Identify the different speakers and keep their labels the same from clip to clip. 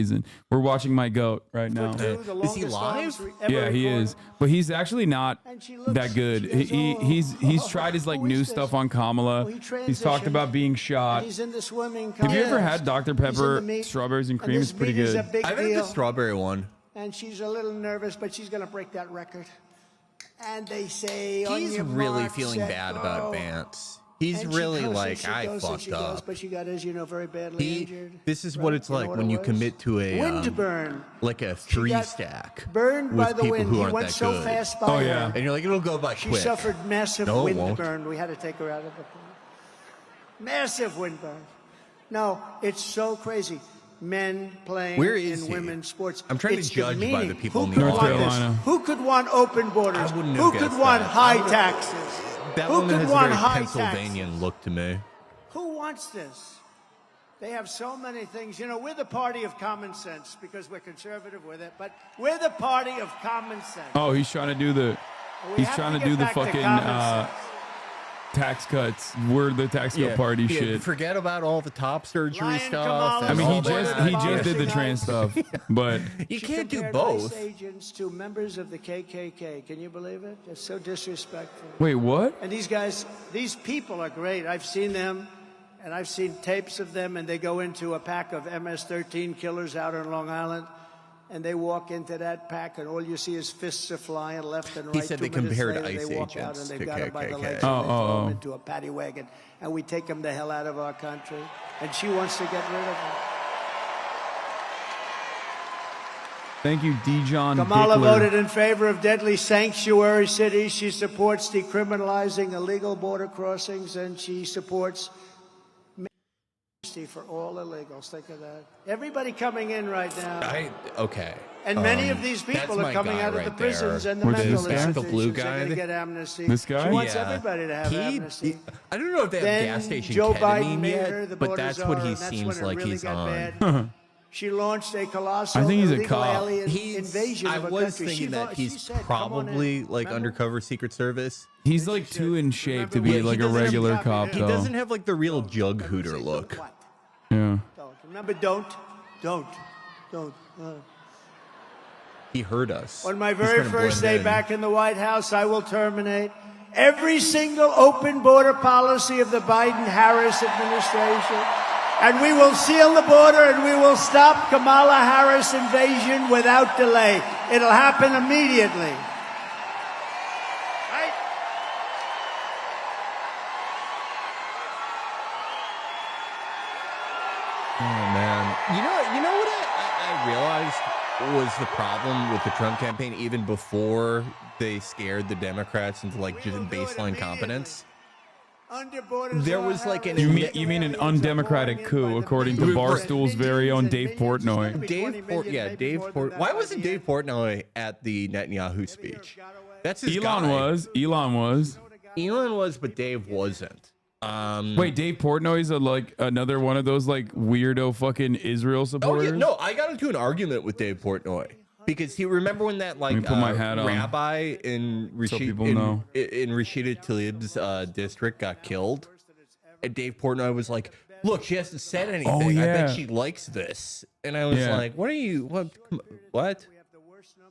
Speaker 1: reason. We're watching my goat right now.
Speaker 2: Is he live?
Speaker 1: Yeah, he is. But he's actually not that good. He's tried his like new stuff on Kamala. He's talked about being shot. Have you ever had Dr. Pepper strawberries and cream? It's pretty good.
Speaker 2: I've had the strawberry one.
Speaker 3: And she's a little nervous, but she's going to break that record. And they say
Speaker 2: he's really feeling bad about Vance. He's really like, I fucked up.
Speaker 3: But she got, as you know, very badly injured.
Speaker 2: This is what it's like when you commit to a
Speaker 3: wind burn,
Speaker 2: like a 3-stack
Speaker 3: burned by the wind.
Speaker 2: Who
Speaker 3: he went so
Speaker 2: good.
Speaker 3: Fast by
Speaker 1: her. Yeah,
Speaker 2: and you're like, it'll go by
Speaker 3: she
Speaker 2: quick.
Speaker 3: She suffered massive
Speaker 2: no,
Speaker 3: wind burn. We had to take her out of the pool. Massive wind burn. No, it's so crazy. Men playing in women's sports.
Speaker 2: I'm trying to judge by the people in the
Speaker 1: North Carolina.
Speaker 3: Who could want open borders? Who could want high taxes?
Speaker 2: That
Speaker 3: Who
Speaker 2: woman
Speaker 3: could
Speaker 2: has
Speaker 3: want
Speaker 2: a very
Speaker 3: high
Speaker 2: Pennsylvanian
Speaker 3: taxes?
Speaker 2: look to me.
Speaker 3: Who wants this? They have so many things. You know, we're the party of common sense because we're conservative with it, but we're the party of common sense.
Speaker 1: Oh, he's trying to do the fucking tax cuts. We're the tax cut party shit.
Speaker 2: Forget about all the top surgery stuff.
Speaker 1: I mean, he just did the trans stuff, but
Speaker 2: you can't do both.
Speaker 3: Agents to members of the KKK. Can you believe it? It's so disrespectful.
Speaker 1: Wait, what?
Speaker 3: And these guys, these people are great. I've seen them, and I've seen tapes of them, and they go into a pack of MS-13 killers out on Long Island. And they walk into that pack, and all you see is fists are flying left and right.
Speaker 2: He said they compared ICE
Speaker 3: they walk out
Speaker 2: agents
Speaker 3: and
Speaker 2: to
Speaker 3: they've got them by the legs,
Speaker 1: KKK.
Speaker 3: and they throw them into a paddy wagon, and we take them the hell out of our country. And she wants to get rid of them.
Speaker 1: Thank you, Dijon.
Speaker 3: Kamala
Speaker 1: Dickler.
Speaker 3: voted in favor of deadly sanctuary cities. She supports decriminalizing illegal border crossings, and she supports for all illegals. Think of that. Everybody coming in right now.
Speaker 2: Okay.
Speaker 3: And many of these people are coming out of the prisons and the mental institutions.
Speaker 2: The blue guy.
Speaker 3: They're going to get amnesty.
Speaker 1: This guy?
Speaker 3: She wants everybody to have amnesty.
Speaker 2: I don't know if they have gas station
Speaker 3: Joe
Speaker 2: ketamine
Speaker 3: Biden
Speaker 2: yet, but that's what he seems like he's on.
Speaker 3: She launched a colossal
Speaker 1: I think he's a
Speaker 3: illegal
Speaker 1: cop.
Speaker 3: alien invasion
Speaker 2: I
Speaker 3: of a
Speaker 2: was
Speaker 3: country.
Speaker 2: thinking that he's probably like undercover Secret Service.
Speaker 1: He's like too in shape to be like a regular cop,
Speaker 2: He
Speaker 1: though.
Speaker 2: doesn't have like the real jug hooter look.
Speaker 1: Yeah.
Speaker 3: Remember, don't.
Speaker 2: He heard us.
Speaker 3: On my very first day back in the White House, I will terminate every single open border policy of the Biden-Harris administration. And we will seal the border and we will stop Kamala Harris invasion without delay. It'll happen immediately. Right?
Speaker 2: Oh man, you know what I realized was the problem with the Trump campaign even before they scared the Democrats into like just baseline competence. There was like an
Speaker 1: You mean an undemocratic coup, according to Barstool's very own Dave Portnoy.
Speaker 2: Dave Portnoy. Why wasn't Dave Portnoy at the Netanyahu speech? That's his
Speaker 1: Elon
Speaker 2: guy.
Speaker 1: was.
Speaker 2: Elon was, but Dave wasn't.
Speaker 1: Wait, Dave Portnoy's like another one of those like weirdo fucking Israel supporters?
Speaker 2: Oh, yeah, no, I got into an argument with Dave Portnoy because he remember when that like rabbi in Rashida Tlaib's district got killed, and Dave Portnoy was like, "Look, she hasn't said anything.
Speaker 1: Oh, yeah.
Speaker 2: I bet she likes this." And I was like, "What are you? What?"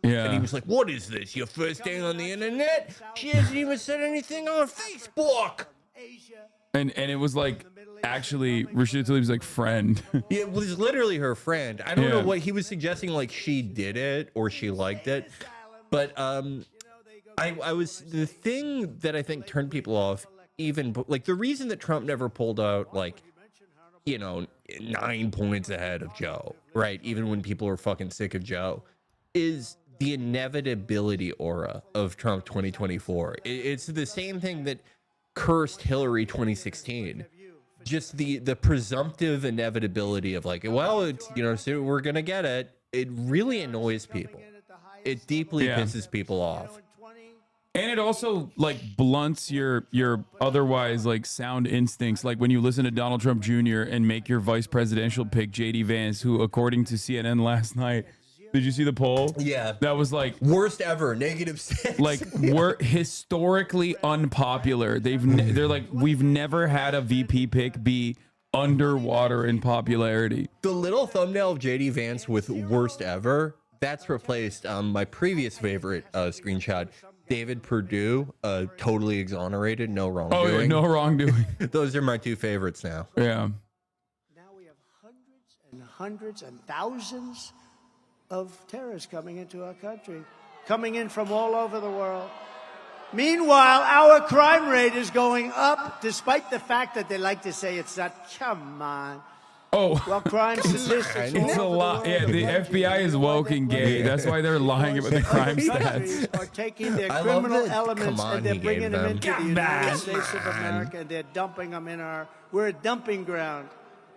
Speaker 1: Yeah.
Speaker 2: And he was like, "What is this? Your first day on the internet? She hasn't even said anything on Facebook."
Speaker 1: And it was like actually Rashida Tlaib's like friend.
Speaker 2: It was literally her friend. I don't know what he was suggesting, like she did it or she liked it. But I was the thing that I think turned people off, even like the reason that Trump never pulled out like 9 points ahead of Joe, right? Even when people were fucking sick of Joe, is the inevitability aura of Trump 2024. It's the same thing that cursed Hillary 2016. Just the presumptive inevitability of like, well, it's so we're gonna get it. It really annoys people. It deeply pisses people off.
Speaker 1: And it also like blunts your otherwise like sound instincts. Like when you listen to Donald Trump Jr. and make your vice presidential pick JD Vance, who according to CNN last night, did you see the poll?
Speaker 2: Yeah.
Speaker 1: That was like
Speaker 2: worst ever, -6.
Speaker 1: Like we're historically unpopular. They're like, we've never had a VP pick be underwater in popularity.
Speaker 2: The little thumbnail of JD Vance with worst ever, that's replaced my previous favorite screenshot. David Perdue, totally exonerated, no wrongdoing.
Speaker 1: Oh, yeah, no wrongdoing.
Speaker 2: Those are my two favorites now.
Speaker 1: Yeah.
Speaker 3: Now we have hundreds and hundreds and thousands of terrorists coming into our country, coming in from all over the world. Meanwhile, our crime rate is going up, despite the fact that they like to say it's not. Come on.
Speaker 1: Oh,
Speaker 3: Well, crime statistics.
Speaker 1: it's a lot. Yeah, the FBI is woke and gay. That's why they're lying about the crime stats.
Speaker 3: Are taking their
Speaker 2: I love
Speaker 3: criminal
Speaker 2: the
Speaker 3: elements
Speaker 2: come on
Speaker 3: and they're
Speaker 2: he
Speaker 3: bringing
Speaker 2: gave
Speaker 3: them
Speaker 2: them.
Speaker 3: into the United States of America, and they're dumping them in our. We're a dumping ground.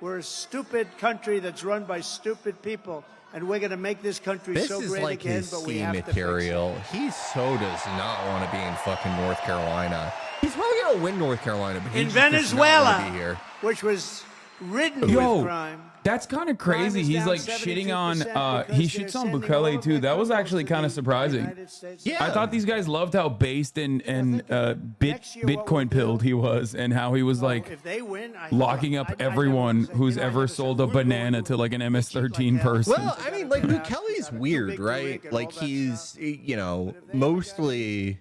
Speaker 3: We're a stupid country that's run by stupid people, and we're going to make this country
Speaker 2: This
Speaker 3: so
Speaker 2: is
Speaker 3: great
Speaker 2: like
Speaker 3: again.
Speaker 2: his
Speaker 3: But we
Speaker 2: scheme
Speaker 3: have to fix it.
Speaker 2: material. He so does not want to be in fucking North Carolina. He's probably going to win North Carolina, but he
Speaker 3: In
Speaker 2: just does not
Speaker 3: Venezuela,
Speaker 2: wanna be here.
Speaker 3: which was ridden
Speaker 1: Yo,
Speaker 3: with crime.
Speaker 1: that's kind of crazy.
Speaker 3: Crime is
Speaker 1: He's
Speaker 3: down
Speaker 1: like shitting on,
Speaker 3: 72%
Speaker 1: he
Speaker 3: because
Speaker 1: shits
Speaker 3: they're
Speaker 1: on
Speaker 3: sending all
Speaker 1: Bukele
Speaker 3: of
Speaker 1: too.
Speaker 3: their
Speaker 1: That was
Speaker 3: criminals
Speaker 1: actually
Speaker 3: to
Speaker 1: kind
Speaker 3: the
Speaker 1: of surprising.
Speaker 3: United States.
Speaker 2: Yeah.
Speaker 1: I thought these guys loved how based and
Speaker 3: Next year, what we'll
Speaker 1: Bitcoin pilled
Speaker 3: do-
Speaker 1: he was, and how he was like
Speaker 3: If they win,
Speaker 1: locking up everyone who's ever sold a banana to like an MS-13 person.
Speaker 2: Well, I mean, like, Bukele's weird, right? Like, he's, you know, mostly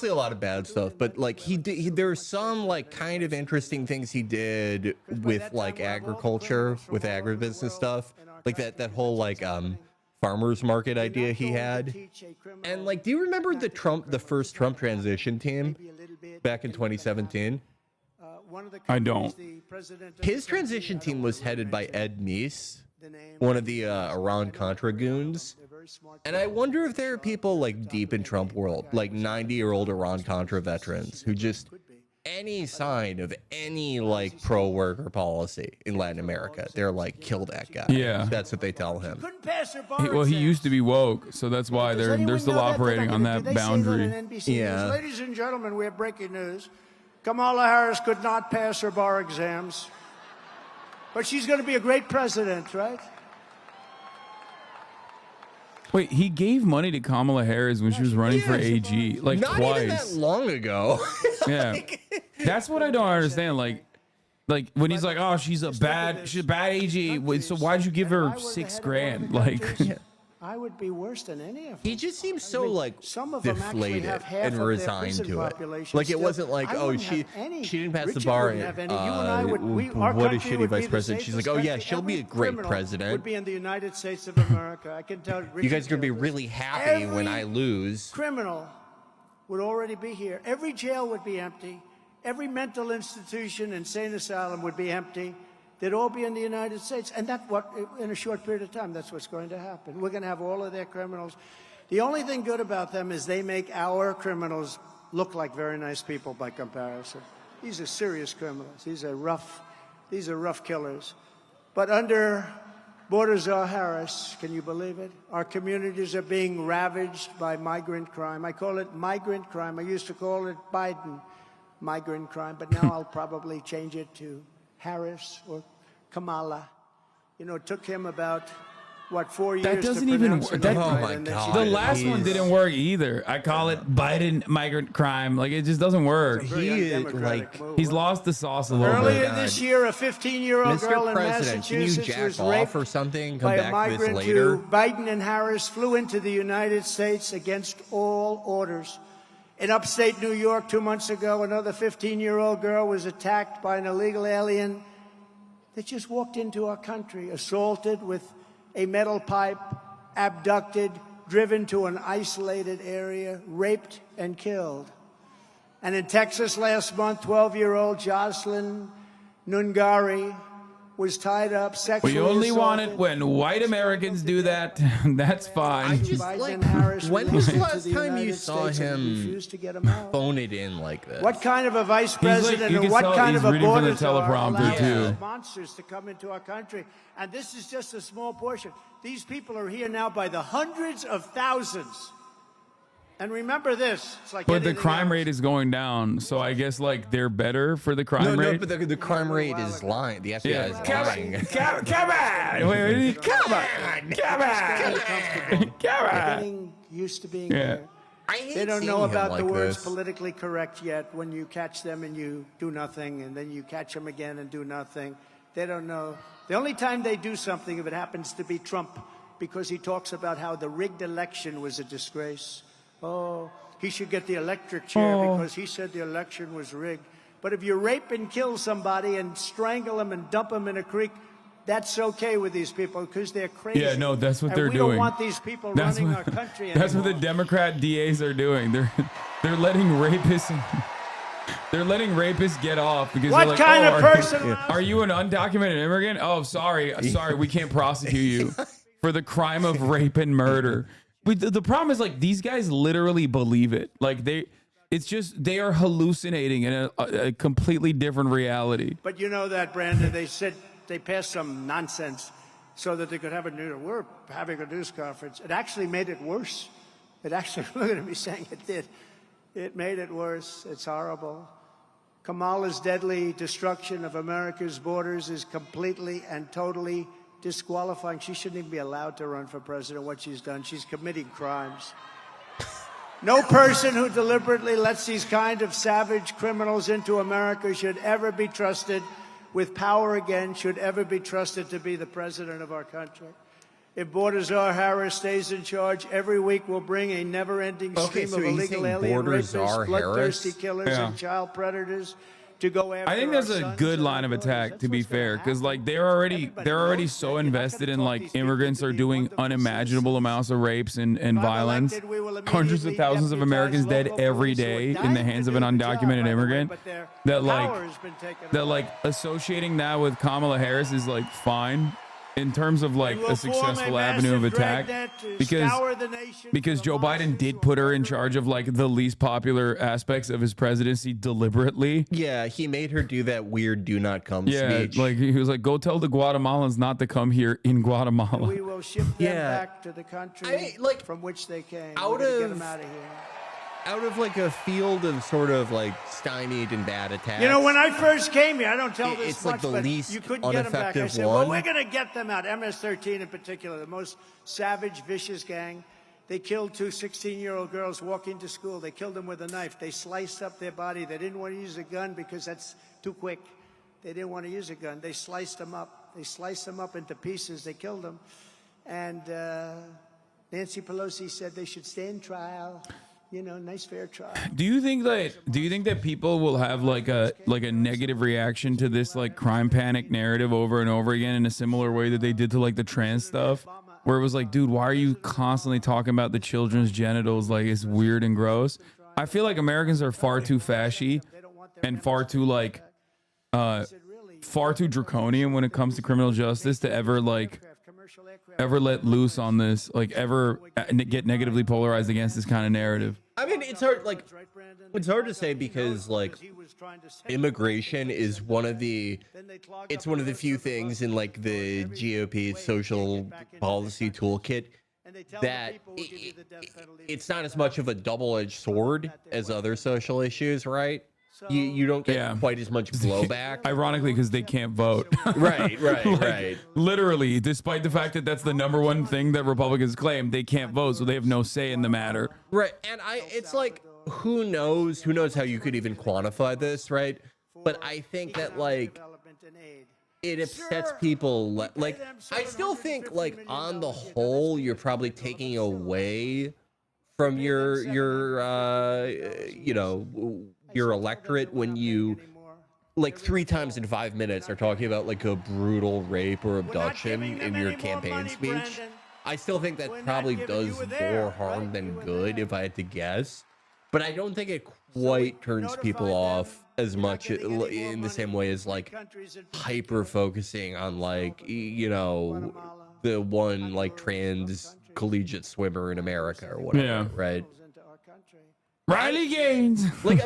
Speaker 2: a lot of bad stuff, but like there's some like kind of interesting things he did with like agriculture, with agribusiness stuff, like that whole like farmers market idea he had. And like, do you remember the first Trump transition team back in 2017?
Speaker 1: I don't.
Speaker 2: His transition team was headed by Ed Meese, one of the Iran-Contra goons. And I wonder if there are people like deep in Trump world, like 90-year-old Iran-Contra veterans who just any sign of any like pro-worker policy in Latin America, they're like, kill that guy.
Speaker 1: Yeah.
Speaker 2: That's what they tell him.
Speaker 3: Couldn't pass their bar
Speaker 1: Well, he
Speaker 3: exams.
Speaker 1: used to be woke, so that's why
Speaker 3: Does
Speaker 1: they're
Speaker 3: anyone
Speaker 1: still
Speaker 3: know that?
Speaker 1: operating on
Speaker 3: Did
Speaker 1: that
Speaker 3: they say
Speaker 1: boundary.
Speaker 3: that on NBC News?
Speaker 2: Yeah.
Speaker 3: Ladies and gentlemen, we have breaking news. Kamala Harris could not pass her bar exams, but she's going to be a great president, right?
Speaker 1: Wait, he gave money to Kamala Harris when she was running for AG, like
Speaker 2: Not
Speaker 1: twice.
Speaker 2: even that long ago.
Speaker 1: Yeah, that's what I don't understand. Like when he's like, "Oh, she's a bad AG," wait, so why'd you give her
Speaker 3: If I were the
Speaker 1: $6
Speaker 3: head of
Speaker 1: grand?
Speaker 3: one of the
Speaker 1: Like,
Speaker 3: countries, I would be worse than any of them.
Speaker 2: He just seems so like
Speaker 3: some of them actually
Speaker 2: deflated
Speaker 3: have half of
Speaker 2: and
Speaker 3: their
Speaker 2: resigned
Speaker 3: prison
Speaker 2: to it.
Speaker 3: population
Speaker 2: Like it
Speaker 3: still.
Speaker 2: wasn't like,
Speaker 3: I
Speaker 2: oh,
Speaker 3: wouldn't
Speaker 2: she
Speaker 3: have any.
Speaker 2: didn't pass the
Speaker 3: Richard
Speaker 2: bar.
Speaker 3: wouldn't have any. You and I would. Our
Speaker 2: what
Speaker 3: country
Speaker 2: is she,
Speaker 3: would be
Speaker 2: vice
Speaker 3: the
Speaker 2: president? She's like,
Speaker 3: safest
Speaker 2: oh yeah,
Speaker 3: country.
Speaker 2: she'll be a
Speaker 3: Every
Speaker 2: great
Speaker 3: criminal
Speaker 2: president.
Speaker 3: Would be in the United States of America. I can tell.
Speaker 2: You guys are gonna be really happy when I
Speaker 3: Every
Speaker 2: lose.
Speaker 3: Criminal would already be here. Every jail would be empty. Every mental institution, insane asylum would be empty. They'd all be in the United States. And that's what, in a short period of time, that's what's going to happen. We're going to have all of their criminals. The only thing good about them is they make our criminals look like very nice people by comparison. These are serious criminals. These are rough killers. But under Border Czar Harris, can you believe it? Our communities are being ravaged by migrant crime. I call it migrant crime. I used to call it Biden migrant crime, but now I'll probably change it to Harris or Kamala. You know, it took him about, 4 years
Speaker 1: that doesn't
Speaker 3: to
Speaker 1: even
Speaker 3: pronounce
Speaker 1: work.
Speaker 3: her name
Speaker 2: Oh
Speaker 3: right,
Speaker 2: my
Speaker 3: and then she
Speaker 2: God.
Speaker 1: the
Speaker 3: did it.
Speaker 1: last one didn't work either. I call it Biden migrant crime. Like it just doesn't work.
Speaker 3: Very
Speaker 2: He is
Speaker 3: undemocratic
Speaker 2: like
Speaker 3: move.
Speaker 1: He's lost the sauce a little
Speaker 3: Earlier
Speaker 1: bit.
Speaker 3: this year, a 15-year-old girl
Speaker 2: Mr.
Speaker 3: in
Speaker 2: President, can you
Speaker 3: Massachusetts
Speaker 2: jack
Speaker 3: was
Speaker 2: off
Speaker 3: raped
Speaker 2: or something? Come
Speaker 3: by a
Speaker 2: back to this
Speaker 3: migrant
Speaker 2: later.
Speaker 3: who Biden and Harris flew into the United States against all orders. In upstate New York 2 months ago, another 15-year-old girl was attacked by an illegal alien that just walked into our country, assaulted with a metal pipe, abducted, driven to an isolated area, raped and killed. And in Texas last month, 12-year-old Jocelyn Nungari was tied up, sexually
Speaker 1: We only
Speaker 3: assaulted.
Speaker 1: want it when white Americans do that. That's fine.
Speaker 2: just
Speaker 3: Biden
Speaker 2: like,
Speaker 3: and Harris
Speaker 2: when was the
Speaker 3: released
Speaker 2: last
Speaker 3: into
Speaker 2: time you
Speaker 3: United
Speaker 2: saw
Speaker 3: States and
Speaker 2: him
Speaker 3: refused to get him out.
Speaker 2: phone it in like this?
Speaker 3: What kind of a vice
Speaker 1: He's like-
Speaker 3: president
Speaker 1: you
Speaker 3: and
Speaker 1: can
Speaker 3: what
Speaker 1: tell
Speaker 3: kind
Speaker 1: he's
Speaker 3: of a
Speaker 1: reading from the
Speaker 3: border czar
Speaker 1: teleprompter,
Speaker 3: allows
Speaker 1: too.
Speaker 3: these monsters to come into our country? And this is just a small portion. These people are here now by the hundreds of thousands. And remember this, it's like
Speaker 1: But the
Speaker 3: anything
Speaker 1: crime
Speaker 3: else.
Speaker 1: rate is going down, so I guess like they're better for the crime
Speaker 2: No,
Speaker 1: rate.
Speaker 2: but the crime rate is lying. The FBI
Speaker 1: Yeah.
Speaker 2: is
Speaker 1: Come
Speaker 2: lying.
Speaker 1: on, come on, wait, come on, come on, come on.
Speaker 3: Getting used to being
Speaker 1: Yeah.
Speaker 3: here. They don't know about the words
Speaker 2: this.
Speaker 3: politically correct yet. When you catch them and you do nothing, and then you catch them again and do nothing, they don't know. The only time they do something, if it happens to be Trump, because he talks about how the rigged election was a disgrace. Oh, he should get the electric chair because he said the election was rigged. But if you rape and kill somebody and strangle them and dump them in a creek, that's okay with these people because they're crazy.
Speaker 1: Yeah, no, that's what
Speaker 3: and
Speaker 1: they're
Speaker 3: we
Speaker 1: doing.
Speaker 3: We don't want these people running our country anymore.
Speaker 1: That's what the Democrat DAs are doing. They're letting rapists. They're letting rapists get off because
Speaker 3: what
Speaker 1: they're like,
Speaker 3: kind of person?
Speaker 1: Are you an undocumented immigrant? Oh, sorry, we can't prosecute you for the crime of rape and murder. But the problem is, like, these guys literally believe it. Like, it's just they are hallucinating in a completely different reality.
Speaker 3: But you know that, Brandon, they said they passed some nonsense so that they could have we're having a news conference. It actually made it worse. It actually, look at me saying it did. It made it worse. It's horrible. Kamala's deadly destruction of America's borders is completely and totally disqualifying. She shouldn't even be allowed to run for president. What she's done, she's committing crimes. No person who deliberately lets these kind of savage criminals into America should ever be trusted with power again, should ever be trusted to be the president of our country. If Bordazar Harris stays in charge, every week will bring a never-ending stream of illegal alien rapists, bloodthirsty killers, and child predators to go after.
Speaker 1: I think that's a good line of attack, to be fair, because like they're already so invested in like immigrants are doing unimaginable amounts of rapes and violence. Hundreds of thousands of Americans dead every day in the hands of an undocumented immigrant. That like associating that with Kamala Harris is like fine in terms of like a successful avenue of attack, because Joe Biden did put her in charge of like the least popular aspects of his presidency deliberately.
Speaker 2: Yeah, he made her do that weird "do not come" speech.
Speaker 1: Like he was like, "Go tell the Guatemalans not to come here in Guatemala."
Speaker 3: We will ship them back to the country from which they came. Get them out of here.
Speaker 2: Out of like a field of sort of like stymied and bad attacks.
Speaker 3: You know, when I first came here, I don't tell this
Speaker 2: it's
Speaker 3: much,
Speaker 2: like the
Speaker 3: but
Speaker 2: least
Speaker 3: you couldn't get them back. I said,
Speaker 2: one.
Speaker 3: well, we're going to get them out. MS-13 in particular, the most savage, vicious gang. They killed two 16-year-old girls walking to school. They killed them with a knife. They sliced up their body. They didn't want to use a gun because that's too quick. They didn't want to use a gun. They sliced them up. They sliced them up into pieces. They killed them. And Nancy Pelosi said they should stand trial. You know, nice fair trial.
Speaker 1: Do you think that people will have like a negative reaction to this like crime panic narrative over and over again in a similar way that they did to like the trans stuff, where it was like, dude, why are you constantly talking about the children's genitals? Like, it's weird and gross. I feel like Americans are far too fashy and far too like far too draconian when it comes to criminal justice to ever let loose on this, like ever get negatively polarized against this kind of narrative.
Speaker 2: I mean, it's hard to say because like immigration is one of the few things in like the GOP's social policy toolkit that it's not as much of a double-edged sword as other social issues, right? You don't get quite as much blowback.
Speaker 1: Ironically, because they can't vote.
Speaker 2: Right.
Speaker 1: Literally, despite the fact that that's the number one thing that Republicans claim, they can't vote, so they have no say in the matter.
Speaker 2: Right, and it's like, who knows how you could even quantify this, right? But I think that like it upsets people. Like, I still think like on the whole, you're probably taking away from your electorate when you like 3 times in 5 minutes are talking about like a brutal rape or abduction in your campaign speech. I still think that probably does more harm than good if I had to guess, but I don't think it quite turns people off as much in the same way as like hyper focusing on like, you know, the one like trans collegiate swimmer in America or whatever, right?
Speaker 1: Riley Gaines.
Speaker 2: Like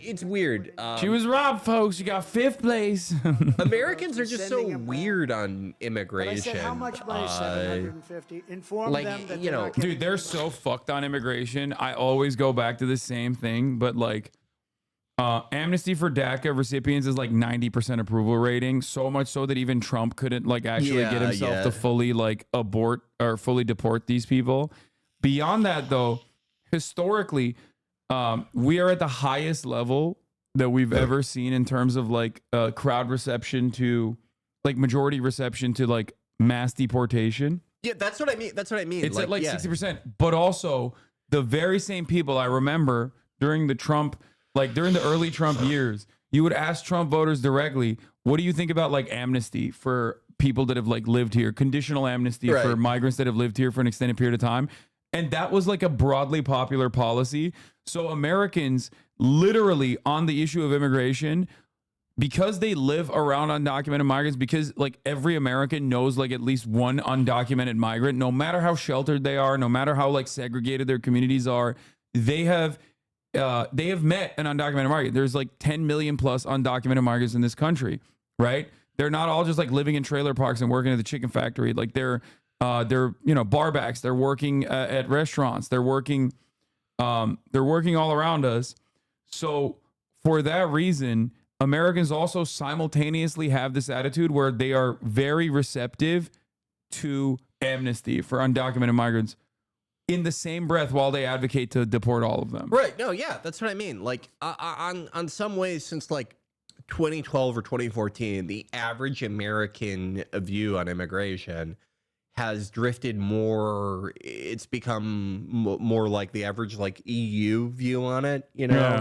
Speaker 2: it's weird.
Speaker 1: She was robbed, folks. You got 5th place.
Speaker 2: Americans are just so weird on immigration.
Speaker 3: How much money? 750. Inform them that,
Speaker 2: you know,
Speaker 1: dude, they're so fucked on immigration. I always go back to the same thing, but like amnesty for DACA recipients is like 90% approval rating. So much so that even Trump couldn't like actually get himself to fully like abort or fully deport these people. Beyond that, though, historically, we are at the highest level that we've ever seen in terms of like crowd reception to like majority reception to like mass deportation.
Speaker 2: Yeah, that's what I mean. That's what I mean.
Speaker 1: It's at like 60%. But also the very same people I remember during the Trump, like during the early Trump years, you would ask Trump voters directly, what do you think about like amnesty for people that have like lived here, conditional amnesty for migrants that have lived here for an extended period of time? And that was like a broadly popular policy. So Americans literally on the issue of immigration, because they live around undocumented migrants, because like every American knows like at least one undocumented migrant, no matter how sheltered they are, no matter how like segregated their communities are, they have met an undocumented migrant. There's like 10 million plus undocumented migrants in this country, right? They're not all just like living in trailer parks and working at the chicken factory. Like they're barbacks. They're working at restaurants. They're working all around us. So for that reason, Americans also simultaneously have this attitude where they are very receptive to amnesty for undocumented migrants in the same breath while they advocate to deport all of them.
Speaker 2: Right. No, yeah, that's what I mean. Like on some ways since like 2012 or 2014, the average American view on immigration has drifted more. It's become more like the average like EU view on it,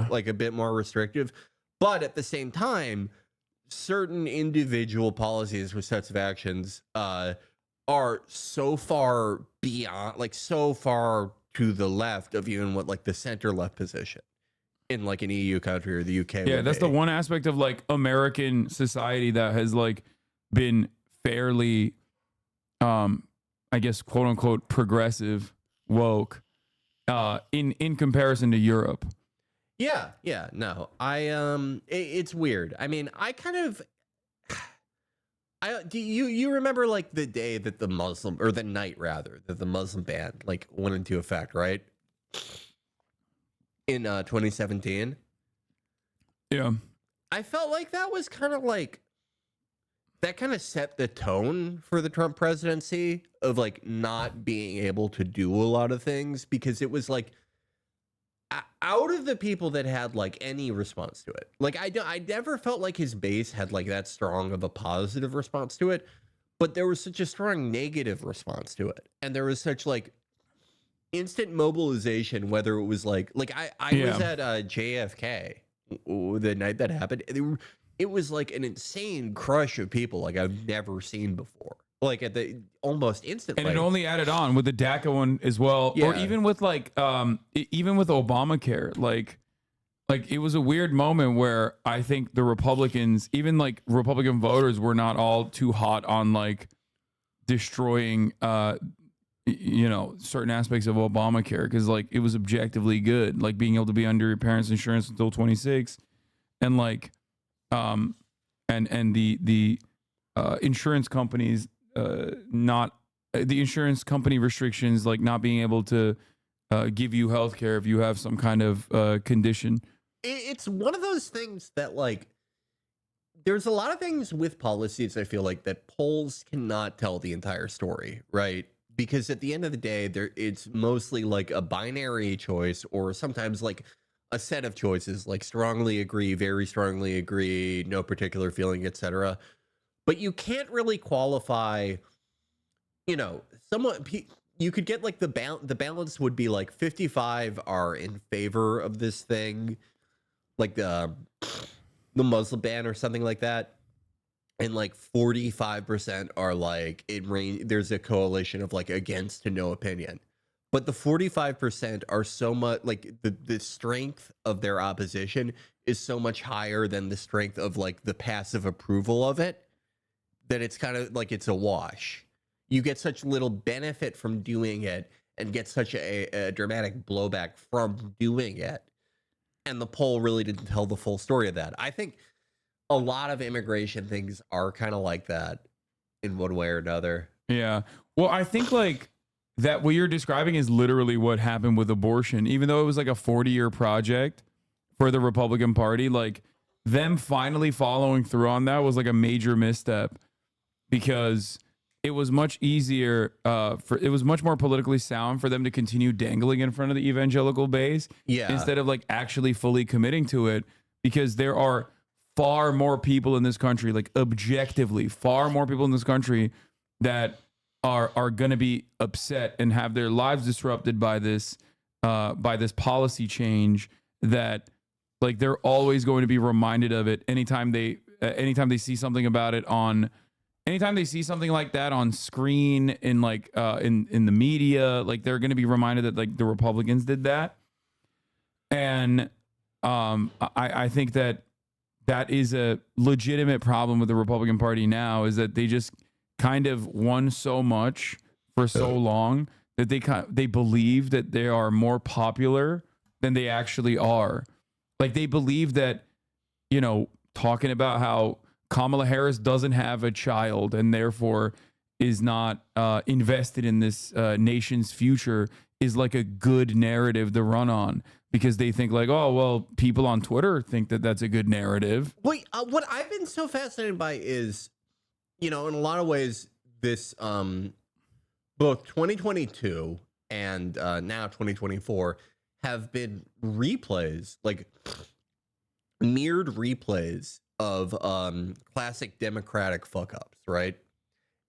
Speaker 2: like a bit more restrictive. But at the same time, certain individual policies or sets of actions are so far beyond, like so far to the left of even what like the center left position in like an EU country or the UK.
Speaker 1: Yeah, that's the one aspect of like American society that has like been fairly, I guess, quote unquote, progressive, woke, in comparison to Europe.
Speaker 2: Yeah, no, it's weird. I mean, do you remember like the day that the night rather that the Muslim ban like went into effect, right? In 2017.
Speaker 1: Yeah.
Speaker 2: I felt like that was kind of like, that kind of set the tone for the Trump presidency of like not being able to do a lot of things, because it was like, out of the people that had like any response to it, like I never felt like his base had like that strong of a positive response to it, but there was such a strong negative response to it, and there was such like instant mobilization. Whether it was like I was at JFK the night that happened. It was like an insane crush of people like I've never seen before. Like at the almost instantly,
Speaker 1: and it only added on with the DACA one as well, or even with like even with Obamacare, like it was a weird moment where I think the Republicans, even like Republican voters, were not all too hot on like destroying certain aspects of Obamacare, because like it was objectively good, like being able to be under your parents' insurance until 26, and like and the insurance companies. Not the insurance company restrictions, like not being able to give you health care if you have some kind of condition.
Speaker 2: It's one of those things that like, there's a lot of things with policies I feel like that polls cannot tell the entire story, right? Because at the end of the day, it's mostly like a binary choice, or sometimes like a set of choices, like strongly agree, very strongly agree, no particular feeling, etc. But you can't really qualify, somewhat. You could get like the balance would be like 55 are in favor of this thing, like the Muslim ban or something like that, and like 45% are like there's a coalition of like against to no opinion. But the 45% are so much like the strength of their opposition is so much higher than the strength of like the passive approval of it, that it's kind of like it's a wash. You get such little benefit from doing it and get such a dramatic blowback from doing it. And the poll really didn't tell the full story of that. I think a lot of immigration things are kind of like that in one way or another.
Speaker 1: Yeah. Well, I think like that what you're describing is literally what happened with abortion. Even though it was like a 40-year project for the Republican Party, like them finally following through on that was like a major misstep, because it was much easier it was much more politically sound for them to continue dangling in front of the evangelical base instead of like actually fully committing to it, because there are far more people in this country, like objectively far more people in this country that are going to be upset and have their lives disrupted by this policy change, that like they're always going to be reminded of it anytime they see something about it on anytime they see something like that on screen in like in the media. Like they're going to be reminded that like the Republicans did that. And I think that is a legitimate problem with the Republican Party now, is that they just kind of won so much for so long that they believe that they are more popular than they actually are. Like they believe that, you know, talking about how Kamala Harris doesn't have a child and therefore is not invested in this nation's future is like a good narrative to run on, because they think like, oh, well, people on Twitter think that that's a good narrative.
Speaker 2: Wait, what I've been so fascinated by is, you know, in a lot of ways, this both 2022 and now 2024 have been replays, like mirrored replays of classic Democratic fuck ups, right?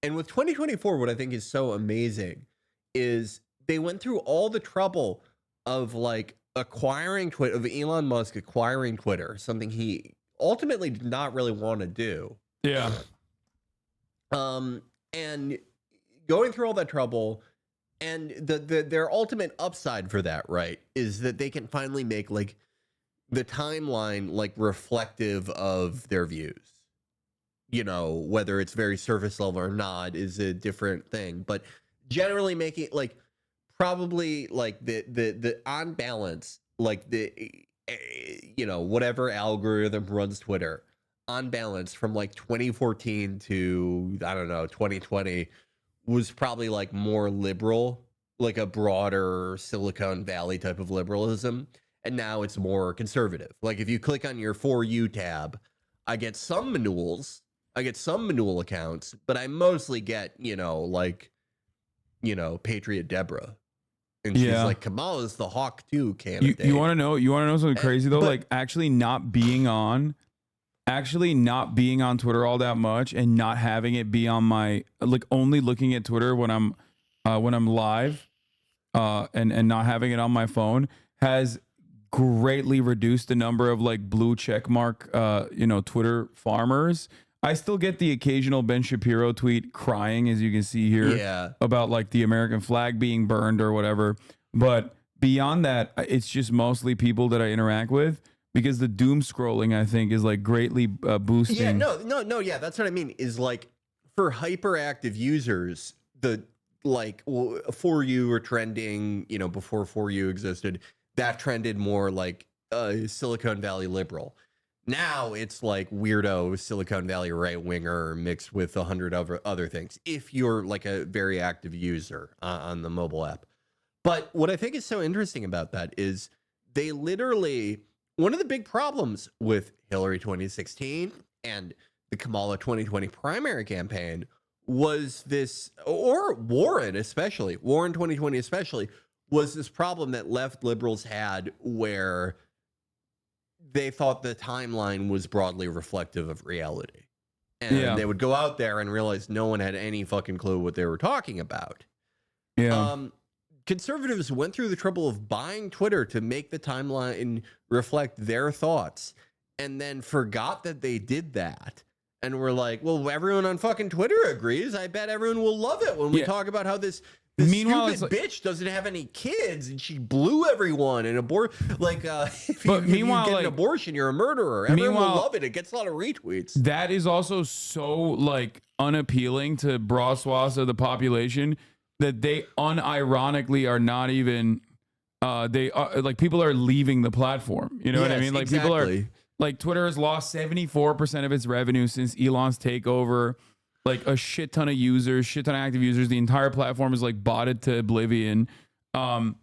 Speaker 2: And with 2024, what I think is so amazing is they went through all the trouble of like acquiring Twitter, of Elon Musk acquiring Twitter, something he ultimately did not really want to do.
Speaker 1: Yeah.
Speaker 2: And going through all that trouble, and their ultimate upside for that, right, is that they can finally make like the timeline like reflective of their views. You know, whether it's very surface level or not is a different thing, but generally making like probably like the on balance, like the you know, whatever algorithm runs Twitter, on balance from like 2014 to I don't know 2020 was probably like more liberal, like a broader Silicon Valley type of liberalism. And now it's more conservative. Like if you click on your For You tab, I get some manuals, I get some Manual accounts, but I mostly get, you know, like, you know, Patriot Deborah. And she's like, Kamala's the Hawk 2 candidate.
Speaker 1: You want to know something crazy though? Like actually not being on Twitter all that much and not having it be on my, like only looking at Twitter when I'm live and not having it on my phone has greatly reduced the number of like blue check mark you know, Twitter farmers. I still get the occasional Ben Shapiro tweet crying, as you can see here, about like the American flag being burned or whatever. But beyond that, it's just mostly people that I interact with, because the doom scrolling, I think, is like greatly boosting.
Speaker 2: Yeah, no. Yeah, that's what I mean. Is like for hyperactive users, the like For You or trending, you know, before For You existed, that trended more like Silicon Valley liberal. Now it's like weirdo Silicon Valley right winger mixed with 100 other things, if you're like a very active user on the mobile app. But what I think is so interesting about that is they literally, one of the big problems with Hillary 2016 and the Kamala 2020 primary campaign was this, or Warren 2020 especially, was this problem that left liberals had where they thought the timeline was broadly reflective of reality. And they would go out there and realize no one had any fucking clue what they were talking about. Yeah. Conservatives went through the trouble of buying Twitter to make the timeline reflect their thoughts, and then forgot that they did that. And we're like, well, everyone on fucking Twitter agrees. I bet everyone will love it when we talk about how this stupid bitch doesn't have any kids and she blew everyone and if you get an abortion, you're a murderer. Everyone will love it. It gets a lot of retweets.
Speaker 1: That is also so like unappealing to broad swaths of the population that they unironically are not even they are like, people are leaving the platform. You know what I mean? Like people are like, Twitter has lost 74% of its revenue since Elon's takeover. Like a shit ton of users, shit ton of active users. The entire platform is like botted to oblivion. And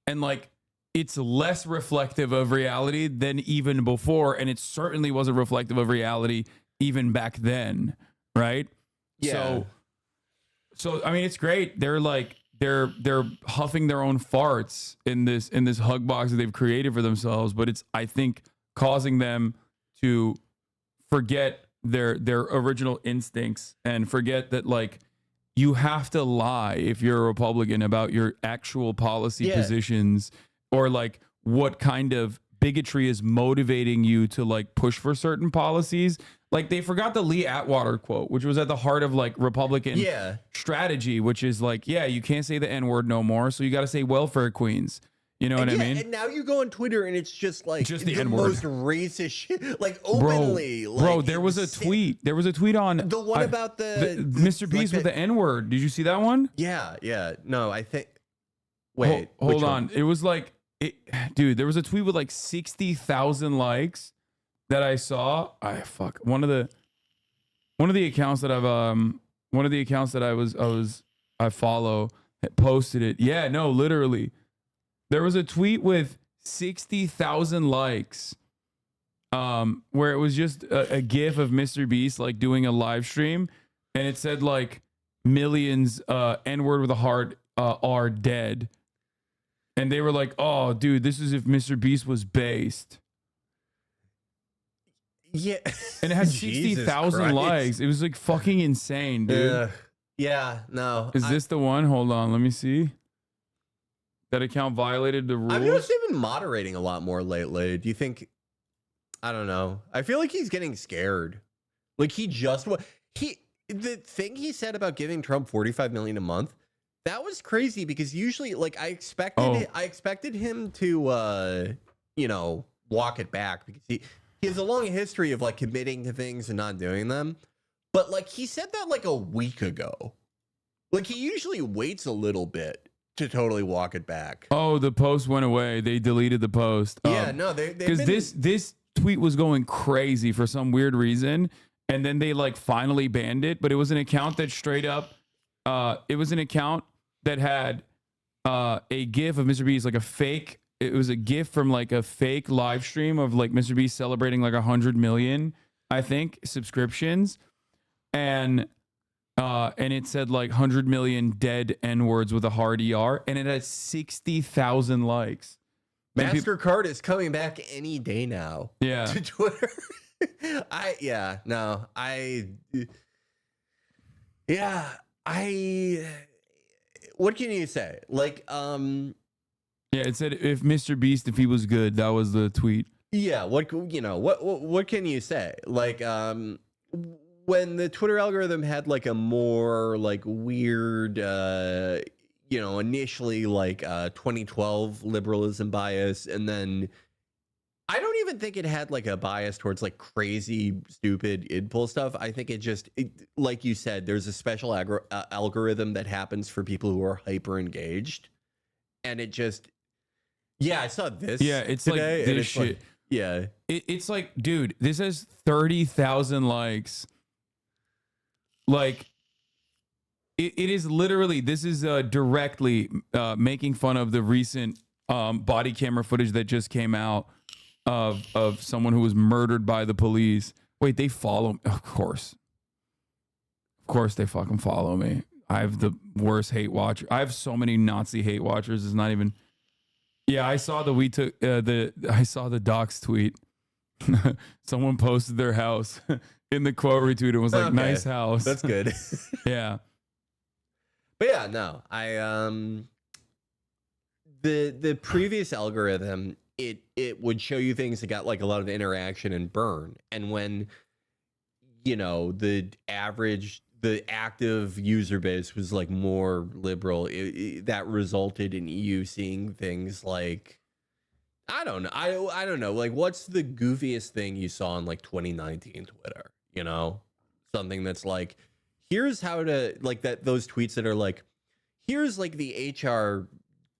Speaker 1: like it's less reflective of reality than even before. And it certainly wasn't reflective of reality even back then. Right.
Speaker 2: Yeah.
Speaker 1: So I mean, it's great. They're like they're huffing their own farts in this hug box that they've created for themselves, but it's, I think, causing them to forget their original instincts and forget that, like, you have to lie if you're a Republican about your actual policy positions, or like what kind of bigotry is motivating you to like push for certain policies. Like, they forgot the Lee Atwater quote, which was at the heart of like Republican strategy, which is like, yeah, you can't say the N-word no more, so you got to say welfare queens. You know what I mean?
Speaker 2: And now you go on Twitter and it's just like
Speaker 1: just the
Speaker 2: N-word. Most racist shit, like openly.
Speaker 1: Bro, there was a tweet. There was a tweet on
Speaker 2: the one about the
Speaker 1: Mr. Beast with the N-word. Did you see that one?
Speaker 2: Yeah. No, I think. Wait,
Speaker 1: hold on. It was like, dude, there was a tweet with like 60,000 likes that I saw. One of the accounts that I follow posted it. Yeah, no, literally. There was a tweet with 60,000 likes, where it was just a gif of Mr. Beast like doing a live stream, and it said like millions N-word with a hard are dead. And they were like, "Oh, dude, this is if Mr. Beast was based."
Speaker 2: Yeah,
Speaker 1: and it had 60,000 likes. It was like fucking insane, dude.
Speaker 2: Yeah, no.
Speaker 1: Is this the one? Hold on, let me see. That account violated the rules.
Speaker 2: I've noticed they've been moderating a lot more lately. Do you think? I don't know. I feel like he's getting scared. Like the thing he said about giving Trump $45 million a month, that was crazy, because usually, like, I expected him to walk it back, because he has a long history of like committing to things and not doing them. But like, he said that like a week ago. Like, he usually waits a little bit to totally walk it back.
Speaker 1: Oh, the post went away. They deleted the post.
Speaker 2: Yeah, no,
Speaker 1: because this tweet was going crazy for some weird reason, and then they like finally banned it. But it was an account that straight up, it was an account that had a GIF of Mr. Beast, like a fake. It was a GIF from like a fake live stream of like Mr. Beast celebrating like 100 million, I think, subscriptions, and it said like 100 million dead N-words with a hard ER, and it had 60,000 likes.
Speaker 2: MasterCard is coming back any day now.
Speaker 1: Yeah.
Speaker 2: To Twitter. What can you say? Like,
Speaker 1: yeah, it said if Mr. Beast, if he was good, that was the tweet.
Speaker 2: Yeah. What can you say? Like, when the Twitter algorithm had like a more like weird, initially like 2012 liberalism bias, and then I don't even think it had like a bias towards like crazy, stupid idpol stuff. I think like you said, there's a special algorithm that happens for people who are hyper engaged, and it just, I saw this.
Speaker 1: Yeah, it's today, like this shit.
Speaker 2: Like,
Speaker 1: it's like, dude, this has 30,000 likes. Like, it is literally, this is directly making fun of the recent body camera footage that just came out of someone who was murdered by the police. Wait, they follow me? Of course they fucking follow me. I have the worst hate watcher. I have so many Nazi hate watchers. It's not even. Yeah, I saw I saw the docs tweet. Someone posted their house in the quote retweet. It was like, okay, nice house.
Speaker 2: That's good.
Speaker 1: Yeah.
Speaker 2: But yeah, no, the previous algorithm, it would show you things that got like a lot of interaction and burn. And when, the active user base was like more liberal, that resulted in you seeing things like, I don't know. I don't know. Like, what's the goofiest thing you saw in like 2019 Twitter? Something that's like, here's how to, like, those tweets that are like, here's like the HR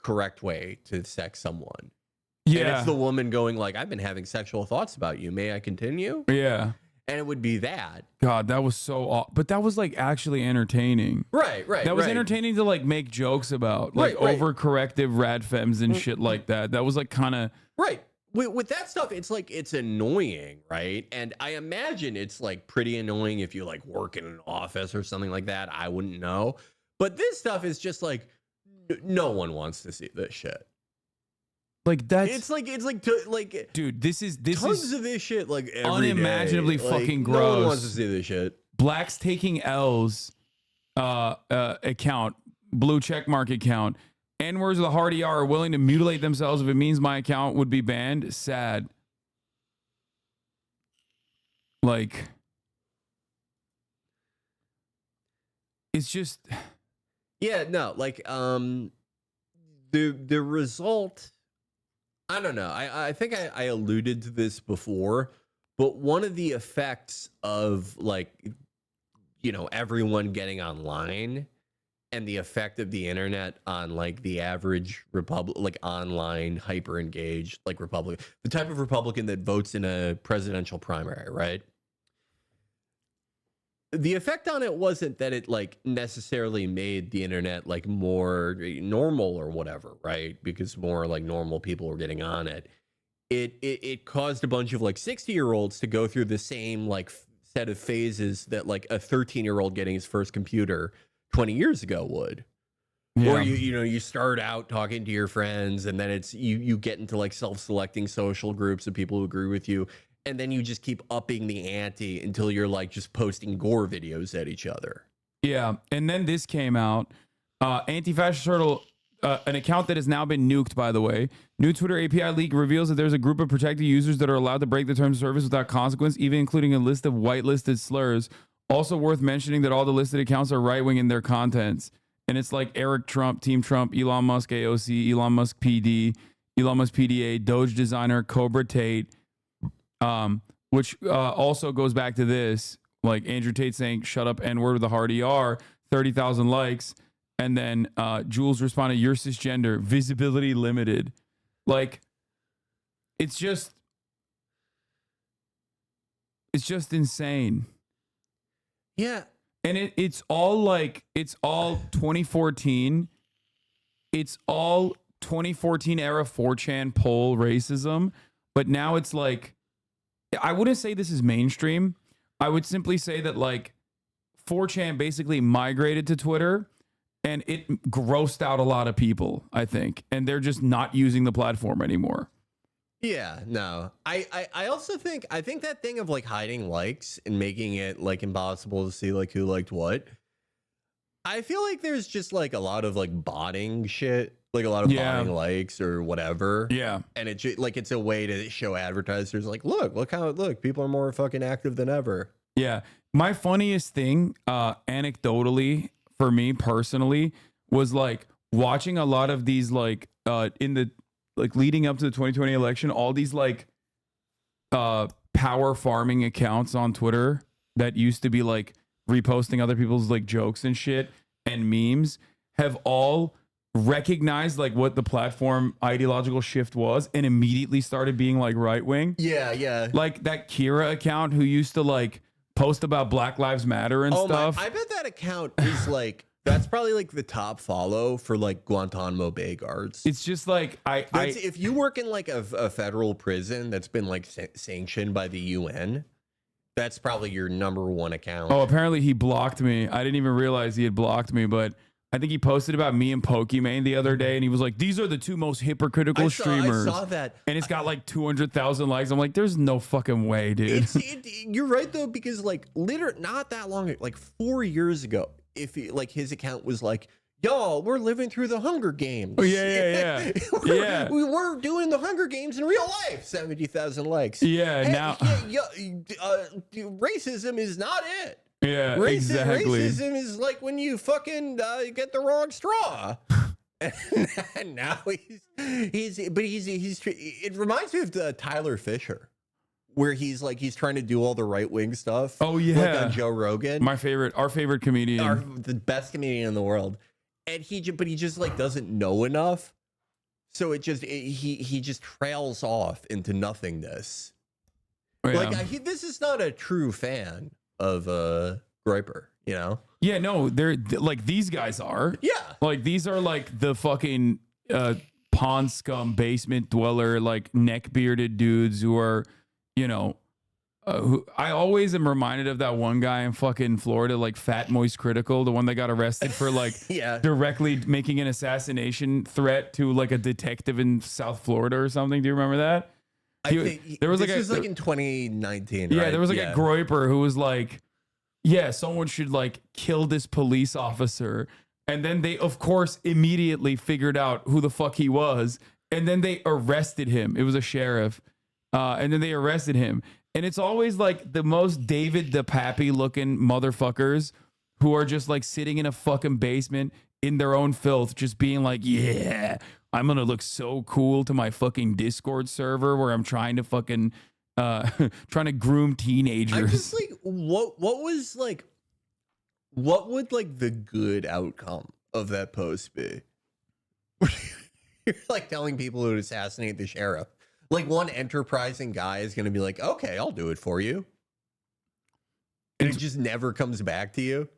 Speaker 2: correct way to sex someone. Yeah. And it's the woman going like, I've been having sexual thoughts about you. May I continue?
Speaker 1: Yeah.
Speaker 2: And it would be that.
Speaker 1: God, that was so but that was like actually entertaining.
Speaker 2: Right.
Speaker 1: That was entertaining to like make jokes about, like overcorrective rad femmes and shit like that. That was like kind of
Speaker 2: right. with that stuff, it's like it's annoying, right? And I imagine it's like pretty annoying if you like work in an office or something like that. I wouldn't know, but this stuff is just like no one wants to see this shit.
Speaker 1: Like that's
Speaker 2: it's like
Speaker 1: dude, this is
Speaker 2: tons of this shit like every
Speaker 1: unimaginably
Speaker 2: day.
Speaker 1: fucking
Speaker 2: No one
Speaker 1: gross.
Speaker 2: wants to see this shit.
Speaker 1: Blacks Taking L's account, blue checkmark account. N-words with a hard ER are willing to mutilate themselves if it means my account would be banned. Sad. Like, it's just,
Speaker 2: yeah, no, like the result, I don't know. I think I alluded to this before, but one of the effects of like, you know, everyone getting online and the effect of the internet on like the average Republican, like online hyper engaged, like Republican, the type of Republican that votes in a presidential primary, right? The effect on it wasn't that it like necessarily made the internet like more normal or whatever, right? Because more like normal people were getting on it. It caused a bunch of like 60-year-olds to go through the same like set of phases that like a 13-year-old getting his first computer 20 years ago would. Yeah. Or you start out talking to your friends and then it's you get into like self-selecting social groups of people who agree with you, and then you just keep upping the ante until you're like just posting gore videos at each other.
Speaker 1: yeah. And then this came out. Anti-Fascist Turtle, an account that has now been nuked, by the way. New Twitter API leak reveals that there's a group of protected users that are allowed to break the terms of service without consequence, even including a list of whitelisted slurs. Also worth mentioning that all the listed accounts are right-wing in their contents. And it's like Eric Trump, Team Trump, Elon Musk AOC, Elon Musk PD, Elon Musk PDA, Doge Designer, Cobra Tate, which also goes back to this, like Andrew Tate saying, shut up, N-word with a hard ER, 30,000 likes. And then Jules responded, you're cisgender, visibility limited. Like, it's just insane.
Speaker 2: Yeah.
Speaker 1: And it's all 2014. It's all 2014 era 4chan poll racism. But now it's like, I wouldn't say this is mainstream. I would simply say that like 4chan basically migrated to Twitter and it grossed out a lot of people, I think. And they're just not using the platform anymore.
Speaker 2: Yeah, no. I also think that thing of like hiding likes and making it like impossible to see like who liked what. I feel like there's just like a lot of like botting shit, like a lot of botting likes or whatever.
Speaker 1: Yeah.
Speaker 2: And it's a way to show advertisers like, look how people are more fucking active than ever.
Speaker 1: Yeah. My funniest thing, anecdotally for me personally, was like watching a lot of these like in the like leading up to the 2020 election, all these like power farming accounts on Twitter that used to be like reposting other people's like jokes and shit and memes have all recognized like what the platform ideological shift was and immediately started being like right wing.
Speaker 2: Yeah, yeah.
Speaker 1: Like that Kira account who used to like post about Black Lives Matter and stuff.
Speaker 2: I bet that account is like that's probably like the top follow for like Guantanamo Bay guards.
Speaker 1: It's just like
Speaker 2: if you work in like a federal prison that's been like sanctioned by the UN, that's probably your #1 account.
Speaker 1: Oh, apparently he blocked me. I didn't even realize he had blocked me, but I think he posted about me and Pokimane the other day, and he was like, "These are the two most hypocritical streamers."
Speaker 2: I saw that,
Speaker 1: and it's got like 200,000 likes. I'm like, "There's no fucking way, dude."
Speaker 2: You're right though, because like literally not that long, like 4 years ago, if like his account was like, y'all, we're living through the Hunger Games.
Speaker 1: Oh yeah.
Speaker 2: We were doing the Hunger Games in real life. 70,000 likes.
Speaker 1: Yeah, hey, now
Speaker 2: racism is not it.
Speaker 1: Yeah, exactly.
Speaker 2: Racism is like when you fucking get the wrong straw. And now he's it reminds me of Tyler Fisher, where he's trying to do all the right wing stuff.
Speaker 1: Oh yeah,
Speaker 2: like on Joe Rogan,
Speaker 1: our favorite comedian,
Speaker 2: the best comedian in the world. And he just like doesn't know enough, so he just trails off into nothingness.
Speaker 1: Oh, yeah.
Speaker 2: Like this is not a true fan of Groyper, you know?
Speaker 1: Yeah, no, they're like these guys are.
Speaker 2: Yeah,
Speaker 1: like these are like the fucking pond scum, basement dweller, like neck bearded dudes who are, you know, who I always am reminded of that one guy in fucking Florida, like Fat Moist Critical, the one that got arrested for like
Speaker 2: Yeah.
Speaker 1: directly making an assassination threat to like a detective in South Florida or something. Do you remember that?
Speaker 2: I think
Speaker 1: there was
Speaker 2: this
Speaker 1: like
Speaker 2: was like in 2019.
Speaker 1: yeah,
Speaker 2: right?
Speaker 1: there was like a groiper who was like, yeah, someone should like kill this police officer. And then they, of course, immediately figured out who the fuck he was. And then they arrested him. It was a sheriff. And then they arrested him. And it's always like the most David the Pappy looking motherfuckers who are just like sitting in a fucking basement in their own filth, just being like, yeah, I'm going to look so cool to my fucking Discord server where I'm trying to fucking, trying to groom teenagers.
Speaker 2: I'm just like, what would like the good outcome of that post be? You're like telling people to assassinate the sheriff. Like one enterprising guy is going to be like, okay, I'll do it for you. And it just never comes back to you.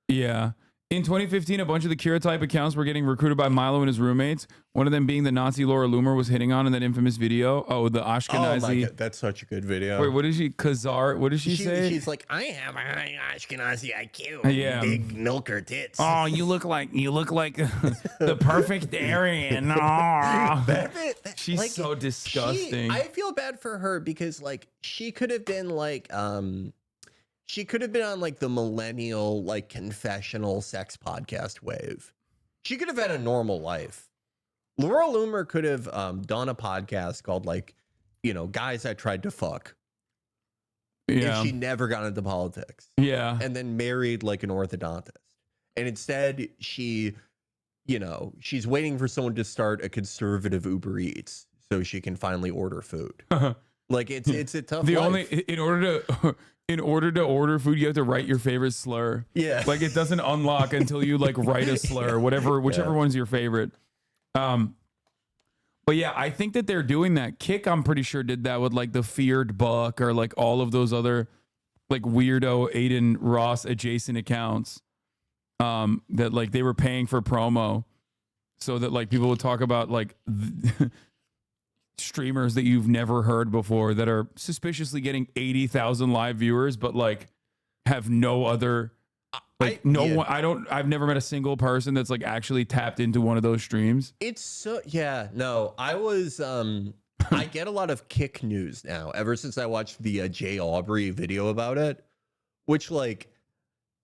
Speaker 1: Yeah. In 2015, a bunch of the Kira type accounts were getting recruited by Milo and his roommates. One of them being the Nazi Laura Loomer was hitting on in that infamous video. Oh, the Ashkenazi.
Speaker 2: Oh my God, that's such a good video.
Speaker 1: Wait, what did she? Khazar. What did she say?
Speaker 2: She's like, I have a high Ashkenazi IQ.
Speaker 1: Yeah.
Speaker 2: Big milker tits.
Speaker 1: Oh, you look like the perfect Aryan. Oh. She's
Speaker 2: Like,
Speaker 1: so disgusting.
Speaker 2: I feel bad for her because like she could have been like she could have been on like the millennial like confessional sex podcast wave. She could have had a normal life. Laura Loomer could have done a podcast called like, you know, Guys I Tried to Fuck.
Speaker 1: Yeah.
Speaker 2: If she never got into politics.
Speaker 1: Yeah.
Speaker 2: And then married like an orthodontist. And instead she, you know, she's waiting for someone to start a conservative Uber Eats so she can finally order food. Like it's a tough life.
Speaker 1: In order to order food, you have to write your favorite slur.
Speaker 2: Yeah.
Speaker 1: Like it doesn't unlock until you like write a slur, whichever one's your favorite. But yeah, I think that they're doing that. Kick, I'm pretty sure, did that with like the Feared Buck or like all of those other like weirdo Aiden Ross adjacent accounts. That like they were paying for promo so that like people would talk about like streamers that you've never heard before that are suspiciously getting 80,000 live viewers, but like have no other, like I've never met a single person that's like actually tapped into one of those streams.
Speaker 2: It's so, yeah, no, I was, I get a lot of Kick news now ever since I watched the Jay Aubrey video about it, which like,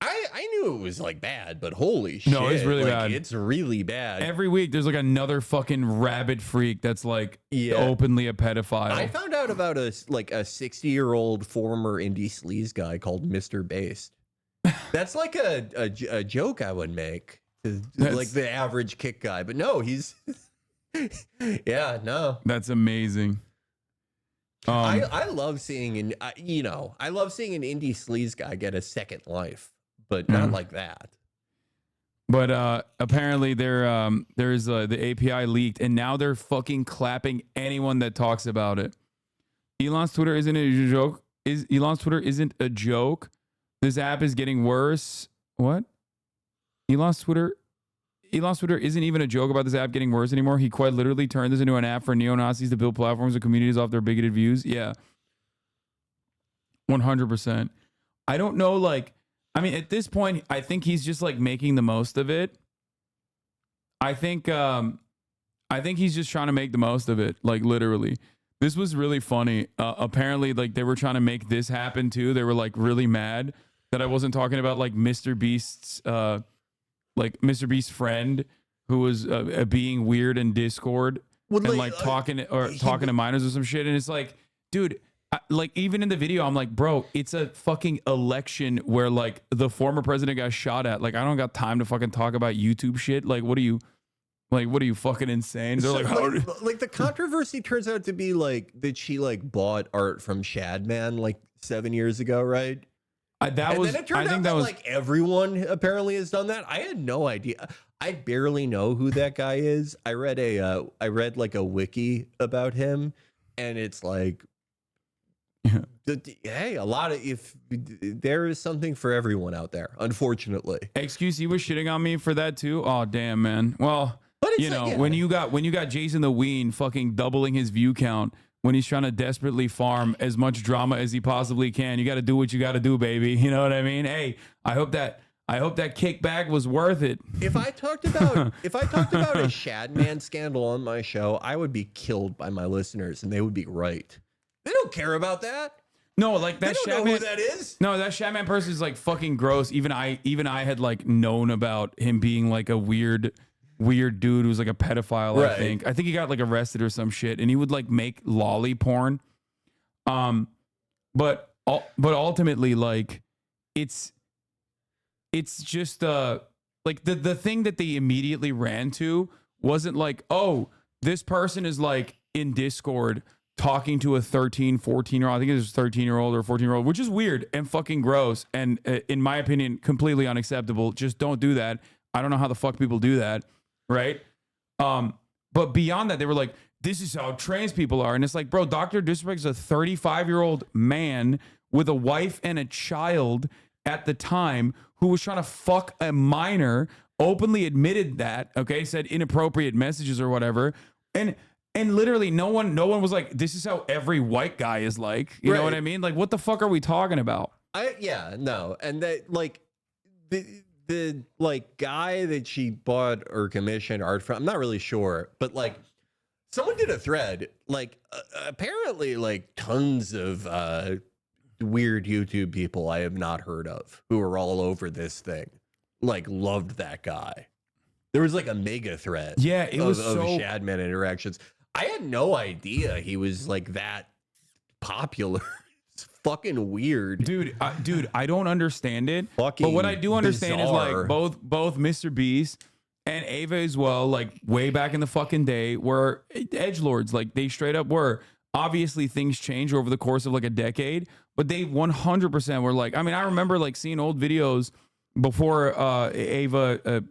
Speaker 2: I knew it was like bad, but holy shit.
Speaker 1: No, it's really
Speaker 2: like,
Speaker 1: bad.
Speaker 2: It's really bad.
Speaker 1: Every week there's like another fucking rabid freak that's like openly a pedophile.
Speaker 2: I found out about a 60-year-old former indie sleaze guy called Mr. Based. That's like a joke I would make to like the average Kick guy, but no, he's yeah, no.
Speaker 1: That's amazing.
Speaker 2: I love seeing I love seeing an indie sleaze guy get a second life, but not like that.
Speaker 1: But apparently there's the API leaked, and now they're fucking clapping anyone that talks about it. Elon's Twitter isn't a joke. Elon's Twitter isn't a joke. This app is getting worse. What? Elon's Twitter isn't even a joke about this app getting worse anymore. He quite literally turned this into an app for neo-Nazis to build platforms and communities off their bigoted views. Yeah. 100%. I don't know, like, I mean, at this point, I think he's just like making the most of it. I think he's just trying to make the most of it, like literally. This was really funny. Apparently, like they were trying to make this happen too. They were like really mad that I wasn't talking about like Mr. Beast's friend who was being weird in Discord and like talking to minors or some shit. And it's like, dude, like even in the video, I'm like, bro, it's a fucking election where like the former president got shot at. Like, I don't got time to fucking talk about YouTube shit. Like, what are you fucking insane? They're
Speaker 2: like the controversy turns out to be like that she like bought art from Shadman like 7 years ago, right? Then it turned out that like everyone apparently has done that. I had no idea. I barely know who that guy is. I read like a wiki about him, and it's like, hey, if there is something for everyone out there, unfortunately.
Speaker 1: XQC was shitting on me for that too. Oh damn, man. Well,
Speaker 2: but
Speaker 1: You know, when you got Jason the Ween fucking doubling his view count when he's trying to desperately farm as much drama as he possibly can, you got to do what you got to do, baby. You know what I mean? Hey, I hope that kickback was worth it.
Speaker 2: If I talked about a Shadman scandal on my show, I would be killed by my listeners, and they would be right. They don't care about that.
Speaker 1: No, like that
Speaker 2: They don't know who that is.
Speaker 1: No, that Shadman person is like fucking gross. Even I had like known about him being like a weird dude who's like a pedophile.
Speaker 2: Right.
Speaker 1: I think he got like arrested or some shit, and he would like make lolly porn. But ultimately, like it's just like the thing that they immediately ran to wasn't like, oh, this person is like in Discord talking to a 13, 14-year-old. I think it was a 13-year-old or 14-year-old, which is weird and fucking gross. And in my opinion, completely unacceptable. Just don't do that. I don't know how the fuck people do that. Right. But beyond that, they were like, this is how trans people are. And it's like, bro, Dr. Disrespect is a 35-year-old man with a wife and a child at the time who was trying to fuck a minor, openly admitted that, okay, said inappropriate messages or whatever. And literally no one was like, this is how every white guy is like. You know what I mean? Like, what the fuck are we talking about?
Speaker 2: No. And that, like, the like guy that she bought or commissioned art from, I'm not really sure, but like someone did a thread, like apparently like tons of weird YouTube people I have not heard of who are all over this thing, like loved that guy. There was like a mega thread.
Speaker 1: Yeah, it was
Speaker 2: of Shadman interactions. I had no idea he was like that popular. It's fucking weird,
Speaker 1: dude. I don't understand it.
Speaker 2: Fucking
Speaker 1: but what I do understand
Speaker 2: bizarre.
Speaker 1: is like both Mr. Beast and Ava as well, like way back in the fucking day, were edgelords. Like they straight up were. Obviously, things change over the course of like a decade, but they 100% were like. I mean, I remember like seeing old videos before Ava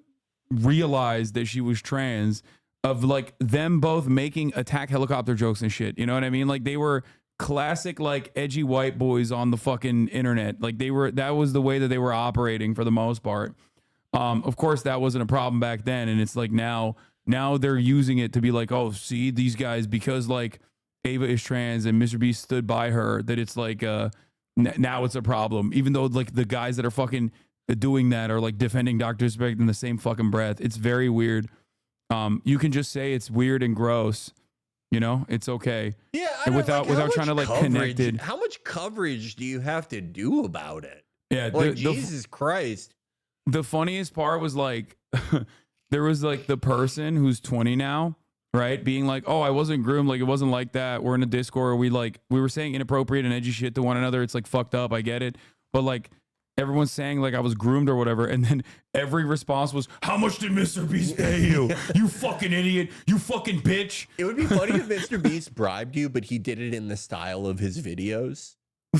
Speaker 1: realized that she was trans, of like them both making attack helicopter jokes and shit. You know what I mean? Like they were classic like edgy white boys on the fucking internet. Like that was the way that they were operating for the most part. Of course that wasn't a problem back then, and it's like now they're using it to be like, oh, see these guys, because like Ava is trans and Mr. Beast stood by her, that it's like now it's a problem, even though like the guys that are fucking doing that are like defending Dr. Disrespect in the same fucking breath. It's very weird. You can just say it's weird and gross. You know, it's okay.
Speaker 2: Yeah,
Speaker 1: and without trying to like connect it.
Speaker 2: How much coverage do you have to do about it?
Speaker 1: Yeah,
Speaker 2: like Jesus Christ.
Speaker 1: The funniest part was like there was like the person who's 20 now, right, being like, oh, I wasn't groomed, like it wasn't like that. We're in a Discord, we were saying inappropriate and edgy shit to one another. It's like fucked up, I get it, but like everyone's saying like I was groomed or whatever, and then every response was, how much did Mr. Beast pay you? You fucking idiot, you fucking bitch.
Speaker 2: It would be funny if Mr. Beast bribed you, but he did it in the style of his videos.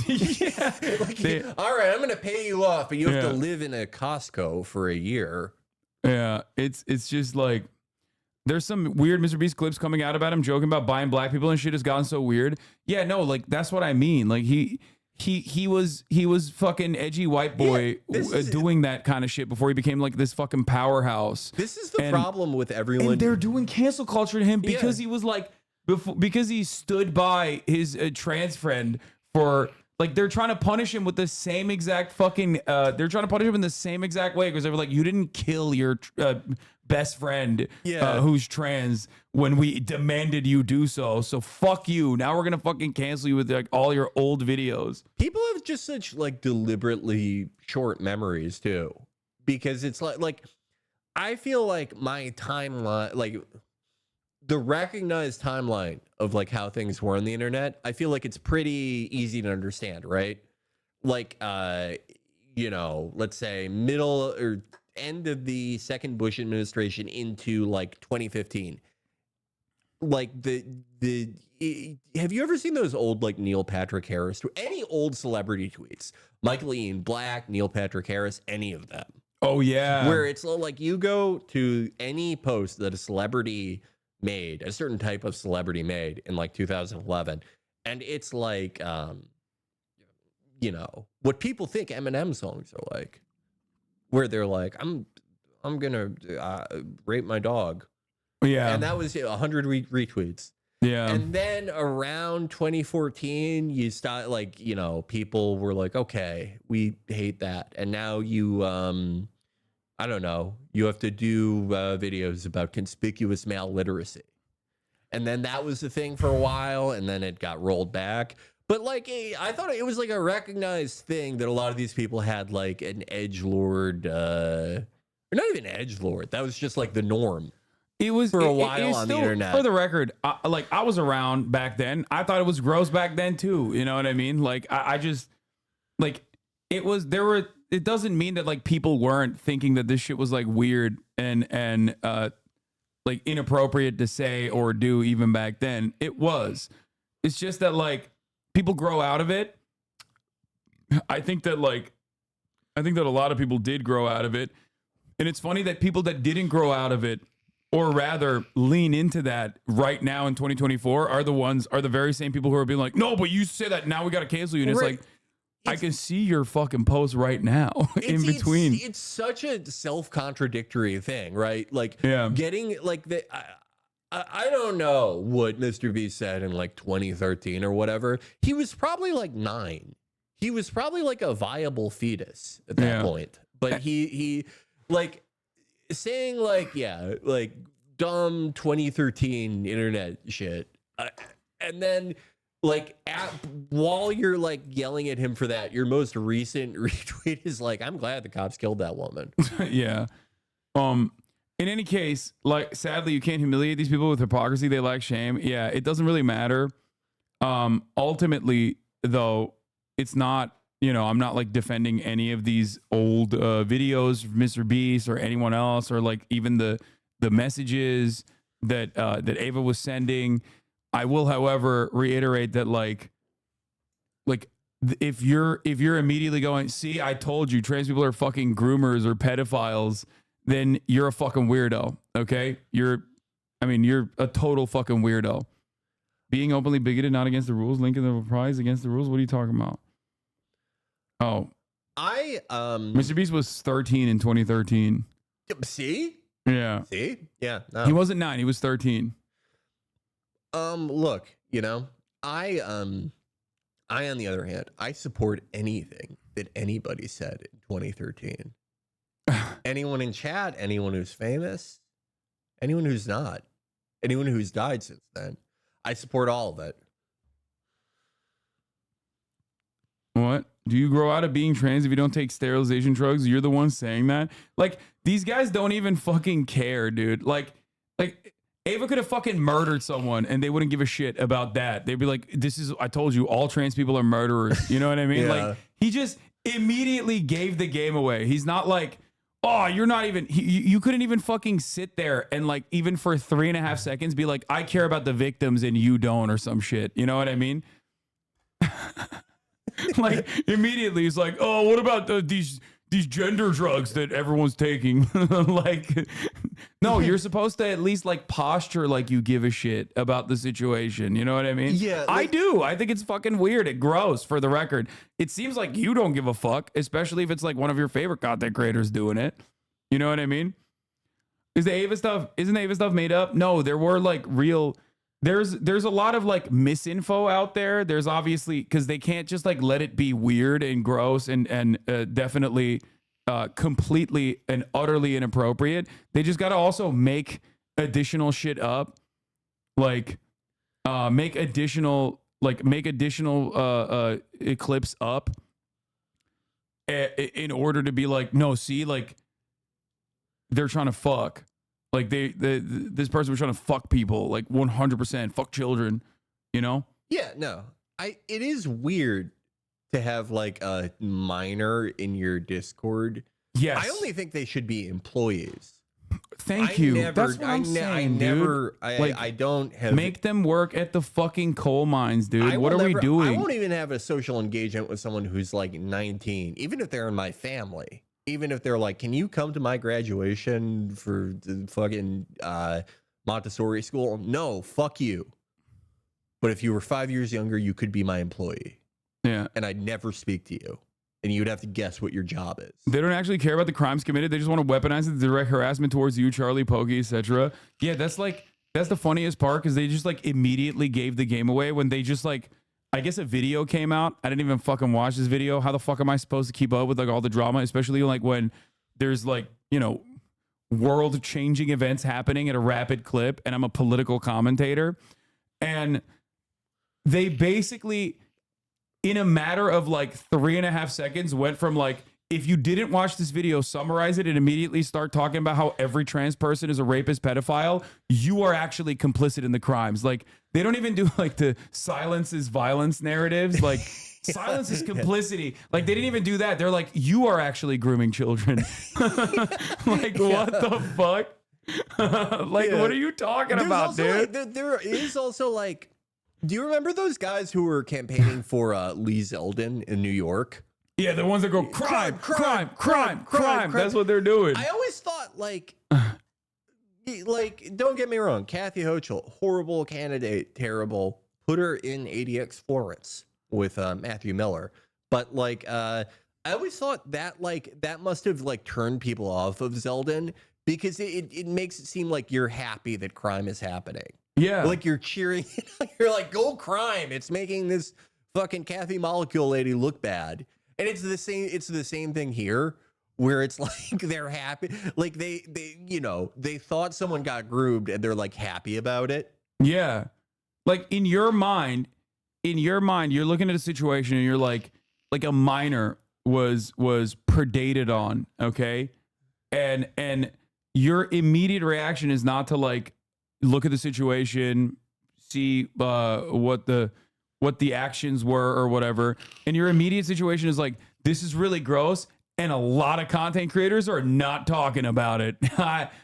Speaker 1: Yeah.
Speaker 2: Like, all right, I'm gonna pay you off, but you have to live in a Costco for a year.
Speaker 1: Yeah, it's just like there's some weird Mr. Beast clips coming out about him joking about buying black people and shit has gotten so weird. Yeah, no, like that's what I mean. Like he was fucking edgy white boy doing that kind of shit before he became like this fucking powerhouse.
Speaker 2: This is the problem with everyone.
Speaker 1: And they're doing cancel culture to him because he was like, because he stood by his trans friend for like, they're trying to punish him with the same exact fucking, they're trying to punish him in the same exact way because they were like, you didn't kill your best friend who's trans when we demanded you do so. So fuck you. Now we're going to fucking cancel you with like all your old videos.
Speaker 2: People have just such like deliberately short memories too, because it's like I feel like my timeline, like the recognized timeline of like how things were on the internet, I feel like it's pretty easy to understand, right? Like, you know, let's say middle or end of the second Bush administration into like 2015. Like have you ever seen those old like Neil Patrick Harris, any old celebrity tweets? Michael Ian Black, Neil Patrick Harris, any of them?
Speaker 1: Oh yeah.
Speaker 2: Where it's like you go to any post that a celebrity made, a certain type of celebrity made in like 2011, and it's like you know what people think Eminem songs are like, where they're like, I'm gonna rape my dog.
Speaker 1: Yeah.
Speaker 2: And that was 100 retweets.
Speaker 1: Yeah.
Speaker 2: And then around 2014, you start like, you know, people were like, okay, we hate that. And now you, I don't know, you have to do videos about conspicuous maliteracy. And then that was the thing for a while, and then it got rolled back. But like, I thought it was like a recognized thing that a lot of these people had like an edgelord, or not even edgelord. That was just like the norm.
Speaker 1: It was
Speaker 2: for a while on the internet.
Speaker 1: For the record, I was around back then. I thought it was gross back then too. You know what I mean? Like I just like it was. It doesn't mean that like people weren't thinking that this shit was like weird and like inappropriate to say or do even back then. It was. It's just that like people grow out of it. I think that a lot of people did grow out of it, and it's funny that people that didn't grow out of it, or rather lean into that right now in 2024, are the very same people who are being like, no, but you say that now we got to cancel you. And
Speaker 2: Right.
Speaker 1: it's like, I can see your fucking post right now in between.
Speaker 2: It's such a self-contradictory thing, right? Like
Speaker 1: Yeah.
Speaker 2: getting like the I don't know what Mr. B said in like 2013 or whatever. He was probably like 9. He was probably like a viable fetus at that point. But he like saying like, yeah, like dumb 2013 internet shit. And then like while you're like yelling at him for that, your most recent retweet is like, I'm glad the cops killed that woman.
Speaker 1: Yeah. In any case, like sadly, you can't humiliate these people with hypocrisy. They lack shame. Yeah, it doesn't really matter. Ultimately, though, it's not, you know, I'm not like defending any of these old videos of Mr. Beast or anyone else, or like even the messages that that Ava was sending. I will, however, reiterate that like if you're immediately going, see, I told you trans people are fucking groomers or pedophiles, then you're a fucking weirdo. Okay, you're a total fucking weirdo. Being openly bigoted, not against the rules. Linking the prize against the rules. What are you talking about? Oh, Mr. Beast was 13 in 2013.
Speaker 2: See?
Speaker 1: Yeah.
Speaker 2: See? Yeah. No.
Speaker 1: He wasn't 9. He was 13.
Speaker 2: Look, you know, I on the other hand, I support anything that anybody said in 2013. Anyone in chat, anyone who's famous, anyone who's not, anyone who's died since then. I support all of it.
Speaker 1: What? Do you grow out of being trans if you don't take sterilization drugs? You're the one saying that? Like, these guys don't even fucking care, dude. Like Ava could have fucking murdered someone and they wouldn't give a shit about that. They'd be like, I told you, all trans people are murderers. You know what I mean?
Speaker 2: Yeah.
Speaker 1: Like, he just immediately gave the game away. He's not like, oh, you're not even, you couldn't even fucking sit there and like, even for 3.5 seconds be like, I care about the victims and you don't, or some shit. You know what I mean? Like, immediately he's like, oh, what about these gender drugs that everyone's taking? Like, no, you're supposed to at least like posture like you give a shit about the situation. You know what I mean?
Speaker 2: Yeah,
Speaker 1: I
Speaker 2: like-
Speaker 1: do. I think it's fucking weird. It gross, for the record. It seems like you don't give a fuck, especially if it's like one of your favorite content creators doing it. You know what I mean? Isn't the Ava stuff made up? No, there were like real. There's a lot of like misinfo out there. There's obviously, because they can't just like let it be weird and gross and definitely completely and utterly inappropriate. They just got to also make additional shit up, like make additional clips up in order to be like, no, see, like they're trying to fuck. Like this person was trying to fuck people, like 100% fuck children, you know?
Speaker 2: Yeah, no. It is weird to have like a minor in your Discord.
Speaker 1: Yes.
Speaker 2: I only think they should be employees.
Speaker 1: Thank you.
Speaker 2: Never,
Speaker 1: That's what I'm saying, dude.
Speaker 2: I don't have.
Speaker 1: Make them work at the fucking coal mines, dude. What are we
Speaker 2: I
Speaker 1: doing?
Speaker 2: won't even have a social engagement with someone who's like 19, even if they're in my family. Even if they're like, can you come to my graduation for the fucking Montessori school? No, fuck you. But if you were 5 years younger, you could be my employee.
Speaker 1: Yeah.
Speaker 2: And I'd never speak to you and you'd have to guess what your job is.
Speaker 1: They don't actually care about the crimes committed. They just want to weaponize it, direct harassment towards you, Charlie, Pokey, etc. Yeah, that's the funniest part, because they just like immediately gave the game away when they just like, I guess a video came out. I didn't even fucking watch this video. How the fuck am I supposed to keep up with like all the drama, especially like when there's like, you know, world changing events happening at a rapid clip and I'm a political commentator. And they basically, in a matter of like 3.5 seconds, went from like, if you didn't watch this video, summarize it and immediately start talking about how every trans person is a rapist pedophile, you are actually complicit in the crimes. Like, they don't even do like the silence is violence narratives. Like, silence is complicity. Like, they didn't even do that. They're like, you are actually grooming children. Like, what the fuck? Like, what are you talking about, dude?
Speaker 2: Like, there is also like, do you remember those guys who were campaigning for Lee Zeldin in New York?
Speaker 1: Yeah, the ones that go crime. That's what they're doing.
Speaker 2: I always thought like, don't get me wrong, Kathy Hochul, horrible candidate, terrible. Put her in ADX Florence with Matthew Miller. But like, I always thought that like that must have like turned people off of Zeldin, because it makes it seem like you're happy that crime is happening.
Speaker 1: Yeah,
Speaker 2: like you're cheering. You're like, go crime. It's making this fucking Kathy Molecule lady look bad. And it's the same thing here, where it's like they're happy. Like they you know, they thought someone got groomed and they're like happy about it.
Speaker 1: Yeah. Like in your mind, you're looking at a situation and you're like a minor was predated on, okay? And your immediate reaction is not to like look at the situation, see what the actions were or whatever. And your immediate situation is like, this is really gross. And a lot of content creators are not talking about it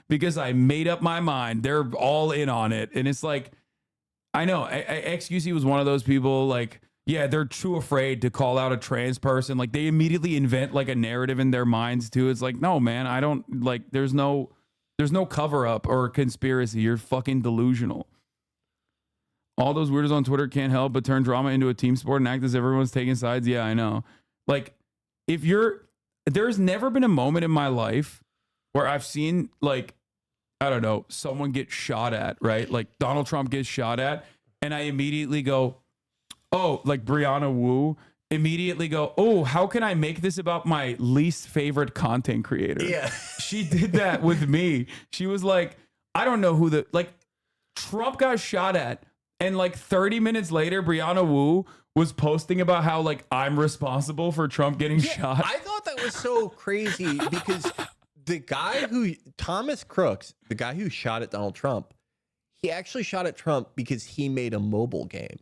Speaker 1: because I made up my mind. They're all in on it. And it's like, I know XQC was one of those people like, yeah, they're too afraid to call out a trans person. Like they immediately invent like a narrative in their minds too. It's like, no, man, I don't like, there's no cover up or conspiracy. You're fucking delusional. All those weirdos on Twitter can't help but turn drama into a team sport and act as everyone's taking sides. Yeah, I know. Like, there's never been a moment in my life where I've seen, like, I don't know, someone get shot at, right? Like, Donald Trump gets shot at, and I immediately go, oh, like Brianna Wu, immediately go, oh, how can I make this about my least favorite content creator?
Speaker 2: Yeah.
Speaker 1: She did that with me. She was like, I don't know who Trump got shot at. And like 30 minutes later, Brianna Wu was posting about how like I'm responsible for Trump getting shot.
Speaker 2: I thought that was so crazy because Thomas Crooks, the guy who shot at Donald Trump, he actually shot at Trump because he made a mobile game.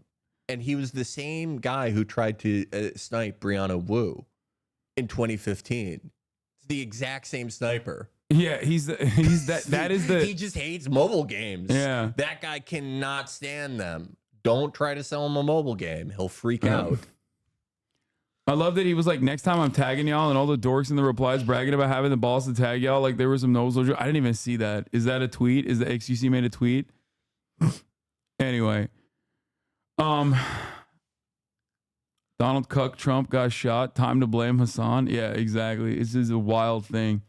Speaker 2: And he was the same guy who tried to snipe Brianna Wu in 2015. It's the exact same sniper.
Speaker 1: Yeah, he
Speaker 2: just hates mobile games.
Speaker 1: Yeah.
Speaker 2: That guy cannot stand them. Don't try to sell him a mobile game. He'll freak out.
Speaker 1: I love that he was like, next time I'm tagging y'all, and all the dorks in the replies bragging about having the balls to tag y'all like there was some nose. I didn't even see that. Is that a tweet? Is the XQC made a tweet? Anyway. Donald Cuck Trump got shot. Time to blame Hasan. Yeah, exactly. This is a wild thing.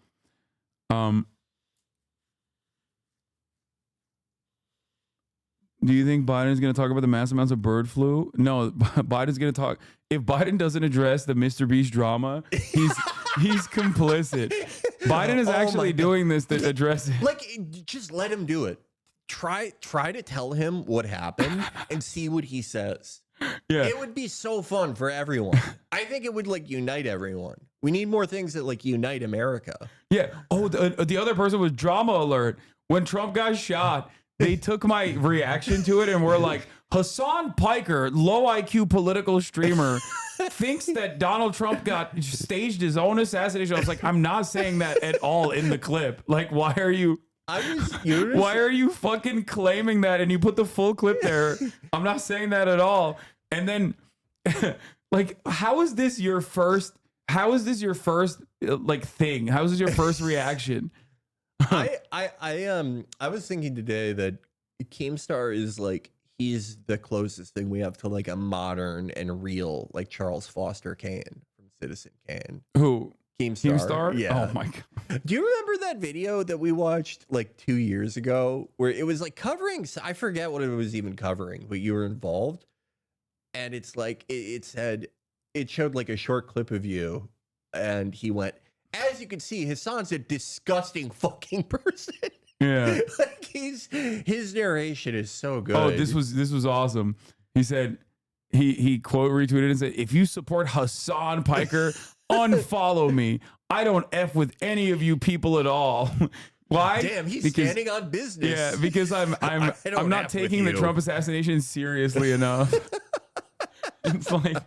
Speaker 1: Do you think Biden's going to talk about the mass amounts of bird flu? No, Biden's going to talk. If Biden doesn't address the Mr. Beast drama, he's complicit. Biden is actually doing this to address it.
Speaker 2: Like, just let him do it. Try to tell him what happened and see what he says.
Speaker 1: Yeah,
Speaker 2: it would be so fun for everyone. I think it would like unite everyone. We need more things that like unite America.
Speaker 1: Yeah. Oh, the other person was drama alert. When Trump got shot, they took my reaction to it and were like, Hasan Piker, low IQ political streamer, thinks that Donald Trump staged his own assassination. I was like, I'm not saying that at all in the clip. Like, why are you fucking claiming that? And you put the full clip there. I'm not saying that at all. And then like, how is this your first like thing? How is this your first reaction?
Speaker 2: I was thinking today that Keemstar is like, he's the closest thing we have to like a modern and real like Charles Foster Kane from Citizen Kane.
Speaker 1: Who?
Speaker 2: Keemstar?
Speaker 1: Yeah. Oh my god.
Speaker 2: Do you remember that video that we watched like 2 years ago where it was like covering, I forget what it was even covering, but you were involved. And it's like, it said, it showed like a short clip of you. And he went, as you can see, Hasan's a disgusting fucking person.
Speaker 1: Yeah.
Speaker 2: Like his narration is so good.
Speaker 1: Oh, this was awesome. He said, he quote retweeted and said, if you support Hasan Piker, unfollow me. I don't F with any of you people at all. Why?
Speaker 2: Damn, he's standing on business.
Speaker 1: Yeah, because I'm not taking the Trump assassination seriously enough. It's like,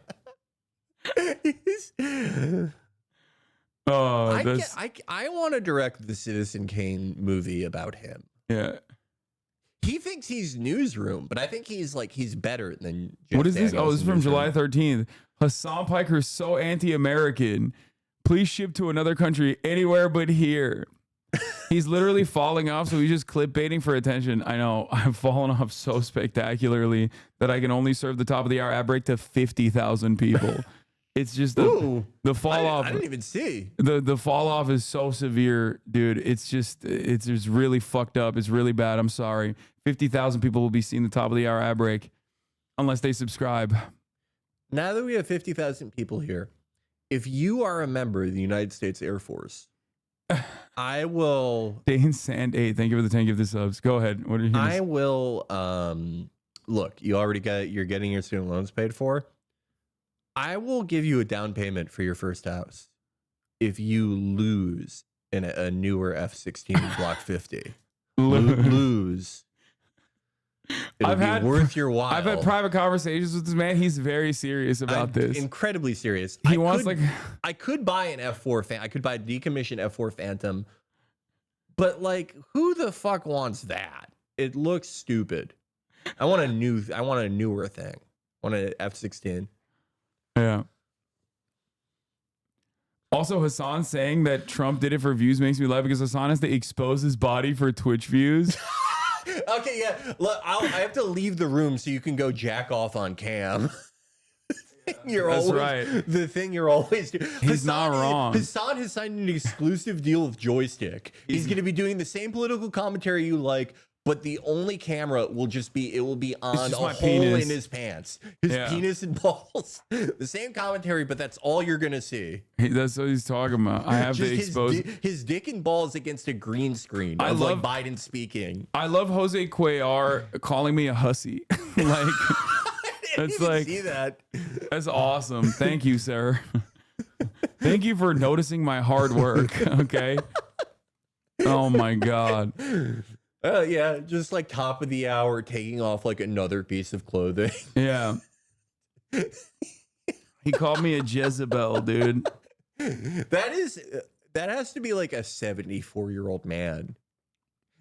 Speaker 1: oh,
Speaker 2: I want to direct the Citizen Kane movie about him.
Speaker 1: Yeah.
Speaker 2: He thinks he's Newsroom, but I think he's better than Jeff
Speaker 1: What is this?
Speaker 2: Daniels
Speaker 1: Oh, this is from
Speaker 2: Newsroom.
Speaker 1: July 13th. Hasan Piker is so anti-American. Please ship to another country anywhere but here. He's literally falling off, so he's just clickbaiting for attention. I know. I've fallen off so spectacularly that I can only serve the top of the hour ad break to 50,000 people. It's just the fall off.
Speaker 2: I didn't even see.
Speaker 1: The fall off is so severe, dude. It's just really fucked up. It's really bad. I'm sorry. 50,000 people will be seeing the top of the hour ad break unless they subscribe.
Speaker 2: Now that we have 50,000 people here, if you are a member of the United States Air Force, I will.
Speaker 1: Dane Sand 8, thank you for the 10 gift the subs. Go ahead. What are you?
Speaker 2: I will. Look, you're getting your student loans paid for. I will give you a down payment for your first house if you lose in a newer F-16 Block 50. Lose. It'll be worth your while.
Speaker 1: I've had private conversations with this man. He's very serious about this.
Speaker 2: Incredibly serious.
Speaker 1: He wants
Speaker 2: I could buy an F4 I could buy a decommissioned F4 Phantom, but like, who the fuck wants that? It looks stupid. I want a newer thing. I want an F-16.
Speaker 1: Yeah. Also, Hasan saying that Trump did it for views makes me laugh because Hasan has to expose his body for Twitch views.
Speaker 2: Okay, yeah. Look, I have to leave the room so you can go jack off on cam. The thing you're always doing.
Speaker 1: He's not wrong.
Speaker 2: Hasan has signed an exclusive deal with Joystick. He's going to be doing the same political commentary you like, but the only camera will be on a hole
Speaker 1: penis
Speaker 2: in his pants. His penis and balls. The same commentary, but that's all you're going to see.
Speaker 1: That's what he's talking about. I have to expose
Speaker 2: his dick and balls against a green screen. I love Biden speaking.
Speaker 1: I love Jose Cuellar calling me a hussy. Like, that's like,
Speaker 2: see that.
Speaker 1: That's awesome. Thank you, sir. Thank you for noticing my hard work. Okay. Oh my God.
Speaker 2: Yeah, just like top of the hour, taking off like another piece of clothing.
Speaker 1: Yeah. He called me a Jezebel, dude.
Speaker 2: That has to be like a 74-year-old man.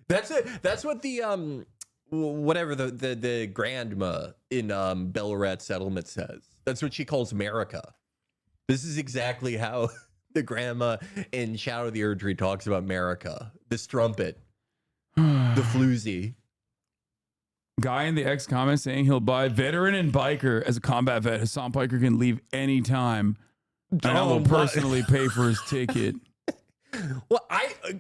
Speaker 2: That's what the whatever the grandma in Ballarat settlement says. That's what she calls America. This is exactly how the grandma in Shadow of the Erdtree talks about America. The strumpet. The floozy.
Speaker 1: Guy in the X comments saying he'll buy veteran and biker as a combat vet. Hasan Piker can leave anytime. And I will personally pay for his ticket.
Speaker 2: Well,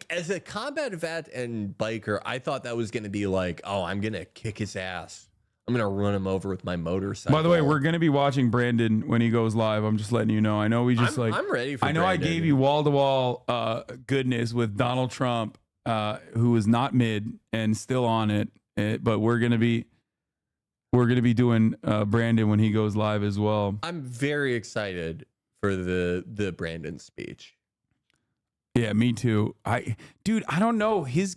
Speaker 2: as a combat vet and biker, I thought that was going to be like, oh, I'm going to kick his ass. I'm going to run him over with my motorcycle.
Speaker 1: By the way, we're going to be watching Brandon when he goes live. I'm just letting you know. I know we just
Speaker 2: I'm ready for Brandon.
Speaker 1: I gave you wall-to-wall goodness with Donald Trump, who is not mid and still on it. But we're going to be doing Brandon when he goes live as well.
Speaker 2: I'm very excited for the Brandon speech.
Speaker 1: Yeah, me too. Dude, I don't know. His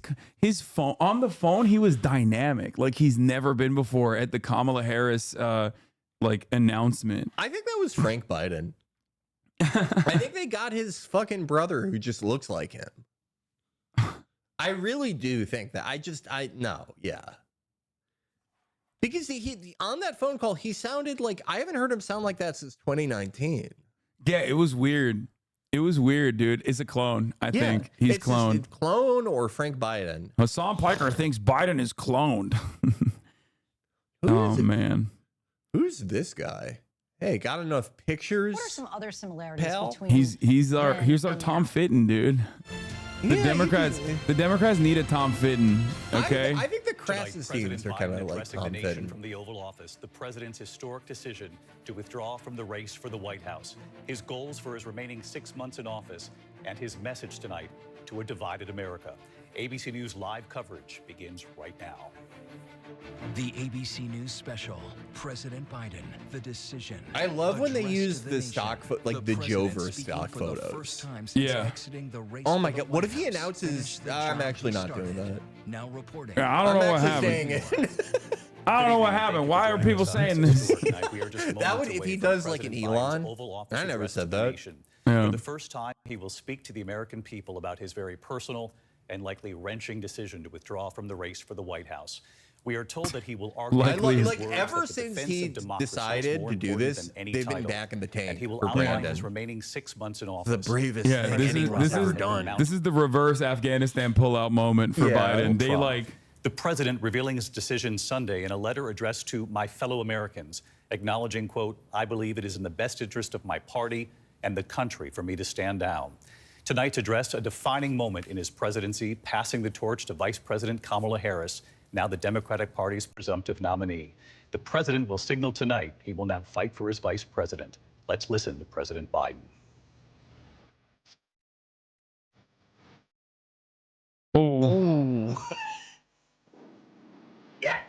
Speaker 1: phone on the phone, he was dynamic. Like he's never been before at the Kamala Harris like announcement.
Speaker 2: I think that was Frank Biden. I think they got his fucking brother who just looks like him. I really do think that. Because he on that phone call, he sounded like, I haven't heard him sound like that since 2019.
Speaker 1: Yeah, it was weird. It was weird, dude. It's a clone, I think. He's cloned.
Speaker 2: Clone or Frank Biden.
Speaker 1: Hasan Piker thinks Biden is cloned. Oh, man.
Speaker 2: Who's this guy? Hey, got enough pictures?
Speaker 4: What are some other similarities
Speaker 2: Pal?
Speaker 4: between
Speaker 1: He's our
Speaker 4: then and
Speaker 1: Tom
Speaker 4: now?
Speaker 1: Fitton, dude. The Democrats need a Tom Fitton. Okay.
Speaker 2: I think the
Speaker 5: Tonight,
Speaker 2: Crassus
Speaker 5: President
Speaker 2: teams are kind
Speaker 5: Biden
Speaker 2: of like
Speaker 5: addressing
Speaker 2: Tom
Speaker 5: the nation
Speaker 2: Fitton.
Speaker 5: from the Oval Office, the president's historic decision to withdraw from the race for the White House, his goals for his remaining 6 months in office, and his message tonight to a divided America. ABC News live coverage begins right now.
Speaker 6: The ABC News special, President Biden, the decision.
Speaker 2: I love when they
Speaker 6: Address
Speaker 2: use
Speaker 6: to
Speaker 2: the
Speaker 6: nation.
Speaker 2: stock like the
Speaker 6: president
Speaker 2: Jover
Speaker 6: speaking
Speaker 2: stock
Speaker 6: for the
Speaker 2: photos.
Speaker 6: first time since
Speaker 1: Yeah.
Speaker 6: exiting the race
Speaker 2: Oh
Speaker 6: for
Speaker 2: my
Speaker 6: the
Speaker 2: God, what
Speaker 6: White
Speaker 2: if he
Speaker 6: House,
Speaker 2: announces,
Speaker 6: finished the
Speaker 2: I'm
Speaker 6: job
Speaker 2: actually
Speaker 6: he
Speaker 2: not doing
Speaker 6: started.
Speaker 2: that.
Speaker 6: Now reporting.
Speaker 1: Yeah, I don't know what
Speaker 2: saying
Speaker 1: happened.
Speaker 2: it.
Speaker 1: I don't know what happened. Why are people saying this?
Speaker 2: That would, if he does like an Elon, I never said that.
Speaker 1: Yeah.
Speaker 5: For the first time, he will speak to the American people about his very personal and likely wrenching decision to withdraw from the race for the White House. We are told that he will argue
Speaker 1: Likely.
Speaker 5: his
Speaker 2: Like
Speaker 5: words
Speaker 2: ever
Speaker 5: that the
Speaker 2: since
Speaker 5: defense
Speaker 2: he
Speaker 5: of democracy is
Speaker 2: decided
Speaker 5: more
Speaker 2: to do
Speaker 5: important
Speaker 2: this,
Speaker 5: than any
Speaker 2: they've been
Speaker 5: title.
Speaker 2: back in the tank
Speaker 5: And he will
Speaker 2: for
Speaker 5: outline
Speaker 2: Brandon.
Speaker 5: his remaining 6 months in
Speaker 2: The
Speaker 5: office.
Speaker 2: bravest
Speaker 1: Yeah,
Speaker 2: thing
Speaker 1: this
Speaker 2: anyone's
Speaker 1: is
Speaker 2: ever done.
Speaker 1: this is the reverse Afghanistan pullout moment for
Speaker 2: Yeah,
Speaker 1: Biden. They
Speaker 2: Trump.
Speaker 1: like
Speaker 5: The president revealing his decision Sunday in a letter addressed to my fellow Americans, acknowledging, quote, I believe it is in the best interest of my party and the country for me to stand down. Tonight's address, a defining moment in his presidency, passing the torch to Vice President Kamala Harris, now the Democratic Party's presumptive nominee. The president will signal tonight he will now fight for his vice president. Let's listen to President Biden.
Speaker 1: oh
Speaker 2: Yes.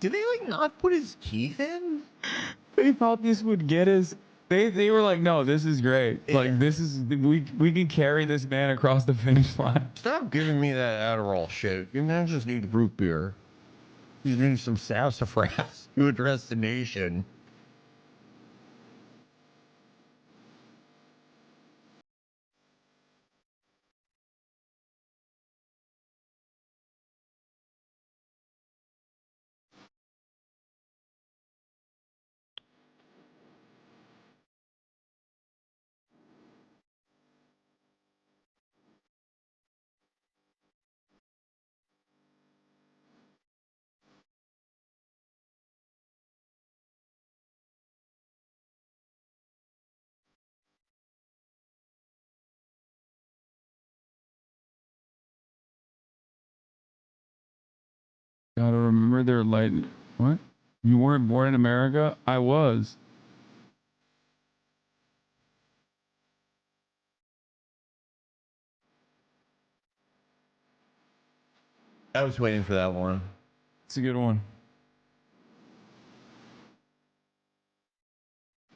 Speaker 2: Did they like not put his teeth in?
Speaker 1: they thought this would get us. They were like, no, this is great. Like this is we can carry this man across the finish line.
Speaker 7: Stop giving me that Adderall shit. You man just need root beer. You need some sassafras to address the nation.
Speaker 1: Gotta remember their light. What? You weren't born in America? I was.
Speaker 7: I was waiting for that one.
Speaker 1: It's a good one.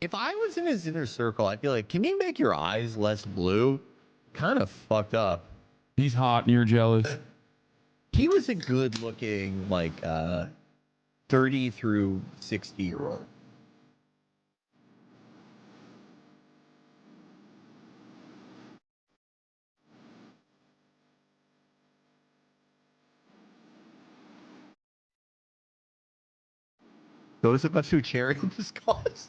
Speaker 7: If I was in his inner circle, I'd be like, can you make your eyes less blue? Kind of fucked up.
Speaker 1: He's hot and you're jealous.
Speaker 7: He was a good looking, like, 30 through 60-year-old. Those of us who charity this cause.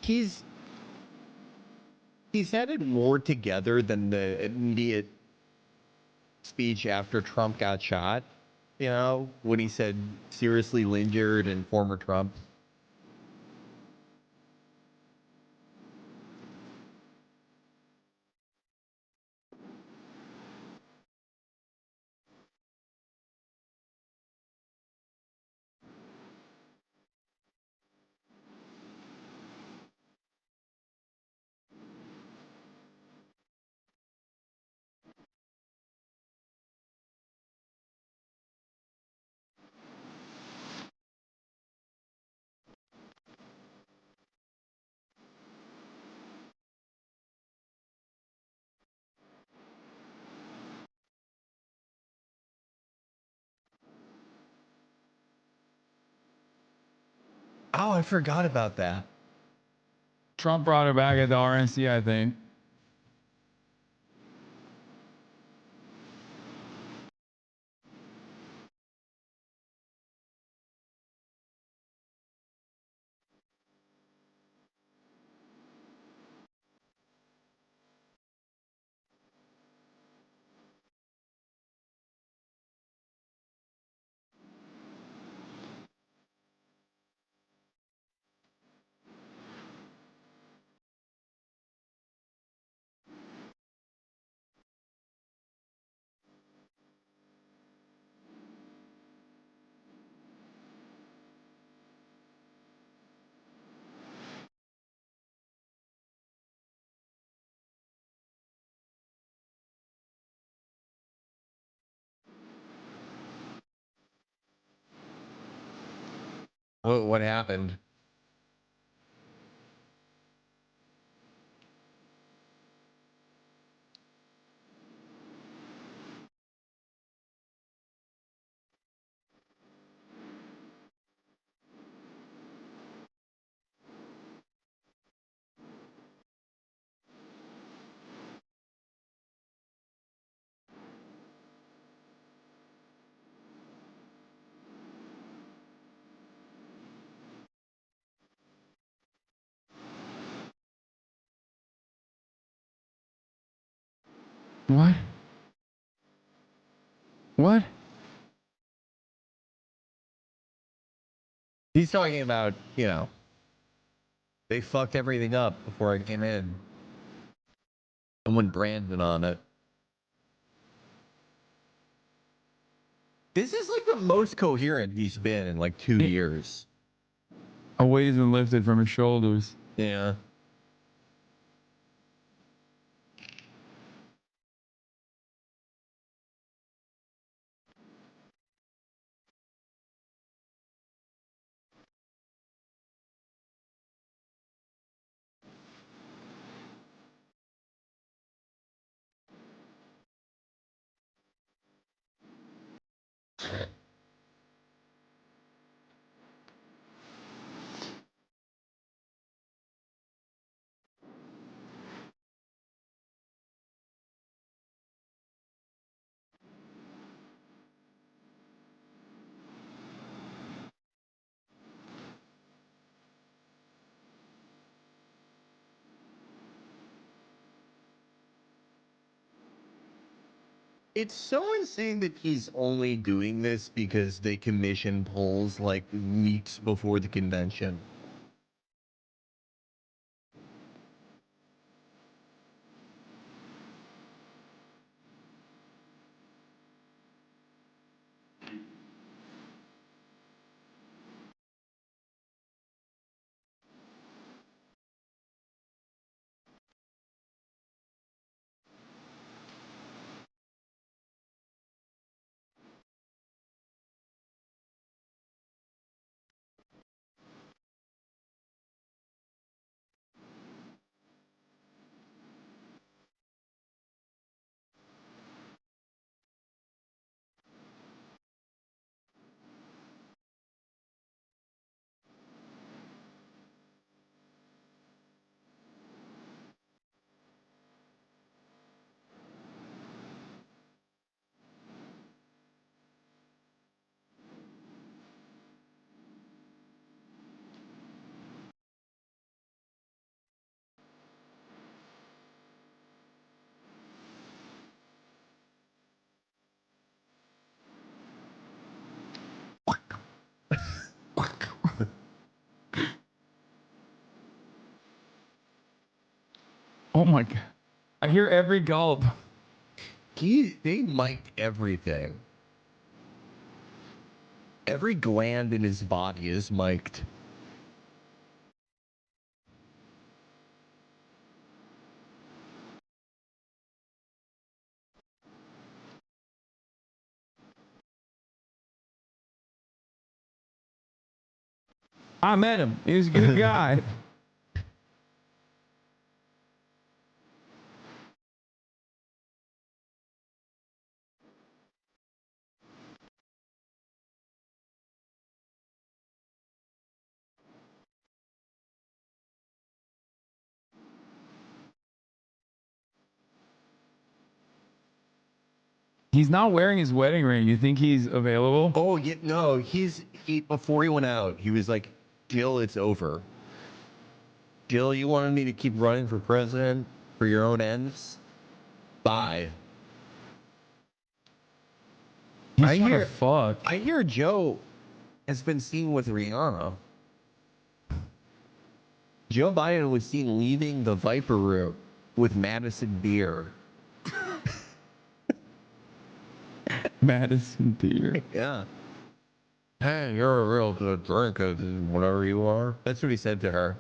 Speaker 7: He's had it more together than the immediate speech after Trump got shot. You know, when he said seriously injured and former Trump. Oh, I forgot about that.
Speaker 1: Trump brought it back at the RNC, I think.
Speaker 7: What happened?
Speaker 1: What? What?
Speaker 7: He's talking about, you know, they fucked everything up before I came in. Someone branded on it. This is like the most coherent he's been in like 2 years.
Speaker 1: A weight's been lifted from his shoulders.
Speaker 7: Yeah. It's so insane that he's only doing this because they commission polls like weeks before the convention.
Speaker 1: Oh my god. I hear every gulp.
Speaker 7: They mic'd everything. Every gland in his body is mic'd.
Speaker 1: I met him. He was a good guy. He's not wearing his wedding ring. You think he's available?
Speaker 7: Oh, yeah, no, he before he went out, he was like, Jill, it's over. Jill, you wanted me to keep running for president for your own ends? Bye.
Speaker 1: He's
Speaker 7: I
Speaker 1: trying
Speaker 7: hear-
Speaker 1: to fuck.
Speaker 7: I hear Joe has been seen with Rihanna. Joe Biden was seen leaving the Viper Room with Madison Beer.
Speaker 1: Madison Beer.
Speaker 7: Yeah. Hey, you're a real good drinker, whatever you are. That's what he said to her.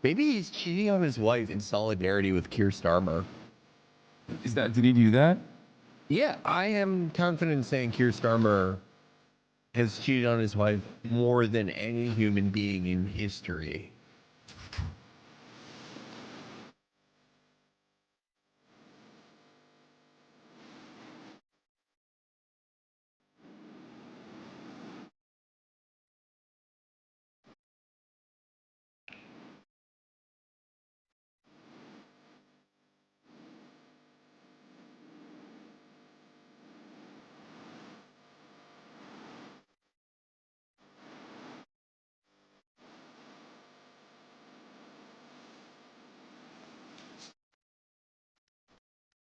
Speaker 7: Maybe he's cheating on his wife in solidarity with Keir Starmer.
Speaker 1: Did he do that?
Speaker 7: Yeah, I am confident in saying Keir Starmer has cheated on his wife more than any human being in history.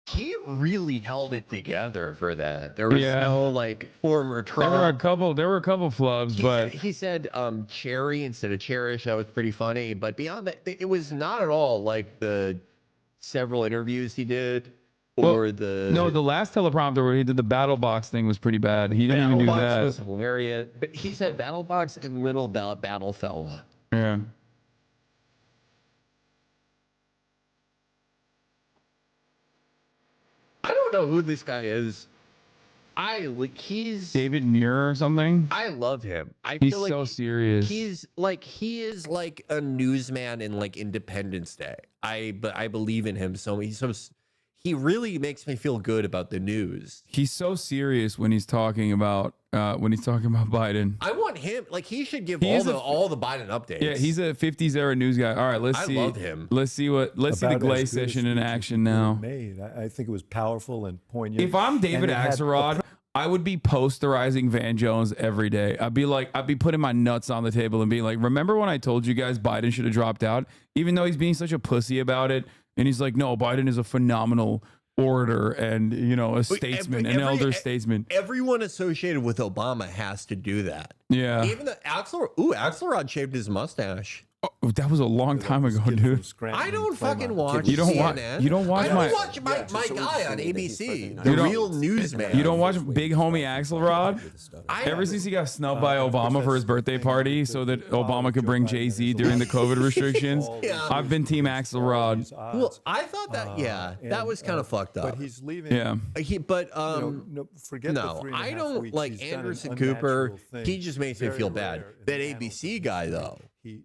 Speaker 7: He really held it together for that. There was no like former Trump.
Speaker 1: There were a couple flubs, but
Speaker 7: He said cherry instead of cherish. That was pretty funny. But beyond that, it was not at all like the several interviews he did or
Speaker 1: the last teleprompter where he did the battle box thing was pretty bad. He didn't even do
Speaker 7: Battle Box
Speaker 1: that.
Speaker 7: was hilarious. But he said battle box and little battle fella.
Speaker 1: Yeah.
Speaker 7: I don't know who this guy is. He's
Speaker 1: David Muir or something.
Speaker 7: I love him. I
Speaker 1: He's
Speaker 7: feel like
Speaker 1: so serious.
Speaker 2: he is like a newsman in like Independence Day. I believe in him so he really makes me feel good about the news.
Speaker 1: He's so serious when he's talking about Biden.
Speaker 2: I want him like he should give
Speaker 1: He is
Speaker 2: all the Biden updates.
Speaker 1: Yeah, he's a 50s era news guy. All right, let's see.
Speaker 2: I love him.
Speaker 1: Let's see the
Speaker 4: About
Speaker 1: Glay
Speaker 4: as good a
Speaker 1: session in
Speaker 4: speech as
Speaker 1: action
Speaker 4: ever
Speaker 1: now.
Speaker 4: Made. I think it was powerful and poignant.
Speaker 1: If I'm David
Speaker 4: and it had
Speaker 1: Axelrod, I would be posterizing Van Jones every day. I'd be putting my nuts on the table and being like, remember when I told you guys Biden should have dropped out? Even though he's being such a pussy about it. And he's like, no, Biden is a phenomenal orator and, a statesman, an elder statesman.
Speaker 2: Everyone associated with Obama has to do that.
Speaker 1: Yeah.
Speaker 2: Even the Axelrod shaved his mustache.
Speaker 1: Oh, that was a long time ago,
Speaker 4: kid from
Speaker 1: dude.
Speaker 4: Scranton,
Speaker 2: I don't
Speaker 4: Claremont,
Speaker 2: fucking watch
Speaker 4: kid
Speaker 1: You don't
Speaker 4: with
Speaker 1: watch-
Speaker 2: CNN.
Speaker 1: you don't watch
Speaker 2: I don't
Speaker 1: my-
Speaker 2: watch my
Speaker 8: Yeah,
Speaker 2: my
Speaker 8: so
Speaker 2: guy on
Speaker 8: interesting that he's
Speaker 2: ABC,
Speaker 8: president.
Speaker 2: the
Speaker 1: You don't-
Speaker 2: real newsman.
Speaker 1: You don't watch Big Homie Axelrod? Ever since he got snubbed by Obama for his birthday party so that Obama could bring Jay-Z during the COVID restrictions,
Speaker 2: Yeah.
Speaker 1: I've been Team Axelrod.
Speaker 2: Well, I thought that that was kind of fucked up.
Speaker 4: But he's leaving.
Speaker 1: Yeah.
Speaker 4: Forget the
Speaker 2: No,
Speaker 4: 3.5
Speaker 2: I don't
Speaker 4: weeks.
Speaker 2: like
Speaker 4: He's done an
Speaker 2: Anderson Cooper.
Speaker 4: unnatural thing.
Speaker 2: He just makes me
Speaker 4: Very
Speaker 2: feel bad.
Speaker 4: rare in
Speaker 2: That
Speaker 4: the annals
Speaker 2: ABC
Speaker 4: of
Speaker 2: guy
Speaker 4: history.
Speaker 2: though.
Speaker 4: He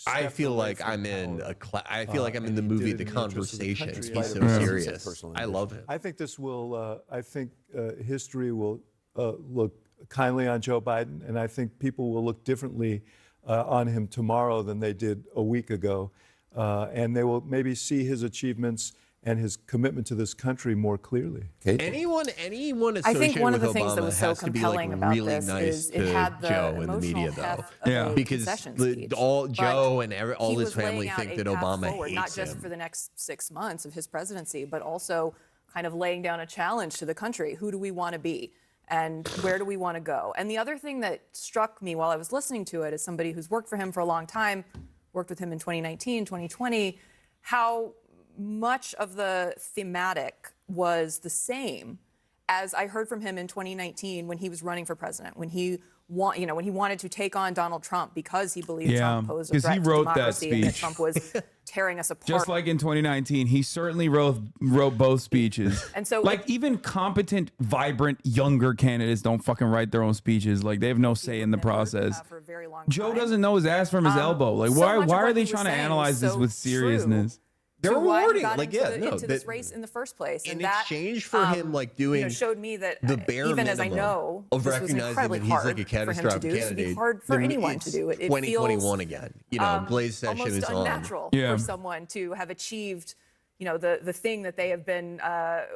Speaker 2: I
Speaker 4: stepped
Speaker 2: feel
Speaker 4: away
Speaker 2: like
Speaker 4: from
Speaker 2: I'm in
Speaker 4: power.
Speaker 2: I feel like I'm in the
Speaker 4: and he
Speaker 2: movie
Speaker 4: did
Speaker 2: The
Speaker 4: it in the interest of the
Speaker 2: Conversation.
Speaker 4: country,
Speaker 2: He's so
Speaker 4: despite his
Speaker 2: serious.
Speaker 4: personal
Speaker 2: I love him.
Speaker 4: I think this will. I think history will look kindly on Joe Biden, and I think people will look differently on him tomorrow than they did a week ago, and they will maybe see his achievements and his commitment to this country more clearly.
Speaker 2: Anyone
Speaker 9: I think
Speaker 2: associated
Speaker 9: one of
Speaker 2: with
Speaker 9: the things that
Speaker 2: Obama
Speaker 9: was so
Speaker 2: has to be like
Speaker 9: compelling about
Speaker 2: really
Speaker 9: this
Speaker 2: nice
Speaker 9: is it
Speaker 2: to
Speaker 9: had the
Speaker 2: Joe in the
Speaker 9: emotional
Speaker 2: media though.
Speaker 9: heft of
Speaker 1: Yeah.
Speaker 9: a
Speaker 2: Because
Speaker 9: concession speech.
Speaker 2: all
Speaker 9: But
Speaker 2: Joe and all
Speaker 9: he
Speaker 2: his
Speaker 9: was laying
Speaker 2: family
Speaker 9: out
Speaker 2: think
Speaker 9: a
Speaker 2: that
Speaker 9: path
Speaker 2: Obama
Speaker 9: forward,
Speaker 2: hates
Speaker 9: not just
Speaker 2: him.
Speaker 9: for the next 6 months of his presidency, but also
Speaker 8: kind of laying down a challenge to the country. Who do we want to be? And where do we want to go? And the other thing that struck me while I was listening to it, as somebody who's worked for him for a long time, worked with him in 2019, 2020, how much of the thematic was the same as I heard from him in 2019 when he was running for president, when he when he wanted to take on Donald Trump because he believed Trump posed a threat to democracy and that Trump was tearing us apart.
Speaker 1: Just like in 2019, he certainly wrote both speeches.
Speaker 8: And so,
Speaker 1: like, even competent, vibrant, younger candidates don't fucking write their own speeches. Like, they have no say in the process. Joe doesn't know his ass from his elbow. Like, why are they trying to analyze this with seriousness?
Speaker 2: They're rewarding, like,
Speaker 8: into this race in the first place.
Speaker 2: In
Speaker 8: and that,
Speaker 2: exchange for him, like, doing
Speaker 8: showed me that
Speaker 2: the bare
Speaker 8: even as I
Speaker 2: minimum
Speaker 8: know
Speaker 2: of
Speaker 8: this was
Speaker 2: recognizing
Speaker 8: incredibly
Speaker 2: that he's like a catastrophic
Speaker 8: candidate. It would be hard for anyone to do. It
Speaker 2: 2021
Speaker 8: feels,
Speaker 2: again. You know, Blaze session
Speaker 8: almost
Speaker 2: is on.
Speaker 8: unnatural for someone to have achieved, the thing that they have been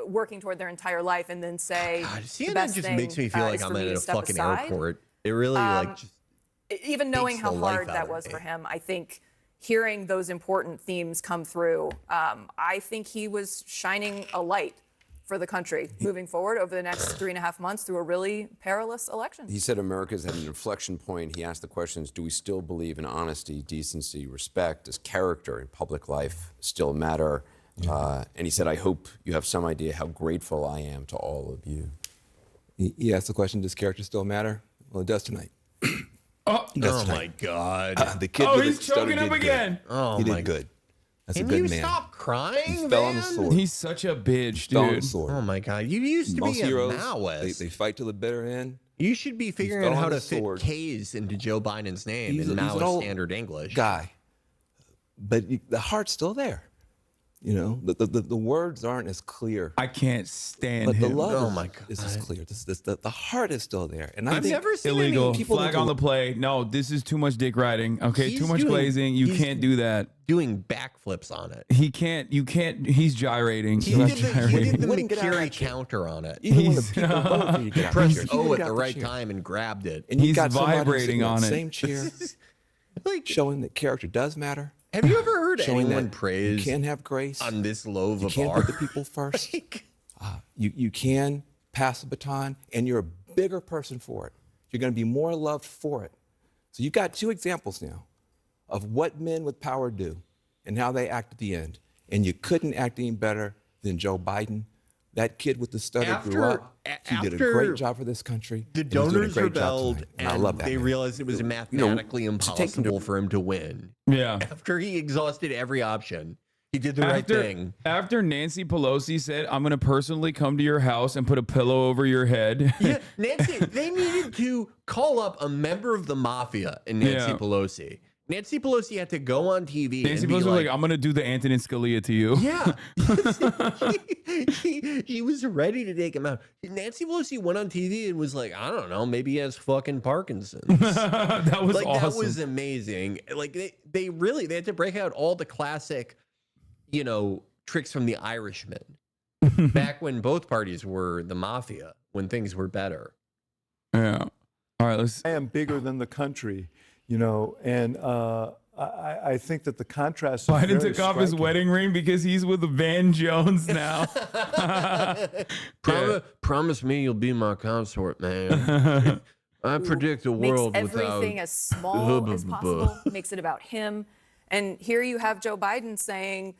Speaker 8: working toward their entire life, and then say,
Speaker 2: God,
Speaker 8: the
Speaker 2: CNN
Speaker 8: best
Speaker 2: just
Speaker 8: thing,
Speaker 2: makes me feel like I'm at a fucking airport. It really just
Speaker 8: even knowing
Speaker 2: beats
Speaker 8: how
Speaker 2: the life
Speaker 8: hard
Speaker 2: out
Speaker 8: that
Speaker 2: of
Speaker 8: was
Speaker 2: me.
Speaker 8: for him, I think hearing those important themes come through, I think he was shining a light for the country moving forward over the next 3.5 months through a really perilous election.
Speaker 9: He said America's at an inflection point. He asked the questions, do we still believe in honesty, decency, respect? Does character in public life still matter? And he said, I hope you have some idea how grateful I am to all of you.
Speaker 10: He asked the question, does character still matter? Well, it does tonight.
Speaker 2: Oh my God.
Speaker 10: The kid
Speaker 1: he's choking up again.
Speaker 2: Oh
Speaker 10: he
Speaker 2: my
Speaker 10: did good. That's
Speaker 2: Can
Speaker 10: a good
Speaker 2: you
Speaker 10: man.
Speaker 2: stop crying,
Speaker 10: He
Speaker 2: man?
Speaker 10: fell on the sword.
Speaker 1: He's such a bitch,
Speaker 10: Fell on the
Speaker 1: dude.
Speaker 10: sword.
Speaker 2: Oh my God. You used to
Speaker 10: Most
Speaker 2: be a
Speaker 10: heroes,
Speaker 2: Maoist.
Speaker 10: they fight to the bitter end.
Speaker 2: You should be figuring
Speaker 10: fell
Speaker 2: out how
Speaker 10: on
Speaker 2: to
Speaker 10: the
Speaker 2: fit
Speaker 10: sword.
Speaker 2: K's into Joe Biden's name
Speaker 10: He's
Speaker 2: in
Speaker 10: an
Speaker 2: Maoist
Speaker 10: old
Speaker 2: standard English.
Speaker 10: Guy. But the heart's still there. You know, the words aren't as clear.
Speaker 1: I can't stand
Speaker 10: But the
Speaker 1: him.
Speaker 10: love
Speaker 2: Oh
Speaker 10: is,
Speaker 2: my God.
Speaker 10: is as clear. The heart is still there. And I
Speaker 2: I've
Speaker 10: think
Speaker 2: never seen
Speaker 1: Illegal.
Speaker 2: any
Speaker 10: people
Speaker 1: Flag
Speaker 10: need to-
Speaker 1: on the play. No, this is too much dick riding. Okay,
Speaker 2: He's
Speaker 1: too much
Speaker 2: doing-
Speaker 1: glazing. You
Speaker 2: he's
Speaker 1: can't do that.
Speaker 2: doing backflips on it.
Speaker 1: He can't. You can't. He's gyrating.
Speaker 2: He
Speaker 1: He's
Speaker 2: did the
Speaker 1: gyrating.
Speaker 10: Wouldn't get out of
Speaker 2: McCurry
Speaker 10: that chair.
Speaker 2: counter on it.
Speaker 10: even when the
Speaker 1: He's-
Speaker 10: people vote for you to get out
Speaker 2: Press
Speaker 10: of
Speaker 2: O at
Speaker 10: the
Speaker 2: the right
Speaker 10: chair.
Speaker 2: time and grabbed it.
Speaker 10: And you
Speaker 1: He's
Speaker 10: got somebody
Speaker 1: vibrating
Speaker 10: sitting in
Speaker 1: on
Speaker 10: that
Speaker 1: it.
Speaker 10: same chair,
Speaker 2: Like,
Speaker 10: showing that character does matter.
Speaker 2: have you ever heard
Speaker 10: Showing
Speaker 2: anyone
Speaker 10: that
Speaker 2: praise
Speaker 10: you can have grace.
Speaker 2: on this low of
Speaker 10: You
Speaker 2: a
Speaker 10: can't
Speaker 2: bar?
Speaker 10: put the people first. You can pass the baton, and you're a bigger person for it. You're going to be more loved for it. So you've got two examples now of what men with power do and how they act at the end. And you couldn't act any better than Joe Biden. That kid with the stutter grew up. He did a great job for this country.
Speaker 2: The
Speaker 10: and he's doing a
Speaker 2: donors
Speaker 10: great job
Speaker 2: rebelled,
Speaker 10: tonight.
Speaker 2: and
Speaker 10: I love that.
Speaker 2: they
Speaker 10: man.
Speaker 2: realized it was mathematically impossible for him to win.
Speaker 1: Yeah.
Speaker 2: After he exhausted every option, he did the right thing.
Speaker 1: After Nancy Pelosi said, "I'm going to personally come to your house and put a pillow over your head."
Speaker 2: Yeah, Nancy, they needed to call up a member of the mafia in Nancy
Speaker 1: Yeah.
Speaker 2: Pelosi. Nancy Pelosi had to go on TV
Speaker 1: Nancy
Speaker 2: and be
Speaker 1: Pelosi was
Speaker 2: like,
Speaker 1: like, "I'm going to do the Antonin Scalia to you."
Speaker 2: yeah. he was ready to take him out. Nancy Pelosi went on TV and was like, I don't know, maybe he has fucking Parkinson's.
Speaker 1: That was
Speaker 2: like,
Speaker 1: awesome.
Speaker 2: that was amazing. Like, they had to break out all the classic, tricks from the Irishman back when both parties were the mafia, when things were better.
Speaker 1: Yeah. All right, let's.
Speaker 4: I am bigger than the country, and I think that the contrast. Is
Speaker 1: Biden
Speaker 4: very
Speaker 1: took off his
Speaker 4: striking.
Speaker 1: wedding ring because he's with Van Jones now.
Speaker 2: Promise me you'll be my consort, man. I predict a world
Speaker 8: makes
Speaker 2: without
Speaker 8: everything as small as possible, makes it about him. And here you have Joe Biden saying,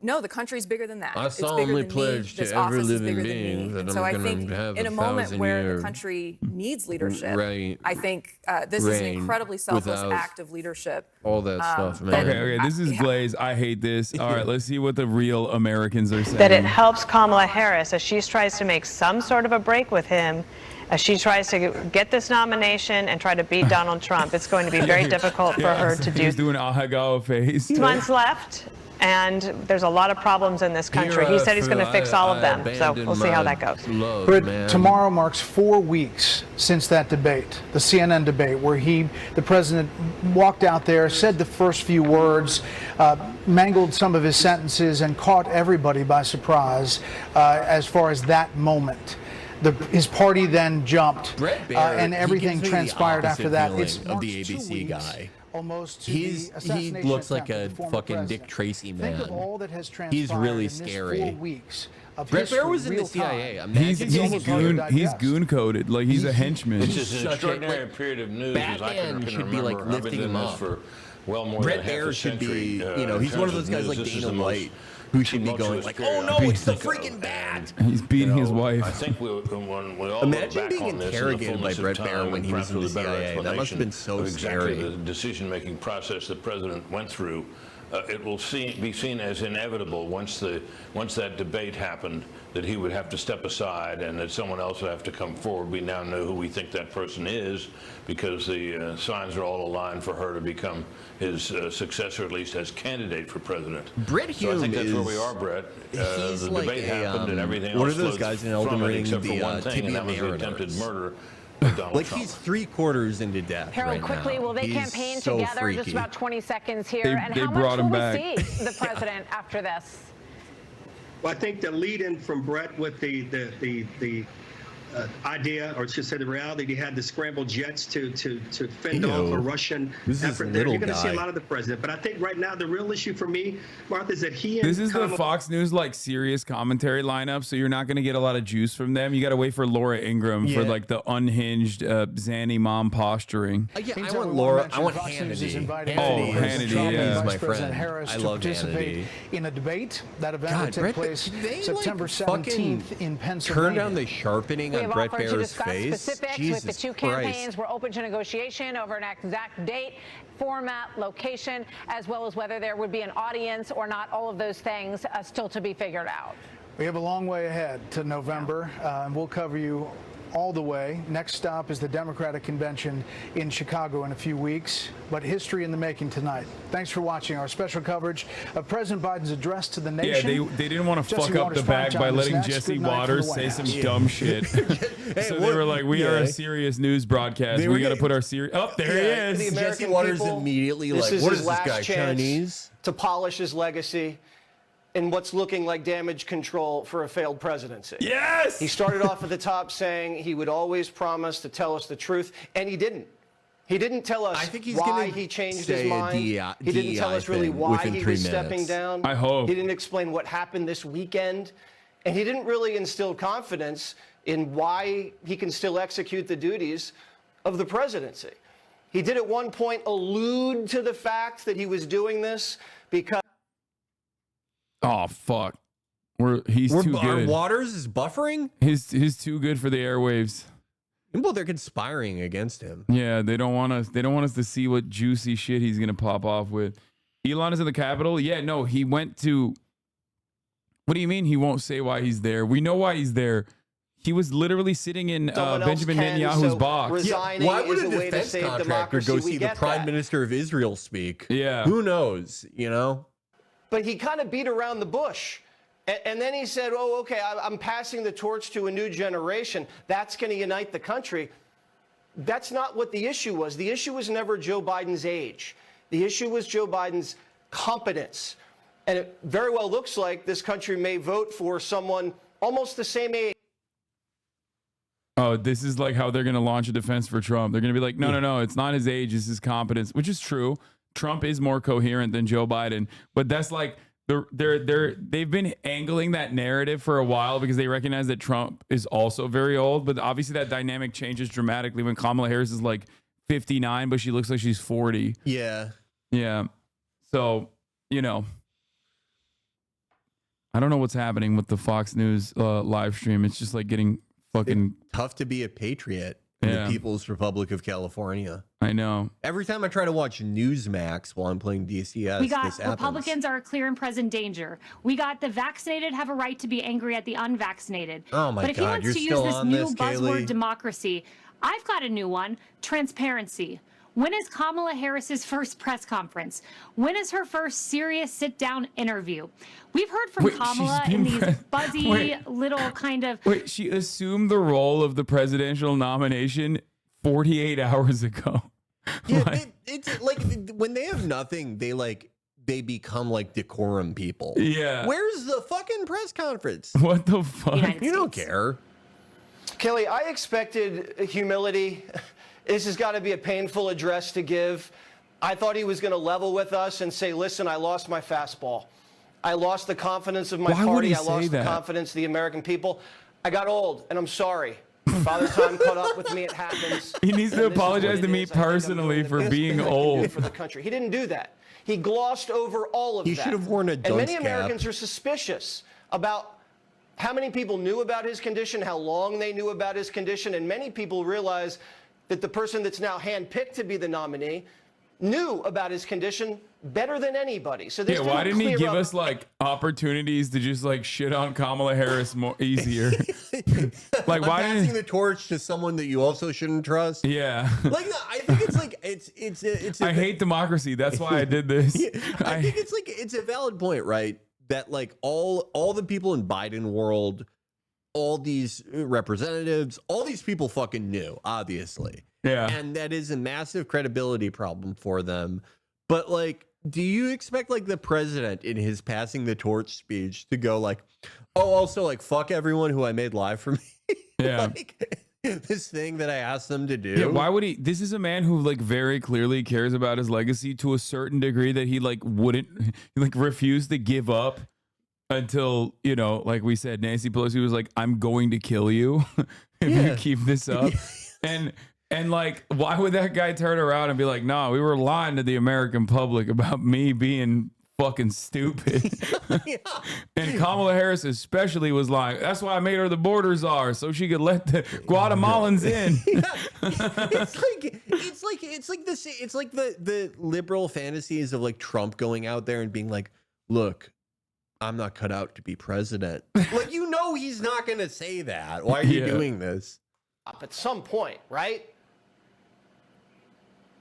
Speaker 8: no, the country's bigger than that.
Speaker 2: I
Speaker 8: It's bigger
Speaker 2: solemnly
Speaker 8: than me.
Speaker 2: pledge to
Speaker 8: This
Speaker 2: every
Speaker 8: office is
Speaker 2: living
Speaker 8: bigger than
Speaker 2: being
Speaker 8: me.
Speaker 2: that
Speaker 8: And
Speaker 2: I'm
Speaker 8: so I
Speaker 2: gonna
Speaker 8: think
Speaker 2: have
Speaker 8: in
Speaker 2: a
Speaker 8: a moment where
Speaker 2: 1,000-year
Speaker 8: the country needs leadership,
Speaker 2: reign
Speaker 8: I think this is an
Speaker 2: reign
Speaker 8: incredibly selfless
Speaker 2: without
Speaker 8: act of leadership.
Speaker 2: all that stuff, man.
Speaker 1: Okay, this is Blaze. I hate this. All right, let's see what the real Americans are saying.
Speaker 11: That it helps Kamala Harris as she tries to make some sort of a break with him, as she tries to get this nomination and try to beat Donald Trump. It's going to be very difficult for her to do.
Speaker 1: He's doing Ahagawa face.
Speaker 11: 6 months left, and there's a lot of problems in this country. He said he's going to fix all of them, so we'll see how that goes.
Speaker 12: But tomorrow marks 4 weeks since that debate, the CNN debate, where the president walked out there, said the first few words, mangled some of his sentences, and caught everybody by surprise as far as that moment. His party then jumped,
Speaker 2: Brett Baer,
Speaker 12: and everything transpired after that. It's
Speaker 2: of the
Speaker 12: marks 2
Speaker 2: ABC
Speaker 12: weeks
Speaker 2: guy.
Speaker 12: Almost to
Speaker 2: He
Speaker 12: the assassination
Speaker 2: looks like
Speaker 12: attempt
Speaker 2: a
Speaker 12: of the former
Speaker 2: fucking
Speaker 12: president.
Speaker 2: Dick Tracy man.
Speaker 12: Think of all that has transpired
Speaker 2: He's really
Speaker 12: in this
Speaker 2: scary.
Speaker 12: 4 weeks of
Speaker 2: Brett Baer
Speaker 12: history,
Speaker 2: was in the
Speaker 12: real
Speaker 2: CIA.
Speaker 12: time.
Speaker 1: He's
Speaker 2: Imagine
Speaker 12: almost hard to
Speaker 1: goon. He's
Speaker 12: digest.
Speaker 1: goon coded. Like he's a henchman.
Speaker 13: It's just an
Speaker 2: such a,
Speaker 13: extraordinary
Speaker 2: like,
Speaker 13: period of news. As I
Speaker 2: Batman
Speaker 13: can
Speaker 2: should be, like,
Speaker 13: remember. I've been
Speaker 2: lifting
Speaker 13: doing
Speaker 2: him
Speaker 13: this
Speaker 2: up.
Speaker 13: for well more
Speaker 2: Brett
Speaker 13: than half
Speaker 2: Baer
Speaker 13: a
Speaker 2: should be,
Speaker 13: century,
Speaker 2: you know,
Speaker 13: in
Speaker 2: he's one of
Speaker 13: terms
Speaker 2: those guys
Speaker 13: news.
Speaker 2: like
Speaker 13: This is
Speaker 2: Dana
Speaker 13: the most
Speaker 2: White, who should be going
Speaker 13: tumultuous
Speaker 2: like,
Speaker 13: period
Speaker 2: oh
Speaker 13: I
Speaker 2: no,
Speaker 13: can
Speaker 2: it's the
Speaker 13: think of.
Speaker 2: freaking bat.
Speaker 1: He's beating his wife.
Speaker 13: I think when we all
Speaker 2: Imagine
Speaker 13: look back
Speaker 2: being
Speaker 13: on this in the
Speaker 2: interrogated by
Speaker 13: fullness of
Speaker 2: Brett Baer
Speaker 13: time
Speaker 2: when
Speaker 13: and
Speaker 2: he was in
Speaker 13: perhaps
Speaker 2: the
Speaker 13: with a better
Speaker 2: CIA. That must have been
Speaker 13: explanation
Speaker 2: so
Speaker 13: of exactly
Speaker 2: scary.
Speaker 13: the decision-making process the president went through. It will be seen as inevitable once that debate happened that he would have to step aside and that someone else would have to come forward. We now know who we think that person is because the signs are all aligned for her to become his successor, at least as candidate for president.
Speaker 2: Brett
Speaker 13: So I think
Speaker 2: Hume
Speaker 13: that's where we
Speaker 2: is-
Speaker 13: are, Brett.
Speaker 2: he's
Speaker 13: The
Speaker 2: like
Speaker 13: debate
Speaker 2: a,
Speaker 13: happened and everything
Speaker 2: what
Speaker 13: else
Speaker 2: are those
Speaker 13: flowed
Speaker 2: guys in Elden
Speaker 13: from it
Speaker 2: Ring,
Speaker 13: except for
Speaker 2: the,
Speaker 13: one thing, and
Speaker 2: Tibia
Speaker 13: that was the
Speaker 2: Mariners?
Speaker 13: attempted murder of Donald
Speaker 2: Like
Speaker 13: Trump.
Speaker 2: he's 3/4 into death
Speaker 11: Harold,
Speaker 2: right
Speaker 11: quickly,
Speaker 2: now.
Speaker 11: will they
Speaker 2: He's
Speaker 11: campaign
Speaker 2: so
Speaker 11: together?
Speaker 2: freaky.
Speaker 11: Just about 20 seconds here.
Speaker 1: They-
Speaker 11: and
Speaker 1: they
Speaker 11: how
Speaker 1: brought
Speaker 11: much
Speaker 1: him
Speaker 11: will
Speaker 1: back.
Speaker 11: we see the president after this?
Speaker 14: Well, I think the lead-in from Brett with the idea, or should say the reality, he had the scrambled jets to fend off a Russian
Speaker 2: This is
Speaker 14: effort there.
Speaker 2: little
Speaker 14: You're going to see a
Speaker 2: guy.
Speaker 14: lot of the president. But I think right now the real issue for me, Martha, is that he and
Speaker 1: This is the
Speaker 14: Kamala-
Speaker 1: Fox News like serious commentary lineup, so you're not going to get a lot of juice from them. You got to wait for Laura Ingraham for
Speaker 2: Yeah.
Speaker 1: like the unhinged Zanny mom posturing.
Speaker 2: Yeah, I
Speaker 12: Meantime,
Speaker 2: want
Speaker 12: we
Speaker 2: Laura.
Speaker 12: mention
Speaker 2: I want
Speaker 12: Fox News is
Speaker 2: Hannity.
Speaker 12: inviting
Speaker 1: Hannity,
Speaker 12: President
Speaker 1: Hannity,
Speaker 12: Trump and
Speaker 1: yeah.
Speaker 12: Vice
Speaker 2: My
Speaker 12: President
Speaker 2: friend.
Speaker 12: Harris
Speaker 2: I
Speaker 12: to
Speaker 2: love
Speaker 12: participate
Speaker 2: Hannity.
Speaker 12: in a debate. That event
Speaker 2: God,
Speaker 12: will take
Speaker 2: Brett,
Speaker 12: place
Speaker 2: did they,
Speaker 12: September
Speaker 2: like,
Speaker 12: 17th
Speaker 2: fucking
Speaker 12: in Pennsylvania.
Speaker 2: Turn down the sharpening
Speaker 11: We
Speaker 2: on
Speaker 11: have
Speaker 2: Brett
Speaker 11: offered to
Speaker 2: Baer's
Speaker 11: discuss
Speaker 2: face.
Speaker 11: specifics
Speaker 2: Jesus
Speaker 11: with the two
Speaker 2: Christ.
Speaker 11: campaigns. We're open to negotiation over an exact date, format, location, as well as whether there would be an audience or not. All of those things still to be figured out.
Speaker 12: We have a long way ahead to November, and we'll cover you all the way. Next stop is the Democratic Convention in Chicago in a few weeks, but history in the making tonight. Thanks for watching our special coverage of President Biden's address to the
Speaker 1: Yeah,
Speaker 12: nation.
Speaker 1: they didn't want to
Speaker 12: Jesse
Speaker 1: fuck up
Speaker 12: Waters
Speaker 1: the bag
Speaker 12: Primetime
Speaker 1: by
Speaker 12: is
Speaker 1: letting
Speaker 12: next.
Speaker 1: Jesse
Speaker 12: Good night from
Speaker 1: Waters
Speaker 12: the White
Speaker 1: say
Speaker 12: House.
Speaker 1: some dumb shit. So they were like, we are a serious news broadcast.
Speaker 2: They
Speaker 1: We
Speaker 2: were
Speaker 1: got to
Speaker 2: getting-
Speaker 1: put our serious. Oh, there he is.
Speaker 15: The American
Speaker 2: Jesse Waters
Speaker 15: people,
Speaker 2: immediately
Speaker 15: this
Speaker 2: like,
Speaker 15: is
Speaker 2: what
Speaker 15: his
Speaker 2: is this
Speaker 15: last
Speaker 2: guy,
Speaker 15: chance
Speaker 2: Chinese?
Speaker 15: to polish his legacy in what's looking like damage control for a failed presidency.
Speaker 1: Yes!
Speaker 15: He started off at the top saying he would always promise to tell us the truth, and he didn't. He didn't tell us
Speaker 2: I think he's
Speaker 15: why
Speaker 2: gonna
Speaker 15: he changed
Speaker 2: say
Speaker 15: his
Speaker 2: a
Speaker 15: mind. He didn't tell
Speaker 2: DEI
Speaker 15: us really
Speaker 2: thing
Speaker 15: why
Speaker 2: within
Speaker 15: he
Speaker 2: 3
Speaker 15: was stepping
Speaker 2: minutes.
Speaker 15: down.
Speaker 1: I hope.
Speaker 15: He didn't explain what happened this weekend, and he didn't really instill confidence in why he can still execute the duties of the presidency. He did at one point allude to the fact that he was doing this because
Speaker 1: Oh fuck. He's too
Speaker 2: Our
Speaker 1: good.
Speaker 2: Waters is buffering?
Speaker 1: He's too good for the airwaves.
Speaker 2: Well, they're conspiring against him.
Speaker 1: Yeah, they don't want us. They don't want us to see what juicy shit he's gonna pop off with. Elon is in the Capitol. Yeah, no, he went to. What do you mean he won't say why he's there? We know why he's there. He was literally sitting in
Speaker 15: someone else
Speaker 1: Benjamin
Speaker 15: can,
Speaker 1: Netanyahu's
Speaker 15: so
Speaker 1: box.
Speaker 15: resigning
Speaker 2: Why would
Speaker 15: is
Speaker 2: a
Speaker 15: a way to
Speaker 2: defense
Speaker 15: save
Speaker 2: contractor
Speaker 15: democracy.
Speaker 2: go
Speaker 15: We
Speaker 2: see the
Speaker 15: get
Speaker 2: Prime
Speaker 15: that.
Speaker 2: Minister of Israel speak?
Speaker 1: Yeah.
Speaker 2: Who knows, you know?
Speaker 15: But he kind of beat around the bush. And then he said, oh, okay, I'm passing the torch to a new generation. That's going to unite the country. That's not what the issue was. The issue was never Joe Biden's age. The issue was Joe Biden's competence. And it very well looks like this country may vote for someone almost the same age.
Speaker 1: Oh, this is like how they're going to launch a defense for Trump. They're going to be like, no, it's not his age, it's his competence, which is true. Trump is more coherent than Joe Biden, but that's like they've been angling that narrative for a while because they recognize that Trump is also very old, but obviously that dynamic changes dramatically when Kamala Harris is like 59, but she looks like she's 40.
Speaker 2: Yeah.
Speaker 1: Yeah. So, you know, I don't know what's happening with the Fox News live stream. It's just like getting fucking
Speaker 2: tough to be a patriot in
Speaker 1: Yeah.
Speaker 2: the People's Republic of California.
Speaker 1: I know.
Speaker 2: Every time I try to watch Newsmax while I'm playing DCS,
Speaker 16: We got
Speaker 2: this happens.
Speaker 16: Republicans are a clear and present danger. We got the vaccinated have a right to be angry at the unvaccinated.
Speaker 2: Oh my
Speaker 16: But if
Speaker 2: God,
Speaker 16: he wants
Speaker 2: you're
Speaker 16: to use
Speaker 2: still
Speaker 16: this
Speaker 2: on
Speaker 16: new
Speaker 2: this,
Speaker 16: buzzword
Speaker 2: Kaylee?
Speaker 16: democracy, I've got a new one: transparency. When is Kamala Harris's first press conference? When is her first serious sit-down interview? We've heard from
Speaker 1: Wait, she's
Speaker 16: Kamala
Speaker 1: been
Speaker 16: in these
Speaker 1: pre-
Speaker 16: buzzy
Speaker 1: Wait.
Speaker 16: little kind of.
Speaker 1: Wait, she assumed the role of the presidential nomination 48 hours ago.
Speaker 2: Yeah, it's like when they have nothing, they become like decorum people.
Speaker 1: Yeah.
Speaker 2: Where's the fucking press conference?
Speaker 1: What the fuck?
Speaker 2: You don't care.
Speaker 15: Kelly, I expected humility. This has got to be a painful address to give. I thought he was going to level with us and say, listen, I lost my fastball. I lost the confidence of my party. I lost the confidence of the American people. I got old, and I'm sorry. Father Time caught up with me. It happens.
Speaker 1: He needs to apologize to me personally for being old.
Speaker 15: For the country. He didn't do that. He glossed over all of that.
Speaker 2: He should have worn a dunce
Speaker 15: And many
Speaker 2: cap.
Speaker 15: Americans are suspicious about how many people knew about his condition, how long they knew about his condition, and many people realize that the person that's now handpicked to be the nominee knew about his condition better than anybody. So this
Speaker 1: why didn't he
Speaker 15: clear
Speaker 1: give
Speaker 15: up-
Speaker 1: us like opportunities to just like shit on Kamala Harris more easier? Like,
Speaker 2: I'm
Speaker 1: why
Speaker 2: passing
Speaker 1: didn't?
Speaker 2: the torch to someone that you also shouldn't trust?
Speaker 1: Yeah.
Speaker 2: Like, no, I think it's like it's.
Speaker 1: I hate democracy. That's why I did this.
Speaker 2: I think it's like it's a valid point, right? That like all the people in Biden world, all these representatives, all these people fucking knew, obviously.
Speaker 1: Yeah.
Speaker 2: And that is a massive credibility problem for them. But like, do you expect like the president in his passing the torch speech to go like, oh, also like fuck everyone who I made live for me?
Speaker 1: Yeah.
Speaker 2: Like, this thing that I asked them to do.
Speaker 1: Yeah, why would he? This is a man who like very clearly cares about his legacy to a certain degree that he like wouldn't he, like refuse to give up until, you know, like we said, Nancy Pelosi was like, I'm going to kill you if you keep this up. And like, why would that guy turn around and be like, no, we were lying to the American public about me being fucking stupid. And Kamala Harris especially was lying. That's why I made her the border czar, so she could let the Guatemalans in.
Speaker 2: It's like the liberal fantasies of like Trump going out there and being like, look, I'm not cut out to be president. Like, you know, he's not going to say that. Why are you doing this?
Speaker 15: At some point, right?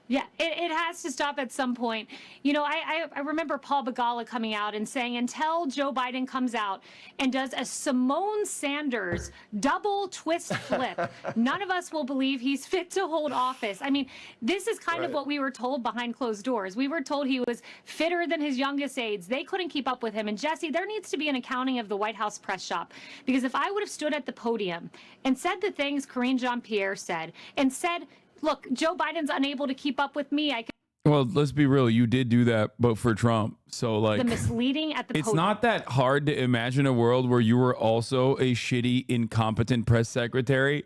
Speaker 16: Yeah, it has to stop at some point. You know, I remember Paul Begala coming out and saying, until Joe Biden comes out and does a Simone Sanders double twist flip, none of us will believe he's fit to hold office. I mean, this is kind of what we were told behind closed doors. We were told he was fitter than his youngest aides. They couldn't keep up with him. And Jesse, there needs to be an accounting of the White House press shop. Because if I would have stood at the podium and said the things Karine Jean-Pierre said and said, look, Joe Biden's unable to keep up with me.
Speaker 1: Well, let's be real. You did do that, but for Trump. So like
Speaker 16: the misleading at the
Speaker 1: it's
Speaker 16: podium.
Speaker 1: not that hard to imagine a world where you were also a shitty, incompetent press secretary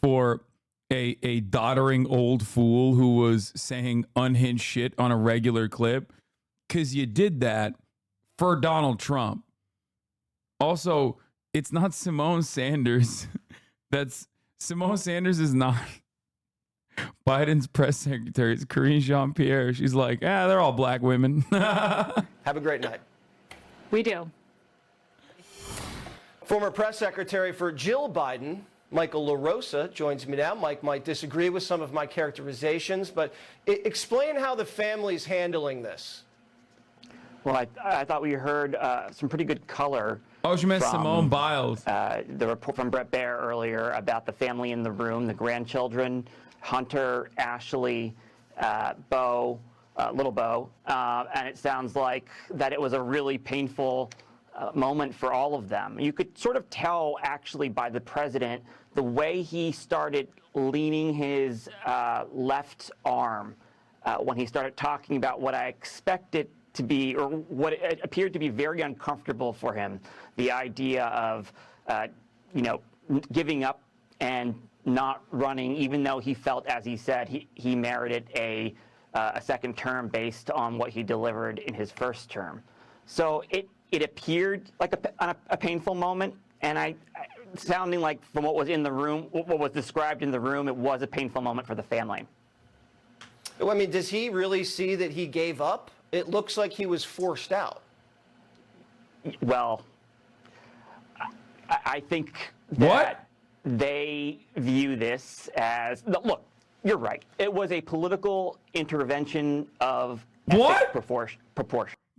Speaker 1: for a doddering old fool who was saying unhinged shit on a regular clip, because you did that for Donald Trump. Also, it's not Simone Sanders. Simone Sanders is not Biden's press secretary. It's Karine Jean-Pierre. She's like, they're all black women.
Speaker 15: Have a great night.
Speaker 16: We do.
Speaker 15: Former press secretary for Jill Biden, Michael LaRosa, joins me now. Mike might disagree with some of my characterizations, but explain how the family's handling this.
Speaker 17: Well, I thought we heard some pretty good color.
Speaker 1: Oh, she meant Simone Biles.
Speaker 17: The report from Brett Baer earlier about the family in the room, the grandchildren, Hunter, Ashley, Bo, little Bo, and it sounds like that it was a really painful moment for all of them. You could sort of tell, actually, by the president, the way he started leaning his left arm when he started talking about what I expected to be, or what it appeared to be very uncomfortable for him, the idea of, giving up and not running, even though he felt, as he said, he merited a second term based on what he delivered in his first term. So it appeared like a painful moment, and sounding like from what was in the room, what was described in the room, it was a painful moment for the family.
Speaker 15: I mean, does he really see that he gave up? It looks like he was forced out.
Speaker 17: Well, I think that they view this as, look, you're right. It was a political intervention of epic proportion.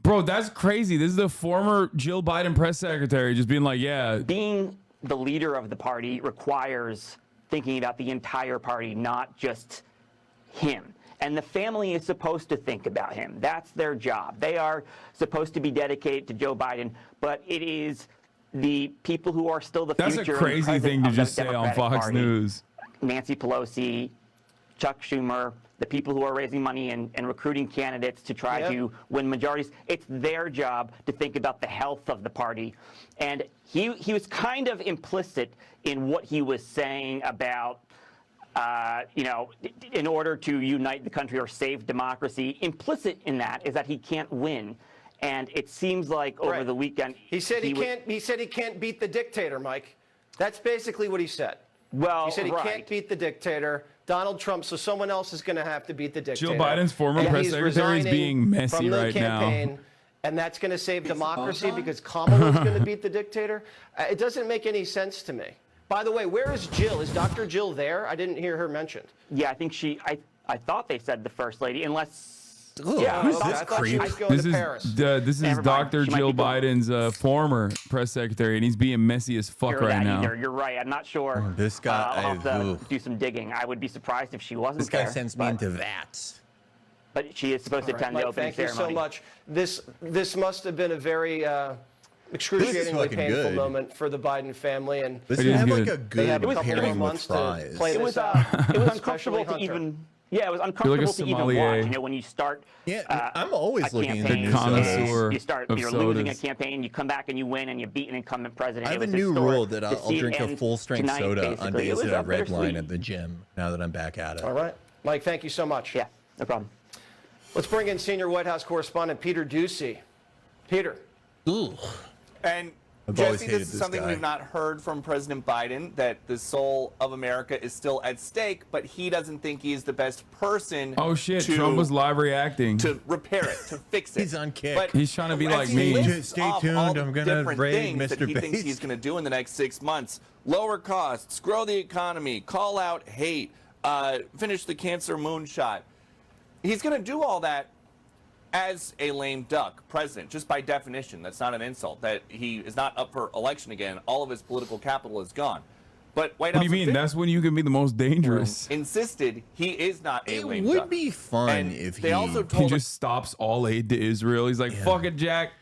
Speaker 1: Bro, that's crazy. This is the former Jill Biden press secretary just being like,
Speaker 17: Being the leader of the party requires thinking about the entire party, not just him. And the family is supposed to think about him. That's their job. They are supposed to be dedicated to Joe Biden, but it is the people who are still the
Speaker 1: That's
Speaker 17: future
Speaker 1: a crazy
Speaker 17: and
Speaker 1: thing
Speaker 17: present
Speaker 1: to
Speaker 17: of the
Speaker 1: just say on
Speaker 17: Democratic
Speaker 1: Fox
Speaker 17: Party,
Speaker 1: News.
Speaker 17: Nancy Pelosi, Chuck Schumer, the people who are raising money and recruiting candidates to try to win majorities, it's their job to think about the health of the party. And he was kind of implicit in what he was saying about, you know, in order to unite the country or save democracy. Implicit in that is that he can't win. And it seems like over the weekend
Speaker 15: he said he can't beat the dictator, Mike. That's basically what he said.
Speaker 17: Well,
Speaker 15: he said he can't beat the dictator, Donald Trump, so someone else is going to have to beat the dictator.
Speaker 1: Jill Biden's former
Speaker 15: And
Speaker 1: press
Speaker 15: he's
Speaker 1: secretary is
Speaker 15: resigning
Speaker 1: being messy
Speaker 15: from the
Speaker 1: right now.
Speaker 15: campaign, and that's going to save democracy because Kamala's going to beat the dictator. It doesn't make any sense to me. By the way, where is Jill? Is Dr. Jill there? I didn't hear her mentioned.
Speaker 17: Yeah, I think I thought they said the first lady, unless.
Speaker 15: Yeah,
Speaker 1: Who's
Speaker 15: I
Speaker 1: this
Speaker 15: thought she was going
Speaker 1: This
Speaker 15: to
Speaker 1: is
Speaker 15: Paris.
Speaker 1: this is
Speaker 17: Never mind.
Speaker 1: Dr.
Speaker 17: She might
Speaker 1: Jill
Speaker 17: be going-
Speaker 1: Biden's former press secretary, and he's being messy as fuck
Speaker 17: Hear
Speaker 1: right
Speaker 17: that
Speaker 1: now.
Speaker 17: either. You're right. I'm not sure.
Speaker 7: Oh, this guy,
Speaker 17: I'll have to
Speaker 7: ooh.
Speaker 17: do some digging. I would be surprised if she wasn't
Speaker 7: This guy
Speaker 17: there.
Speaker 7: sends me into that.
Speaker 17: But she is supposed to
Speaker 15: All right,
Speaker 17: attend the
Speaker 15: Mike,
Speaker 17: opening
Speaker 15: thank
Speaker 17: ceremony.
Speaker 15: you so much. This must have been a very excruciatingly
Speaker 7: fucking
Speaker 15: painful
Speaker 7: good.
Speaker 15: moment for the Biden family, and
Speaker 7: This
Speaker 1: It
Speaker 7: would
Speaker 1: is
Speaker 7: have like
Speaker 1: good.
Speaker 7: a
Speaker 15: they have
Speaker 7: good
Speaker 15: a couple
Speaker 7: pairing
Speaker 15: of
Speaker 7: with
Speaker 15: months to
Speaker 7: fries.
Speaker 15: play
Speaker 17: It
Speaker 15: this
Speaker 17: was
Speaker 15: out.
Speaker 17: it was
Speaker 15: Especially
Speaker 17: uncomfortable to
Speaker 15: Hunter.
Speaker 17: even. Yeah, it was uncomfortable to even
Speaker 1: sommelier.
Speaker 17: watch. You know, when you start.
Speaker 7: Yeah, I'm always
Speaker 17: a
Speaker 7: looking into
Speaker 17: campaign,
Speaker 7: new
Speaker 1: connoisseur
Speaker 17: You start.
Speaker 1: of
Speaker 17: You're losing a
Speaker 1: sodas.
Speaker 17: campaign. You come back and you win, and you beat an incumbent president.
Speaker 7: I have
Speaker 17: It
Speaker 7: a
Speaker 17: was
Speaker 7: new
Speaker 17: historic
Speaker 7: rule that
Speaker 17: to
Speaker 7: I'll
Speaker 17: see it
Speaker 7: drink a
Speaker 17: end
Speaker 7: full-strength
Speaker 17: tonight,
Speaker 7: soda on
Speaker 17: basically. It
Speaker 7: days
Speaker 17: was
Speaker 7: that I red line
Speaker 17: bittersweet.
Speaker 7: at the gym. Now that I'm back at it.
Speaker 15: All right, Mike, thank you so much.
Speaker 17: Yeah, no problem.
Speaker 15: Let's bring in senior White House correspondent Peter Ducey. Peter.
Speaker 7: Ooh.
Speaker 18: And
Speaker 7: I've always
Speaker 18: Jesse,
Speaker 7: hated
Speaker 18: this is
Speaker 7: this
Speaker 18: something
Speaker 7: guy.
Speaker 18: we've not heard from President Biden, that the soul of America is still at stake, but he doesn't think he's the best person
Speaker 1: Oh shit!
Speaker 18: to,
Speaker 1: Trump was live reacting.
Speaker 18: to repair it, to fix it.
Speaker 7: He's on kick.
Speaker 18: But
Speaker 1: He's trying to be
Speaker 18: as
Speaker 1: like
Speaker 18: he
Speaker 1: me.
Speaker 18: lists
Speaker 7: Stay
Speaker 18: off
Speaker 7: tuned,
Speaker 18: all the
Speaker 7: I'm gonna
Speaker 18: different
Speaker 7: raid
Speaker 18: things that
Speaker 7: Mr.
Speaker 18: he thinks
Speaker 7: Bates.
Speaker 18: he's going to do in the next 6 months. Lower costs, grow the economy, call out hate, finish the cancer moonshot. He's going to do all that as a lame duck president, just by definition. That's not an insult. That he is not up for election again. All of his political capital is gone. But White
Speaker 1: What do
Speaker 18: House
Speaker 1: you mean? That's when you can be the most dangerous.
Speaker 18: insisted he is not a
Speaker 7: It
Speaker 18: lame
Speaker 7: would
Speaker 18: duck.
Speaker 7: be fun
Speaker 18: And
Speaker 7: if
Speaker 18: they
Speaker 7: he-
Speaker 18: also
Speaker 1: He
Speaker 18: told us
Speaker 1: just stops all aid to Israel. He's like, "Fuck it, Jack.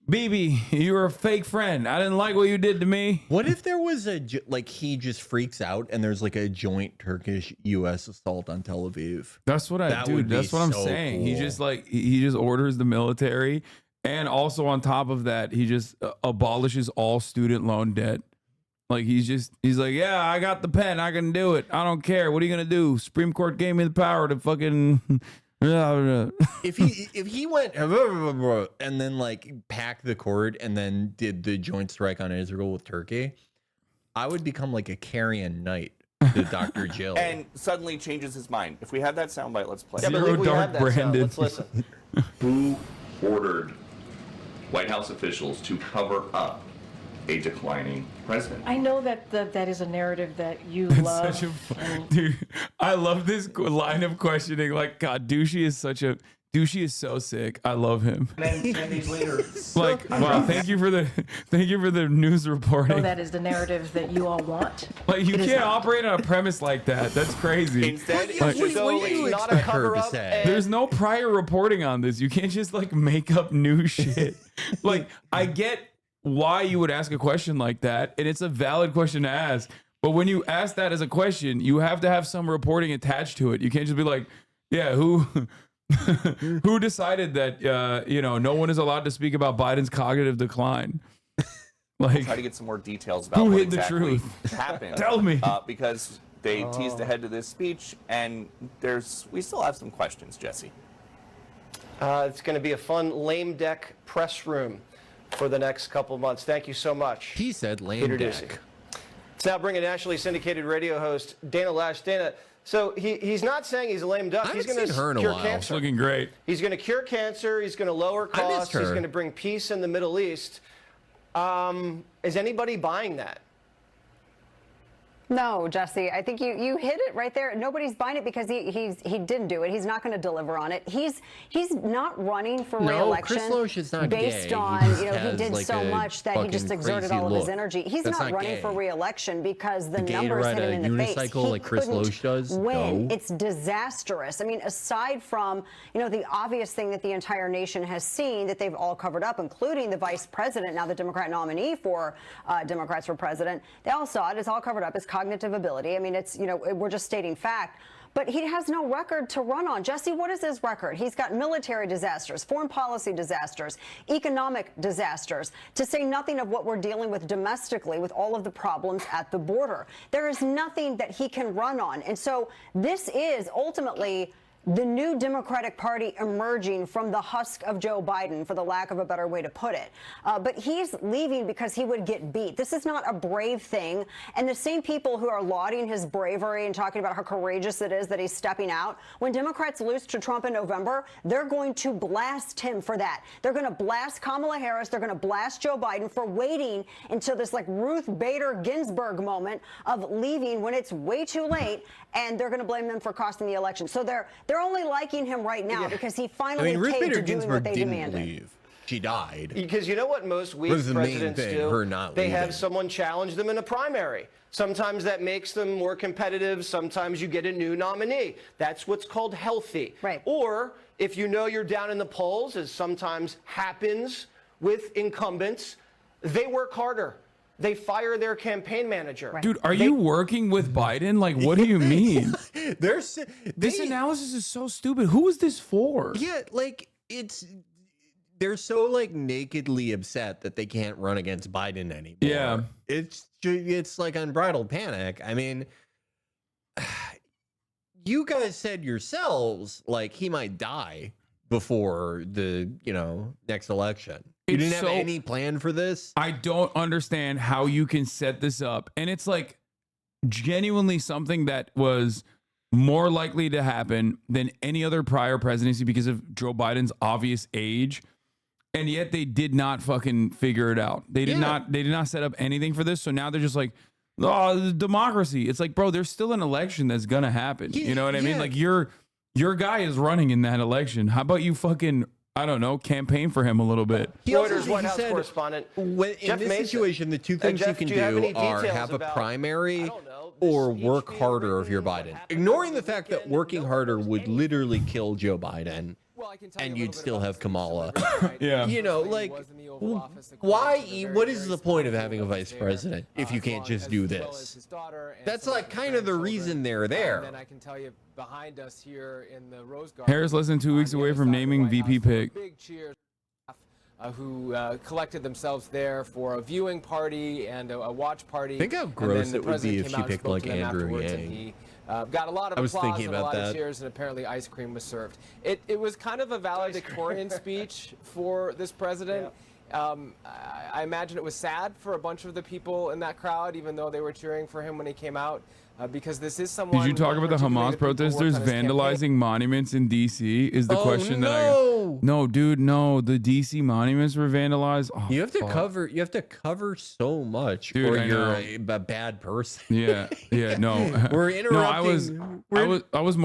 Speaker 1: Bibi, you're a fake friend. I didn't like what you did to me."
Speaker 7: What if there was like he just freaks out and there's like a joint Turkish-U.S. assault on Tel Aviv?
Speaker 1: That's what
Speaker 7: That would be
Speaker 1: that's what I'm
Speaker 7: so
Speaker 1: saying. He
Speaker 7: cool.
Speaker 1: just like he just orders the military, and also on top of that, he just abolishes all student loan debt. Like he's like, yeah, I got the pen, I can do it. I don't care. What are you gonna do? Supreme Court gave me the power to fucking.
Speaker 7: If he went and then like packed the court and then did the joint strike on Israel with Turkey, I would become like a carrion knight to Dr. Jill.
Speaker 18: and suddenly changes his mind. If we have that soundbite, let's play.
Speaker 15: Yeah, but
Speaker 1: Zero
Speaker 15: we
Speaker 1: dark
Speaker 15: have that sound.
Speaker 1: branded.
Speaker 15: Let's listen.
Speaker 19: Who ordered White House officials to cover up a declining president?
Speaker 20: I know that that is a narrative that you
Speaker 1: That's
Speaker 20: love.
Speaker 1: such a dude. I love this line of questioning. Like, God, Douchey is so sick. I love him.
Speaker 19: And these leaders.
Speaker 1: Like, wow, thank you for the news
Speaker 20: I know
Speaker 1: reporting.
Speaker 20: that is the narrative that you all want.
Speaker 1: Like, you
Speaker 20: It is
Speaker 1: can't
Speaker 20: not.
Speaker 1: operate on a premise like that. That's crazy.
Speaker 18: Instead,
Speaker 1: Like,
Speaker 18: it's
Speaker 15: So
Speaker 7: what do you
Speaker 15: it's not a
Speaker 7: expect her to
Speaker 15: cover-up.
Speaker 7: say?
Speaker 1: there's no prior reporting on this. You can't just like make up new shit. Like, I get why you would ask a question like that, and it's a valid question to ask. But when you ask that as a question, you have to have some reporting attached to it. You can't just be like, yeah, who decided that no one is allowed to speak about Biden's cognitive decline? Like,
Speaker 18: try to get some more details about
Speaker 1: Who
Speaker 18: what
Speaker 1: hid the
Speaker 18: exactly
Speaker 1: truth?
Speaker 18: happened.
Speaker 1: Tell me.
Speaker 18: Because they teased ahead to this speech, and we still have some questions, Jesse.
Speaker 15: It's going to be a fun lame deck press room for the next couple of months. Thank you so much.
Speaker 7: He said lame
Speaker 15: Peter
Speaker 7: deck.
Speaker 15: Ducey. Let's now bring a nationally syndicated radio host, Dana Lash. Dana, so he's not saying he's a lame duck.
Speaker 7: I
Speaker 15: He's
Speaker 7: haven't
Speaker 15: going to
Speaker 7: seen her in a
Speaker 15: cure
Speaker 7: while.
Speaker 1: it's
Speaker 15: cancer.
Speaker 1: looking great.
Speaker 15: He's going to cure cancer. He's going to lower
Speaker 7: I missed
Speaker 15: costs. He's
Speaker 7: her.
Speaker 15: going to bring peace in the Middle East. Is anybody buying that?
Speaker 21: No, Jesse, I think you hit it right there. Nobody's buying it because he didn't do it. He's not going to deliver on it. He's not running for re-election
Speaker 7: Chris Loesch is not
Speaker 21: based
Speaker 7: gay.
Speaker 21: on,
Speaker 7: He
Speaker 21: he did
Speaker 7: has,
Speaker 21: so
Speaker 7: like, a
Speaker 21: much that he just
Speaker 7: fucking
Speaker 21: exerted
Speaker 7: crazy
Speaker 21: all of his
Speaker 7: look.
Speaker 21: energy. He's
Speaker 7: That's
Speaker 21: not
Speaker 7: not
Speaker 21: running
Speaker 7: gay.
Speaker 21: for re-election because the
Speaker 7: The gay to
Speaker 21: numbers
Speaker 7: ride
Speaker 21: hit him
Speaker 7: a
Speaker 21: in the face.
Speaker 7: unicycle
Speaker 21: He
Speaker 7: like Chris
Speaker 21: couldn't
Speaker 7: Loesch does?
Speaker 21: win.
Speaker 7: No.
Speaker 21: It's disastrous. I mean, aside from, the obvious thing that the entire nation has seen that they've all covered up, including the vice president, now the Democrat nominee for Democrats for president, they all saw it. It's all covered up. His cognitive ability. I mean, it's, we're just stating fact. But he has no record to run on. Jesse, what is his record? He's got military disasters, foreign policy disasters, economic disasters, to say nothing of what we're dealing with domestically with all of the problems at the border. There is nothing that he can run on. And so this is ultimately the new Democratic Party emerging from the husk of Joe Biden, for the lack of a better way to put it. But he's leaving because he would get beat. This is not a brave thing. And the same people who are lauding his bravery and talking about how courageous it is that he's stepping out, when Democrats lose to Trump in November, they're going to blast him for that. They're going to blast Kamala Harris. They're going to blast Joe Biden for waiting until this like Ruth Bader Ginsburg moment of leaving when it's way too late. And they're going to blame them for costing the election. So they're only liking him right now because he finally
Speaker 7: Ruth
Speaker 21: caved
Speaker 7: Bader
Speaker 21: to doing
Speaker 7: Ginsburg
Speaker 21: what they
Speaker 7: didn't
Speaker 21: demanded.
Speaker 7: leave. She died.
Speaker 15: Because you know what most weak
Speaker 7: Was the main
Speaker 15: presidents
Speaker 7: thing,
Speaker 15: do?
Speaker 7: her not
Speaker 15: They
Speaker 7: leaving.
Speaker 15: have someone challenge them in a primary. Sometimes that makes them more competitive. Sometimes you get a new nominee. That's what's called healthy.
Speaker 21: Right.
Speaker 15: Or if you know you're down in the polls, as sometimes happens with incumbents, they work harder. They fire their campaign manager.
Speaker 1: Dude, are you working with Biden? Like, what do you mean?
Speaker 7: This
Speaker 1: analysis is so stupid. Who is this for?
Speaker 7: Yeah, like they're so like nakedly upset that they can't run against Biden anymore.
Speaker 1: Yeah.
Speaker 7: It's like unbridled panic. I mean, you guys said yourselves like he might die before the, next election. You didn't have any plan for this?
Speaker 1: I don't understand how you can set this up. And it's like genuinely something that was more likely to happen than any other prior presidency because of Joe Biden's obvious age. And yet they did not fucking figure it out. They did not set up anything for this. So now they're just like, oh, democracy. It's like, bro, there's still an election that's gonna happen. You know what I mean? Like your guy is running in that election. How about you fucking, I don't know, campaign for him a little bit?
Speaker 15: Reuters White House correspondent
Speaker 7: In
Speaker 15: Jeff
Speaker 7: this
Speaker 15: Mason.
Speaker 7: situation, the two things
Speaker 15: Jeff,
Speaker 7: you
Speaker 15: do
Speaker 7: can
Speaker 15: have any
Speaker 7: do are
Speaker 15: details
Speaker 7: have a
Speaker 15: about,
Speaker 7: primary or work harder if you're Biden. Ignoring the fact that working harder would literally kill Joe Biden. And you'd still have Kamala.
Speaker 1: Yeah.
Speaker 7: Why? What is the point of having a vice president if you can't just do this? That's like kind of the reason they're there.
Speaker 22: And I can tell you behind us here in the Rose Garden.
Speaker 1: Harris less than 2 weeks away from naming VP pick.
Speaker 22: Big cheers. Who collected themselves there for a viewing party and a watch party.
Speaker 7: Think how
Speaker 22: And
Speaker 7: gross
Speaker 22: then the
Speaker 7: it would be
Speaker 22: president
Speaker 7: if
Speaker 22: came
Speaker 7: she
Speaker 22: out and
Speaker 7: picked
Speaker 22: spoke
Speaker 7: like
Speaker 22: to them
Speaker 7: Andrew
Speaker 22: afterwards, and
Speaker 7: Yang.
Speaker 22: he got a lot of
Speaker 7: I was
Speaker 22: applause
Speaker 7: thinking
Speaker 22: and a
Speaker 7: about
Speaker 22: lot of
Speaker 7: that.
Speaker 22: cheers, and apparently ice cream was served. It was kind of a valedictorian speech for this president. I imagine it was sad for a bunch of the people in that crowd, even though they were cheering for him when he came out, because this is someone.
Speaker 1: Did you talk about the Hamas protesters vandalizing monuments in DC? Is the question that I No, dude, no. The DC monuments were vandalized. Oh,
Speaker 7: You have to
Speaker 1: fuck.
Speaker 7: cover. You have to cover so much,
Speaker 1: Dude,
Speaker 7: or
Speaker 1: I
Speaker 7: you're
Speaker 1: know.
Speaker 7: a bad person.
Speaker 1: Yeah, no.
Speaker 7: We're
Speaker 1: No,
Speaker 7: interrupting.
Speaker 1: I was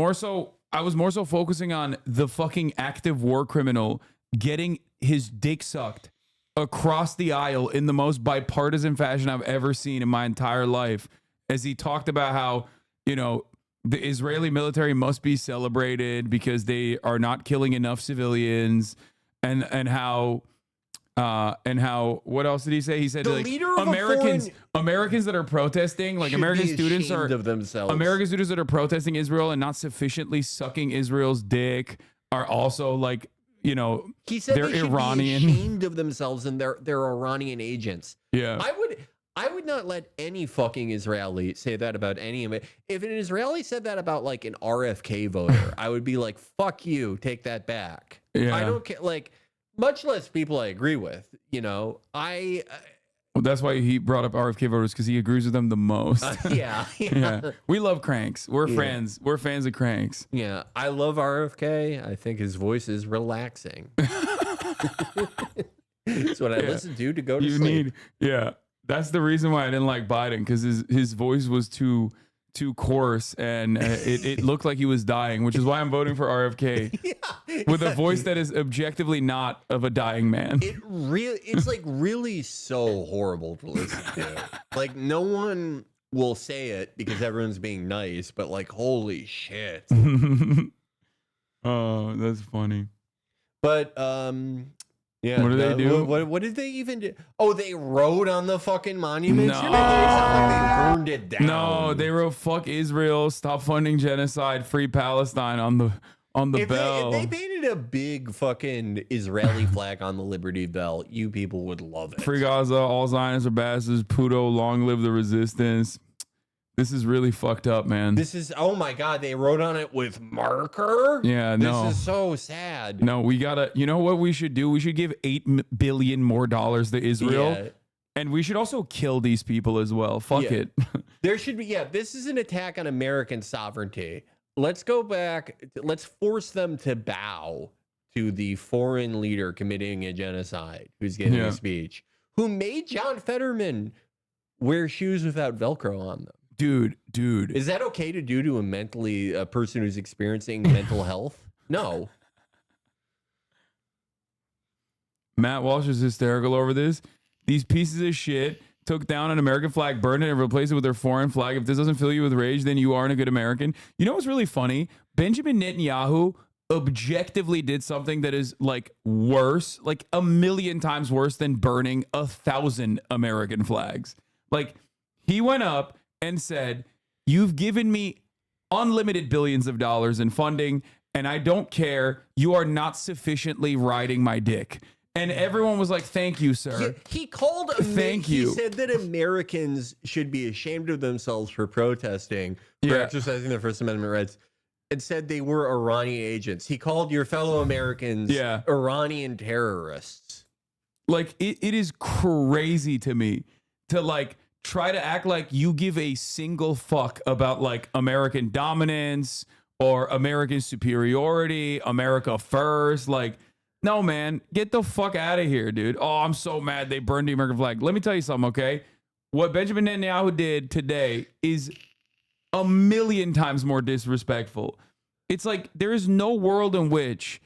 Speaker 1: more so focusing on the fucking active war criminal getting his dick sucked across the aisle in the most bipartisan fashion I've ever seen in my entire life, as he talked about how, the Israeli military must be celebrated because they are not killing enough civilians, and how what else did he say? He said
Speaker 7: The
Speaker 1: like
Speaker 7: leader of a
Speaker 1: Americans that are protesting, like
Speaker 7: should
Speaker 1: American
Speaker 7: be
Speaker 1: students
Speaker 7: ashamed
Speaker 1: are
Speaker 7: of themselves.
Speaker 1: American students that are protesting Israel and not sufficiently sucking Israel's dick are also like,
Speaker 7: He said
Speaker 1: they're
Speaker 7: they should
Speaker 1: Iranian.
Speaker 7: be ashamed of themselves and they're Iranian agents.
Speaker 1: Yeah.
Speaker 7: I would not let any fucking Israeli say that about any of it. If an Israeli said that about like an RFK voter, I would be like, fuck you, take that back.
Speaker 1: Yeah.
Speaker 7: I don't care, like, much less people I agree with,
Speaker 1: Well, that's why he brought up RFK voters, because he agrees with them the most.
Speaker 7: yeah.
Speaker 1: We love cranks. We're
Speaker 7: Yeah.
Speaker 1: fans. We're fans of cranks.
Speaker 7: Yeah, I love RFK. I think his voice is relaxing. It's what I listen to go to sleep.
Speaker 1: That's the reason why I didn't like Biden, because his voice was too coarse, and it looked like he was dying, which is why I'm voting for RFK. With a voice that is objectively not of a dying man.
Speaker 2: It's like really so horrible to listen to. Like, no one will say it because everyone's being nice, but like, holy shit.
Speaker 1: Oh, that's funny.
Speaker 2: But yeah.
Speaker 1: What did they do?
Speaker 2: What did they even do? Oh, they wrote on the fucking monument.
Speaker 1: No.
Speaker 2: It sounded like they burned it down.
Speaker 1: No, they wrote "fuck Israel," "stop funding genocide," "free Palestine" on the bell.
Speaker 2: If they painted a big fucking Israeli flag on the Liberty Bell, you people would love it.
Speaker 1: Free Gaza, all Zionists are bastards. Puto, long live the resistance. This is really fucked up, man.
Speaker 2: This is, oh my God, they wrote on it with marker?
Speaker 1: Yeah, no.
Speaker 2: This is so sad.
Speaker 1: No, we gotta, you know what we should do? We should give $8 billion more to Israel.
Speaker 2: Yeah.
Speaker 1: And we should also kill these people as well. Fuck
Speaker 2: Yeah.
Speaker 1: it.
Speaker 2: There should be, this is an attack on American sovereignty. Let's go back, let's force them to bow to the foreign leader committing a genocide who's giving a speech, who made John Fetterman wear shoes without Velcro on them.
Speaker 1: Dude.
Speaker 2: Is that okay to do to a person who's experiencing mental health? No.
Speaker 1: Matt Walsh is hysterical over this. These pieces of shit took down an American flag, burned it, and replaced it with their foreign flag. If this doesn't fill you with rage, then you aren't a good American. You know what's really funny? Benjamin Netanyahu objectively did something that is like worse, like 1,000,000 times worse than burning 1,000 American flags. Like, he went up and said, "You've given me unlimited billions of dollars in funding, and I don't care. You are not sufficiently riding my dick." And everyone was like, "Thank you, sir."
Speaker 2: He called.
Speaker 1: Thank you.
Speaker 2: He said that Americans should be ashamed of themselves for protesting, for exercising their First Amendment rights, and said they were Iranian agents. He called your fellow Americans Iranian terrorists.
Speaker 1: Like, it is crazy to me to like try to act like you give a single fuck about like American dominance or American superiority, America first. Like, no, man, get the fuck out of here, dude. Oh, I'm so mad they burned the American flag. Let me tell you something, okay? What Benjamin Netanyahu did today is 1,000,000 times more disrespectful. It's like there is no world in which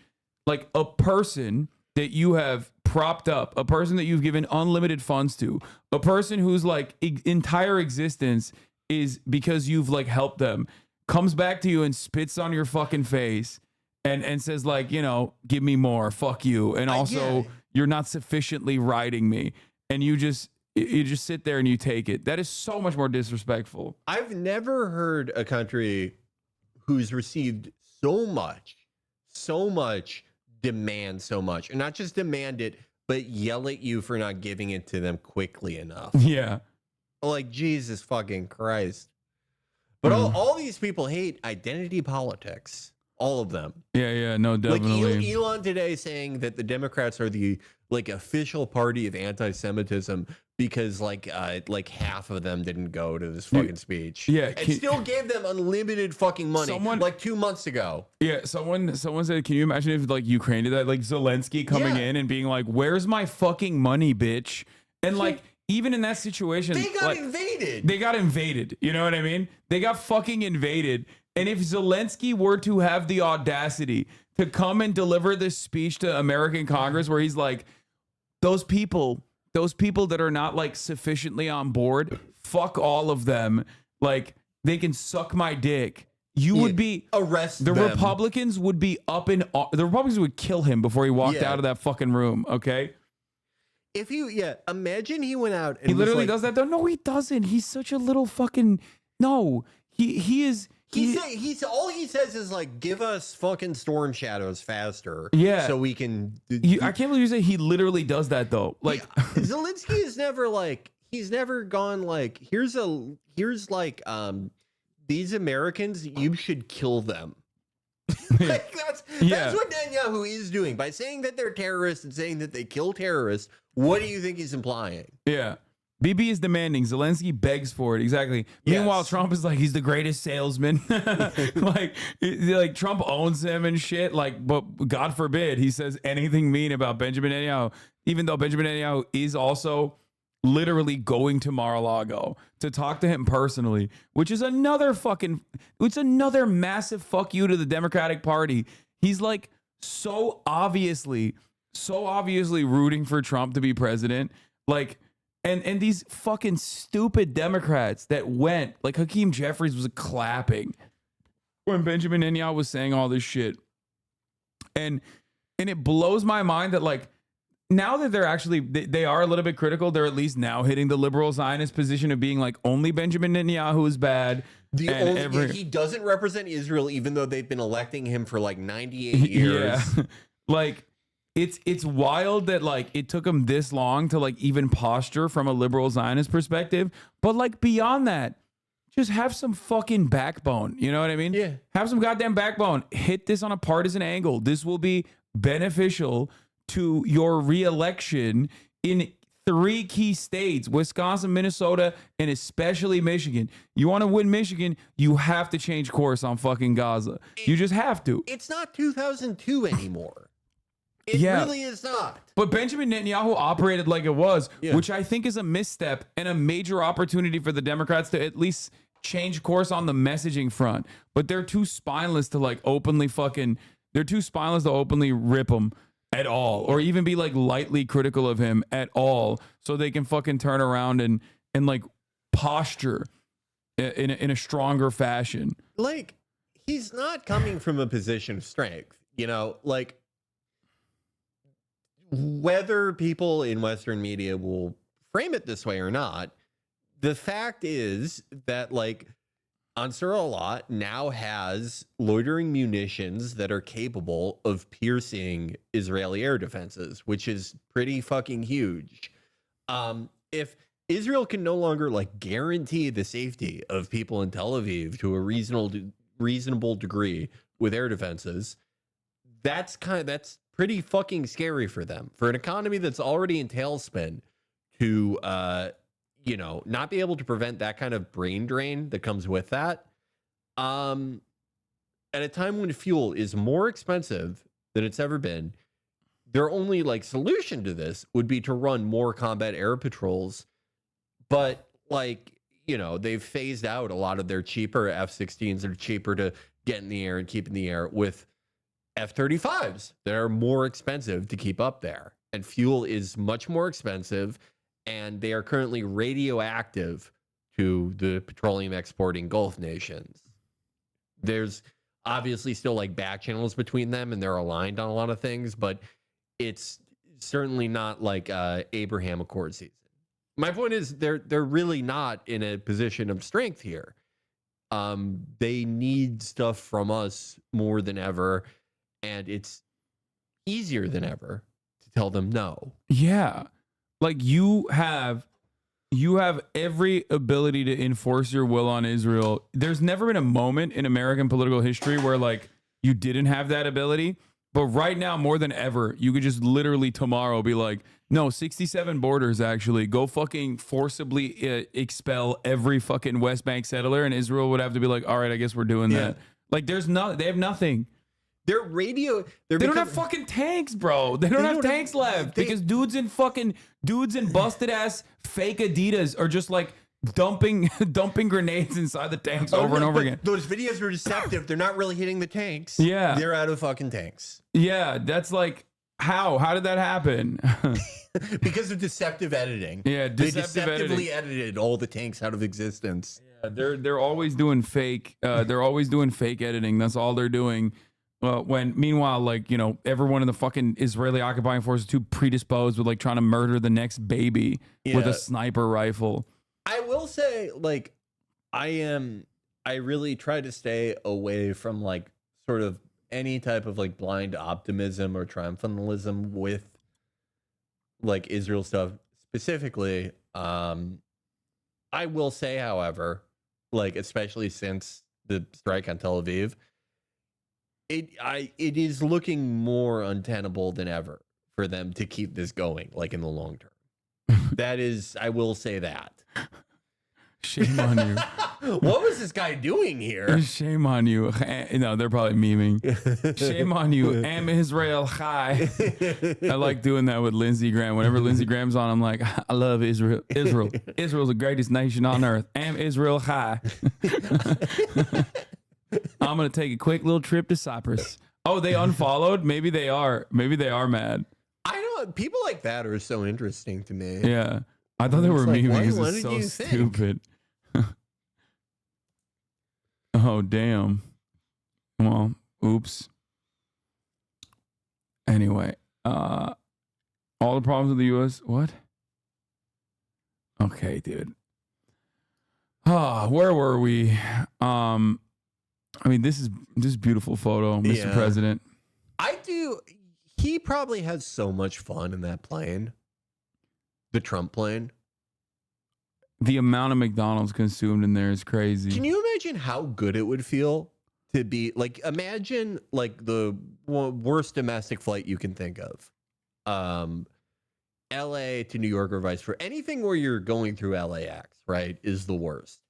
Speaker 1: like a person that you have propped up, a person that you've given unlimited funds to, a person whose like entire existence is because you've like helped them, comes back to you and spits on your fucking face and says like, you know, give me more, fuck you. And also you're not sufficiently riding me. And you just sit there and you take it. That is so much more disrespectful.
Speaker 2: I've never heard a country who's received so much demand so much, and not just demand it, but yell at you for not giving it to them quickly enough.
Speaker 1: Yeah.
Speaker 2: Like, Jesus fucking Christ. But all these people hate identity politics. All of them.
Speaker 1: Yeah, no, definitely.
Speaker 2: Like Elon today saying that the Democrats are the like official party of anti-Semitism because like half of them didn't go to this fucking speech.
Speaker 1: Yeah,
Speaker 2: and still gave them unlimited fucking money like 2 months ago.
Speaker 1: Yeah, someone said, can you imagine if like Ukraine did that? Like Zelensky coming in and being like, "Where's my fucking money, bitch?" And like even in that situation,
Speaker 2: they got
Speaker 1: like,
Speaker 2: invaded.
Speaker 1: They got invaded. You know what I mean? They got fucking invaded. And if Zelensky were to have the audacity to come and deliver this speech to American Congress where he's like, those people that are not like sufficiently on board, fuck all of them. Like, they can suck my dick. You would be
Speaker 2: arrest
Speaker 1: the
Speaker 2: them.
Speaker 1: Republicans would be up in the Republicans would kill him before he walked out of that fucking room. Okay.
Speaker 2: If you imagine he went out and
Speaker 1: he literally does that though. No, he doesn't. He's such a little fucking no. He is.
Speaker 2: He's all he says is like, give us fucking storm shadows faster.
Speaker 1: Yeah.
Speaker 2: So we can.
Speaker 1: I can't believe you say he literally does that though. Like
Speaker 2: Zelensky is never like, he's never gone like, here's like, these Americans, you should kill them. Like that's what Netanyahu is doing by saying that they're terrorists and saying that they kill terrorists. What do you think he's implying?
Speaker 1: Yeah. BB is demanding. Zelensky begs for it. Exactly. Meanwhile, Trump is like, he's the greatest salesman. like Trump owns him and shit. Like, but God forbid he says anything mean about Benjamin Netanyahu, even though Benjamin Netanyahu is also literally going to Mar-a-Lago to talk to him personally, which is another massive fuck you to the Democratic Party. He's like so obviously rooting for Trump to be president. Like, and these fucking stupid Democrats that went, like Hakeem Jeffries was clapping when Benjamin Netanyahu was saying all this shit. And it blows my mind that, like, now that they are a little bit critical, they're at least now hitting the liberal Zionist position of being like, only Benjamin Netanyahu is bad.
Speaker 2: He doesn't represent Israel, even though they've been electing him for like 98 years.
Speaker 1: Yeah. Like, it's wild that, like, it took him this long to, like, even posture from a liberal Zionist perspective. But, like, beyond that, just have some fucking backbone. You know what I mean?
Speaker 2: Yeah.
Speaker 1: Have some goddamn backbone. Hit this on a partisan angle. This will be beneficial to your reelection in 3 key states: Wisconsin, Minnesota, and especially Michigan. You want to win Michigan, you have to change course on fucking Gaza. You just have to.
Speaker 2: It's not 2002 anymore. It really is not.
Speaker 1: But Benjamin Netanyahu operated like it was, which I think is a misstep and a major opportunity for the Democrats to at least change course on the messaging front. But they're too spineless to, like, openly rip him at all, or even be, like, lightly critical of him at all, so they can fucking turn around and like posture in a stronger fashion.
Speaker 2: Like, he's not coming from a position of strength, you know, like, whether people in Western media will frame it this way or not, the fact is that, like, Ansar Allah now has loitering munitions that are capable of piercing Israeli air defenses, which is pretty fucking huge. If Israel can no longer, like, guarantee the safety of people in Tel Aviv to a reasonable degree with air defenses, that's pretty fucking scary for them. For an economy that's already in tailspin, to not be able to prevent that kind of brain drain that comes with that, at a time when fuel is more expensive than it's ever been, their only, like, solution to this would be to run more combat air patrols. But, like, you know, they've phased out a lot of their cheaper F-16s that are cheaper to get in the air and keep in the air with F-35s that are more expensive to keep up there. And fuel is much more expensive, and they are currently radioactive to the petroleum exporting Gulf nations. There's obviously still, like, back channels between them, and they're aligned on a lot of things, but it's certainly not like Abraham Accord season. My point is they're really not in a position of strength here. They need stuff from us more than ever, and it's easier than ever to tell them no.
Speaker 1: Yeah. Like, you have every ability to enforce your will on Israel. There's never been a moment in American political history where, like, you didn't have that ability. But right now, more than ever, you could just literally tomorrow be like, no, 67 borders, actually. Go fucking forcibly expel every fucking West Bank settler, and Israel would have to be like, all right, I guess we're doing that. Like, they have nothing.
Speaker 2: They
Speaker 1: don't have fucking tanks, bro. They don't have tanks left because dudes in busted ass fake Adidas are just, like, dumping grenades inside the tanks over and over again.
Speaker 2: Those videos are deceptive. They're not really hitting the tanks.
Speaker 1: Yeah.
Speaker 2: They're out of fucking tanks.
Speaker 1: Yeah, that's like, how did that happen?
Speaker 2: Because of deceptive editing.
Speaker 1: Yeah,
Speaker 2: they deceptively edited all the tanks out of existence.
Speaker 1: Yeah, they're always doing fake. They're always doing fake editing. That's all they're doing. Meanwhile, like, you know, everyone in the fucking Israeli occupying force is too predisposed with, like, trying to murder the next baby with a sniper rifle.
Speaker 2: I will say, like, I really try to stay away from, like, sort of any type of, like, blind optimism or triumphantalism with, like, Israel stuff specifically. I will say, however, like, especially since the strike on Tel Aviv, it is looking more untenable than ever for them to keep this going, like, in the long term. That is, I will say that.
Speaker 1: Shame on you.
Speaker 2: What was this guy doing here?
Speaker 1: Shame on you. No, they're probably memeing. Shame on you. Am Israel Chai. I like doing that with Lindsey Graham. Whenever Lindsey Graham's on, I'm like, I love Israel. Israel's the greatest nation on earth. Am Israel Chai. I'm going to take a quick little trip to Cyprus. Oh, they unfollowed? Maybe they are. Maybe they are mad.
Speaker 2: I don't. People like that are so interesting to me.
Speaker 1: Yeah. I thought they were
Speaker 2: like,
Speaker 1: memeing.
Speaker 2: what
Speaker 1: This is
Speaker 2: did
Speaker 1: so
Speaker 2: you think?
Speaker 1: stupid. Oh, damn. Well, oops. Anyway, all the problems with the U.S. What? Okay, dude. Where were we? I mean, this is beautiful photo, Mr.
Speaker 2: Yeah.
Speaker 1: President.
Speaker 2: I do. He probably has so much fun in that plane. The Trump plane.
Speaker 1: The amount of McDonald's consumed in there is crazy.
Speaker 2: Can you imagine how good it would feel to be like, imagine like the worst domestic flight you can think of. LA to New York or vice versa. Anything where you're going through LAX, right, is the worst.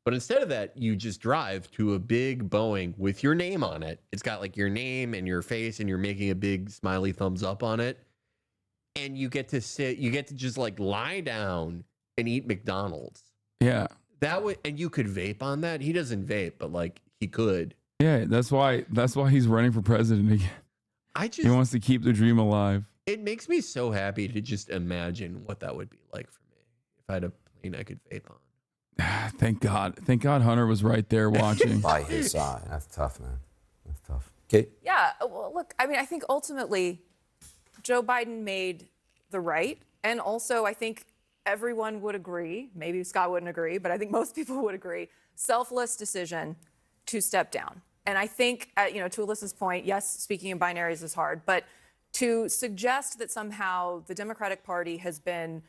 Speaker 2: But instead of that, you just drive to a big Boeing with your name on it. It's got like your name and your face, and you're making a big smiley thumbs up on it. And you get to sit, you get to just like lie down and eat McDonald's.
Speaker 1: Yeah.
Speaker 2: That would, and you could vape on that. He doesn't vape, but like he could.
Speaker 1: Yeah, that's why he's running for president again. He wants to keep the dream alive.
Speaker 2: It makes me so happy to just imagine what that would be like for me if I had a plane I could vape on.
Speaker 1: Thank God Hunter was right there watching.
Speaker 9: By his side. That's tough, man. That's tough. Kate?
Speaker 8: Yeah, well, look, I mean, I think ultimately Joe Biden made the right, and also I think everyone would agree, maybe Scott wouldn't agree, but I think most people would agree, selfless decision to step down. And I think, to Alyssa's point, yes, speaking in binaries is hard, but to suggest that somehow the Democratic Party has been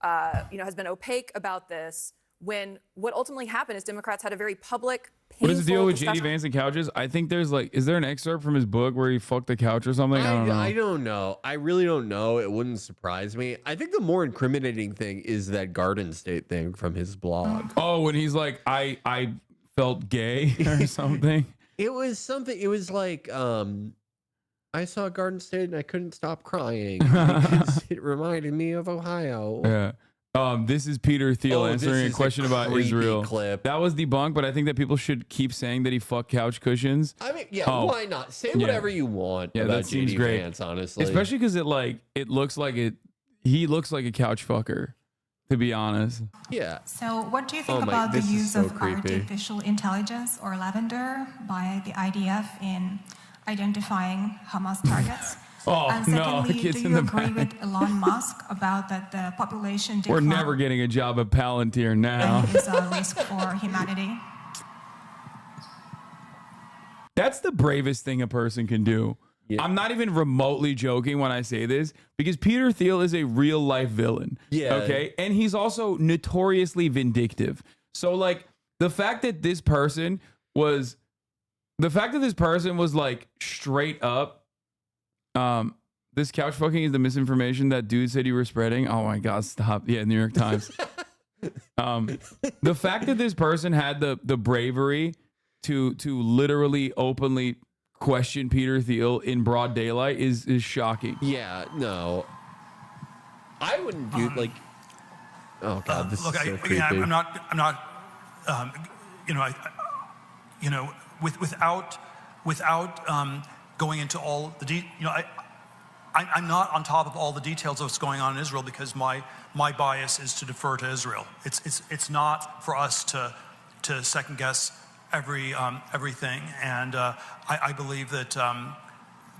Speaker 8: opaque about this, when what ultimately happened is Democrats had a very public, painful
Speaker 1: What is the deal with
Speaker 8: discussion.
Speaker 1: JD Vance and couches? I think there's is there an excerpt from his book where he fucked the couch or something? I don't know.
Speaker 2: I don't know. I really don't know. It wouldn't surprise me. I think the more incriminating thing is that Garden State thing from his blog.
Speaker 1: Oh, when he's like, I felt gay or something.
Speaker 2: It was something. It was like, I saw Garden State and I couldn't stop crying because it reminded me of Ohio.
Speaker 1: Yeah. This is Peter Thiel answering a question about Israel.
Speaker 2: Clip.
Speaker 1: That was debunked, but I think that people should keep saying that he fucked couch cushions.
Speaker 2: I mean, yeah, why not? Say whatever you want
Speaker 1: Yeah,
Speaker 2: about
Speaker 1: that seems
Speaker 2: JD
Speaker 1: great.
Speaker 2: Vance, honestly.
Speaker 1: Especially because it looks like he looks like a couch fucker, to be honest.
Speaker 2: Yeah.
Speaker 3: So what do you think about the use of artificial intelligence or lavender by the IDF in identifying Hamas targets?
Speaker 1: Oh,
Speaker 3: and
Speaker 1: no,
Speaker 3: secondly,
Speaker 1: it's
Speaker 3: do
Speaker 1: in
Speaker 3: you
Speaker 1: the
Speaker 3: agree
Speaker 1: back.
Speaker 3: with Elon Musk about that the population
Speaker 1: We're
Speaker 3: decline
Speaker 1: never getting a job at Palantir now.
Speaker 3: is a risk for humanity?
Speaker 1: That's the bravest thing a person can do. Yeah. I'm not even remotely joking when I say this, because Peter Thiel is a real life villain.
Speaker 2: Yeah.
Speaker 1: Okay. And he's also notoriously vindictive. So the fact that this person was like straight up, this couch fucking is the misinformation that dude said you were spreading. Oh my God, stop. Yeah, New York Times. The fact that this person had the bravery to literally openly question Peter Thiel in broad daylight is shocking.
Speaker 2: Yeah, no. I wouldn't do oh God, this
Speaker 6: look,
Speaker 2: is so creepy.
Speaker 6: I'm not without going into all the I'm not on top of all the details of what's going on in Israel because my bias is to defer to Israel. It's not for us to second guess everything, and I believe that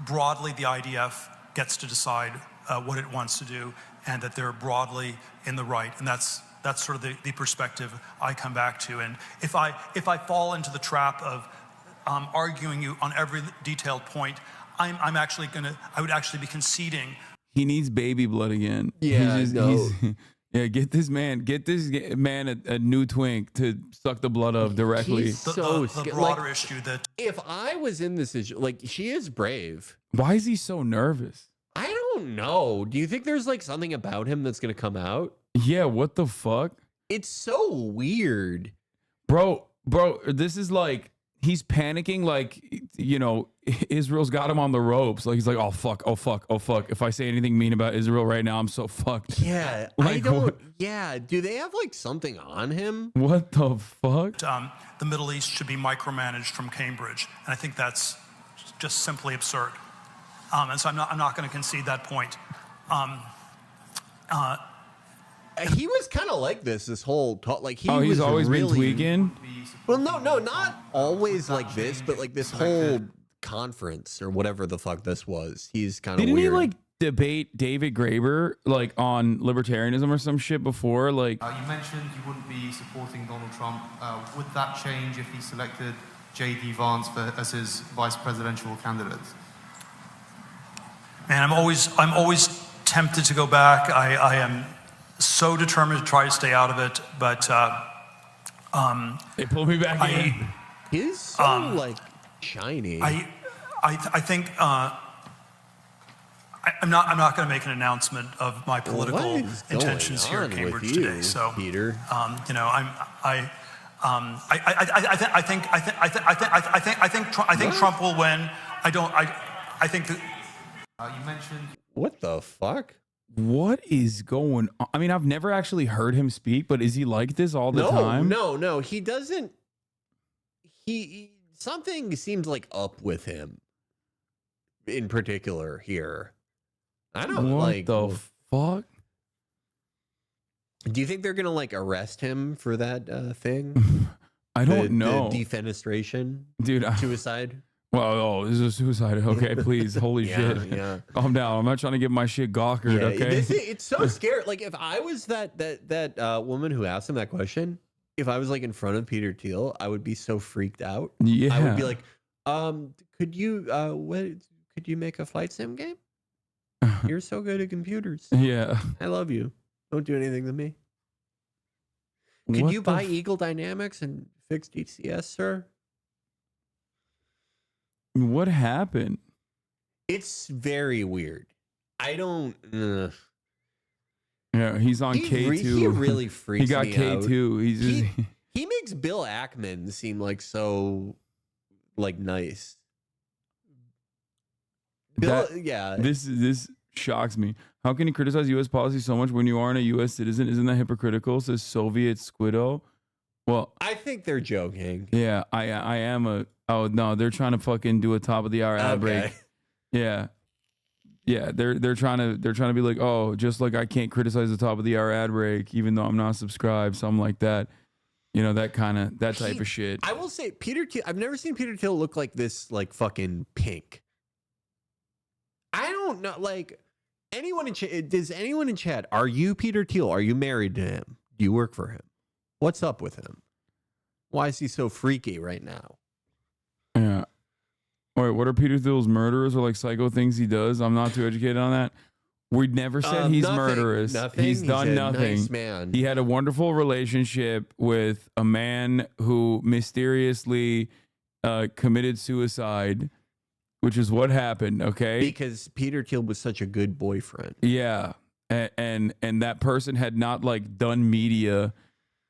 Speaker 6: broadly the IDF gets to decide what it wants to do, and that they're broadly in the right, and that's sort of the perspective I come back to. And if I fall into the trap of arguing you on every detailed point, I would actually be conceding.
Speaker 1: He needs baby blood again.
Speaker 2: Yeah,
Speaker 1: get this man a new twink to suck the blood of directly.
Speaker 2: He's so
Speaker 6: the broader issue that
Speaker 2: if I was in this issue, she is brave.
Speaker 1: Why is he so nervous?
Speaker 2: I don't know. Do you think there's something about him that's gonna come out?
Speaker 1: Yeah, what the fuck?
Speaker 2: It's so weird.
Speaker 1: Bro, this is like, he's panicking like, you know, Israel's got him on the ropes. Like, he's like, oh, fuck. If I say anything mean about Israel right now, I'm so fucked.
Speaker 2: Yeah,
Speaker 1: like,
Speaker 2: I don't. Yeah, do they have like something on him?
Speaker 1: What the fuck?
Speaker 6: The Middle East should be micromanaged from Cambridge, and I think that's just simply absurd. And so I'm not going to concede that point.
Speaker 2: He was kind of like this whole talk. Like
Speaker 1: he's
Speaker 2: was
Speaker 1: always
Speaker 2: really,
Speaker 1: been tweaking.
Speaker 2: Well, no, not always like this, but like this whole conference or whatever the fuck this was. He's kind of
Speaker 1: Didn't
Speaker 2: weird.
Speaker 1: he like debate David Graeber like on libertarianism or some shit before? Like,
Speaker 5: you mentioned you wouldn't be supporting Donald Trump. Would that change if he selected J.D. Vance as his vice presidential candidate?
Speaker 6: Man, I'm always tempted to go back. I am so determined to try to stay out of it, but
Speaker 1: they pulled me back in.
Speaker 2: He's so like shiny.
Speaker 6: I think I'm not going to make an announcement of my political intentions here in Cambridge today. So,
Speaker 2: Peter,
Speaker 6: you know, I think Trump will win. I think that.
Speaker 5: You mentioned.
Speaker 2: What the fuck?
Speaker 1: What is going on? I mean, I've never actually heard him speak, but is he like this all the time?
Speaker 2: No, he doesn't. Something seems like up with him in particular here. I don't
Speaker 1: what the fuck.
Speaker 2: Do you think they're gonna like arrest him for that thing?
Speaker 1: I don't know.
Speaker 2: The defenestration,
Speaker 1: dude.
Speaker 2: Suicide.
Speaker 1: Well, this is a suicide. Okay, please. Holy shit.
Speaker 2: Yeah.
Speaker 1: Calm down. I'm not trying to get my shit gawkered, okay?
Speaker 2: It's so scary. Like, if I was that woman who asked him that question, if I was like in front of Peter Thiel, I would be so freaked out.
Speaker 1: Yeah.
Speaker 2: I would be like, could you make a flight sim game? You're so good at computers.
Speaker 1: Yeah.
Speaker 2: I love you. Don't do anything to me. Could
Speaker 1: What
Speaker 2: you buy Eagle Dynamics and fix DCS, sir?
Speaker 1: What happened?
Speaker 2: It's very weird. I don't.
Speaker 1: Yeah, he's on K2.
Speaker 2: He really freaks
Speaker 1: He got
Speaker 2: me
Speaker 1: K2.
Speaker 2: out.
Speaker 1: He's just,
Speaker 2: He makes Bill Ackman seem like so, like, nice. Bill, yeah.
Speaker 1: This shocks me. How can you criticize U.S. policy so much when you aren't a U.S. citizen? Isn't that hypocritical? Says Soviet Squiddo. Well,
Speaker 2: I think they're joking.
Speaker 1: yeah, I am a. Oh no, they're trying to fucking do a top of the hour ad break. Yeah, they're trying to be like, oh, just like I can't criticize the top of the hour ad break even though I'm not subscribed, something like that. You know, that type of shit.
Speaker 2: I will say Peter Thiel. I've never seen Peter Thiel look like this, like fucking pink. I don't know, like anyone in chat. Does anyone in chat? Are you Peter Thiel? Are you married to him? Do you work for him? What's up with him? Why is he so freaky right now?
Speaker 1: Yeah. Wait, what are Peter Thiel's murderers or like psycho things he does? I'm not too educated on that. We never said he's murderous.
Speaker 2: Nothing.
Speaker 1: He's done
Speaker 2: a
Speaker 1: nothing.
Speaker 2: Nice man.
Speaker 1: He had a wonderful relationship with a man who mysteriously committed suicide, which is what happened. Okay,
Speaker 2: because Peter Thiel was such a good boyfriend.
Speaker 1: Yeah, and that person had not like done media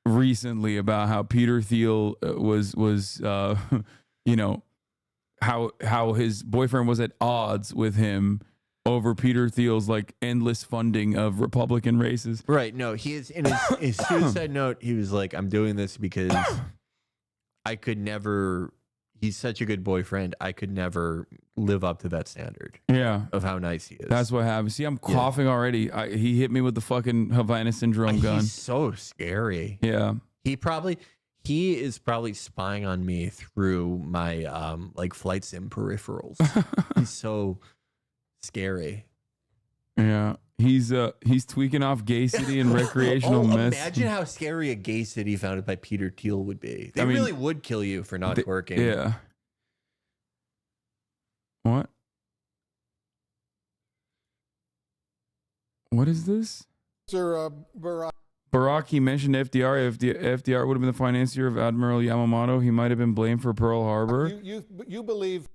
Speaker 1: recently about how Peter Thiel was you know, how his boyfriend was at odds with him over Peter Thiel's like endless funding of Republican races.
Speaker 2: Right. No, he is in his suicide note. He was like, I'm doing this because I could never, he's such a good boyfriend. I could never live up to that standard.
Speaker 1: Yeah.
Speaker 2: Of how nice he is.
Speaker 1: That's what happened. See, I'm coughing already. He hit me with the fucking Havana syndrome gun.
Speaker 2: He's so scary.
Speaker 1: Yeah.
Speaker 2: He is probably spying on me through my like flight sim peripherals. He's so scary.
Speaker 1: Yeah. He's tweaking off Gay City and recreational mess.
Speaker 2: Imagine how scary a gay city founded by Peter Thiel would be. They really would kill you for not twerking.
Speaker 1: Yeah. What? What is this?
Speaker 10: Sir
Speaker 1: Barack, he mentioned FDR. If FDR would have been the financier of Admiral Yamamoto, he might have been blamed for Pearl Harbor.
Speaker 10: You believe?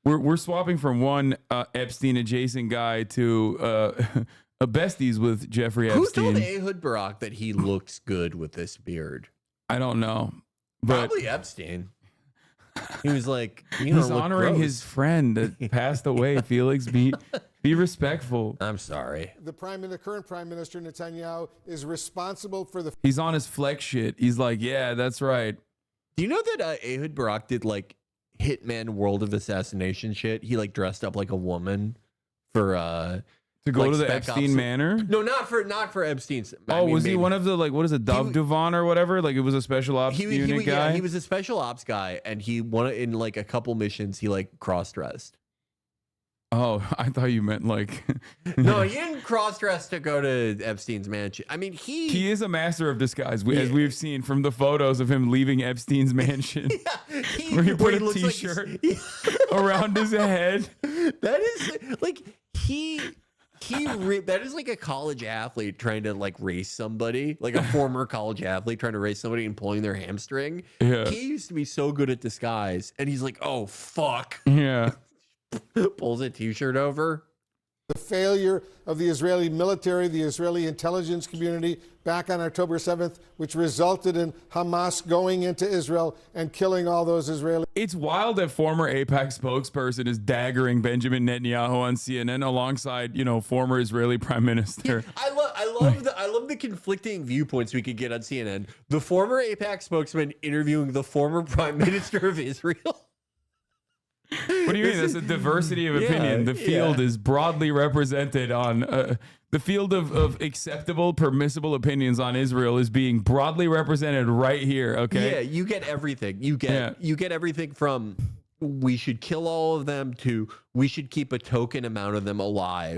Speaker 1: We're swapping from one Epstein adjacent guy to besties with Jeffrey
Speaker 2: Who
Speaker 1: Epstein.
Speaker 2: told Ehud Barak that he looks good with this beard?
Speaker 1: I don't know, but
Speaker 2: Probably Epstein. He was like, you
Speaker 1: he's
Speaker 2: don't look
Speaker 1: honoring
Speaker 2: gross.
Speaker 1: his friend that passed away. Felix, be respectful.
Speaker 2: I'm sorry.
Speaker 10: The current Prime Minister Netanyahu is responsible for the.
Speaker 1: He's on his flex shit. He's like, yeah, that's right.
Speaker 2: Do you know that Ehud Barak did like Hitman World of Assassination shit? He like dressed up like a woman for
Speaker 1: to go
Speaker 2: like
Speaker 1: to the
Speaker 2: Spec
Speaker 1: Epstein
Speaker 2: Ops.
Speaker 1: Manor?
Speaker 2: No, not for Epstein's.
Speaker 1: Oh, was he one of the, like, what is it, Dov Duvan or whatever? Like, it was a special ops unit guy?
Speaker 2: Yeah, he was a special ops guy, and he won it in like a couple missions. He like cross-dressed.
Speaker 1: Oh, I thought you meant like...
Speaker 2: No, he didn't cross-dress to go to Epstein's mansion. I mean,
Speaker 1: he is a master of disguise, as we've seen from the photos of him leaving Epstein's mansion. Where he put a
Speaker 2: looks like
Speaker 1: t-shirt around his head.
Speaker 2: That is like that is like a college athlete trying to like race somebody, like a former college athlete trying to race somebody and pulling their hamstring.
Speaker 1: Yeah.
Speaker 2: He used to be so good at disguise, and he's like, oh fuck.
Speaker 1: Yeah.
Speaker 2: Pulls a t-shirt over.
Speaker 10: The failure of the Israeli military, the Israeli intelligence community back on October 7th, which resulted in Hamas going into Israel and killing all those Israelis.
Speaker 1: It's wild that former AIPAC spokesperson is daggering Benjamin Netanyahu on CNN alongside, former Israeli prime minister.
Speaker 2: I love the conflicting viewpoints we could get on CNN. The former AIPAC spokesman interviewing the former prime minister of Israel.
Speaker 1: What do you mean? That's a diversity of opinion. The field is broadly represented on the field of acceptable, permissible opinions on Israel is being broadly represented right here. Okay.
Speaker 2: Yeah, you get everything. You get everything from we should kill all of them to we should keep a token amount of them alive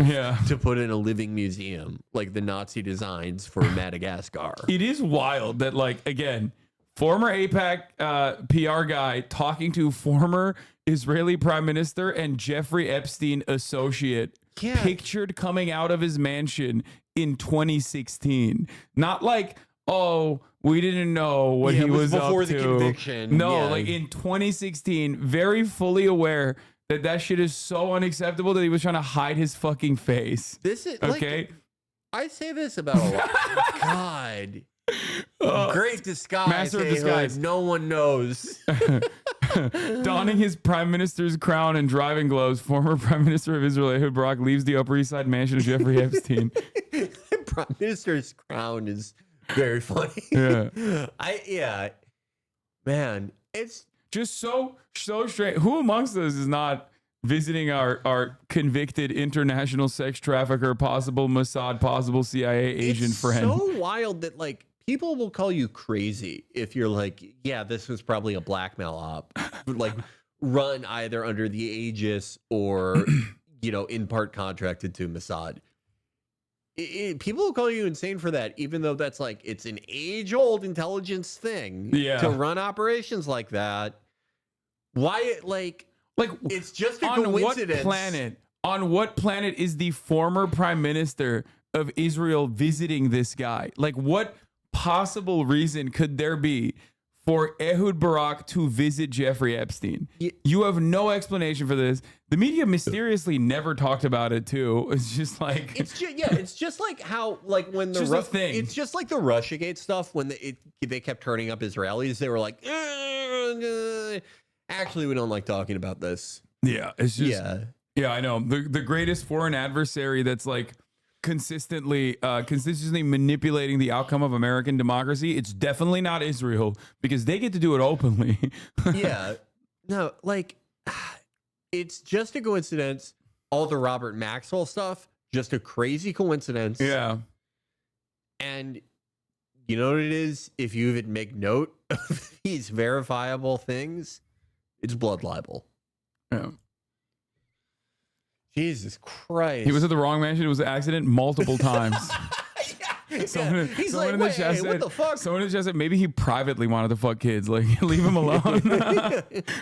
Speaker 2: to put in a living museum like the Nazi designs for Madagascar.
Speaker 1: It is wild that, like, again, former AIPAC PR guy talking to former Israeli prime minister and Jeffrey Epstein associate pictured coming out of his mansion in 2016. Not like, oh, we didn't know what he was up to.
Speaker 2: Before the conviction.
Speaker 1: No, like in 2016, very fully aware that shit is so unacceptable that he was trying to hide his fucking face.
Speaker 2: This is
Speaker 1: okay.
Speaker 2: Like, I say this about a lot. God. Great disguise.
Speaker 1: Master of disguise.
Speaker 2: No one knows.
Speaker 1: Donning his prime minister's crown and driving gloves, former prime minister of Israel Ehud Barak leaves the Upper East Side mansion of Jeffrey Epstein.
Speaker 2: Prime minister's crown is very funny.
Speaker 1: Yeah.
Speaker 2: Man, it's
Speaker 1: just so strange. Who amongst us is not visiting our convicted international sex trafficker, possible Mossad, possible CIA agent friend?
Speaker 2: It's so wild that, like, people will call you crazy if you're like, yeah, this was probably a blackmail op, like run either under the aegis or, in part contracted to Mossad. People will call you insane for that, even though that's like, it's an age-old intelligence thing to run operations like that. Why, like it's just a coincidence.
Speaker 1: On what planet is the former prime minister of Israel visiting this guy? Like, what possible reason could there be for Ehud Barak to visit Jeffrey Epstein? You have no explanation for this. The media mysteriously never talked about it too. It's just like
Speaker 2: it's just like how, like, when the it's just like the Russiagate stuff when they kept turning up Israelis. They were like, actually, we don't like talking about this.
Speaker 1: Yeah, it's just yeah, I know. The greatest foreign adversary that's like consistently manipulating the outcome of American democracy, it's definitely not Israel, because they get to do it openly.
Speaker 2: No, like, it's just a coincidence. All the Robert Maxwell stuff, just a crazy coincidence.
Speaker 1: Yeah.
Speaker 2: And you know what it is? If you even make note of these verifiable things, it's blood libel.
Speaker 1: Yeah.
Speaker 2: Jesus Christ.
Speaker 1: He was at the wrong mansion. It was an accident multiple times. Someone
Speaker 2: He's
Speaker 1: in
Speaker 2: like,
Speaker 1: the
Speaker 2: wait,
Speaker 1: chat said,
Speaker 2: what the fuck?
Speaker 1: Someone in the chat said maybe he privately wanted to fuck kids. Like, leave him alone.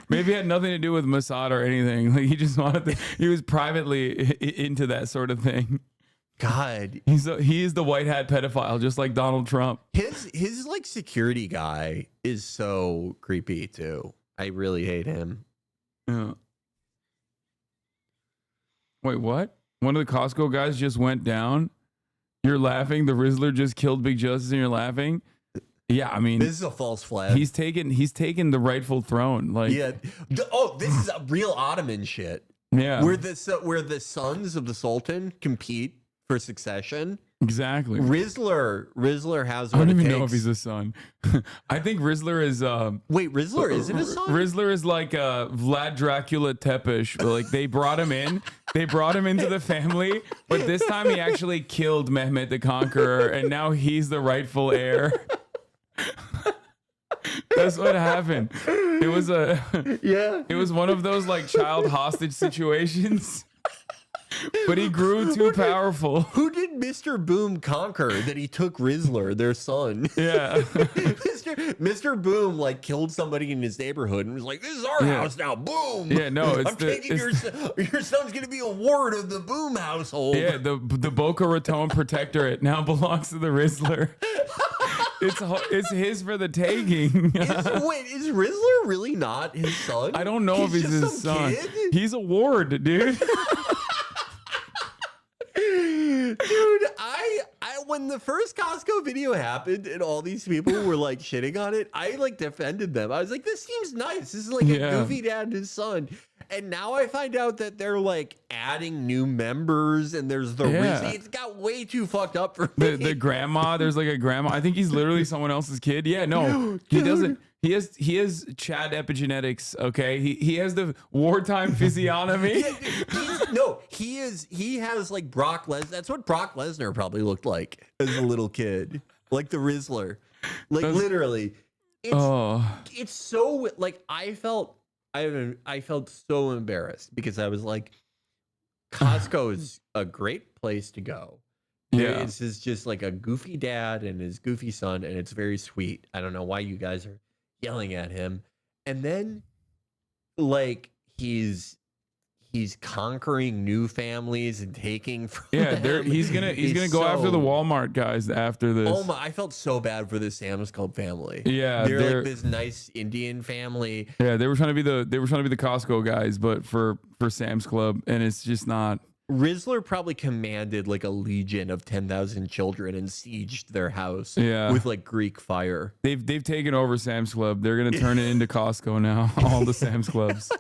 Speaker 1: Maybe it had nothing to do with Mossad or anything. Like, he just wanted to, he was privately into that sort of thing.
Speaker 2: God.
Speaker 1: He is the white hat pedophile, just like Donald Trump.
Speaker 2: His like security guy is so creepy too. I really hate him.
Speaker 1: Yeah. Wait, what? One of the Costco guys just went down? You're laughing. The Rizzler just killed Big Justice, and you're laughing. Yeah, I mean,
Speaker 7: this is a false flag.
Speaker 1: He's taken the rightful throne. Like,
Speaker 7: yeah. This is a real Ottoman shit.
Speaker 1: Yeah,
Speaker 7: where the sons of the Sultan compete for succession.
Speaker 1: Exactly.
Speaker 7: Rizzler has.
Speaker 1: I don't even know if he's a son. I think Rizzler is.
Speaker 7: Wait, Rizzler isn't a son?
Speaker 1: Rizzler is like Vlad Dracula Tepish. Like they brought him in. They brought him into the family, but this time he actually killed Mehmet the Conqueror, and now he's the rightful heir. That's what happened. It was It was one of those like child hostage situations. But he grew too powerful.
Speaker 7: Who did Mr. Boom conquer that he took Rizzler, their son?
Speaker 1: Yeah.
Speaker 7: Mr. Boom like killed somebody in his neighborhood and was like, "This is our house now." Boom.
Speaker 1: Yeah, no, it's
Speaker 7: I'm taking your son's gonna be a ward of the Boom household.
Speaker 1: Yeah, the Boca Raton Protectorate now belongs to the Rizzler. It's his for the taking.
Speaker 7: Wait, is Rizzler really not his son?
Speaker 1: I don't know if he's his son. He's a ward, dude.
Speaker 7: Dude, I when the first Costco video happened and all these people were like shitting on it, I like defended them. I was like, this seems nice. This is like a goofy dad and his son. And now I find out that they're like adding new members and there's the it's got way too fucked up for me.
Speaker 1: The grandma, there's like a grandma. I think he's literally someone else's kid. Yeah, no, he doesn't. He has Chad epigenetics. Okay, he has the wartime physiognomy.
Speaker 7: He has like Brock Lesnar. That's what Brock Lesnar probably looked like as a little kid, like the Rizzler, like literally. It's so like I felt so embarrassed because I was like, Costco is a great place to go.
Speaker 1: Yeah,
Speaker 7: this is just like a goofy dad and his goofy son, and it's very sweet. I don't know why you guys are yelling at him. And then like he's conquering new families and taking from them.
Speaker 1: he's gonna go after the Walmart guys after this.
Speaker 7: Oh my, I felt so bad for the Sam's Club family.
Speaker 1: Yeah,
Speaker 7: they're like this nice Indian family.
Speaker 1: Yeah, they were trying to be the Costco guys, but for Sam's Club, and it's just not.
Speaker 7: Rizzler probably commanded like a legion of 10,000 children and sieged their house with like Greek fire.
Speaker 1: They've taken over Sam's Club. They're gonna turn it into Costco now. All the Sam's Clubs.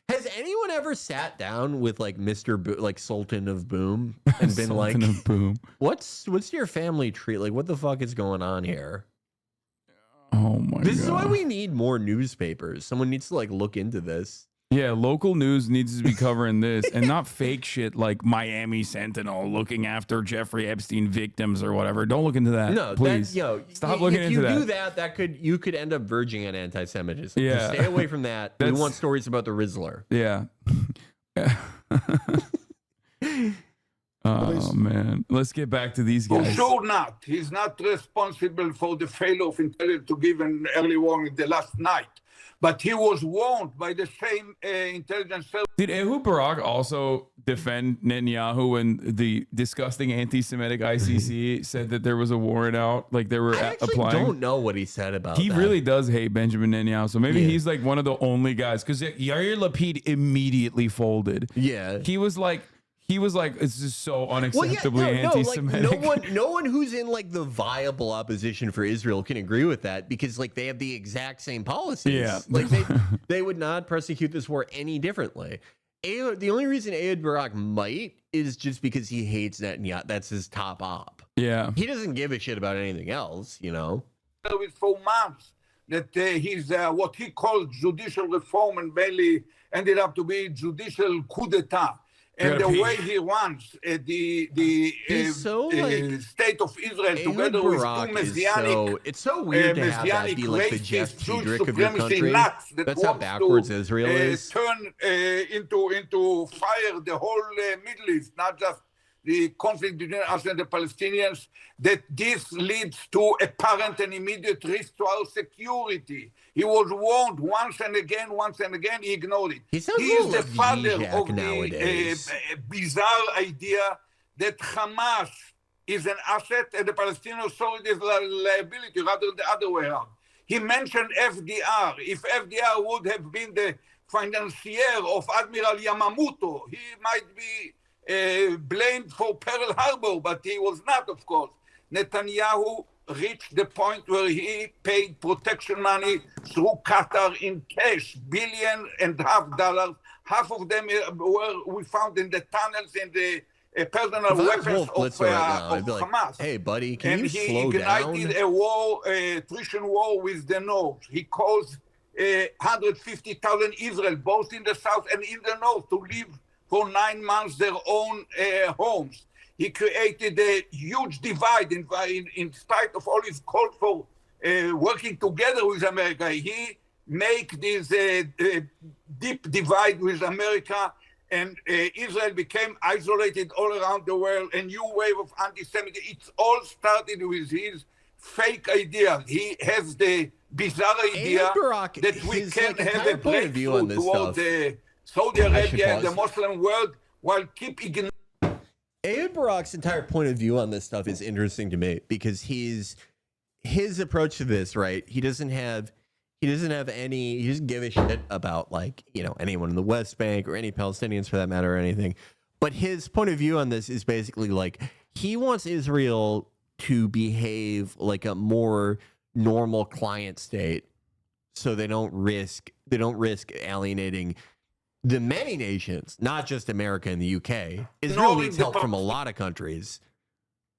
Speaker 7: Has anyone ever sat down with like like Sultan of Boom and been like,
Speaker 1: Sultan of Boom,
Speaker 7: what's your family tree? Like, what the fuck is going on here?
Speaker 1: Oh my God.
Speaker 7: This is why we need more newspapers. Someone needs to like look into this.
Speaker 1: Yeah, local news needs to be covering this and not fake shit like Miami Sentinel looking after Jeffrey Epstein victims or whatever. Don't look into that. No, please. Stop looking into that.
Speaker 7: If you do that, you could end up verging on anti-Semitism.
Speaker 1: Yeah.
Speaker 7: Just stay away from that. We want stories about the Rizzler.
Speaker 1: Yeah. Oh man, let's get back to these guys.
Speaker 4: For sure not. He's not responsible for the failure of intelligence to give an early warning the last night. But he was warned by the same intelligence service.
Speaker 1: Did Ehud Barak also defend Netanyahu when the disgusting anti-Semitic ICC said that there was a warrant out, like they were applying?
Speaker 7: I don't know what he said about that.
Speaker 1: He really does hate Benjamin Netanyahu, so maybe he's like one of the only guys. Because Yair Lapid immediately folded.
Speaker 7: Yeah,
Speaker 1: he was like, it's just so unacceptably anti-Semitic.
Speaker 7: Like, no one who's in like the viable opposition for Israel can agree with that because like they have the exact same policies.
Speaker 1: Yeah,
Speaker 7: like they would not prosecute this war any differently. The only reason Ehud Barak might is just because he hates Netanyahu. That's his top op.
Speaker 1: Yeah,
Speaker 7: he doesn't give a shit about anything else, you know.
Speaker 4: For months that he's what he called judicial reform and mainly ended up to be judicial coup d'état. And the way he runs the state of Israel together with two Messianic,
Speaker 7: it's so weird to have that be like the Jeff Tiedrich of your country. That's how backwards Israel is.
Speaker 4: Turn into fire the whole Middle East, not just the conflict between us and the Palestinians, that this leads to apparent and immediate risk to our security. He was warned once and again, he ignored it.
Speaker 7: He
Speaker 4: is the father of
Speaker 7: nowadays.
Speaker 4: the bizarre idea that Hamas is an asset and the Palestinian Authority is a liability rather than the other way around. He mentioned FDR. If FDR would have been the financier of Admiral Yamamoto, he might be blamed for Pearl Harbor, but he was not, of course. Netanyahu reached the point where he paid protection money through Qatar in cash, $1.5 billion. Half of them we found in the tunnels in the personal weapons of Hamas.
Speaker 2: Hey, buddy, can you slow
Speaker 4: And he ignited a war, attrition war with the North. He caused 150,000 Israel, both in the south and in the north, to live for 9 months their own homes. He created a huge divide in spite of all his calls for working together with America. He make this deep divide with America, and Israel became isolated all around the world. A new wave of anti-Semitism. It's all started with his fake ideas. He has the bizarre idea that we can have a breakthrough toward Saudi Arabia and the Muslim world while keep ignoring.
Speaker 2: Ehud Barak's entire point of view on this stuff is interesting to me because his approach to this, right? He doesn't give a shit about, like, you know, anyone in the West Bank or any Palestinians for that matter or anything. But his point of view on this is basically like he wants Israel to behave like a more normal client state so they don't risk alienating the many nations, not just America and the UK. Israel needs help from a lot of countries.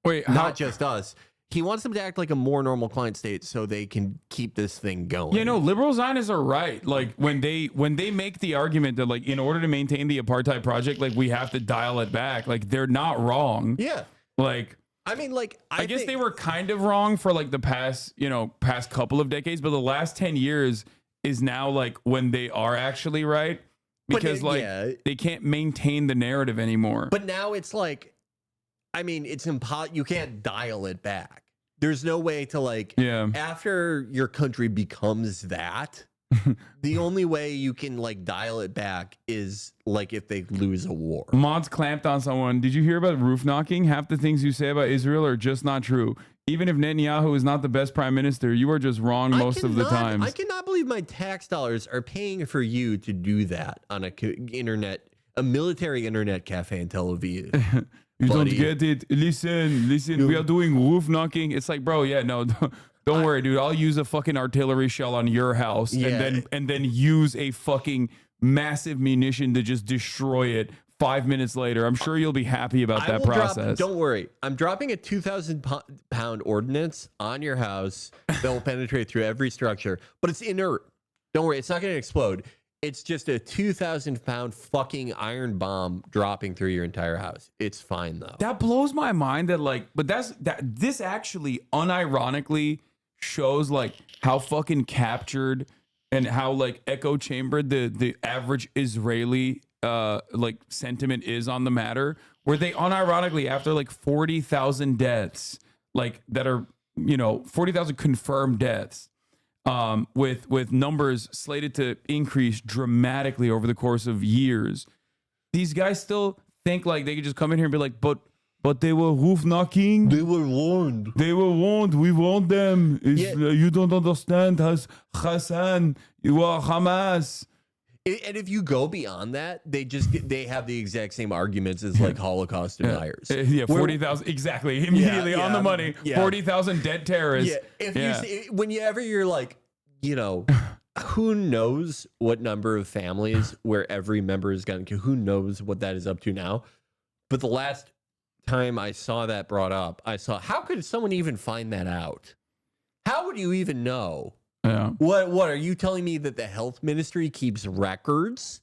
Speaker 1: Wait,
Speaker 2: not just us. He wants them to act like a more normal client state so they can keep this thing going.
Speaker 1: Yeah, no, liberal Zionists are right. Like when they make the argument that, like, in order to maintain the apartheid project, like, we have to dial it back. Like, they're not wrong.
Speaker 2: Yeah.
Speaker 1: Like,
Speaker 2: I mean, like,
Speaker 1: I guess they were kind of wrong for like the past couple of decades, but the last 10 years is now like when they are actually right. Because they can't maintain the narrative anymore.
Speaker 2: But now it's like, I mean, it's impossible. You can't dial it back. There's no way to, like, after your country becomes that, the only way you can, like, dial it back is, like, if they lose a war.
Speaker 1: Mods clamped on someone. Did you hear about roof knocking? Half the things you say about Israel are just not true. Even if Netanyahu is not the best prime minister, you are just wrong most of the times.
Speaker 2: I cannot believe my tax dollars are paying for you to do that on a military internet cafe in Tel Aviv.
Speaker 1: You don't get it. Listen. We are doing roof knocking. It's like, bro, yeah, no, don't worry, dude. I'll use a fucking artillery shell on your house and then use a fucking massive munition to just destroy it 5 minutes later. I'm sure you'll be happy about that process.
Speaker 2: Don't worry. I'm dropping a 2,000-pound ordnance on your house that will penetrate through every structure, but it's inert. Don't worry. It's not going to explode. It's just a 2,000-pound fucking iron bomb dropping through your entire house. It's fine, though.
Speaker 1: That blows my mind that, like, but this actually unironically shows, like, how fucking captured and how, like, echo chambered the average Israeli like sentiment is on the matter, where they unironically, after like 40,000 deaths, like that are, 40,000 confirmed deaths, with numbers slated to increase dramatically over the course of years, these guys still think like they could just come in here and be like, but they were roof knocking.
Speaker 2: They were warned.
Speaker 1: We warned them. You don't understand, Hasan. You are Hamas.
Speaker 2: And if you go beyond that, they have the exact same arguments as like Holocaust deniers.
Speaker 1: 40,000 exactly immediately on the money. 40,000 dead terrorists.
Speaker 2: Whenever you're like, who knows what number of families where every member is gotten killed? Who knows what that is up to now? But the last time I saw that brought up, how could someone even find that out? How would you even know?
Speaker 1: Yeah.
Speaker 2: What are you telling me that the health ministry keeps records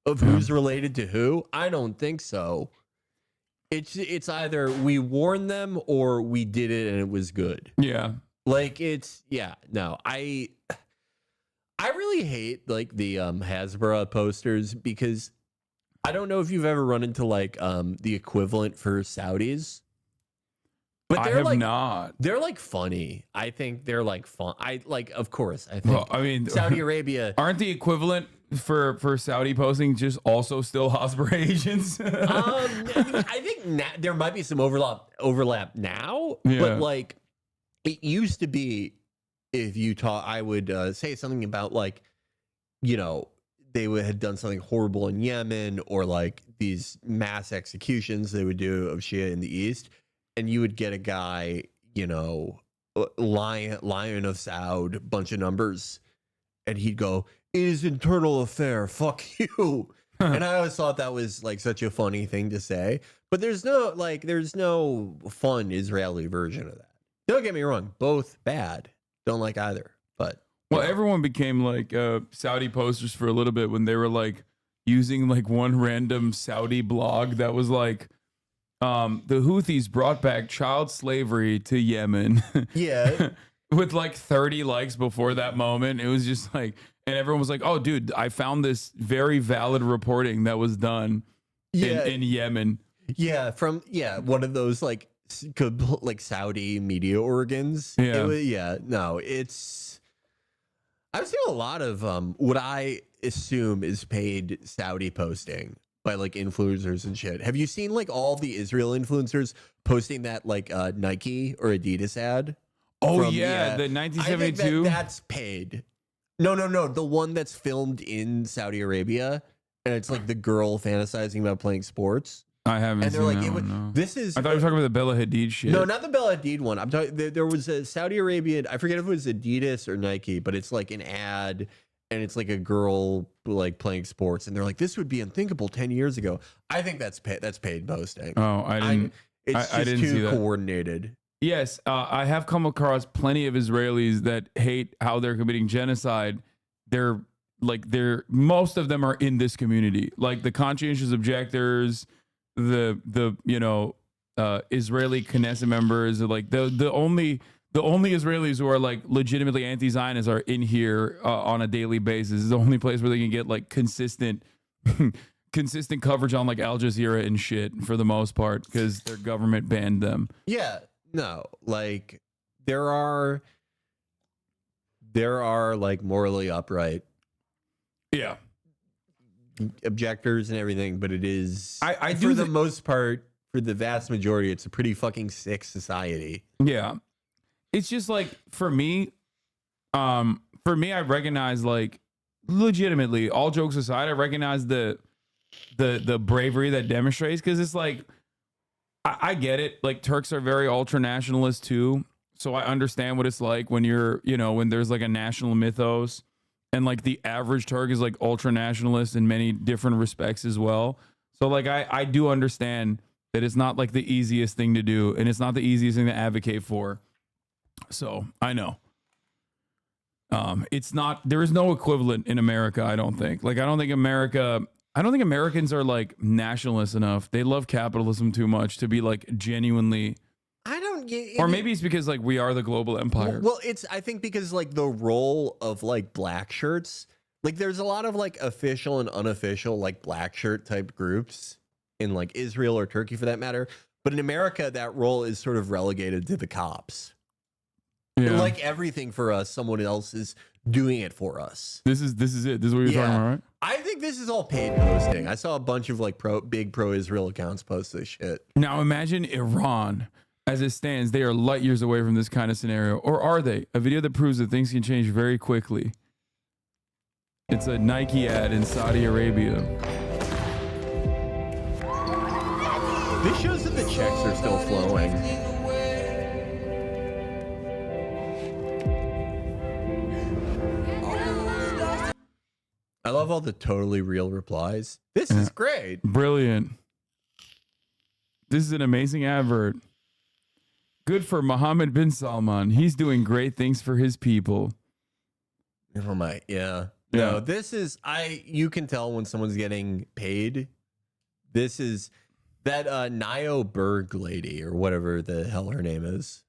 Speaker 2: of who's related to who? I don't think so. It's either we warned them or we did it and it was good.
Speaker 1: Yeah.
Speaker 2: Like no. I really hate like the Hasbara posters because I don't know if you've ever run into like the equivalent for Saudis. But
Speaker 1: I have not.
Speaker 2: They're like funny. I think they're like fun. Of course. I think Saudi Arabia
Speaker 1: aren't the equivalent for Saudi posting just also still Hasbara agents.
Speaker 2: I think there might be some overlap now, but like it used to be. If you talk, I would say something about like,
Speaker 7: had done something horrible in Yemen, or like these mass executions they would do of Shia in the East, and you would get a guy, you know, Lion of Saud, bunch of numbers, and he'd go, "It is internal affair, fuck you." And I always thought that was like such a funny thing to say, but there's no fun Israeli version of that. Don't get me wrong, both bad. Don't like either, but
Speaker 1: well, everyone became like Saudi posters for a little bit when they were like using like one random Saudi blog that was like, the Houthis brought back child slavery to Yemen.
Speaker 7: Yeah.
Speaker 1: With like 30 likes before that moment. It was just like, and everyone was like, oh, dude, I found this very valid reporting that was done in Yemen.
Speaker 7: Yeah, from one of those like Saudi media organs.
Speaker 1: Yeah.
Speaker 7: I've seen a lot of what I assume is paid Saudi posting by like influencers and shit. Have you seen like all the Israel influencers posting that like Nike or Adidas ad?
Speaker 1: Oh, the 1972.
Speaker 7: I think that's paid. No. The one that's filmed in Saudi Arabia, and it's like the girl fantasizing about playing sports.
Speaker 1: I haven't
Speaker 7: And they're
Speaker 1: seen
Speaker 7: like,
Speaker 1: that one, no.
Speaker 7: this is.
Speaker 1: I thought you were talking about the Bella Hadid shit.
Speaker 7: No, not the Bella Hadid one. I'm talking. There was a Saudi Arabian. I forget if it was Adidas or Nike, but it's like an ad, and it's like a girl like playing sports, and they're like, "This would be unthinkable 10 years ago." I think that's paid posting.
Speaker 1: Oh, I didn't.
Speaker 7: It's
Speaker 1: I
Speaker 7: just
Speaker 1: didn't see
Speaker 7: too
Speaker 1: that.
Speaker 7: coordinated.
Speaker 1: Yes, I have come across plenty of Israelis that hate how they're committing genocide. Most of them are in this community, like the conscientious objectors, the Israeli Knesset members, like the only Israelis who are like legitimately anti-Zionist are in here on a daily basis. It's the only place where they can get like consistent coverage on like Al Jazeera and shit for the most part because their government banned them.
Speaker 7: Yeah, no, like there are like morally upright, objectors and everything, but it is
Speaker 1: I
Speaker 7: for
Speaker 1: do
Speaker 7: the most part, for the vast majority, it's a pretty fucking sick society.
Speaker 1: Yeah, it's just like for me, I recognize like legitimately, all jokes aside, I recognize the bravery that demonstrates because it's like I get it. Like Turks are very ultra nationalist too, so I understand what it's like when you're when there's like a national mythos, and like the average Turk is like ultra nationalist in many different respects as well. So like I do understand that it's not like the easiest thing to do, and it's not the easiest thing to advocate for. So I know. It's not, there is no equivalent in America, I don't think. Like, I don't think Americans are like nationalists enough. They love capitalism too much to be like genuinely.
Speaker 7: I don't get.
Speaker 1: Or maybe it's because like we are the global empire.
Speaker 7: Well, I think because like the role of like black shirts, like there's a lot of like official and unofficial like black shirt type groups in like Israel or Turkey for that matter. But in America, that role is sort of relegated to the cops.
Speaker 1: Yeah.
Speaker 7: And like everything for us, someone else is doing it for us.
Speaker 1: This is it. This is what you're talking about, right?
Speaker 7: I think this is all paid posting. I saw a bunch of like big pro Israel accounts post this shit.
Speaker 1: Now imagine Iran. As it stands, they are light years away from this kind of scenario. Or are they? A video that proves that things can change very quickly. It's a Nike ad in Saudi Arabia.
Speaker 7: This shows that the checks are still flowing. I love all the totally real replies. This is great.
Speaker 1: Brilliant. This is an amazing advert. Good for Mohammed bin Salman. He's doing great things for his people.
Speaker 7: Oh my, No, this is you can tell when someone's getting paid. This is that Nio Berg lady or whatever the hell her name is.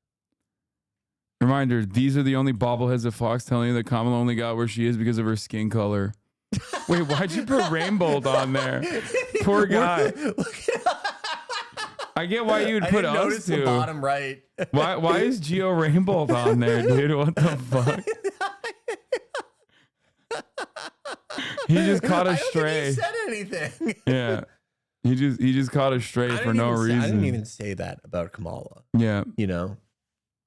Speaker 1: Reminder, these are the only bobbleheads of Fox telling you that Kamala only got where she is because of her skin color. Wait, why'd you put Rainbow on there? Poor guy. I get why you'd put us
Speaker 7: the
Speaker 1: two.
Speaker 7: bottom right.
Speaker 1: Why is Geo Rainbow on there, dude? What the fuck? He just caught a stray.
Speaker 7: I don't think he said anything.
Speaker 1: Yeah. He just caught a stray for no reason.
Speaker 7: I didn't even say that about Kamala.
Speaker 1: Yeah.
Speaker 7: You know?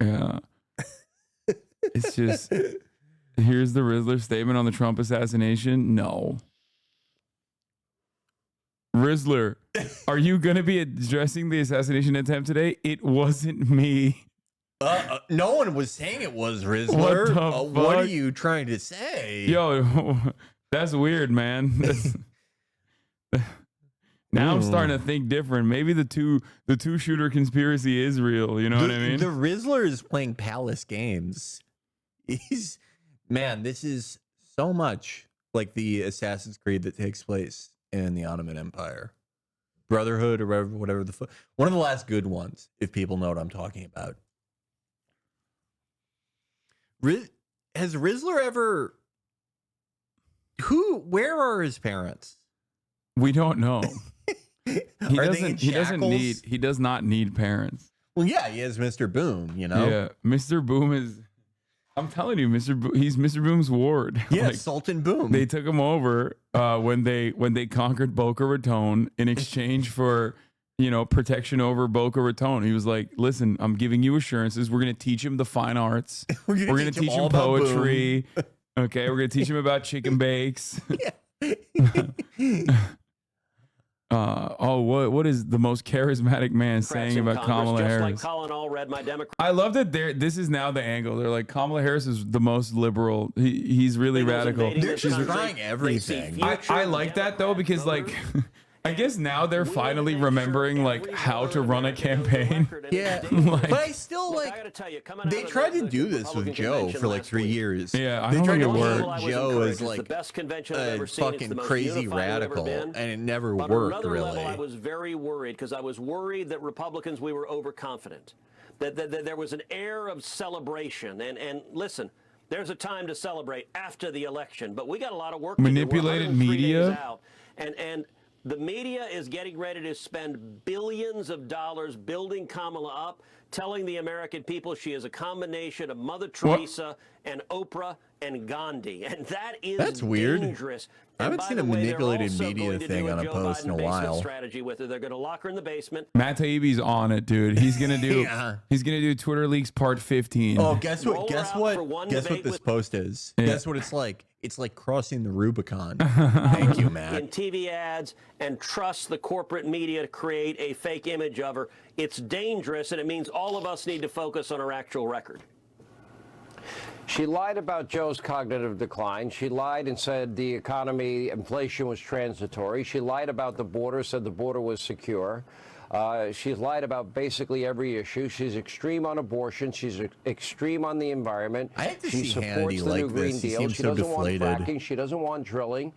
Speaker 1: Yeah. It's just, here's the Riddler statement on the Trump assassination. No. Rizzler, are you going to be addressing the assassination attempt today? It wasn't me.
Speaker 7: No one was saying it was Rizzler.
Speaker 1: What
Speaker 7: are you trying to say?
Speaker 1: Yo, that's weird, man. Now I'm starting to think different. Maybe the two shooter conspiracy is real. You know what I mean?
Speaker 7: The Rizzler is playing Palace games. This is so much like the Assassin's Creed that takes place in the Ottoman Empire. Brotherhood or whatever one of the last good ones, if people know what I'm talking about. Has Rizzler ever... Where are his parents?
Speaker 1: We don't know. He does not need parents.
Speaker 7: Well, yeah, he has Mr. Boom, you know?
Speaker 1: Yeah, Mr. Boom is... I'm telling you, he's Mr. Boom's ward.
Speaker 7: Yeah, Sultan Boom.
Speaker 1: They took him over when they conquered Boca Raton in exchange for, protection over Boca Raton. He was like, listen, I'm giving you assurances. We're going to teach him the fine arts. We're going to teach him poetry. Okay, we're going to teach him about chicken bakes. What is the most charismatic man saying about Kamala Harris?
Speaker 13: Like Colin all read my Democrat.
Speaker 1: I love that this is now the angle. They're like, Kamala Harris is the most liberal. He's really radical.
Speaker 7: She's trying everything.
Speaker 1: I like that though, because like I guess now they're finally remembering like how to run a campaign.
Speaker 7: Yeah, but I still they tried to do this with Joe for like 3 years.
Speaker 1: Yeah, I
Speaker 7: they
Speaker 1: don't
Speaker 7: tried
Speaker 1: think
Speaker 7: to
Speaker 1: it
Speaker 7: make
Speaker 1: worked.
Speaker 7: Joe as like
Speaker 13: the best convention I've
Speaker 7: a
Speaker 13: ever seen.
Speaker 7: fucking crazy radical, and it never worked
Speaker 13: another
Speaker 7: really.
Speaker 13: level, I was very worried because I was worried that Republicans, we were overconfident, that there was an air of celebration. And listen, there's a time to celebrate after the election, but we got a lot of work to do.
Speaker 1: Manipulated media.
Speaker 13: And the media is getting ready to spend billions of dollars building Kamala up, telling the American people she is a combination of Mother Teresa and Oprah and Gandhi. And that's
Speaker 7: weird.
Speaker 13: Dangerous.
Speaker 7: I haven't seen a manipulated media thing on a post in a while.
Speaker 13: Strategy with her. They're going to lock her in the basement.
Speaker 1: Matt Taibbi's on it, dude. He's gonna do he's gonna do Twitter Leaks Part 15.
Speaker 7: Oh, guess what this post is?
Speaker 1: Yeah.
Speaker 7: Guess what it's like? It's like crossing the Rubicon. Thank you, Matt.
Speaker 13: In TV ads and trust the corporate media to create a fake image of her. It's dangerous, and it means all of us need to focus on her actual record.
Speaker 14: She lied about Joe's cognitive decline. She lied and said the economy, inflation was transitory. She lied about the border, said the border was secure. She's lied about basically every issue. She's extreme on abortion. She's extreme on the environment.
Speaker 7: I have to
Speaker 14: she
Speaker 7: see
Speaker 14: supports
Speaker 7: Hannity
Speaker 14: the
Speaker 7: like
Speaker 14: new Green
Speaker 7: this. He
Speaker 14: Deal.
Speaker 7: seems
Speaker 14: She
Speaker 7: so
Speaker 14: doesn't
Speaker 7: deflated.
Speaker 14: want fracking. She doesn't want drilling.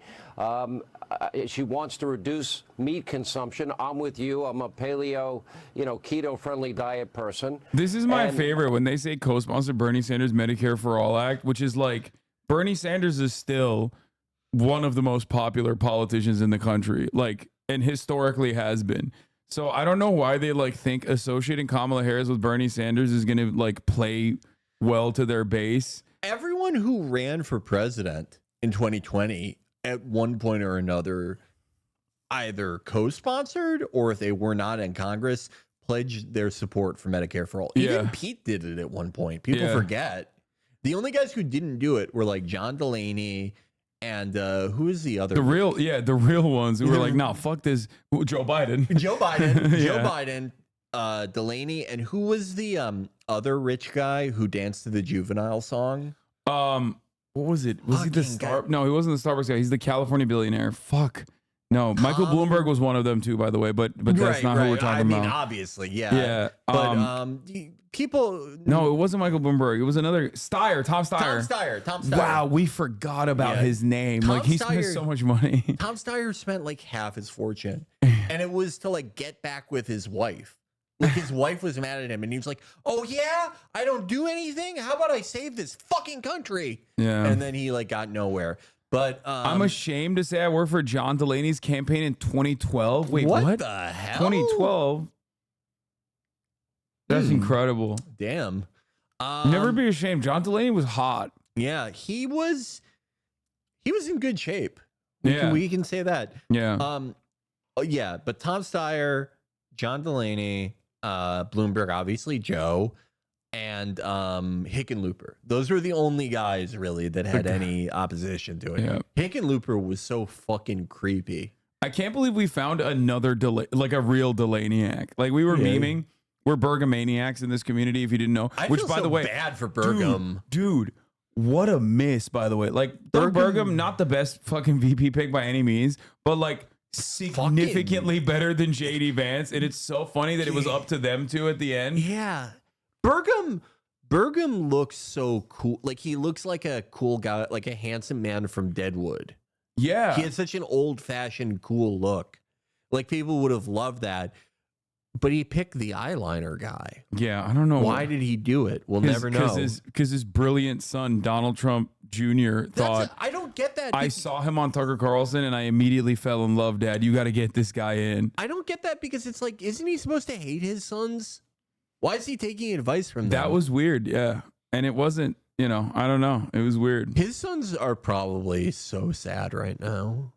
Speaker 14: She wants to reduce meat consumption. I'm with you. I'm a paleo, keto-friendly diet person.
Speaker 1: This is my favorite when they say co-sponsor Bernie Sanders Medicare for All Act, which is like Bernie Sanders is still one of the most popular politicians in the country, like, and historically has been. So I don't know why they like think associating Kamala Harris with Bernie Sanders is going to like play well to their base.
Speaker 7: Everyone who ran for president in 2020 at one point or another either co-sponsored or if they were not in Congress pledged their support for Medicare for all. Even Pete did it at one point. People forget. The only guys who didn't do it were like John Delaney and who is the other?
Speaker 1: The real ones who were like, no, fuck this. Joe Biden.
Speaker 7: Joe Biden, Delaney, and who was the other rich guy who danced to the Juvenile song?
Speaker 1: What was it? Was he the No, he wasn't the Starbucks guy. He's the California billionaire. Fuck. No, Michael Bloomberg was one of them too, by the way. But that's not who we're talking about.
Speaker 7: Obviously, yeah.
Speaker 1: Yeah.
Speaker 7: But people.
Speaker 1: No, it wasn't Michael Bloomberg. It was another Tom Steyer.
Speaker 7: Tom Steyer.
Speaker 1: Wow, we forgot about his name. Like he spent so much money.
Speaker 7: Tom Steyer spent like half his fortune, and it was to like get back with his wife. Like his wife was mad at him, and he was like, "Oh yeah, I don't do anything. How about I save this fucking country?"
Speaker 1: Yeah.
Speaker 7: And then he like got nowhere. But
Speaker 1: I'm ashamed to say I worked for John Delaney's campaign in 2012. Wait, what?
Speaker 7: the hell?
Speaker 1: 2012. That's incredible.
Speaker 7: Damn.
Speaker 1: Never be ashamed. John Delaney was hot.
Speaker 7: Yeah, he was in good shape.
Speaker 1: Yeah.
Speaker 7: We can say that.
Speaker 1: Yeah.
Speaker 7: Yeah, but Tom Steyer, John Delaney, Bloomberg, obviously Joe, and Hickenlooper. Those were the only guys really that had any opposition to it.
Speaker 1: Yeah.
Speaker 7: Hickenlooper was so fucking creepy.
Speaker 1: I can't believe we found another like a real Delaniac. Like we were memeing. We're Bergamaniacs in this community, if you didn't know.
Speaker 7: I
Speaker 1: Which,
Speaker 7: feel
Speaker 1: by
Speaker 7: so
Speaker 1: the way,
Speaker 7: bad for Burgum.
Speaker 1: Dude, what a miss, by the way. Like, Burgum, not the best fucking VP pick by any means, but like significantly better than JD Vance. And it's so funny that it was up to them two at the end.
Speaker 7: Yeah. Burgum looks so cool. Like, he looks like a cool guy, like a handsome man from Deadwood.
Speaker 1: Yeah.
Speaker 7: He has such an old-fashioned cool look. Like, people would have loved that. But he picked the eyeliner guy.
Speaker 1: Yeah, I don't know.
Speaker 7: Why did he do it? We'll never know.
Speaker 1: Because his brilliant son, Donald Trump Jr., thought,
Speaker 7: I don't get that.
Speaker 1: I saw him on Tucker Carlson and I immediately fell in love, Dad. You got to get this guy in.
Speaker 7: I don't get that because it's like, isn't he supposed to hate his sons? Why is he taking advice from them?
Speaker 1: That was weird, yeah. And it wasn't, I don't know. It was weird.
Speaker 7: His sons are probably so sad right now.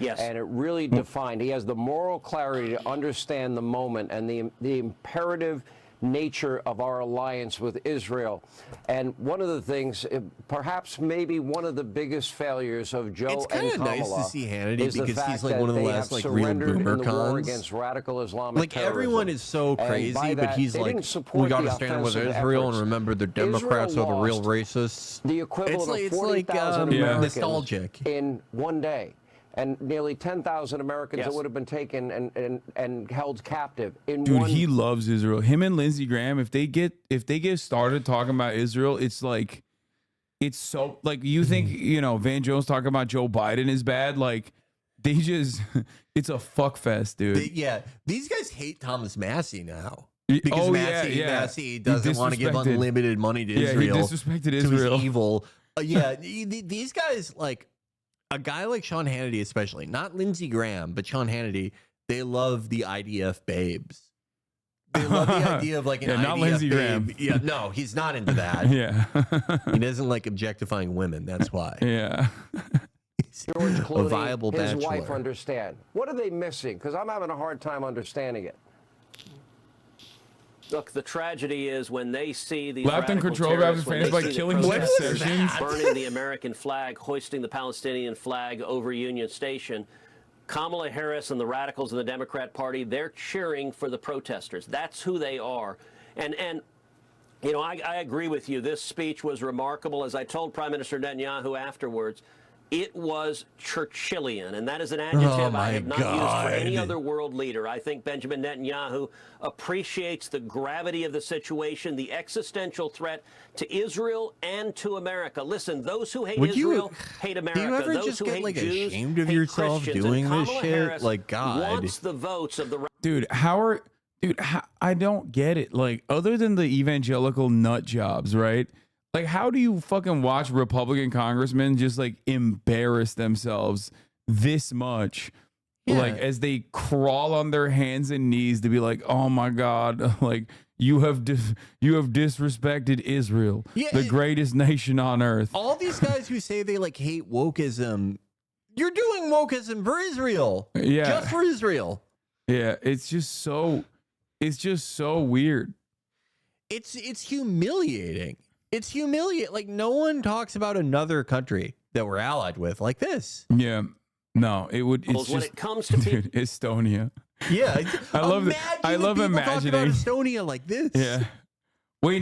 Speaker 14: Yes. And it really defined. He has the moral clarity to understand the moment and the imperative nature of our alliance with Israel. And one of the things, perhaps maybe one of the biggest failures of Joe
Speaker 7: it's
Speaker 14: and
Speaker 7: Kamala
Speaker 14: nice
Speaker 7: to see Hannity
Speaker 14: is the
Speaker 7: because
Speaker 14: fact
Speaker 7: he's like
Speaker 14: that
Speaker 7: one of the
Speaker 14: they
Speaker 7: last
Speaker 14: have
Speaker 7: like real
Speaker 14: surrendered in
Speaker 7: boomer
Speaker 14: the war
Speaker 7: cons.
Speaker 14: against radical Islamic
Speaker 7: Like
Speaker 14: terrorism.
Speaker 7: everyone is so
Speaker 14: And
Speaker 7: crazy,
Speaker 14: by
Speaker 7: but
Speaker 14: that,
Speaker 7: he's
Speaker 14: they
Speaker 7: like,
Speaker 14: didn't support
Speaker 7: we got to
Speaker 14: the
Speaker 7: stand with
Speaker 14: offensive
Speaker 7: Israel
Speaker 14: efforts.
Speaker 7: and remember the Democrats
Speaker 14: Israel
Speaker 7: are the real
Speaker 14: lost
Speaker 7: racists.
Speaker 14: The equivalent of 40,000 Americans
Speaker 7: nostalgic
Speaker 14: in one day. And nearly 10,000 Americans that would have been taken and held captive in
Speaker 1: Dude,
Speaker 14: one.
Speaker 1: he loves Israel. Him and Lindsey Graham, if they get started talking about Israel, it's like, it's so like you think, Van Jones talking about Joe Biden is bad. Like they just, it's a fuck fest, dude.
Speaker 7: These guys hate Thomas Massey now.
Speaker 1: Y-
Speaker 7: Because
Speaker 1: oh,
Speaker 7: Massey doesn't want to give
Speaker 1: disrespected-
Speaker 7: unlimited money to
Speaker 1: Yeah, he
Speaker 7: Israel.
Speaker 1: disrespected
Speaker 7: to
Speaker 1: Israel.
Speaker 7: his evil. These guys, like a guy like Sean Hannity, especially, not Lindsey Graham, but Sean Hannity, they love the IDF babes. They love the idea of like an IDF
Speaker 1: not Lindsey
Speaker 7: babe.
Speaker 1: Graham.
Speaker 7: Yeah, no, he's not into that.
Speaker 1: Yeah.
Speaker 7: He doesn't like objectifying women. That's why.
Speaker 1: Yeah.
Speaker 14: George Clooney,
Speaker 7: a viable
Speaker 14: his
Speaker 7: bachelor.
Speaker 14: wife understand. What are they missing? Because I'm having a hard time understanding it.
Speaker 11: Look, the tragedy is when they see these
Speaker 1: Left and
Speaker 11: radical
Speaker 1: control
Speaker 11: terrorists,
Speaker 1: grabs
Speaker 11: when
Speaker 1: fans
Speaker 11: they
Speaker 1: by
Speaker 11: see the
Speaker 1: killing
Speaker 11: protesters
Speaker 1: Sessions.
Speaker 11: burning the American flag, hoisting the Palestinian flag over Union Station. Kamala Harris and the radicals in the Democrat Party, they're cheering for the protesters. That's who they are. And I agree with you. This speech was remarkable. As I told Prime Minister Netanyahu afterwards, it was Churchillian, and that is an adjective I have not used for any other world leader. I think Benjamin Netanyahu appreciates the gravity of the situation, the existential threat to Israel and to America. Listen, those who hate Israel hate America.
Speaker 7: Do you ever
Speaker 11: those
Speaker 7: just
Speaker 11: who
Speaker 7: get
Speaker 11: hate
Speaker 7: like
Speaker 11: Jews
Speaker 7: ashamed of
Speaker 11: hate
Speaker 7: yourself
Speaker 11: Christians.
Speaker 7: doing
Speaker 11: And
Speaker 7: this
Speaker 11: Kamala
Speaker 7: shit?
Speaker 11: Harris
Speaker 7: Like God,
Speaker 11: wants the votes of the
Speaker 1: I don't get it. Like, other than the evangelical nut jobs, right? Like, how do you fucking watch Republican congressmen just like embarrass themselves this much? Like, as they crawl on their hands and knees to be like, oh my God, like you have disrespected Israel, the greatest nation on earth.
Speaker 7: all these guys who say they like hate wokeism, you're doing wokeism for Israel.
Speaker 1: Yeah.
Speaker 7: Just for Israel.
Speaker 1: Yeah, it's just so weird.
Speaker 7: It's humiliating. It's humiliating. Like, no one talks about another country that we're allied with like this.
Speaker 1: Yeah. No, it would. It's
Speaker 11: when
Speaker 1: just,
Speaker 11: it comes to
Speaker 1: dude, Estonia.
Speaker 7: Yeah,
Speaker 1: I love that. I love
Speaker 7: people talk
Speaker 1: imagining
Speaker 7: about Estonia like this.
Speaker 1: Yeah, we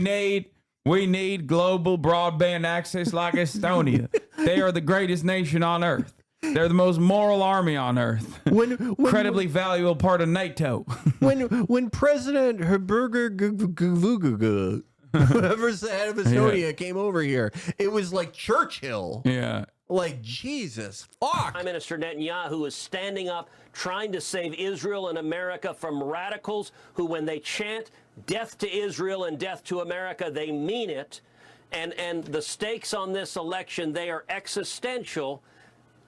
Speaker 1: need global broadband access like Estonia. They are the greatest nation on earth. They're the most moral army on earth. Incredibly valuable part of NATO.
Speaker 7: when President Herberger whoever's the head of Estonia came over here, it was like Churchill.
Speaker 1: Yeah.
Speaker 7: Like, Jesus, fuck.
Speaker 11: Prime Minister Netanyahu is standing up, trying to save Israel and America from radicals who, when they chant death to Israel and death to America, they mean it. And the stakes on this election, they are existential.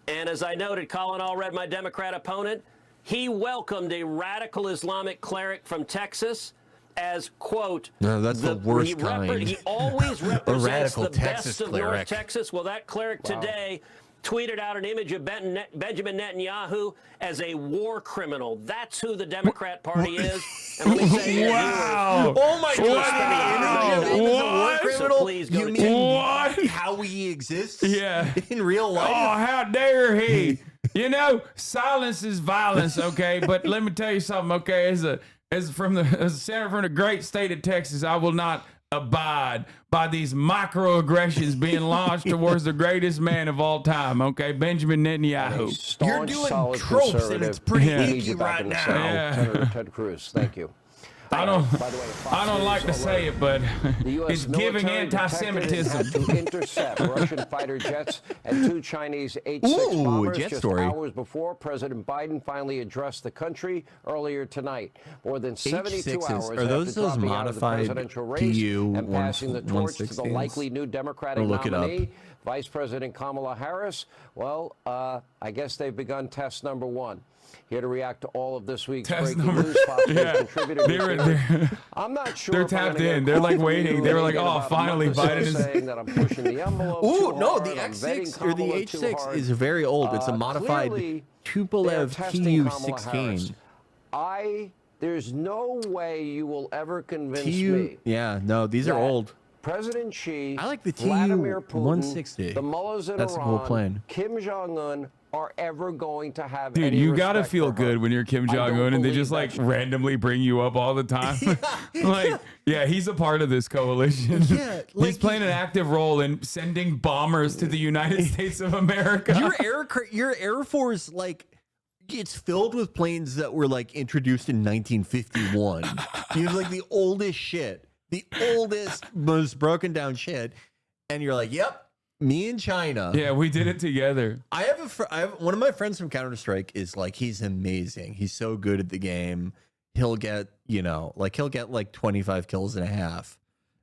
Speaker 11: And as I noted, Colin Allred, my Democrat opponent, he welcomed a radical Islamic cleric from Texas as, quote,
Speaker 7: no, that's the worst kind.
Speaker 11: He always represents the
Speaker 7: Texas
Speaker 11: best of
Speaker 7: cleric.
Speaker 11: North Texas. Well, that cleric today tweeted out an image of Benjamin Netanyahu as a war criminal. That's who the Democrat Party is. And let me say,
Speaker 7: wow! Oh my God!
Speaker 11: What? So please go
Speaker 7: you
Speaker 11: to
Speaker 7: mean how he exists?
Speaker 1: Yeah.
Speaker 7: In real life?
Speaker 1: Oh, how dare he? You know, silence is violence, okay? But let me tell you something, okay? As a senator from the great state of Texas, I will not abide by these microaggressions being launched towards the greatest man of all time, okay? Benjamin Netanyahu.
Speaker 14: You're doing tropes, and it's pretty icky right now.
Speaker 1: Yeah.
Speaker 14: Ted Cruz, thank you.
Speaker 1: I don't,
Speaker 14: By the way,
Speaker 1: I don't like to say it, but it's giving anti-Semitism.
Speaker 14: To intercept Russian fighter jets and 2 Chinese H-6 bombers just hours before President Biden finally addressed the country earlier tonight. More than 72 hours
Speaker 7: are those
Speaker 14: after dropping out of the
Speaker 7: modified
Speaker 14: presidential race and passing the torch to the
Speaker 7: 116s?
Speaker 14: likely new Democratic nominee, Vice President Kamala Harris. Well, I guess they've begun test number 1. Here to react to all of this week's breaking news, contributor. I'm not sure.
Speaker 1: They're tapped in. They're like waiting. They were like, "Oh, finally, Biden is
Speaker 14: saying that I'm pushing the envelope."
Speaker 7: Ooh, no, the X6 or the H6 is very old. It's a modified Tupolev Tu-16.
Speaker 14: There's no way you will ever convince me.
Speaker 7: Yeah, no, these are old.
Speaker 14: President Xi,
Speaker 7: I like the
Speaker 14: Vladimir Putin,
Speaker 7: Tu-160.
Speaker 14: the mullahs in
Speaker 7: That's
Speaker 14: Iran,
Speaker 7: a cool plane.
Speaker 14: Kim Jong-un are ever going to have
Speaker 1: Dude,
Speaker 14: any
Speaker 1: you gotta
Speaker 14: respect
Speaker 1: feel
Speaker 14: for her.
Speaker 1: good when you're Kim Jong-un and they just like randomly bring you up all the time. Like, yeah, he's a part of this coalition.
Speaker 7: Yeah,
Speaker 1: he's playing an active role in sending bombers to the United States of America.
Speaker 7: Your Air Force, like, it's filled with planes that were like introduced in 1951. You have like the oldest shit, the oldest, most broken down shit, and you're like, yep. Me and China.
Speaker 1: Yeah, we did it together.
Speaker 7: I have one of my friends from Counter-Strike is like, he's amazing. He's so good at the game. He'll get, he'll get like 25 kills and a half.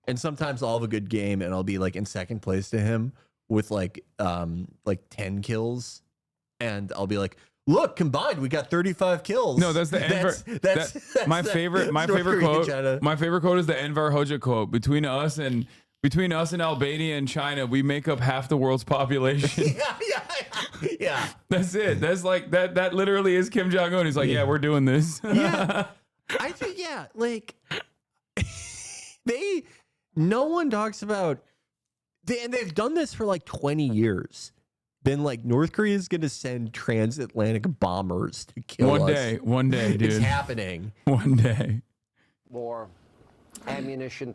Speaker 7: And sometimes I'll have a good game and I'll be like in second place to him with like 10 kills. And I'll be like, look, combined, we got 35 kills.
Speaker 1: No, that's the Enver. That's my favorite quote. My favorite quote is the Enver Hoxha quote. Between us and Albania and China, we make up half the world's population.
Speaker 7: Yeah.
Speaker 1: That's it. That's like that literally is Kim Jong-un. He's like, yeah, we're doing this.
Speaker 7: Yeah. I think, like no one talks about, and they've done this for like 20 years. Been like, North Korea is going to send transatlantic bombers to kill us.
Speaker 1: One day, dude.
Speaker 7: It's happening.
Speaker 1: One day.
Speaker 14: More ammunition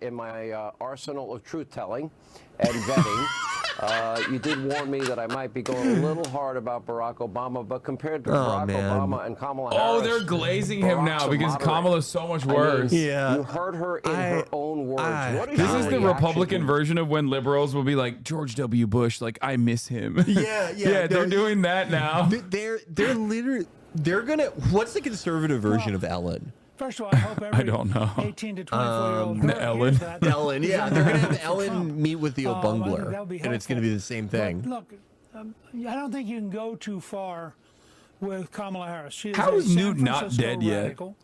Speaker 14: in my arsenal of truth-telling and vetting. You did warn me that I might be going a little hard about Barack Obama, but compared to Barack Obama and Kamala Harris...
Speaker 1: Oh, they're glazing him now because Kamala's so much worse.
Speaker 14: Yeah. You heard her in her own words.
Speaker 1: This is the Republican version of when liberals will be like, George W. Bush, like, I miss him.
Speaker 7: Yeah,
Speaker 1: they're doing that now.
Speaker 7: They're literally... They're gonna... What's the conservative version of Ellen?
Speaker 12: First of all, I hope every
Speaker 1: I don't know.
Speaker 12: 18 to 24-year-old girl
Speaker 1: Ellen.
Speaker 12: hears that.
Speaker 7: Ellen, yeah. They're going to have Ellen
Speaker 12: Trump.
Speaker 7: meet with the Obungler,
Speaker 12: that would be
Speaker 7: and it's going to be the same thing.
Speaker 12: But look, I don't think you can go too far with Kamala Harris. She is
Speaker 1: How
Speaker 12: a
Speaker 1: is
Speaker 12: San
Speaker 1: Newt not
Speaker 12: Francisco
Speaker 1: dead yet?
Speaker 12: radical.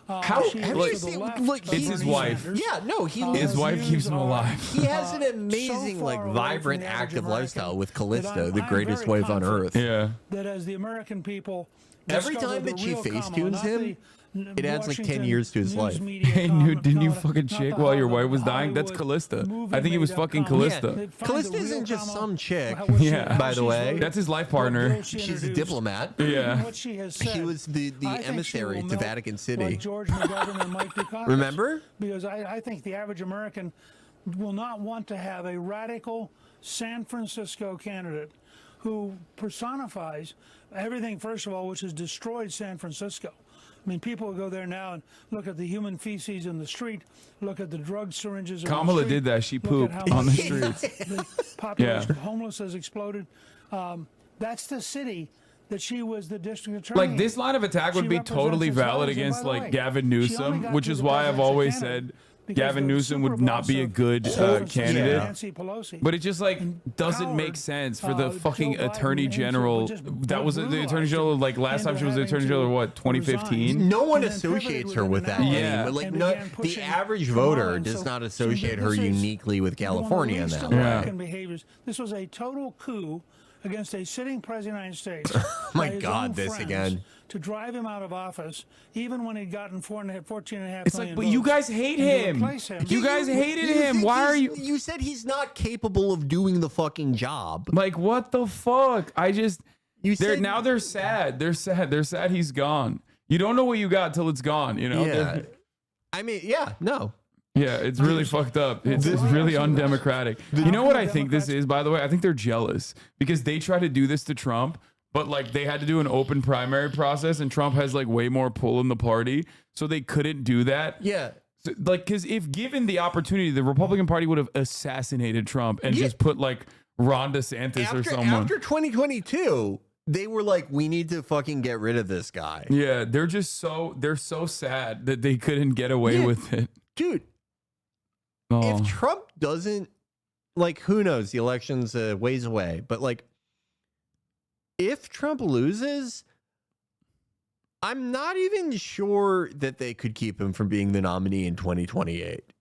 Speaker 1: How?
Speaker 12: She
Speaker 7: Have
Speaker 12: is
Speaker 7: you
Speaker 12: to the
Speaker 7: seen-
Speaker 12: left
Speaker 7: look,
Speaker 12: of
Speaker 1: it's his
Speaker 12: Bernie
Speaker 1: wife.
Speaker 12: Sanders.
Speaker 7: Yeah, no,
Speaker 1: his wife keeps him alive.
Speaker 7: He has an
Speaker 12: so
Speaker 7: amazing,
Speaker 12: far away
Speaker 7: vibrant,
Speaker 12: from the average
Speaker 7: active
Speaker 12: American
Speaker 7: lifestyle with
Speaker 12: that
Speaker 7: Callisto, the
Speaker 12: I'm
Speaker 7: greatest
Speaker 12: very
Speaker 7: wife on earth.
Speaker 1: Yeah.
Speaker 12: That as the American people
Speaker 7: Every
Speaker 12: discover
Speaker 7: time that
Speaker 12: the
Speaker 7: she
Speaker 12: real
Speaker 7: face
Speaker 12: Kamala,
Speaker 7: tunes
Speaker 12: not
Speaker 7: him,
Speaker 12: the
Speaker 7: it adds like 10
Speaker 12: Washington
Speaker 7: years to his
Speaker 12: news
Speaker 7: life.
Speaker 12: media
Speaker 1: Hey, Newt, didn't you
Speaker 12: Kamala,
Speaker 1: fucking
Speaker 12: not
Speaker 1: chick
Speaker 12: the
Speaker 1: while your
Speaker 12: Hollywood-
Speaker 1: wife was dying? That's
Speaker 12: Hollywood
Speaker 1: Callista.
Speaker 12: movie
Speaker 1: I think he was
Speaker 12: made
Speaker 1: fucking
Speaker 12: up Kamala.
Speaker 1: Callista.
Speaker 12: They find
Speaker 7: Callista
Speaker 12: the real
Speaker 7: isn't just
Speaker 12: Kamala,
Speaker 7: some chick.
Speaker 12: what she-
Speaker 1: Yeah.
Speaker 12: how
Speaker 7: By the
Speaker 12: she's
Speaker 7: way.
Speaker 12: voted,
Speaker 1: That's his life
Speaker 12: what
Speaker 1: partner.
Speaker 12: bills she
Speaker 7: She's a
Speaker 12: introduced,
Speaker 7: diplomat.
Speaker 1: Yeah.
Speaker 12: what she has said.
Speaker 7: He was the
Speaker 12: I think she
Speaker 7: emissary
Speaker 12: will
Speaker 7: to
Speaker 12: melt
Speaker 7: Vatican City.
Speaker 12: like George McGovern and Mike Dukakis.
Speaker 7: Remember?
Speaker 12: Because I think the average American will not want to have a radical San Francisco candidate who personifies everything, first of all, which has destroyed San Francisco. I mean, people go there now and look at the human feces in the street, look at the drug syringes on
Speaker 1: Kamala
Speaker 12: the street.
Speaker 1: did that. She
Speaker 12: look at
Speaker 1: pooped
Speaker 12: how
Speaker 1: on the
Speaker 12: much
Speaker 1: streets.
Speaker 12: The population of homeless has exploded. That's the city that she was the district attorney.
Speaker 1: Like, this line of attack would
Speaker 12: She
Speaker 1: be
Speaker 12: represents
Speaker 1: totally
Speaker 12: its
Speaker 1: valid
Speaker 12: values. And
Speaker 1: against
Speaker 12: by the
Speaker 1: like
Speaker 12: way,
Speaker 1: Gavin
Speaker 12: she only
Speaker 1: Newsom,
Speaker 12: got
Speaker 1: which
Speaker 12: to
Speaker 1: is
Speaker 12: the
Speaker 1: why I've
Speaker 12: presidential
Speaker 1: always
Speaker 12: candidate
Speaker 1: said
Speaker 12: because
Speaker 1: Gavin
Speaker 12: the
Speaker 1: Newsom would
Speaker 12: super
Speaker 1: not be
Speaker 12: boss
Speaker 1: a
Speaker 12: of
Speaker 1: good
Speaker 12: San Francisco,
Speaker 1: candidate.
Speaker 12: Nancy Pelosi,
Speaker 1: But it just like doesn't make
Speaker 12: Howard,
Speaker 1: sense for the fucking
Speaker 12: Joe Biden
Speaker 1: attorney
Speaker 12: and
Speaker 1: general.
Speaker 12: just
Speaker 1: That was the attorney
Speaker 12: brutalized
Speaker 1: general.
Speaker 12: him
Speaker 1: Like last time
Speaker 12: into
Speaker 1: she was the attorney
Speaker 12: having
Speaker 1: general,
Speaker 12: to
Speaker 1: what, 2015?
Speaker 7: No one
Speaker 12: and then pivoted
Speaker 7: associates her
Speaker 12: within
Speaker 7: with
Speaker 12: an
Speaker 7: that.
Speaker 12: hour
Speaker 1: Yeah.
Speaker 7: Anyway. Like,
Speaker 12: and
Speaker 7: no,
Speaker 12: began
Speaker 7: the
Speaker 12: pushing
Speaker 7: average
Speaker 12: Kamala,
Speaker 7: voter
Speaker 12: and
Speaker 7: does
Speaker 12: so
Speaker 7: not associate her
Speaker 12: this is
Speaker 7: uniquely with
Speaker 12: one of the
Speaker 7: California in
Speaker 12: least
Speaker 7: that way.
Speaker 12: American behaviors. This was a total coup against a sitting president of the United States.
Speaker 7: My
Speaker 12: by his
Speaker 7: God,
Speaker 12: own
Speaker 7: this
Speaker 12: friends,
Speaker 7: again.
Speaker 12: To drive him out of office, even when he'd gotten 14.5
Speaker 1: It's like, but you guys hate him. You guys hated him.
Speaker 7: think
Speaker 1: Why are
Speaker 7: he's-
Speaker 1: you?
Speaker 7: You said he's not capable of doing the fucking job.
Speaker 1: Like, what the fuck? I just. Now they're sad. They're sad. They're sad he's gone. You don't know what you got till it's gone, you know?
Speaker 7: Yeah. I mean, yeah, no.
Speaker 1: Yeah, it's really fucked up. It's really undemocratic. You know what I think this is, by the way? I think they're jealous because they try to do this to Trump, but like they had to do an open primary process and Trump has like way more pull in the party. So they couldn't do that.
Speaker 7: Yeah.
Speaker 1: So, like, because if given the opportunity, the Republican Party would have assassinated Trump and just put like Ron DeSantis or someone.
Speaker 7: After 2022, they were like, we need to fucking get rid of this guy.
Speaker 1: Yeah, they're so sad that they couldn't get away with it.
Speaker 7: Dude,
Speaker 1: Oh.
Speaker 7: if Trump doesn't, like, who knows? The election's ways away. But, like, if Trump loses, I'm not even sure that they could keep him from being the nominee in 2028.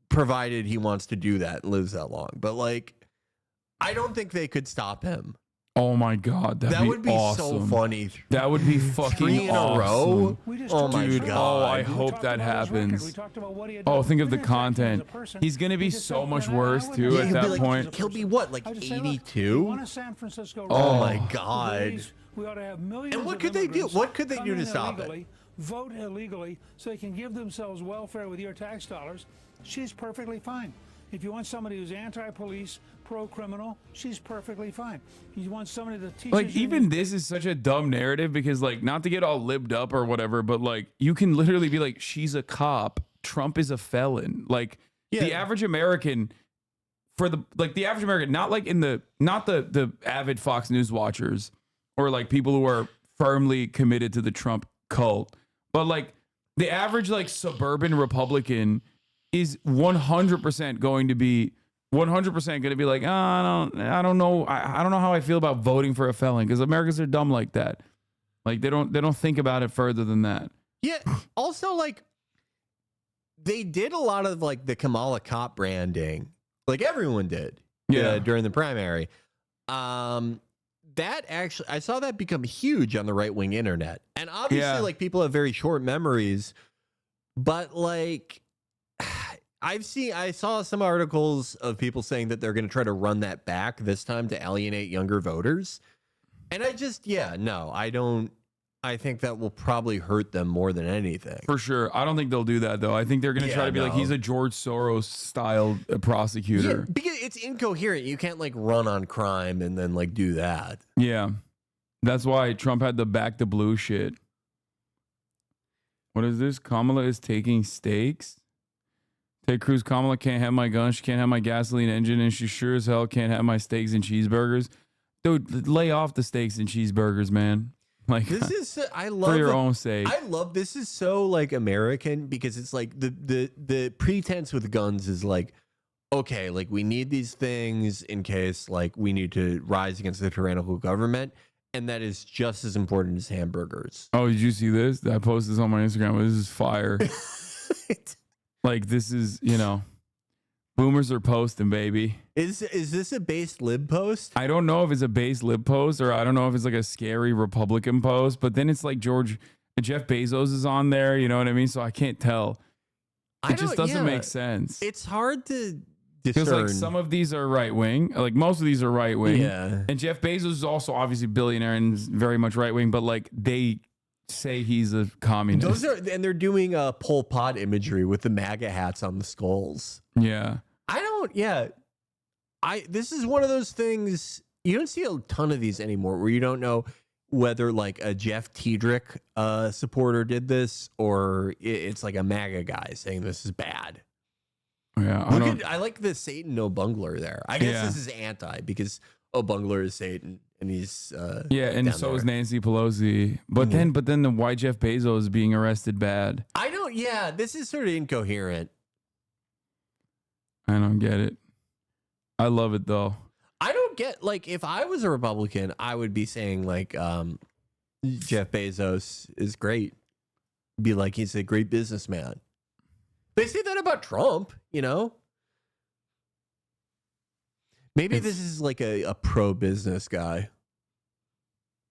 Speaker 7: Provided he wants to do that and lives that long. But, like, I don't think they could stop him.
Speaker 1: Oh my God,
Speaker 7: that would be
Speaker 1: awesome.
Speaker 7: so funny.
Speaker 1: That would be fucking
Speaker 7: 3 in
Speaker 1: awesome.
Speaker 7: a row.
Speaker 1: Oh my God! Oh, I hope that happens. Oh, think of the content. He's gonna be so much worse too at that point.
Speaker 7: He'll be what, like 82?
Speaker 1: Oh
Speaker 7: my God!
Speaker 12: We ought to have millions
Speaker 7: And what
Speaker 12: of
Speaker 7: could they do?
Speaker 12: immigrants
Speaker 7: What could they
Speaker 12: come
Speaker 7: do to
Speaker 12: in
Speaker 7: stop it?
Speaker 12: illegally, vote illegally, so they can give themselves welfare with your tax dollars. She's perfectly fine. If you want somebody who's anti-police, pro-criminal, she's perfectly fine. You want somebody that teaches
Speaker 1: Like, even this is such a dumb narrative because, like, not to get all libbed up or whatever, but like, you can literally be like, she's a cop, Trump is a felon. Like, the average American, not like not the avid Fox News watchers or like people who are firmly committed to the Trump cult, but like the average like suburban Republican is 100% going to be like, oh, I don't know how I feel about voting for a felon because Americans are dumb like that. Like they don't think about it further than that.
Speaker 7: Yeah. Also, like, they did a lot of like the Kamala cop branding, like everyone did. During the primary. That actually, I saw that become huge on the right wing internet, and obviously, like, people have very short memories, but like. I saw some articles of people saying that they're going to try to run that back this time to alienate younger voters. And I think that will probably hurt them more than anything.
Speaker 1: For sure. I don't think they'll do that, though. I think they're going to try to be like, he's a George Soros style prosecutor.
Speaker 7: Yeah, because it's incoherent. You can't like run on crime and then like do that.
Speaker 1: Yeah. That's why Trump had the back to blue shit. What is this? Kamala is taking stakes? Ted Cruz, Kamala can't have my gun. She can't have my gasoline engine, and she sure as hell can't have my steaks and cheeseburgers. Dude, lay off the steaks and cheeseburgers, man. Like,
Speaker 7: this is I love
Speaker 1: for your own sake.
Speaker 7: I love this is so like American because it's like the pretense with guns is like, okay, like we need these things in case like we need to rise against the tyrannical government, and that is just as important as hamburgers.
Speaker 1: Oh, did you see this? I posted this on my Instagram. This is fire. Like, this is, boomers are posting, baby.
Speaker 7: Is this a base lib post?
Speaker 1: I don't know if it's a base lib post or I don't know if it's like a scary Republican post, but then it's like Jeff Bezos is on there, you know what I mean? So I can't tell. It just doesn't make sense.
Speaker 7: It's hard to discern.
Speaker 1: Because like some of these are right wing, like most of these are right wing.
Speaker 7: Yeah.
Speaker 1: And Jeff Bezos is also obviously billionaire and is very much right wing, but like they say he's a communist.
Speaker 7: They're doing Pol Pot imagery with the MAGA hats on the skulls.
Speaker 1: Yeah.
Speaker 7: This is one of those things, you don't see a ton of these anymore where you don't know whether like a Jeff Tiedrick supporter did this or it's like a MAGA guy saying this is bad.
Speaker 1: Yeah.
Speaker 7: I like the Satan O'Bungler there. I guess this is anti because O'Bungler is Satan and he's
Speaker 1: and so is Nancy Pelosi. But then the why Jeff Bezos is being arrested bad.
Speaker 7: This is sort of incoherent.
Speaker 1: I don't get it. I love it though.
Speaker 7: I don't get, like, if I was a Republican, I would be saying like Jeff Bezos is great. Be like, he's a great businessman. They say that about Trump, Maybe this is like a pro-business guy.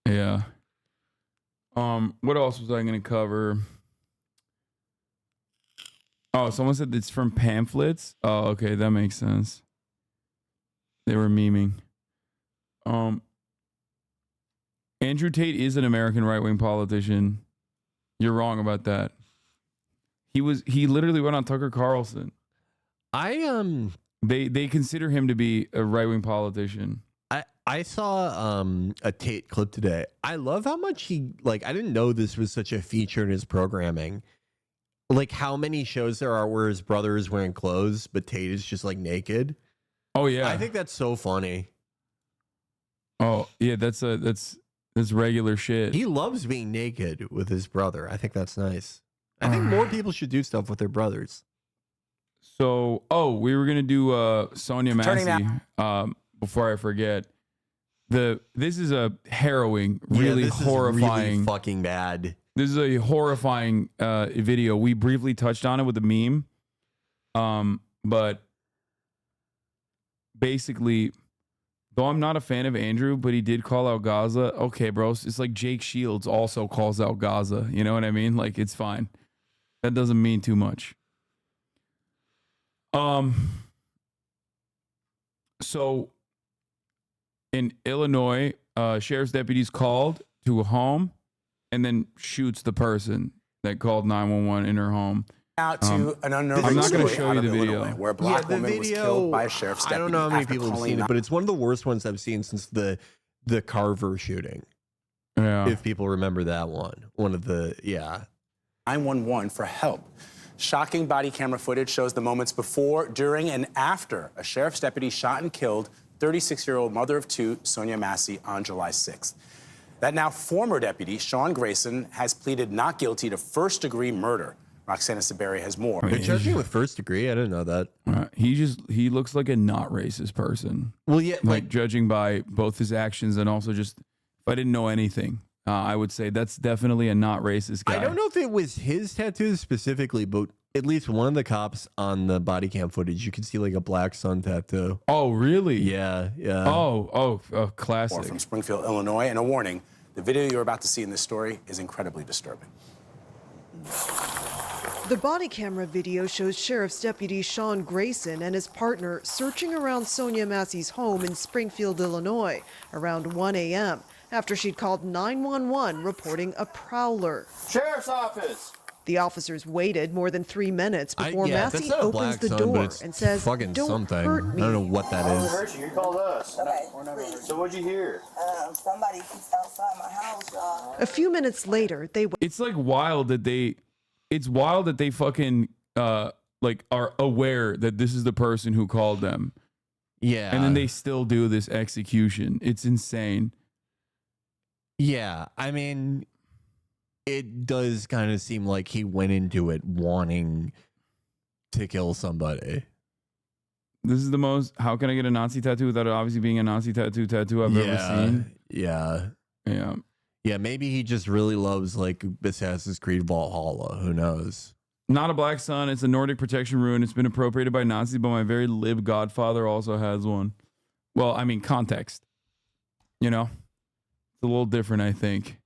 Speaker 1: Yeah. What else was I going to cover? Oh, someone said it's from pamphlets. Oh, okay, that makes sense. They were memeing. Andrew Tate is an American right-wing politician. You're wrong about that. He literally went on Tucker Carlson. They consider him to be a right-wing politician.
Speaker 16: I saw a Tate clip today. I love how much he I didn't know this was such a feature in his programming. Like how many shows there are where his brother is wearing clothes, but Tate is just like naked.
Speaker 1: Oh yeah.
Speaker 16: I think that's so funny.
Speaker 1: Oh yeah, that's regular shit.
Speaker 16: He loves being naked with his brother. I think that's nice. I think more people should do stuff with their brothers.
Speaker 1: So, we were gonna do Sonia Massey. Before I forget, this is a harrowing, really horrifying,
Speaker 16: really fucking bad.
Speaker 1: This is a horrifying video. We briefly touched on it with a meme, but basically, though I'm not a fan of Andrew, but he did call out Gaza. Okay, bro, it's like Jake Shields also calls out Gaza. You know what I mean? Like, it's fine. That doesn't mean too much. So in Illinois, sheriff's deputies called to a home and then shoots the person that called 911 in her home.
Speaker 17: Out to an unnerving
Speaker 1: I'm not going to
Speaker 17: story
Speaker 1: show
Speaker 17: out
Speaker 1: you
Speaker 17: of
Speaker 1: the video.
Speaker 17: Illinois, where a black woman was killed by a sheriff's deputy.
Speaker 16: I don't know how many
Speaker 17: after
Speaker 16: people have
Speaker 17: calling
Speaker 16: seen it, but it's one of the worst ones I've seen since the Carver shooting.
Speaker 1: Yeah.
Speaker 16: If people remember that one. One of the
Speaker 17: 911 for help. Shocking body camera footage shows the moments before, during, and after a sheriff's deputy shot and killed 36-year-old mother of two, Sonia Massey, on July 6th. That now former deputy, Sean Grayson, has pleaded not guilty to first-degree murder. Roxana Saberi has more.
Speaker 16: They're charging with first degree. I didn't know that.
Speaker 1: He looks like a not racist person.
Speaker 16: Well, yeah,
Speaker 1: like judging by both his actions and also just if I didn't know anything, I would say that's definitely a not racist guy.
Speaker 16: I don't know if it was his tattoos specifically, but at least one of the cops on the body cam footage, you can see like a black sun tattoo.
Speaker 1: Oh, really?
Speaker 16: Yeah.
Speaker 1: Oh, classic.
Speaker 17: More from Springfield, Illinois, and a warning: the video you're about to see in this story is incredibly disturbing.
Speaker 23: The body camera video shows Sheriff's Deputy Sean Grayson and his partner searching around Sonia Massey's home in Springfield, Illinois, around 1 a.m. after she'd called 911 reporting a prowler.
Speaker 17: Sheriff's office!
Speaker 23: The officers waited more than 3 minutes before Massey
Speaker 16: that's not a
Speaker 23: opens
Speaker 16: black
Speaker 23: the
Speaker 16: sun,
Speaker 23: door
Speaker 16: but it's
Speaker 23: and says,
Speaker 16: fucking
Speaker 23: "Don't
Speaker 16: something.
Speaker 23: hurt me."
Speaker 16: I don't know what that is.
Speaker 17: hurt you. You called us.
Speaker 24: Okay,
Speaker 17: So what'd you hear?
Speaker 24: somebody keeps outside my house.
Speaker 23: A few minutes later, they
Speaker 1: It's like wild that they fucking like are aware that this is the person who called them.
Speaker 16: Yeah.
Speaker 1: And then they still do this execution. It's insane.
Speaker 16: Yeah, I mean, it does kind of seem like he went into it wanting to kill somebody.
Speaker 1: This is the most, how can I get a Nazi tattoo without it obviously being a Nazi tattoo I've ever seen?
Speaker 16: Yeah. Yeah, maybe he just really loves like Assassin's Creed Valhalla. Who knows?
Speaker 1: Not a black sun. It's a Nordic protection rune. It's been appropriated by Nazis, but my very lib godfather also has one. Well, I mean, context. You know? It's a little different, I think.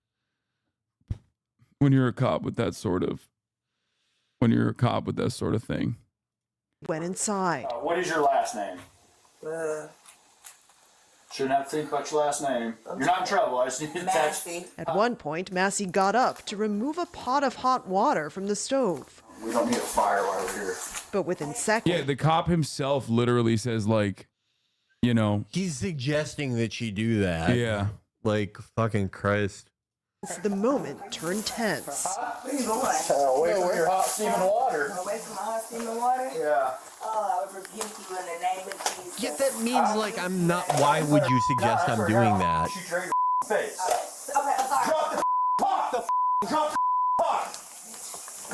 Speaker 1: When you're a cop with that sort of thing.
Speaker 23: went inside.
Speaker 17: What is your last name? Shouldn't have to think about your last name. You're not in trouble. I just need to text.
Speaker 23: At one point, Massey got up to remove a pot of hot water from the stove.
Speaker 17: We don't need a fire while we're here.
Speaker 23: But within seconds...
Speaker 1: Yeah, the cop himself literally says, like, you know...
Speaker 16: He's suggesting that she do that.
Speaker 1: Yeah.
Speaker 16: Like, fucking Christ.
Speaker 23: The moment turned tense.
Speaker 24: Where you going?
Speaker 17: Away from your hot steaming water.
Speaker 24: Away from my hot steaming water?
Speaker 17: Yeah.
Speaker 24: Oh, I would rebuke you in the name of Jesus.
Speaker 16: Yeah, that means like I'm not. Why would you suggest I'm doing that?
Speaker 17: Shoot your face.
Speaker 24: Okay, I'm sorry.
Speaker 17: Drop the pot. Drop the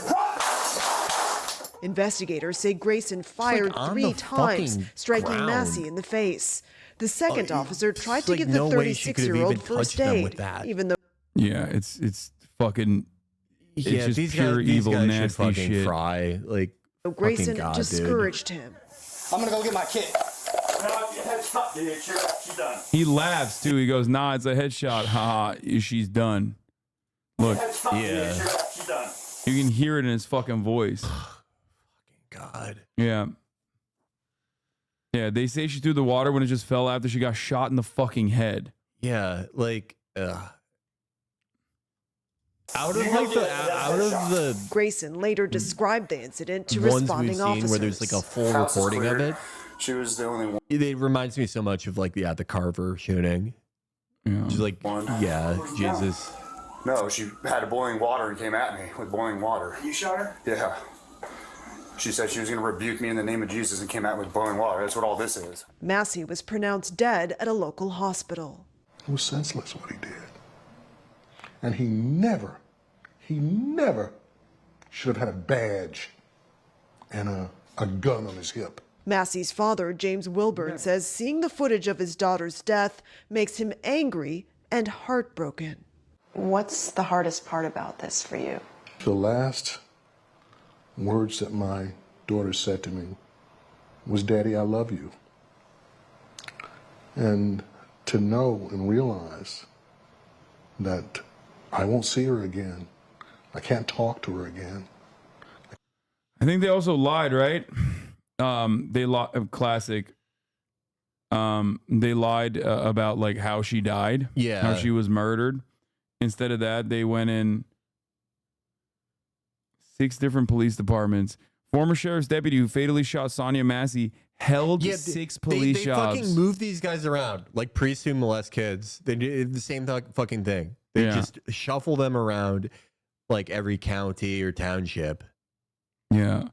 Speaker 17: pot.
Speaker 23: Investigators say Grayson fired
Speaker 16: on
Speaker 23: 3
Speaker 16: the
Speaker 23: times,
Speaker 16: fucking
Speaker 23: striking
Speaker 16: ground.
Speaker 23: Massey in the face. The second officer tried to
Speaker 16: like
Speaker 23: give the
Speaker 16: no way she could have
Speaker 23: 36-year-old
Speaker 16: even
Speaker 23: first
Speaker 16: touched them
Speaker 23: aid,
Speaker 16: with that.
Speaker 23: even though...
Speaker 1: Yeah, it's fucking... It's
Speaker 16: Yeah,
Speaker 1: just
Speaker 16: these
Speaker 1: pure
Speaker 16: guys, these
Speaker 1: evil,
Speaker 16: guys should
Speaker 1: nasty
Speaker 16: fucking
Speaker 1: shit.
Speaker 16: fry. Like,
Speaker 23: Grayson
Speaker 16: fucking God,
Speaker 23: discouraged him.
Speaker 17: I'm gonna go get my kit. She's done.
Speaker 1: He laughs, too. He goes, nah, it's a headshot. Haha, she's done. Look,
Speaker 16: yeah.
Speaker 17: She's done.
Speaker 1: you can hear it in his fucking voice.
Speaker 16: God.
Speaker 1: Yeah. Yeah, they say she threw the water when it just fell after she got shot in the fucking head.
Speaker 16: Yeah, like, Out of the
Speaker 23: Grayson later described the incident to
Speaker 16: ones we've
Speaker 23: responding
Speaker 16: seen
Speaker 23: officers.
Speaker 16: where there's like a full
Speaker 17: House is
Speaker 16: recording of
Speaker 17: clear.
Speaker 16: it,
Speaker 17: She was the only one.
Speaker 16: it reminds me so much of like the Carver shooting.
Speaker 1: Yeah.
Speaker 16: She's like, yeah, Jesus.
Speaker 17: No, she had boiling water and came at me with boiling water.
Speaker 24: You shot her?
Speaker 17: Yeah. She said she was going to rebuke me in the name of Jesus and came at me with boiling water. That's what all this is.
Speaker 23: Massey was pronounced dead at a local hospital.
Speaker 18: It was senseless what he did. And he never should have had a badge and a gun on his hip.
Speaker 23: Massey's father, James Wilburn, says seeing the footage of his daughter's death makes him angry and heartbroken.
Speaker 19: What's the hardest part about this for you?
Speaker 18: The last words that my daughter said to me was, "Daddy, I love you." And to know and realize that I won't see her again. I can't talk to her again.
Speaker 1: I think they also lied, right? They lied. Classic. They lied about like how she died.
Speaker 16: Yeah.
Speaker 1: How she was murdered. Instead of that, they went in 6 different police departments. Former sheriff's deputy who fatally shot Sonia Massey held 6 police
Speaker 16: they
Speaker 1: jobs.
Speaker 16: fucking move these guys around like priests who molest kids. They do the same fucking thing. They just shuffle them around like every county or township.
Speaker 1: Yeah.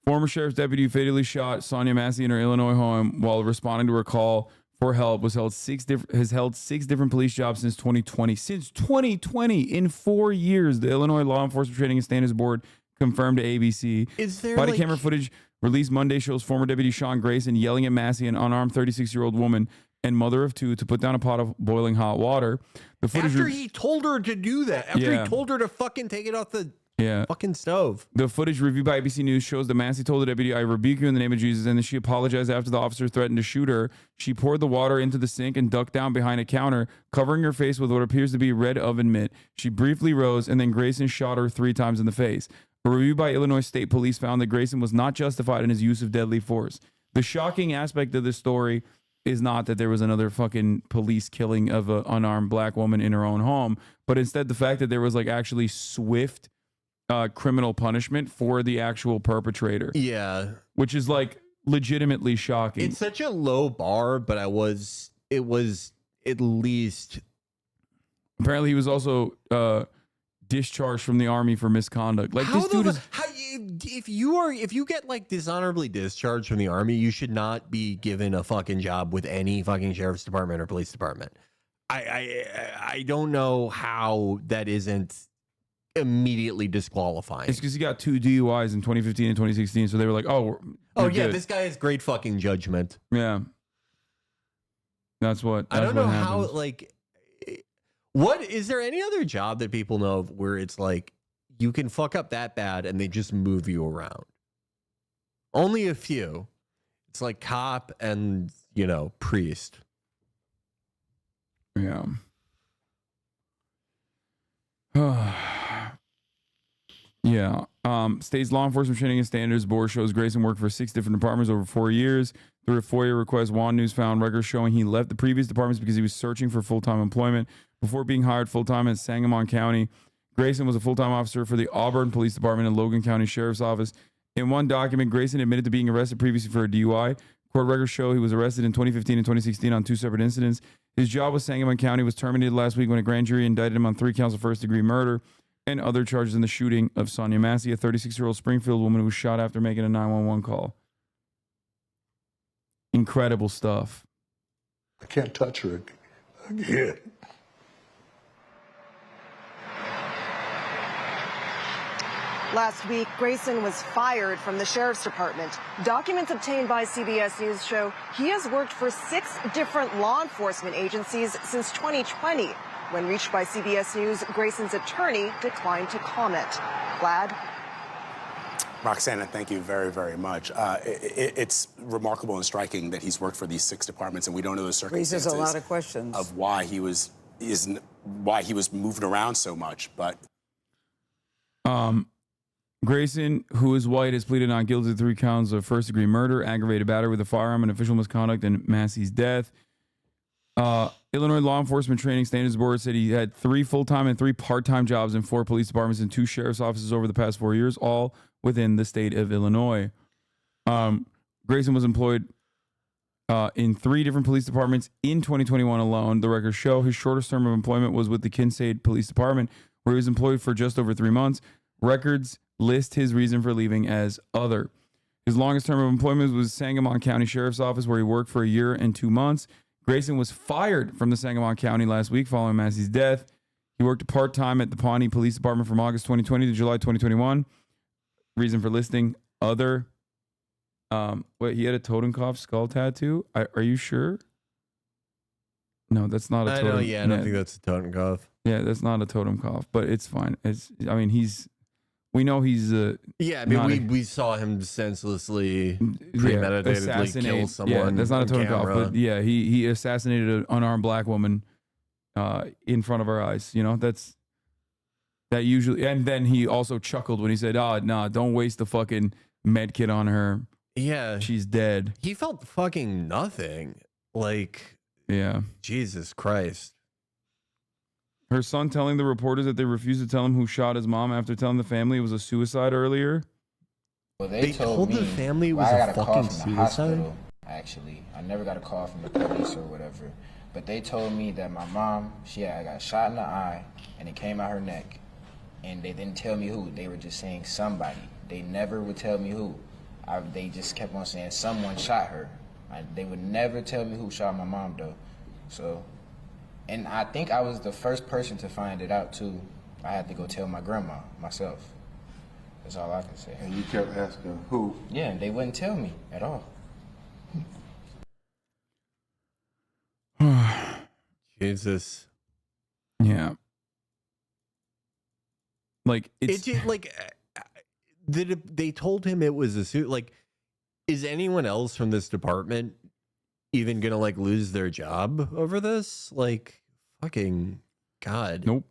Speaker 1: Former sheriff's deputy who fatally shot Sonia Massey in her Illinois home while responding to her call for help has held 6 different police jobs since 2020. Since 2020, in 4 years, the Illinois Law Enforcement Training and Standards Board confirmed to ABC.
Speaker 16: Is there
Speaker 1: body
Speaker 16: like...
Speaker 1: camera footage released Monday shows former deputy Sean Grayson yelling at Massey, an unarmed 36-year-old woman and mother of 2, to put down a pot of boiling hot water. The footage
Speaker 16: After he told her to do that. After
Speaker 1: Yeah.
Speaker 16: he told her to fucking take it off the
Speaker 1: Yeah.
Speaker 16: fucking stove.
Speaker 1: The footage reviewed by ABC News shows that Massey told the deputy, "I rebuke you in the name of Jesus," and then she apologized after the officer threatened to shoot her. She poured the water into the sink and ducked down behind a counter, covering her face with what appears to be red oven mitt. She briefly rose, and then Grayson shot her 3 times in the face. A review by Illinois State Police found that Grayson was not justified in his use of deadly force. The shocking aspect of this story is not that there was another fucking police killing of an unarmed black woman in her own home, but instead the fact that there was like actually swift criminal punishment for the actual perpetrator.
Speaker 16: Yeah.
Speaker 1: Which is like legitimately shocking.
Speaker 16: It's such a low bar, but it was at least.
Speaker 1: Apparently he was also discharged from the army for misconduct. Like this dude is.
Speaker 16: If you get like dishonorably discharged from the army, you should not be given a fucking job with any fucking sheriff's department or police department. I don't know how that isn't immediately disqualifying.
Speaker 1: It's because he got 2 DUIs in 2015 and 2016, so they were like, "Oh,
Speaker 16: oh
Speaker 1: we're
Speaker 16: yeah,
Speaker 1: good."
Speaker 16: this guy has great fucking judgment.
Speaker 1: Yeah, that's what.
Speaker 16: I don't know how
Speaker 1: happens.
Speaker 16: like. What is there any other job that people know of where it's like you can fuck up that bad and they just move you around? Only a few. It's like cop and, priest.
Speaker 1: Yeah. Yeah. State's Law Enforcement Training and Standards Board shows Grayson worked for 6 different departments over 4 years. Through a FOIA request, Juan News found records showing he left the previous departments because he was searching for full-time employment before being hired full-time in Sangamon County. Grayson was a full-time officer for the Auburn Police Department and Logan County Sheriff's Office. In one document, Grayson admitted to being arrested previously for a DUI. Court records show he was arrested in 2015 and 2016 on 2 separate incidents. His job with Sangamon County was terminated last week when a grand jury indicted him on 3 counts of first-degree murder and other charges in the shooting of Sonia Massey, a 36-year-old Springfield woman who was shot after making a 911 call. Incredible stuff.
Speaker 18: I can't touch her again.
Speaker 23: Last week, Grayson was fired from the sheriff's department. Documents obtained by CBS News show he has worked for 6 different law enforcement agencies since 2020. When reached by CBS News, Grayson's attorney declined to comment. Vlad?
Speaker 17: Roxana, thank you very, very much. It's remarkable and striking that he's worked for these 6 departments, and we don't know the circumstances
Speaker 20: Raises a lot of questions
Speaker 17: of why he was moving around so much. But
Speaker 1: Grayson, who is white, has pleaded not guilty to 3 counts of first-degree murder, aggravated battery with a firearm, and official misconduct, and Massey's death. Illinois Law Enforcement Training Standards Board said he had 3 full-time and 3 part-time jobs in 4 police departments and 2 sheriff's offices over the past 4 years, all within the state of Illinois. Grayson was employed in 3 different police departments in 2021 alone. The records show his shortest term of employment was with the Kinsade Police Department, where he was employed for just over 3 months. Records list his reason for leaving as other. His longest term of employment was Sangamon County Sheriff's Office, where he worked for a year and 2 months. Grayson was fired from the Sangamon County last week following Massey's death. He worked part-time at the Pawnee Police Department from August 2020 to July 2021. Reason for listing other. Wait, he had a Totenkopf skull tattoo? Are you sure? No, that's not a totem.
Speaker 16: I don't think that's a Totenkopf.
Speaker 1: Yeah, that's not a Totenkopf, but it's fine. We know he's
Speaker 16: we saw him senselessly, premeditatedly kill someone.
Speaker 1: Yeah, that's not a Totenkopf,
Speaker 16: camera.
Speaker 1: but yeah, he assassinated an unarmed black woman in front of our eyes. You know, that usually, and then he also chuckled when he said, "Oh, nah, don't waste the fucking med kit on her.
Speaker 16: Yeah,
Speaker 1: she's dead."
Speaker 16: He felt fucking nothing. Like,
Speaker 1: yeah,
Speaker 16: Jesus Christ.
Speaker 1: Her son telling the reporters that they refused to tell him who shot his mom after telling the family it was a suicide earlier.
Speaker 15: Well,
Speaker 16: they told
Speaker 15: me,
Speaker 16: the family it was
Speaker 15: I
Speaker 16: a
Speaker 15: got a call
Speaker 16: fucking
Speaker 15: from the
Speaker 16: suicide?
Speaker 15: hospital, actually. I never got a call from the police or whatever. But they told me that my mom, she had got shot in the eye and it came out her neck. And they didn't tell me who. They were just saying somebody. They never would tell me who. They just kept on saying someone shot her. They would never tell me who shot my mom, though. So, and I think I was the first person to find it out, too. I had to go tell my grandma myself. That's all I can say.
Speaker 20: And you kept asking who?
Speaker 15: Yeah, they wouldn't tell me at all.
Speaker 16: Jesus.
Speaker 1: Yeah. Like,
Speaker 16: it's like they told him it was a suit. Like, is anyone else from this department even gonna like lose their job over this? Like, fucking God.
Speaker 1: Nope.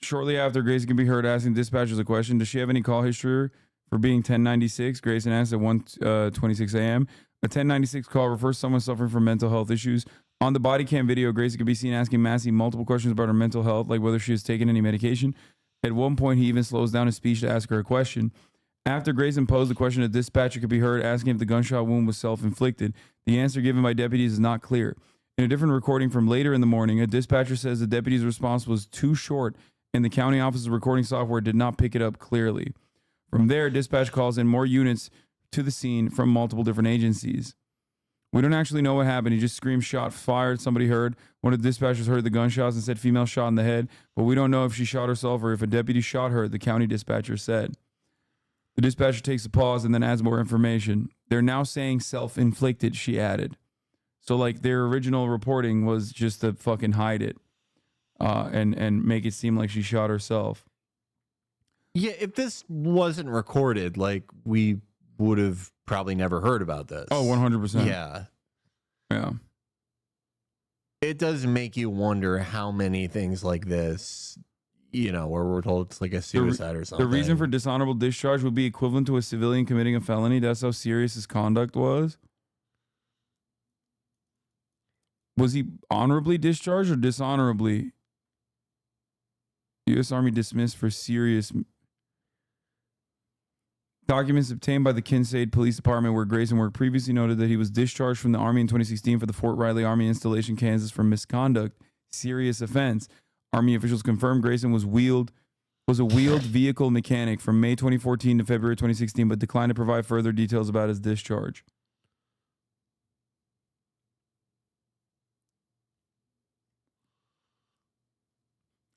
Speaker 1: Shortly after, Grayson can be heard asking dispatchers a question. Does she have any call history for being 1096? Grayson asked at 1:26 a.m. A 1096 call refers to someone suffering from mental health issues. On the body cam video, Grayson can be seen asking Massey multiple questions about her mental health, like whether she has taken any medication. At one point, he even slows down his speech to ask her a question. After Grayson posed the question, a dispatcher could be heard asking if the gunshot wound was self-inflicted. The answer given by deputies is not clear. In a different recording from later in the morning, a dispatcher says the deputy's response was too short and the county office's recording software did not pick it up clearly. From there, dispatch calls in more units to the scene from multiple different agencies. We don't actually know what happened. He just screamed, shot fired. Somebody heard. One of the dispatchers heard the gunshots and said female shot in the head, but we don't know if she shot herself or if a deputy shot her, the county dispatcher said. The dispatcher takes a pause and then adds more information. They're now saying self-inflicted, she added. So, like, their original reporting was just to fucking hide it and make it seem like she shot herself.
Speaker 16: Yeah, if this wasn't recorded, like, we would have probably never heard about this.
Speaker 1: Oh, 100%.
Speaker 16: Yeah.
Speaker 1: Yeah.
Speaker 16: It does make you wonder how many things like this, you know, where we're told it's like a suicide or something.
Speaker 1: The reason for dishonorable discharge would be equivalent to a civilian committing a felony. That's how serious his conduct was. Was he honorably discharged or dishonorably? U.S. Army dismissed for serious. Documents obtained by the Kinsade Police Department where Grayson worked previously noted that he was discharged from the Army in 2016 for the Fort Riley Army installation, Kansas for misconduct, serious offense. Army officials confirmed Grayson was a wheeled vehicle mechanic from May 2014 to February 2016, but declined to provide further details about his discharge.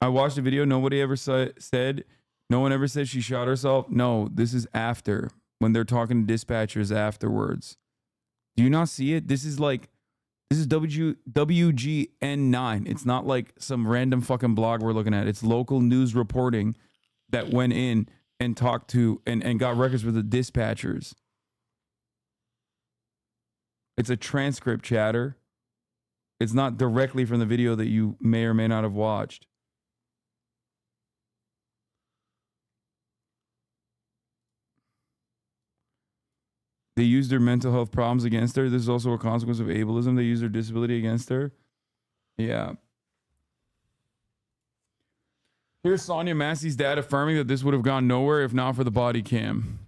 Speaker 1: I watched the video. Nobody ever said. No one ever said she shot herself. No, this is after, when they're talking to dispatchers afterwards. Do you not see it? This is WGN9. It's not like some random fucking blog we're looking at. It's local news reporting that went in and talked to and got records with the dispatchers. It's a transcript, chatter. It's not directly from the video that you may or may not have watched. They used their mental health problems against her. This is also a consequence of ableism. They used their disability against her. Yeah. Here's Sonia Massey's dad affirming that this would have gone nowhere if not for the body cam.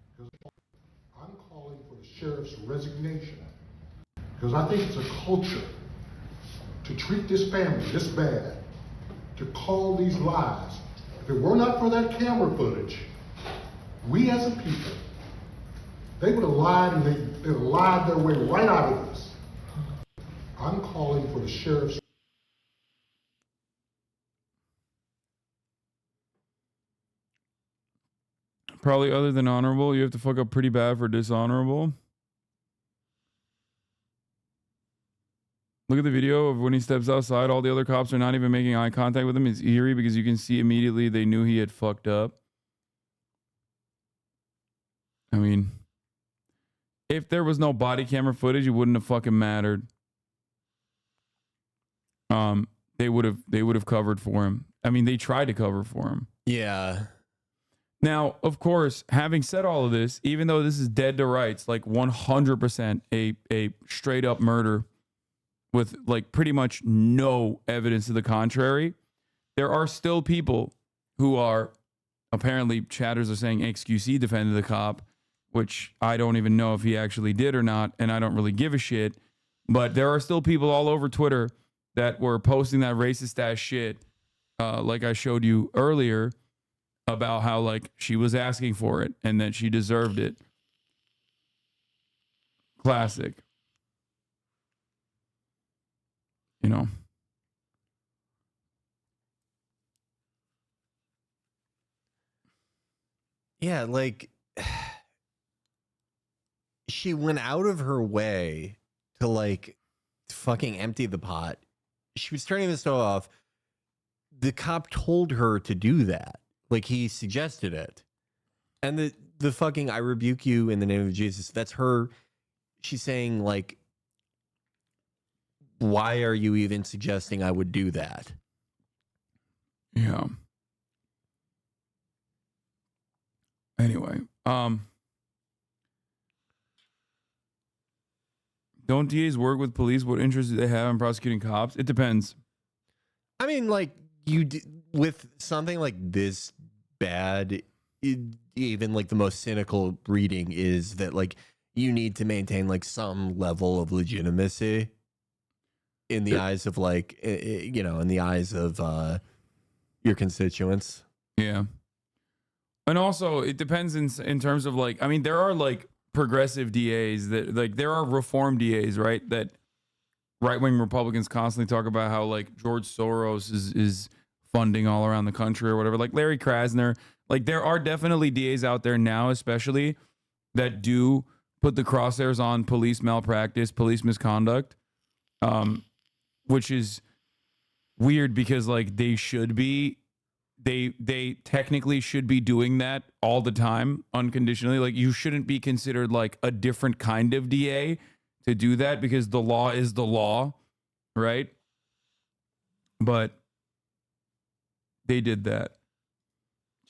Speaker 18: I'm calling for the sheriff's resignation because I think it's a culture to treat this family this bad, to call these lies. If it were not for that camera footage, we as a people, they would have lied and they would have lied their way right out of this. I'm calling for the sheriff's.
Speaker 1: Probably other than honorable, you have to fuck up pretty bad for dishonorable. Look at the video of when he steps outside. All the other cops are not even making eye contact with him. It's eerie because you can see immediately they knew he had fucked up. I mean, if there was no body camera footage, it wouldn't have fucking mattered. They would have covered for him. I mean, they tried to cover for him.
Speaker 16: Yeah.
Speaker 1: Now, of course, having said all of this, even though this is dead to rights, like 100% a straight up murder with like pretty much no evidence to the contrary, there are still people who are, apparently chatters are saying XQC defended the cop, which I don't even know if he actually did or not, and I don't really give a shit. But there are still people all over Twitter that were posting that racist ass shit, like I showed you earlier, about how like she was asking for it and that she deserved it. Classic. You know.
Speaker 16: Yeah, like she went out of her way to like fucking empty the pot. She was turning the stove off. The cop told her to do that. Like he suggested it. And the fucking I rebuke you in the name of Jesus, that's her. She's saying like, why are you even suggesting I would do that?
Speaker 1: Yeah. Anyway, don't DAs work with police? What interest do they have in prosecuting cops? It depends.
Speaker 16: I mean, like with something like this bad, even like the most cynical reading is that like you need to maintain like some level of legitimacy in the eyes of like, you know, in the eyes of your constituents.
Speaker 1: Yeah. And also it depends in terms of like, I mean, there are like progressive DAs that like, there are reform DAs, right? That right-wing Republicans constantly talk about how like George Soros is funding all around the country or whatever. Like Larry Krasner, like there are definitely DAs out there now, especially that do put the crosshairs on police malpractice, police misconduct, which is weird because like they should be, they technically should be doing that all the time unconditionally. Like you shouldn't be considered like a different kind of DA to do that because the law is the law, right? But they did that.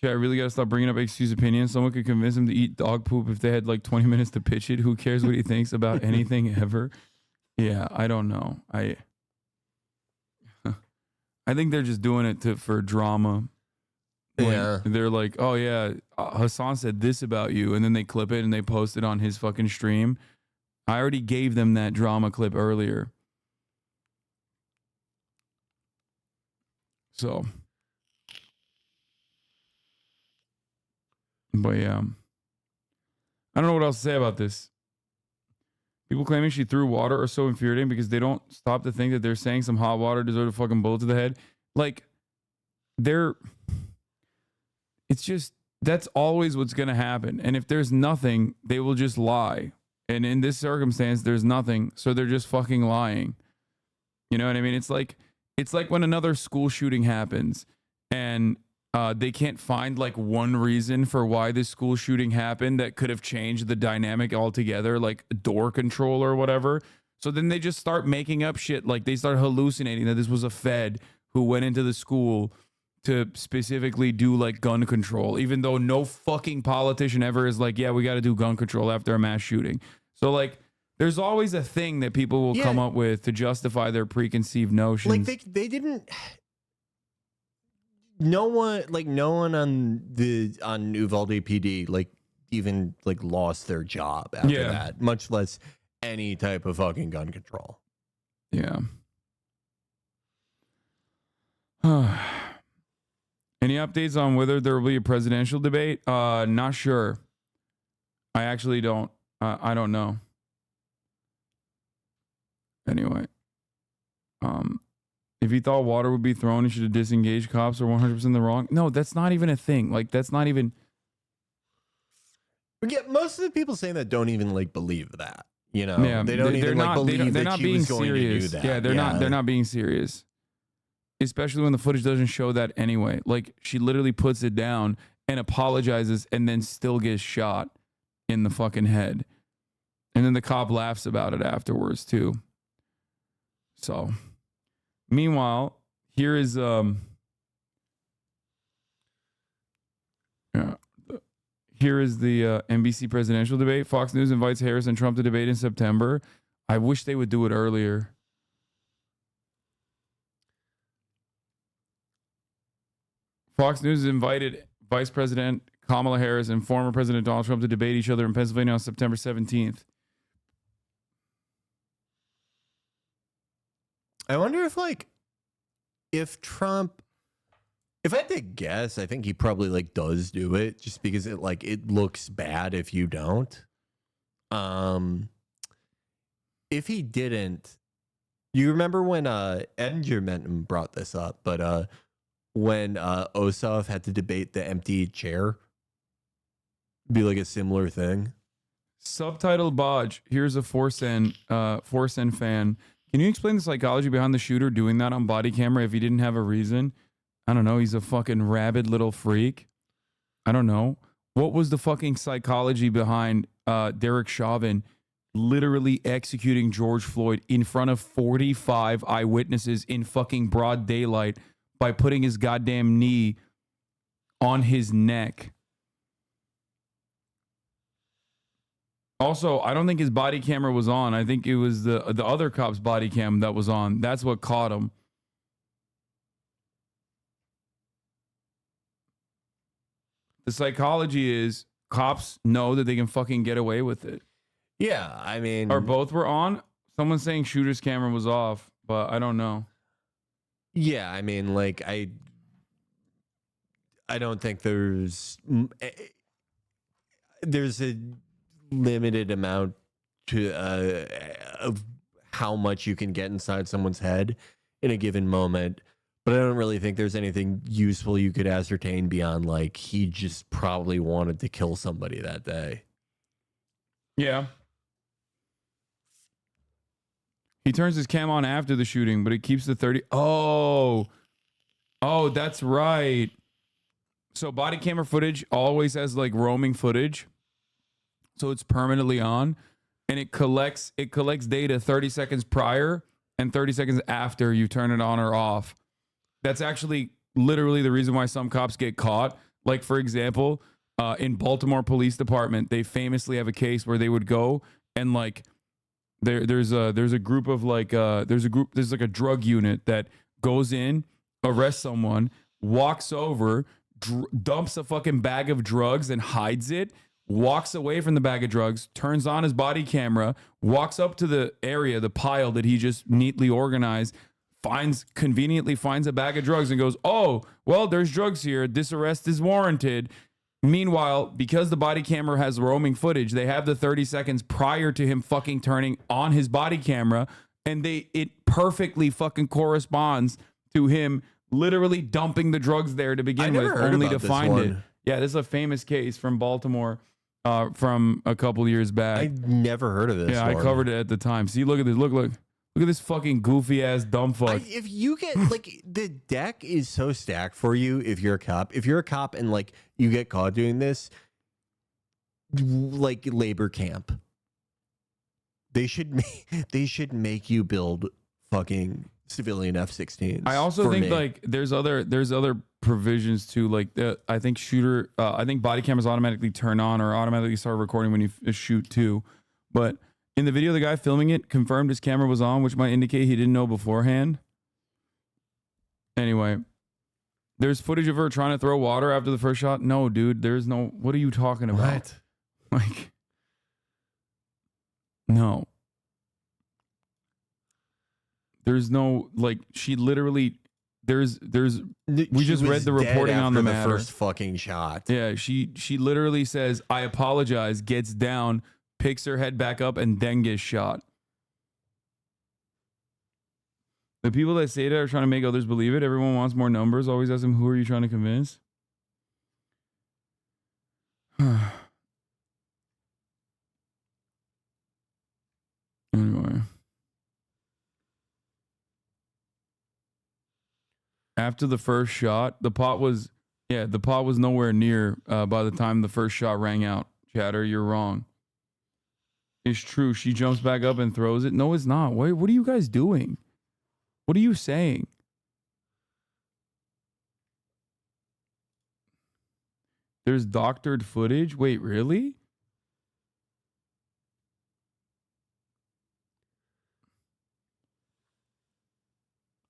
Speaker 1: I really gotta stop bringing up excuse opinions. Someone could convince him to eat dog poop if they had like 20 minutes to pitch it. Who cares what he thinks about anything ever? Yeah, I don't know. I think they're just doing it for drama.
Speaker 16: Yeah.
Speaker 1: They're like, oh yeah, Hasan said this about you, and then they clip it and they post it on his fucking stream. I already gave them that drama clip earlier. So, but yeah, I don't know what else to say about this. People claiming she threw water are so infuriating because they don't stop to think that they're saying some hot water deserves a fucking bullet to the head. Like, it's just, that's always what's going to happen. And if there's nothing, they will just lie. And in this circumstance, there's nothing. So they're just fucking lying. You know what I mean? It's like when another school shooting happens and they can't find like one reason for why this school shooting happened that could have changed the dynamic altogether, like door control or whatever. So then they just start making up shit. Like they start hallucinating that this was a Fed who went into the school to specifically do like gun control, even though no fucking politician ever is like, yeah, we got to do gun control after a mass shooting. So like, there's always a thing that people will come up with to justify their preconceived notions.
Speaker 16: Like they didn't. No one on Uvalde PD like even like lost their job after that, much less any type of fucking gun control.
Speaker 1: Yeah. Any updates on whether there will be a presidential debate? Not sure. I actually don't. I don't know. Anyway, if he thought water would be thrown, he should have disengaged. Cops are 100% in the wrong. No, that's not even a thing. Like, that's not even.
Speaker 16: But yeah, most of the people saying that don't even like believe that. You know,
Speaker 1: Yeah,
Speaker 16: they don't even like believe
Speaker 1: they're
Speaker 16: that
Speaker 1: not
Speaker 16: she
Speaker 1: being
Speaker 16: was going
Speaker 1: serious.
Speaker 16: to do that.
Speaker 1: Yeah, they're not. They're not being serious. Especially when the footage doesn't show that anyway. Like, she literally puts it down and apologizes, and then still gets shot in the fucking head. And then the cop laughs about it afterwards too. So, meanwhile, here is here is the NBC presidential debate. Fox News invites Harris and Trump to debate in September. I wish they would do it earlier. Fox News invited Vice President Kamala Harris and former President Donald Trump to debate each other in Pennsylvania on September 17th.
Speaker 16: I wonder if Trump, if I had to guess, I think he probably like does do it just because it looks bad if you don't. If he didn't, you remember when Edinger brought this up, but when Ossoff had to debate the empty chair, be like a similar thing.
Speaker 1: Subtitle Bodge. Here's a 4cent fan. Can you explain the psychology behind the shooter doing that on body camera if he didn't have a reason? I don't know. He's a fucking rabid little freak. I don't know. What was the fucking psychology behind Derek Chauvin literally executing George Floyd in front of 45 eyewitnesses in fucking broad daylight by putting his goddamn knee on his neck? Also, I don't think his body camera was on. I think it was the other cop's body cam that was on. That's what caught him. The psychology is cops know that they can fucking get away with it.
Speaker 16: Yeah, I mean,
Speaker 1: or both were on. Someone's saying shooter's camera was off, but I don't know.
Speaker 16: Yeah, I mean, like I don't think there's a limited amount to of how much you can get inside someone's head in a given moment, but I don't really think there's anything useful you could ascertain beyond like he just probably wanted to kill somebody that day.
Speaker 1: Yeah. He turns his cam on after the shooting, but it keeps the 30. Oh, that's right. So body camera footage always has like roaming footage. So it's permanently on, and it collects data 30 seconds prior and 30 seconds after you turn it on or off. That's actually literally the reason why some cops get caught. Like, for example, in Baltimore Police Department, they famously have a case where they would go and like there's a group of like there's like a drug unit that goes in, arrests someone, walks over, dumps a fucking bag of drugs and hides it, walks away from the bag of drugs, turns on his body camera, walks up to the area, the pile that he just neatly organized, conveniently finds a bag of drugs and goes, oh, well, there's drugs here. This arrest is warranted. Meanwhile, because the body camera has roaming footage, they have the 30 seconds prior to him fucking turning on his body camera, and it perfectly fucking corresponds to him literally dumping the drugs there to begin with, only to find it. Yeah, this is a famous case from Baltimore from a couple years back.
Speaker 16: I never heard of this.
Speaker 1: Yeah, I covered it at the time. See, look at this. Look at this fucking goofy ass dumb fuck.
Speaker 16: If you get like the deck is so stacked for you if you're a cop. If you're a cop and like you get caught doing this, like labor camp. They should make you build fucking civilian F-16s.
Speaker 1: I also think like there's other provisions too. Like I think body cameras automatically turn on or automatically start recording when you shoot too. But In the video, the guy filming it confirmed his camera was on, which might indicate he didn't know beforehand. Anyway, there's footage of her trying to throw water after the first shot. No, dude, there's no. What are you talking about?
Speaker 16: What?
Speaker 1: Like, no. There's no, like, she literally, we just read the reporting on the matter.
Speaker 16: First fucking shot.
Speaker 1: Yeah, she literally says, I apologize, gets down, picks her head back up, and then gets shot. The people that say that are trying to make others believe it. Everyone wants more numbers. Always ask them, who are you trying to convince? Anyway. After the first shot, the pot was nowhere near by the time the first shot rang out. Chatter, you're wrong. It's true. She jumps back up and throws it. No, it's not. What are you guys doing? What are you saying? There's doctored footage? Wait, really?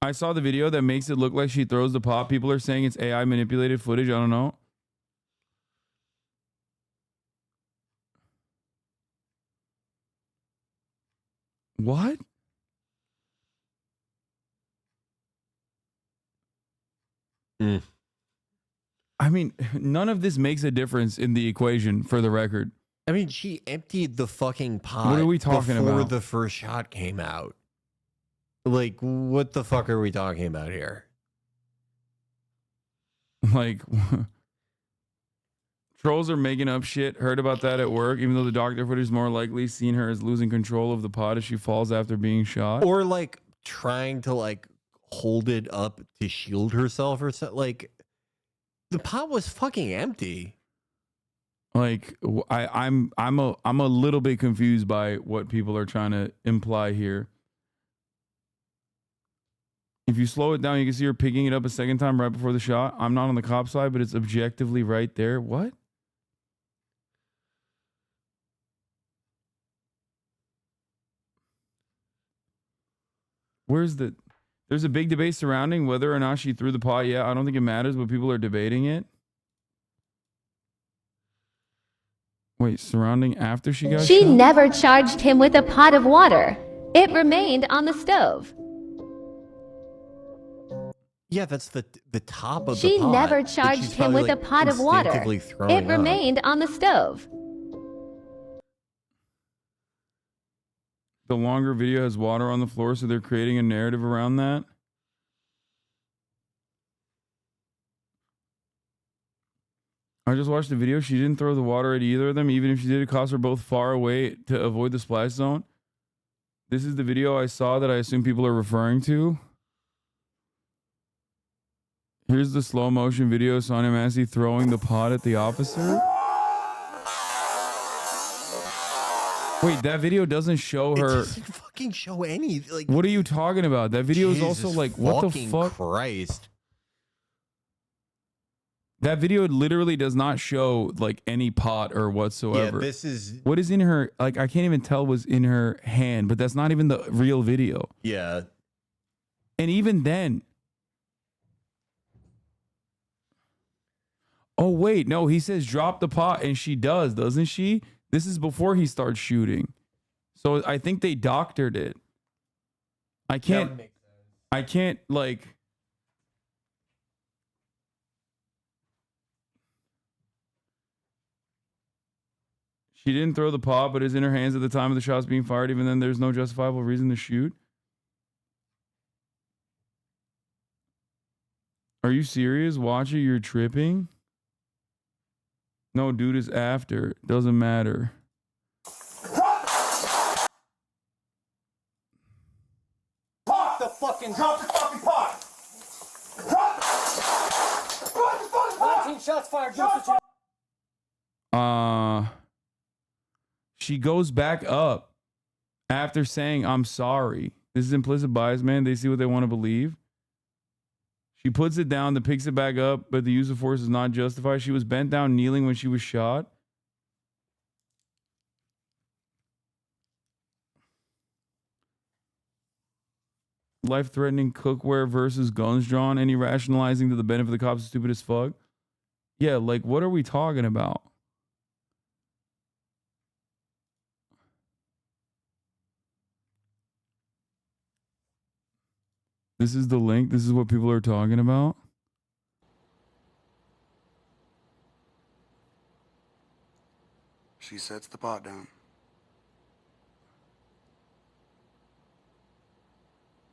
Speaker 1: I saw the video that makes it look like she throws the pot. People are saying it's AI manipulated footage. I don't know. What? I mean, none of this makes a difference in the equation, for the record.
Speaker 16: I mean, she emptied the fucking pot.
Speaker 1: What are we talking
Speaker 16: before
Speaker 1: about?
Speaker 16: The first shot came out. Like, what the fuck are we talking about here?
Speaker 1: Like, trolls are making up shit. Heard about that at work, even though the doctor footage is more likely seen her as losing control of the pot as she falls after being shot.
Speaker 16: Or like trying to like hold it up to shield herself or something. Like, the pot was fucking empty.
Speaker 1: Like, I'm a little bit confused by what people are trying to imply here. If you slow it down, you can see her picking it up a second time right before the shot. I'm not on the cop side, but it's objectively right there. What? There's a big debate surrounding whether or not she threw the pot. Yeah, I don't think it matters, but people are debating it. Wait, surrounding after she got
Speaker 9: She
Speaker 1: shot?
Speaker 9: never charged him with a pot of water. It remained on the stove.
Speaker 16: Yeah, that's the top of
Speaker 9: She
Speaker 16: the pot.
Speaker 9: never
Speaker 16: but
Speaker 9: charged
Speaker 16: she's
Speaker 9: him
Speaker 16: probably,
Speaker 9: with a
Speaker 16: like,
Speaker 9: pot of water.
Speaker 16: instinctively throwing
Speaker 9: It
Speaker 16: up.
Speaker 9: remained on the stove.
Speaker 1: The longer video has water on the floor, so they're creating a narrative around that. I just watched the video. She didn't throw the water at either of them. Even if she did, it cost her both far away to avoid the splash zone. This is the video I saw that I assume people are referring to. Here's the slow motion video of Sonia Massey throwing the pot at the officer. Wait, that video doesn't show her.
Speaker 16: It doesn't fucking show any. Like,
Speaker 1: what are you talking about? That video is also
Speaker 16: Jesus
Speaker 1: like, what the
Speaker 16: fucking
Speaker 1: fuck?
Speaker 16: Christ.
Speaker 1: That video literally does not show like any pot or whatsoever.
Speaker 16: Yeah, this is.
Speaker 1: What is in her, like, I can't even tell what's in her hand, but that's not even the real video.
Speaker 16: Yeah.
Speaker 1: And even then. Oh, wait, no, he says drop the pot, and she does, doesn't she? This is before he starts shooting. So I think they doctored it. I can't, like. She didn't throw the pot, but is in her hands at the time of the shots being fired. Even then, there's no justifiable reason to shoot. Are you serious? Watch it, you're tripping? No, dude is after. Doesn't matter.
Speaker 20: Pop the fucking drop the fucking pot. Drop the fucking pot. 19 shots fired.
Speaker 1: She goes back up after saying, I'm sorry. This is implicit bias, man. They see what they want to believe. She puts it down, then picks it back up, but the use of force is not justified. She was bent down, kneeling when she was shot. life-threatening cookware versus guns drawn. Any rationalizing to the benefit of the cops is stupid as fuck. Yeah, like, what are we talking about? This is the link. This is what people are talking about.
Speaker 3: She sets the pot down.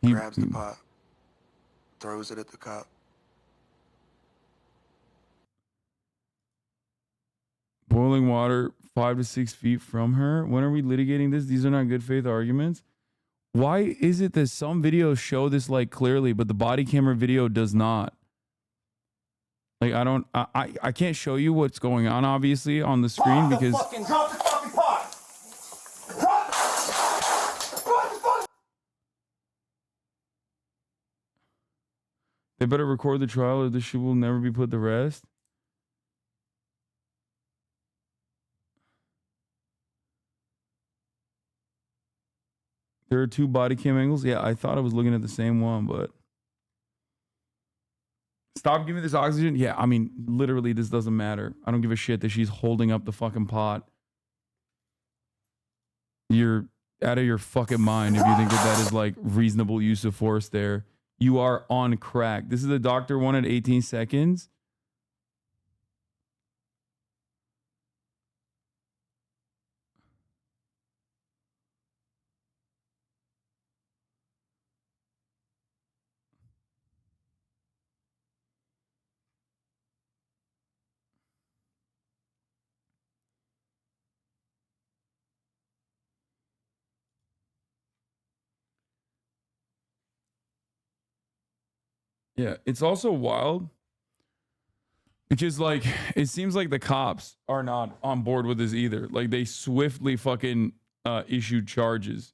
Speaker 3: Grabs the pot. Throws it at the cop.
Speaker 1: Boiling water 5 to 6 feet from her. When are we litigating this? These are not good faith arguments. Why is it that some videos show this like clearly, but the body camera video does not? Like, I can't show you what's going on, obviously, on the screen because
Speaker 20: Drop the fucking pot. Drop the fucking
Speaker 1: they better record the trial or this shit will never be put to rest. There are 2 body cam angles. Yeah, I thought I was looking at the same one, but stop giving this oxygen. Yeah, I mean, literally, this doesn't matter. I don't give a shit that she's holding up the fucking pot. You're out of your fucking mind if you think that that is like reasonable use of force there. You are on crack. This is a doctor one at 18 seconds. Yeah, it's also wild because, like, it seems like the cops are not on board with this either. Like, they swiftly fucking issued charges.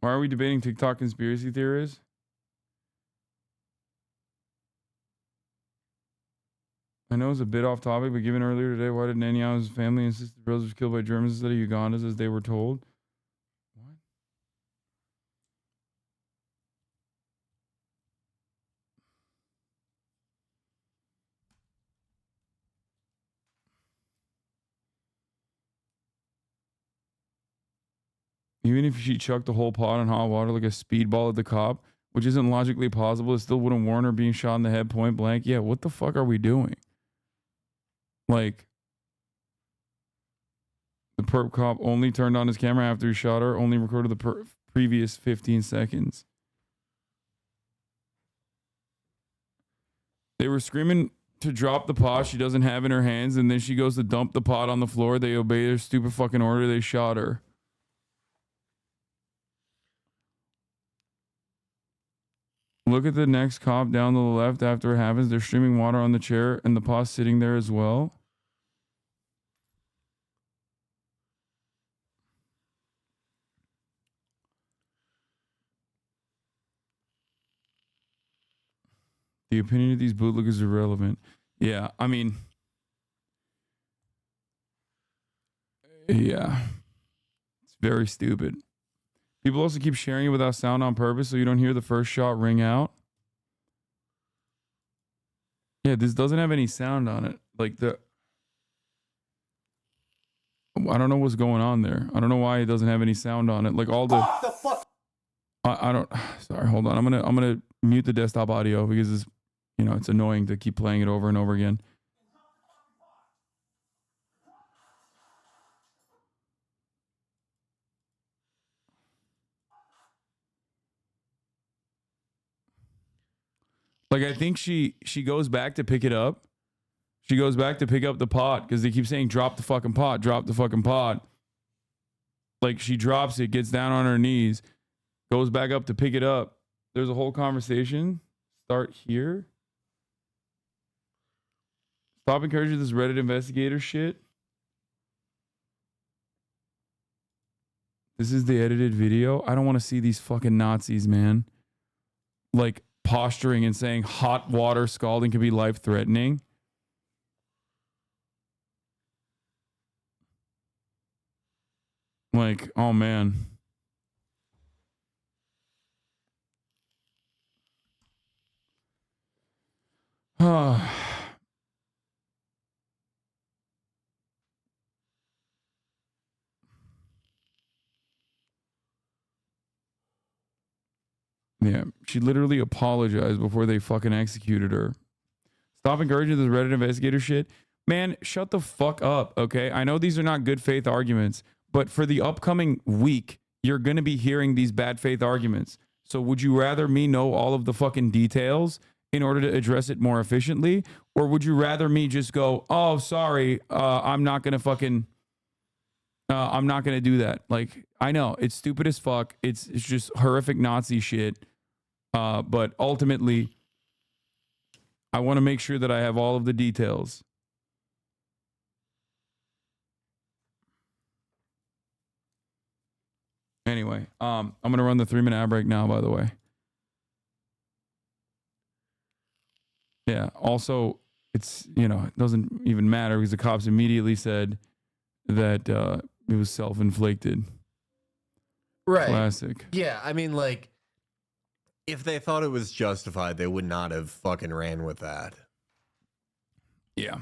Speaker 1: Why are we debating TikTok conspiracy theories? I know it's a bit off topic, but given earlier today, why did Netanyahu's family insist the brothers were killed by Germans instead of Ugandans as they were told? Even if she chucked the whole pot in hot water like a speedball at the cop, which isn't logically possible, it still wouldn't warrant her being shot in the head point blank. Yeah, what the fuck are we doing? Like, the perp cop only turned on his camera after he shot her, only recorded the previous 15 seconds. They were screaming to drop the pot she doesn't have in her hands, and then she goes to dump the pot on the floor. They obey their stupid fucking order. They shot her. Look at the next cop down to the left after it happens. They're streaming water on the chair and the pot's sitting there as well. The opinion of these bootlickers is irrelevant. Yeah, I mean, yeah, it's very stupid. People also keep sharing it without sound on purpose so you don't hear the first shot ring out. Yeah, this doesn't have any sound on it. Like I don't know what's going on there. I don't know why it doesn't have any sound on it. Like all the I don't sorry, hold on. I'm gonna mute the desktop audio because it's it's annoying to keep playing it over and over again. Like, I think she goes back to pick it up. She goes back to pick up the pot because they keep saying, drop the fucking pot, drop the fucking pot. Like, she drops it, gets down on her knees, goes back up to pick it up. There's a whole conversation. Start here. Stop encouraging this Reddit investigator shit. This is the edited video. I don't want to see these fucking Nazis, man. Like, posturing and saying hot water scalding can be life-threatening. Like, oh man. Yeah, she literally apologized before they fucking executed her. Stop encouraging this Reddit investigator shit. Man, shut the fuck up, okay? I know these are not good faith arguments, but for the upcoming week, you're going to be hearing these bad faith arguments. So would you rather me know all of the fucking details in order to address it more efficiently? Or would you rather me just go, oh, sorry, I'm not going to fucking... I'm not going to do that. Like, I know, it's stupid as fuck. It's just horrific Nazi shit. But ultimately, I want to make sure that I have all of the details. Anyway, I'm going to run the 3-minute ad break now, by the way. Yeah, also, it's, you know, it doesn't even matter because the cops immediately said that it was self-inflicted.
Speaker 16: Right.
Speaker 1: Classic.
Speaker 16: Yeah, I mean, like, if they thought it was justified, they would not have fucking ran with that.
Speaker 1: Yeah.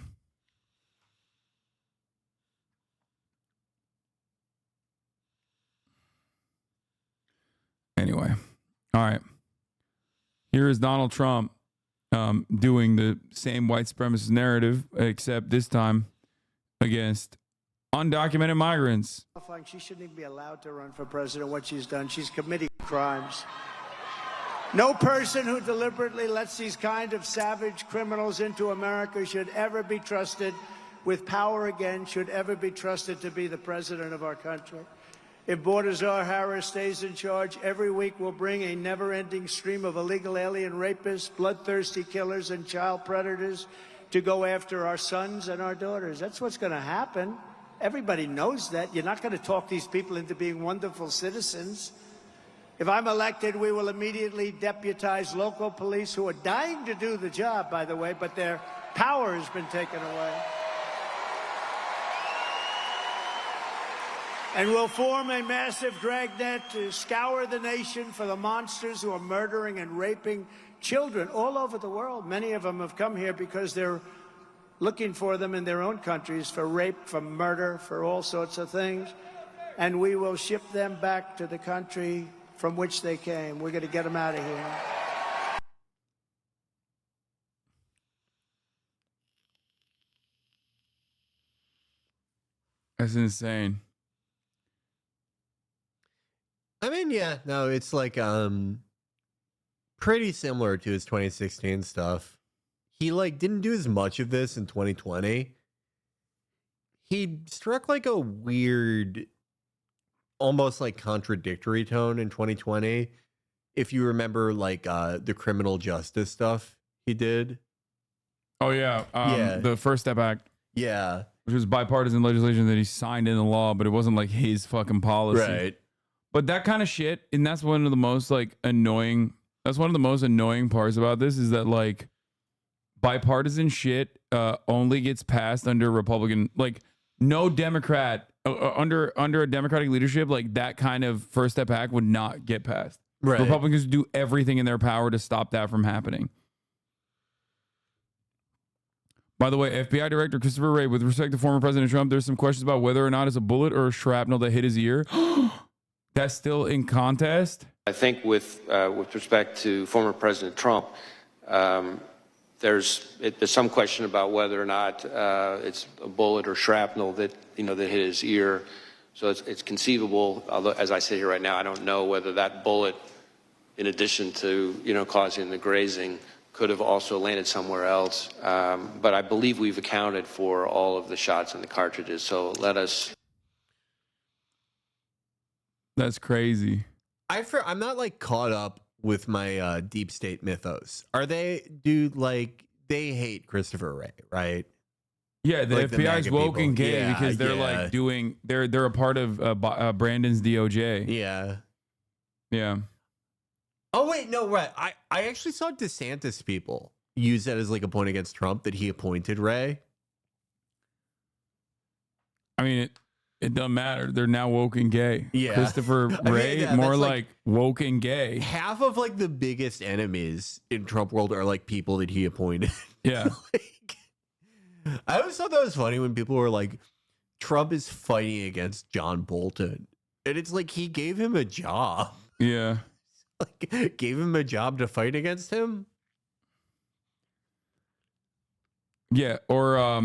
Speaker 1: Anyway, all right. Here is Donald Trump doing the same white supremacist narrative, except this time against undocumented migrants.
Speaker 6: She shouldn't even be allowed to run for president. What she's done, she's committing crimes. No person who deliberately lets these kind of savage criminals into America should ever be trusted with power again, should ever be trusted to be the president of our country. If Baltazar Harris stays in charge, every week we'll bring a never-ending stream of illegal alien rapists, bloodthirsty killers, and child predators to go after our sons and our daughters. That's what's going to happen. Everybody knows that. You're not going to talk these people into being wonderful citizens. If I'm elected, we will immediately deputize local police who are dying to do the job, by the way, but their power has been taken away. And we'll form a massive dragnet to scour the nation for the monsters who are murdering and raping children all over the world. Many of them have come here because they're looking for them in their own countries for rape, for murder, for all sorts of things. And we will ship them back to the country from which they came. We're going to get them out of here.
Speaker 1: That's insane.
Speaker 16: I mean, yeah, no, it's like pretty similar to his 2016 stuff. He like didn't do as much of this in 2020. He struck like a weird, almost like contradictory tone in 2020. If you remember, like the criminal justice stuff he did.
Speaker 1: Oh yeah, the First Step Act.
Speaker 16: Yeah,
Speaker 1: which was bipartisan legislation that he signed into law, but it wasn't like his fucking policy.
Speaker 16: Right.
Speaker 1: But that kind of shit, and that's one of the most like annoying. That's one of the most annoying parts about this is that like bipartisan shit only gets passed under Republican. Like no Democrat under a Democratic leadership, like that kind of First Step Act would not get passed.
Speaker 16: Right.
Speaker 1: Republicans do everything in their power to stop that from happening. By the way, FBI Director Christopher Wray, with respect to former President Trump, there's some questions about whether or not it's a bullet or a shrapnel that hit his ear. That's still in contest?
Speaker 8: I think with respect to former President Trump, there's some question about whether or not it's a bullet or shrapnel that that hit his ear. So it's conceivable. Although, as I sit here right now, I don't know whether that bullet, in addition to causing the grazing, could have also landed somewhere else. But I believe we've accounted for all of the shots in the cartridges. So let us.
Speaker 1: That's crazy.
Speaker 16: I'm not like caught up with my deep state mythos. They hate Christopher Wray, right?
Speaker 1: Yeah, the
Speaker 16: Like the
Speaker 1: FBI is
Speaker 16: MAGA
Speaker 1: woke
Speaker 16: people.
Speaker 1: and gay
Speaker 16: Yeah,
Speaker 1: because they're
Speaker 16: yeah.
Speaker 1: like doing they're a part of Brandon's DOJ.
Speaker 16: Yeah.
Speaker 1: Yeah.
Speaker 16: Oh wait, no, right. I actually saw DeSantis people use that as like a point against Trump that he appointed Wray.
Speaker 1: I mean, It doesn't matter. They're now woke and gay.
Speaker 16: Yeah.
Speaker 1: Christopher Wray,
Speaker 16: yeah,
Speaker 1: more
Speaker 16: that's
Speaker 1: like woke and gay.
Speaker 16: Half of like the biggest enemies in Trump world are like people that he appointed.
Speaker 1: Yeah.
Speaker 16: I always thought that was funny when people were like, Trump is fighting against John Bolton. And it's like he gave him a job.
Speaker 1: Yeah.
Speaker 16: Like gave him a job to fight against him.
Speaker 1: Yeah. Or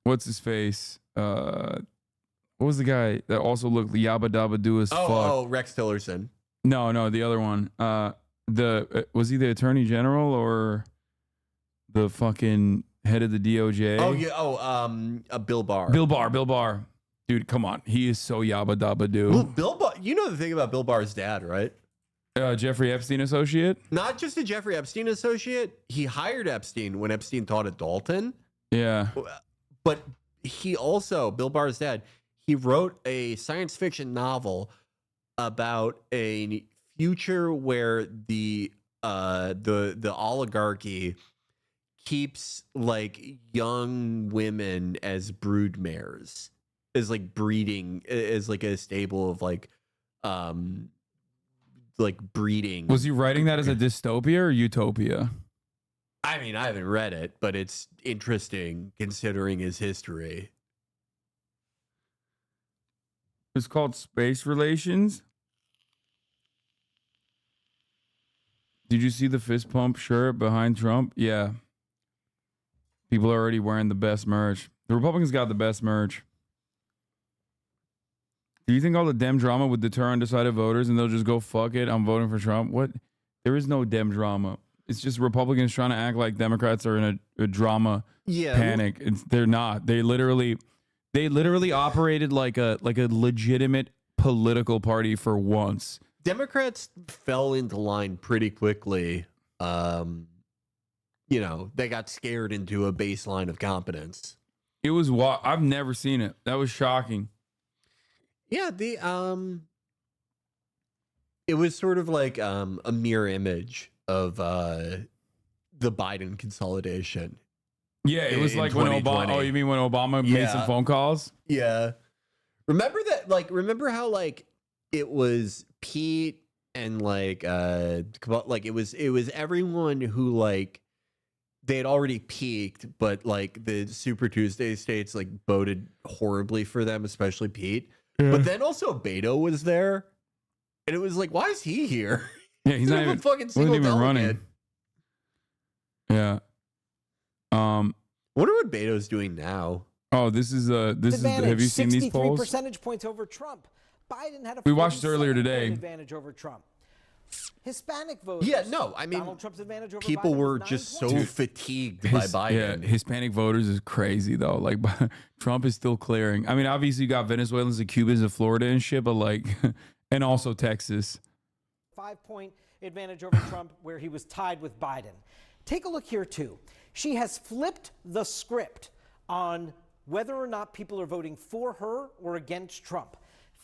Speaker 1: what's his face? What was the guy that also looked yabba dabba do as fuck?
Speaker 16: Oh, Rex Tillerson.
Speaker 1: No, the other one. Was he the attorney general or the fucking head of the DOJ?
Speaker 16: Oh yeah. Oh, Bill Barr.
Speaker 1: Bill Barr. Dude, come on. He is so yabba dabba do.
Speaker 16: Well, Bill Barr. You know the thing about Bill Barr's dad, right?
Speaker 1: Jeffrey Epstein associate.
Speaker 16: Not just a Jeffrey Epstein associate. He hired Epstein when Epstein taught at Dalton.
Speaker 1: Yeah.
Speaker 16: But he also, Bill Barr's dad, he wrote a science fiction novel about a future where the oligarchy keeps like young women as broodmares, as like breeding, as like a stable of like breeding.
Speaker 1: Was he writing that as a dystopia or utopia?
Speaker 16: I mean, I haven't read it, but it's interesting considering his history.
Speaker 1: It's called Space Relations. Did you see the fist pump shirt behind Trump? Yeah. People are already wearing the best merch. The Republicans got the best merch. Do you think all the Dem drama would deter undecided voters and they'll just go, fuck it, I'm voting for Trump? What? There is no Dem drama. It's just Republicans trying to act like Democrats are in a drama panic. They're not. They literally operated like a legitimate political party for once.
Speaker 16: Democrats fell into line pretty quickly. They got scared into a baseline of competence.
Speaker 1: It was I've never seen it. That was shocking.
Speaker 16: Yeah, it was sort of like a mirror image of the Biden consolidation.
Speaker 1: Yeah, it was like when Obama. Oh, you mean when Obama made some phone calls?
Speaker 16: Yeah. Remember that? Like, remember how like it was Pete and like it was everyone who like they had already peaked, but like the Super Tuesday states like voted horribly for them, especially Pete.
Speaker 1: Yeah.
Speaker 16: But then also Beto was there, and it was like, why is he here?
Speaker 1: Yeah, he's not even
Speaker 16: fucking single
Speaker 1: wasn't even
Speaker 16: delegate.
Speaker 1: running. Yeah.
Speaker 16: Wonder what Beto's doing now.
Speaker 1: Oh, this is have you seen these
Speaker 5: 63
Speaker 1: polls?
Speaker 5: percentage points over Trump. Biden had a
Speaker 1: We watched it earlier
Speaker 5: 47
Speaker 1: today.
Speaker 5: point advantage over Trump. Hispanic voters.
Speaker 16: Yeah, no, I mean,
Speaker 5: Donald Trump's advantage over
Speaker 16: people
Speaker 5: Biden
Speaker 16: were
Speaker 5: was
Speaker 16: just
Speaker 5: 9
Speaker 16: so
Speaker 5: points.
Speaker 16: fatigued by Biden.
Speaker 1: Yeah, Hispanic voters is crazy though. Like Trump is still clearing. I mean, obviously you got Venezuelans and Cubans and Florida and shit, but like, and also Texas.
Speaker 5: 5-point advantage over Trump, where he was tied with Biden. Take a look here too. She has flipped the script on whether or not people are voting for her or against Trump.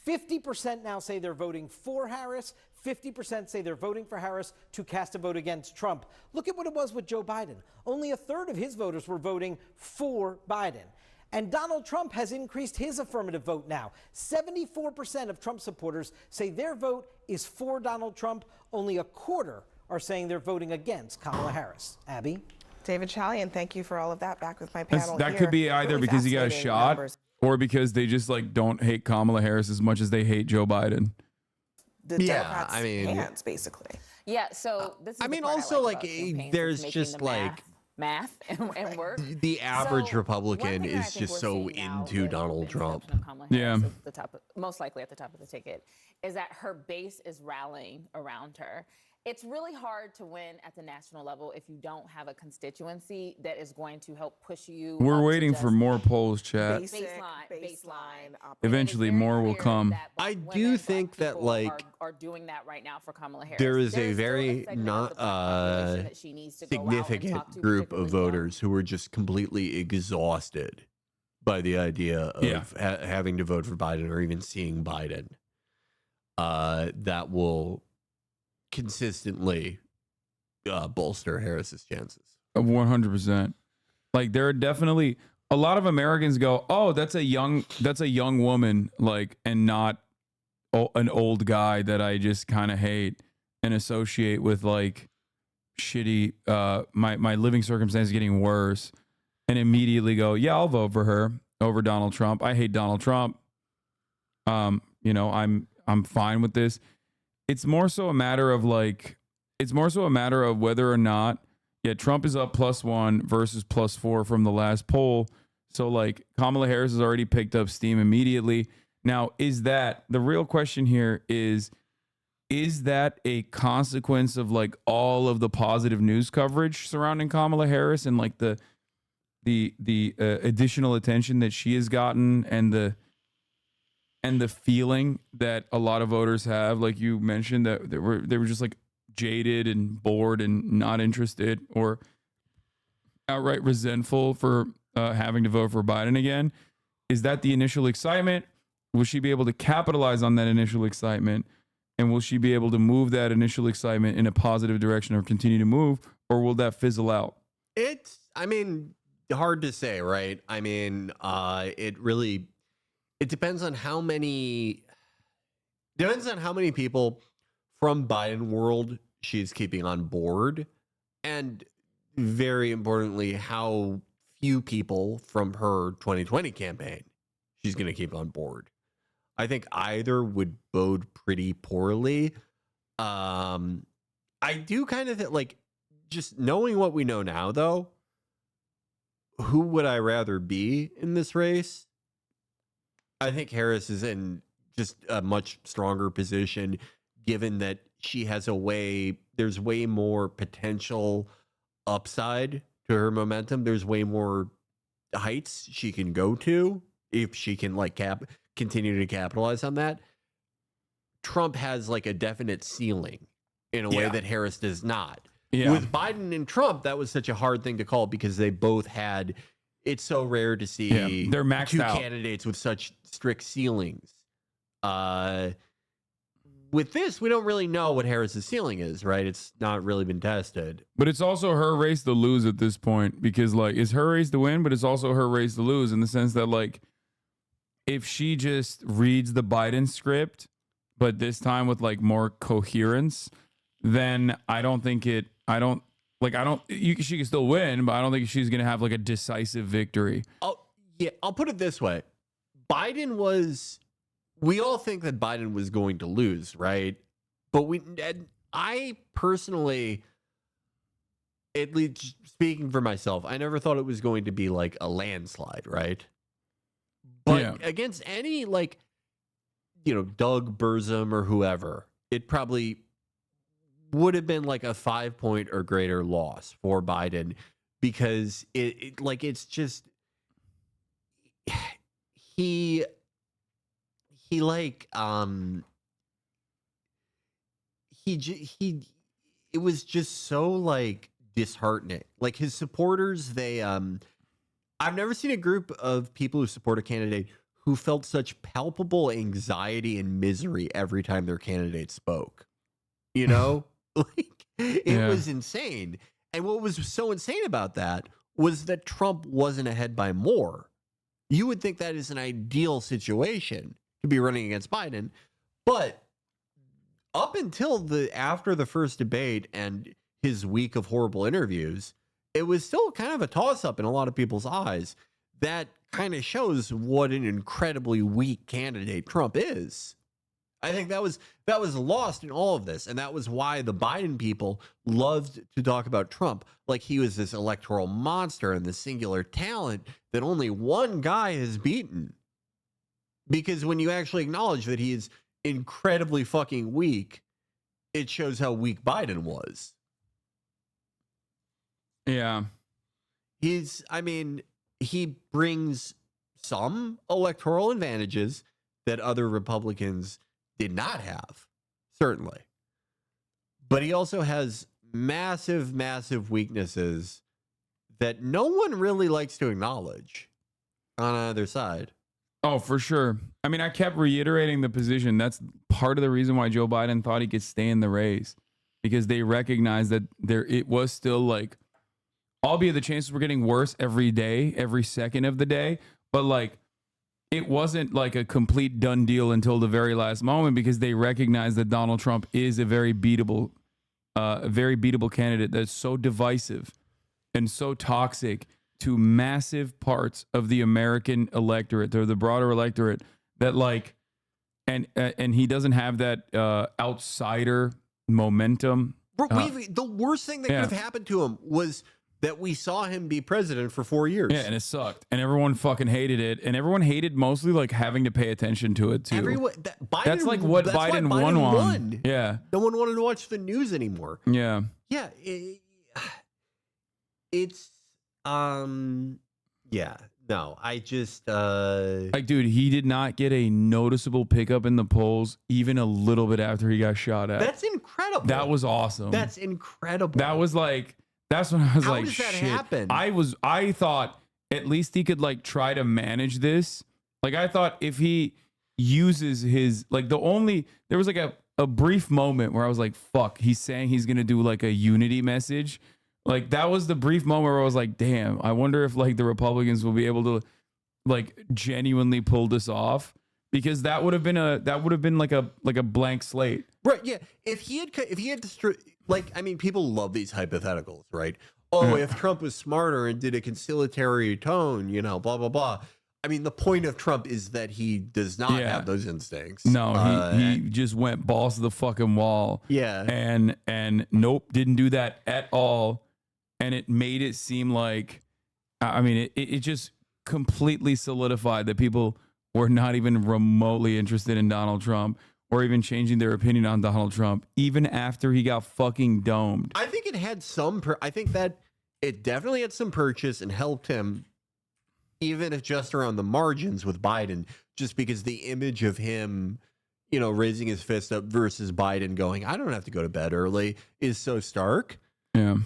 Speaker 5: 50% now say they're voting for Harris. 50% say they're voting for Harris to cast a vote against Trump. Look at what it was with Joe Biden. Only a third of his voters were voting for Biden. And Donald Trump has increased his affirmative vote now. 74% of Trump supporters say their vote is for Donald Trump. Only a quarter are saying they're voting against Kamala Harris. Abby?
Speaker 10: David Chalian, thank you for all of that. Back with my panel
Speaker 1: That
Speaker 10: here.
Speaker 1: could be either
Speaker 10: Really
Speaker 1: because he got
Speaker 10: fascinating
Speaker 1: shot
Speaker 10: numbers.
Speaker 1: or because they just like don't hate Kamala Harris as much as they hate Joe Biden.
Speaker 10: The
Speaker 16: Yeah,
Speaker 10: Democrats'
Speaker 16: I mean-
Speaker 10: hands, basically.
Speaker 21: Yeah, so this is
Speaker 16: I
Speaker 21: the
Speaker 16: mean,
Speaker 21: part
Speaker 16: also,
Speaker 21: like
Speaker 16: like,
Speaker 21: about campaigns,
Speaker 16: there's
Speaker 21: is making
Speaker 16: just,
Speaker 21: the
Speaker 16: like-
Speaker 21: math and work.
Speaker 16: The average
Speaker 21: So,
Speaker 16: Republican
Speaker 21: one thing that I
Speaker 16: is
Speaker 21: think
Speaker 16: just
Speaker 21: we're
Speaker 16: so
Speaker 21: seeing now
Speaker 16: into
Speaker 21: with
Speaker 16: Donald
Speaker 21: the
Speaker 16: Trump.
Speaker 21: introduction of Kamala
Speaker 1: Yeah.
Speaker 21: Harris at the top, most likely at the top of the ticket, is that her base is rallying around her. It's really hard to win at the national level if you don't have a constituency that is going to help push you.
Speaker 1: We're
Speaker 21: up to
Speaker 1: waiting
Speaker 21: just
Speaker 1: for more polls, chat.
Speaker 21: baseline.
Speaker 1: Eventually, more will come.
Speaker 16: I do think that like
Speaker 21: Are doing that right now for Kamala Harris.
Speaker 16: there is a
Speaker 21: There's still
Speaker 16: very
Speaker 21: segment of
Speaker 16: not
Speaker 21: the black population that she needs to go out and
Speaker 16: significant
Speaker 21: talk to,
Speaker 16: group of
Speaker 21: particularly
Speaker 16: voters who were just completely exhausted by the idea of
Speaker 1: Yeah.
Speaker 16: having to vote for Biden or even seeing Biden. That will consistently bolster Harris's chances.
Speaker 1: 100%. Like there are definitely a lot of Americans go, "Oh, that's a young woman," like, and not an old guy that I just kind of hate and associate with like shitty my living circumstances getting worse, and immediately go, "Yeah, I'll vote for her over Donald Trump. I hate Donald Trump. You know, I'm fine with this." It's more so a matter of whether or not, yeah, Trump is up +1 versus +4 from the last poll. So like Kamala Harris has already picked up steam immediately. Now, the real question here is that a consequence of like all of the positive news coverage surrounding Kamala Harris and like the additional attention that she has gotten and the feeling that a lot of voters have, like you mentioned, that they were just like jaded and bored and not interested or outright resentful for having to vote for Biden again? Is that the initial excitement? Will she be able to capitalize on that initial excitement? And will she be able to move that initial excitement in a positive direction or continue to move? Or will that fizzle out?
Speaker 16: It's, I mean, hard to say, right? I mean, it depends on how many people from Biden world she's keeping on board, and very importantly, how few people from her 2020 campaign she's going to keep on board. I think either would bode pretty poorly. I do kind of like, just knowing what we know now, though, who would I rather be in this race? I think Harris is in just a much stronger position, given that she has there's way more potential upside to her momentum. There's way more heights she can go to if she can like continue to capitalize on that. Trump has like a definite ceiling in a way that Harris does not. Yeah. With Biden and Trump, that was such a hard thing to call because they both had. It's so rare to see
Speaker 1: they're maxed
Speaker 16: two
Speaker 1: out
Speaker 16: candidates with such strict ceilings. With this, we don't really know what Harris's ceiling is, right? It's not really been tested.
Speaker 1: But it's also her race to lose at this point, because like it's her race to win, but it's also her race to lose in the sense that like if she just reads the Biden script, but this time with like more coherence, then she can still win, but I don't think she's going to have like a decisive victory.
Speaker 16: I'll put it this way. We all think that Biden was going to lose, right? But I personally, at least speaking for myself, I never thought it was going to be like a landslide, right? But against any like, Doug Burzum or whoever, it probably would have been like a 5-point or greater loss for Biden, because it's just it was just so like disheartening. Like his supporters, I've never seen a group of people who support a candidate who felt such palpable anxiety and misery every time their candidate spoke. Like it was insane. And what was so insane about that was that Trump wasn't ahead by more. You would think that is an ideal situation to be running against Biden, but up until after the first debate and his week of horrible interviews, it was still kind of a toss-up in a lot of people's eyes. That kind of shows what an incredibly weak candidate Trump is. I think that was lost in all of this, and that was why the Biden people loved to talk about Trump like he was this electoral monster and this singular talent that only one guy has beaten. Because when you actually acknowledge that he is incredibly fucking weak, it shows how weak Biden was.
Speaker 1: Yeah.
Speaker 16: He brings some electoral advantages that other Republicans did not have, certainly. But he also has massive, massive weaknesses that no one really likes to acknowledge on either side.
Speaker 1: Oh, for sure. I mean, I kept reiterating the position. That's part of the reason why Joe Biden thought he could stay in the race, because they recognized that it was still like albeit the chances were getting worse every day, every second of the day. But like, it wasn't like a complete done deal until the very last moment, because they recognized that Donald Trump is a very beatable candidate that's so divisive and so toxic to massive parts of the American electorate, or the broader electorate, that like, and he doesn't have that outsider momentum.
Speaker 16: Bro, the worst thing that could have happened to him was that we saw him be president for 4 years.
Speaker 1: Yeah, and it sucked, and everyone fucking hated it, and everyone hated mostly like having to pay attention to it too. That's like what Biden won. Yeah,
Speaker 16: no one wanted to watch the news anymore.
Speaker 1: Yeah,
Speaker 16: yeah, yeah. No, I just
Speaker 1: like, dude, he did not get a noticeable pickup in the polls even a little bit after he got shot at.
Speaker 16: That's incredible.
Speaker 1: That was awesome.
Speaker 16: That's incredible.
Speaker 1: That was like, that's when I was like,
Speaker 16: does that
Speaker 1: shit.
Speaker 16: happen?
Speaker 1: I thought at least he could like try to manage this. Like, I thought if he uses his, like, there was like a brief moment where I was like, fuck, he's saying he's gonna do like a unity message. Like, that was the brief moment where I was like, damn, I wonder if like the Republicans will be able to like genuinely pull this off, because that would have been like a blank slate.
Speaker 16: Right. Yeah. If he had like, I mean, people love these hypotheticals, right? Oh, if Trump was smarter and did a conciliatory tone, you know, blah, blah, blah. I mean, the point of Trump is that he does not have those instincts.
Speaker 1: No, he just went balls to the fucking wall.
Speaker 16: Yeah.
Speaker 1: And nope, didn't do that at all. And it made it seem like, I mean, it just completely solidified that people were not even remotely interested in Donald Trump, or even changing their opinion on Donald Trump, even after he got fucking domed.
Speaker 16: I think it had some, I think that it definitely had some purchase and helped him, even if just around the margins with Biden, just because the image of him, you know, raising his fist up versus Biden going, I don't have to go to bed early, is so stark.
Speaker 1: Yeah.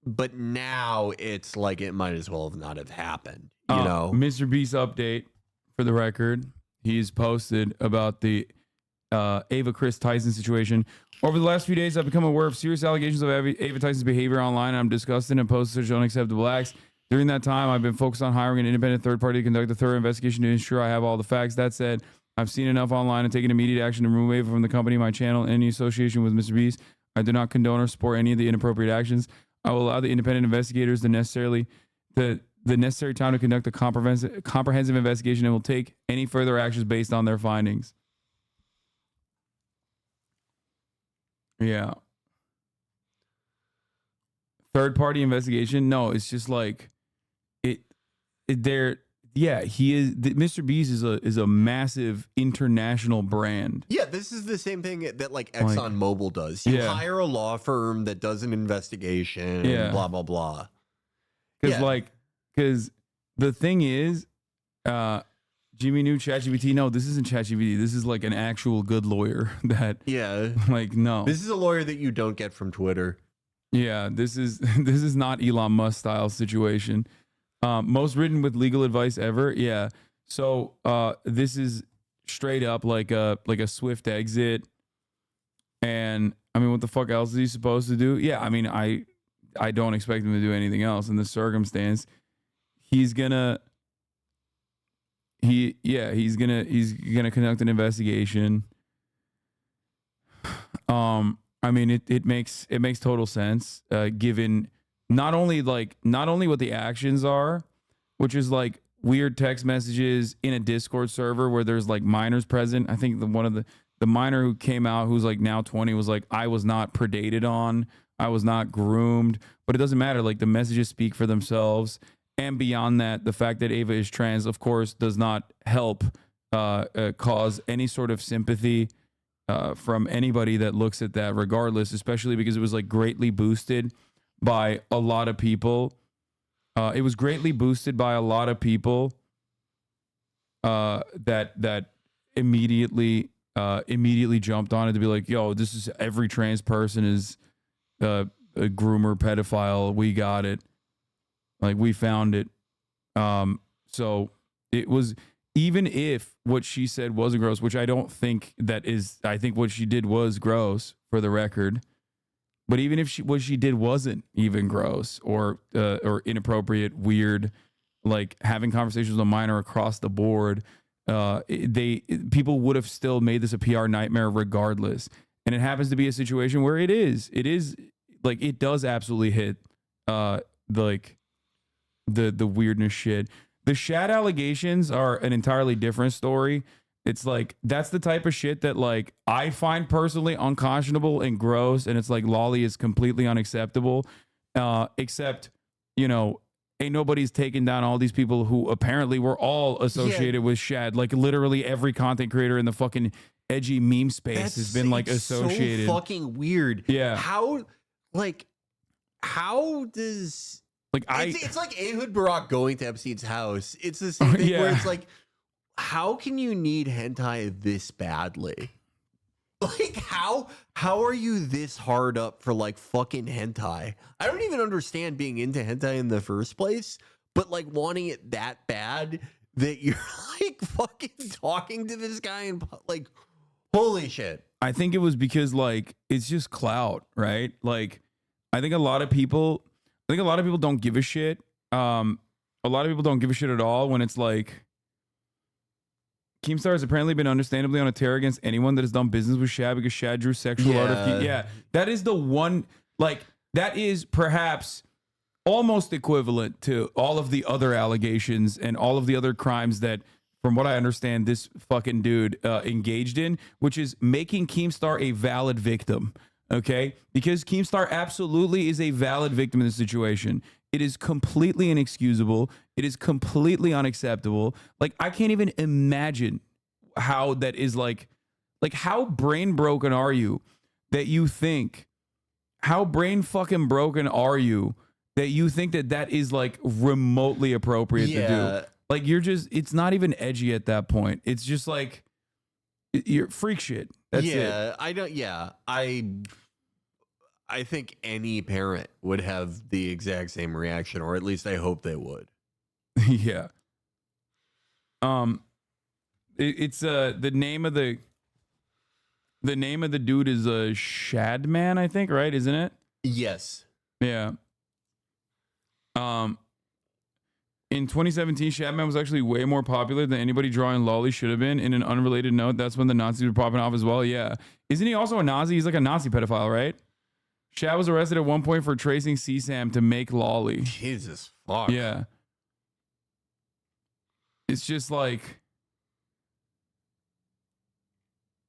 Speaker 16: But now it's like it might as well have not have happened. You know,
Speaker 1: Mr. Beast update for the record. He's posted about the Ava Chris Tyson situation. Over the last few days, I've become aware of serious allegations of Ava Tyson's behavior online, and I'm disgusted and post such unacceptable acts. During that time, I've been focused on hiring an independent third party to conduct a thorough investigation to ensure I have all the facts. That said, I've seen enough online and taken immediate action to remove Ava from the company, my channel, and any association with Mr. Beast. I do not condone or support any of the inappropriate actions. I will allow the independent investigators the necessary time to conduct a comprehensive investigation, and will take any further actions based on their findings. Yeah. Third party investigation? No, it's just like he is. Mr. Beast is a massive international brand.
Speaker 16: Yeah, this is the same thing that like ExxonMobil does. You hire a law firm that does an investigation, and blah blah blah.
Speaker 1: Because the thing is, Jimmy knew ChatGPT. No, this isn't ChatGPT. This is like an actual good lawyer that.
Speaker 16: Yeah.
Speaker 1: Like, no.
Speaker 16: This is a lawyer that you don't get from Twitter.
Speaker 1: Yeah, this is not Elon Musk style situation. Most written with legal advice ever. Yeah. So this is straight up like a swift exit. And I mean, what the fuck else is he supposed to do? Yeah, I mean, I don't expect him to do anything else in this circumstance. He's gonna conduct an investigation. I mean, it makes total sense, given not only what the actions are, which is like weird text messages in a Discord server where there's like minors present. I think one of the minor who came out, who's like now 20, was like, I was not predated on, I was not groomed, but it doesn't matter. Like, the messages speak for themselves. And beyond that, the fact that Ava is trans, of course, does not help cause any sort of sympathy from anybody that looks at that, regardless, especially because it was like greatly boosted by a lot of people. It was greatly boosted by a lot of people that immediately jumped on it to be like, yo, this is every trans person is a groomer, pedophile. We got it. Like, we found it. So it was, even if what she said wasn't gross, which I don't think that is, I think what she did was gross, for the record. But even if what she did wasn't even gross or inappropriate, weird, like having conversations with a minor across the board, people would have still made this a PR nightmare regardless. And it happens to be a situation where it is like it does absolutely hit like the weirdness shit. The Shad allegations are an entirely different story. It's like that's the type of shit that like I find personally unconscionable and gross, and it's like lolly is completely unacceptable. Except, you know, ain't nobody's taken down all these people who apparently were all associated with Shad. Like literally every content creator in the fucking edgy meme space has been like associated.
Speaker 16: So fucking weird.
Speaker 1: Yeah.
Speaker 16: How does
Speaker 1: like
Speaker 16: it's like Ehud Barak going to Epstein's house. It's the same thing where it's like, how can you need hentai this badly? Like how are you this hard up for like fucking hentai? I don't even understand being into hentai in the first place, but like wanting it that bad that you're like fucking talking to this guy and like, holy shit.
Speaker 1: I think it was because like it's just clout, right? Like I think a lot of people don't give a shit. A lot of people don't give a shit at all when it's like Keemstar has apparently been understandably on a tear against anyone that has done business with Shad because Shad drew sexual art of Yeah, that is the one, like, that is perhaps almost equivalent to all of the other allegations and all of the other crimes that, from what I understand, this fucking dude engaged in, which is making Keemstar a valid victim, okay? Because Keemstar absolutely is a valid victim in this situation. It is completely inexcusable. It is completely unacceptable. Like, I can't even imagine how that is like how brain broken are you that you think, how brain fucking broken are you that you think that that is like remotely appropriate to do? Like, you're just, it's not even edgy at that point. It's just like, you're freak shit. That's it.
Speaker 16: I think any parent would have the exact same reaction, or at least I hope they would.
Speaker 1: Yeah. It's the name of the dude is Shadman, I think, right? Isn't it?
Speaker 16: Yes.
Speaker 1: Yeah. In 2017, Shadman was actually way more popular than anybody drawing lolly should have been. In an unrelated note, that's when the Nazis were popping off as well. Yeah. Isn't he also a Nazi? He's like a Nazi pedophile, right? Shad was arrested at one point for tracing CSAM to make lolly.
Speaker 16: Jesus fuck.
Speaker 1: Yeah. It's just like,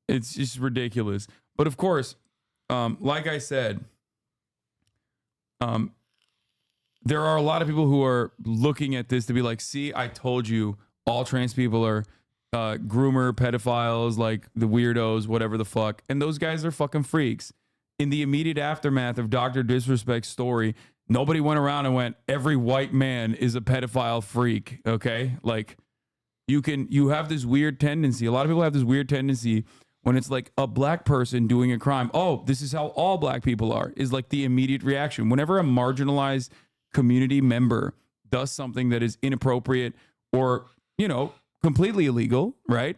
Speaker 1: it's just ridiculous. But of course, like I said, there are a lot of people who are looking at this to be like, see, I told you all trans people are groomer, pedophiles, like the weirdos, whatever the fuck. And those guys are fucking freaks. In the immediate aftermath of Dr. Disrespect's story, nobody went around and went, every white man is a pedophile freak. Okay. Like you have this weird tendency. A lot of people have this weird tendency when it's like a black person doing a crime. Oh, this is how all black people are, is like the immediate reaction. Whenever a marginalized community member does something that is inappropriate or, you know, completely illegal, right?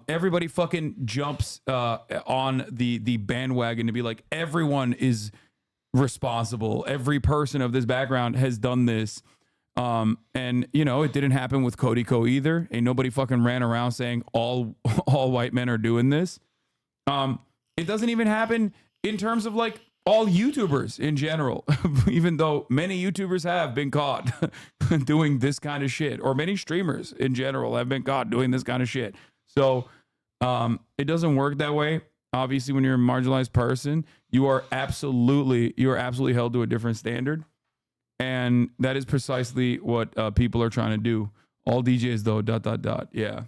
Speaker 1: Everybody fucking jumps on the bandwagon to be like, everyone is responsible. Every person of this background has done this. And, you know, it didn't happen with Cody Co either. Ain't nobody fucking ran around saying all white men are doing this. It doesn't even happen in terms of like all YouTubers in general, even though many YouTubers have been caught doing this kind of shit, or many streamers in general have been caught doing this kind of shit. So it doesn't work that way. Obviously, when you're a marginalized person, you are absolutely held to a different standard. And that is precisely what people are trying to do. All DJs though, ... Yeah.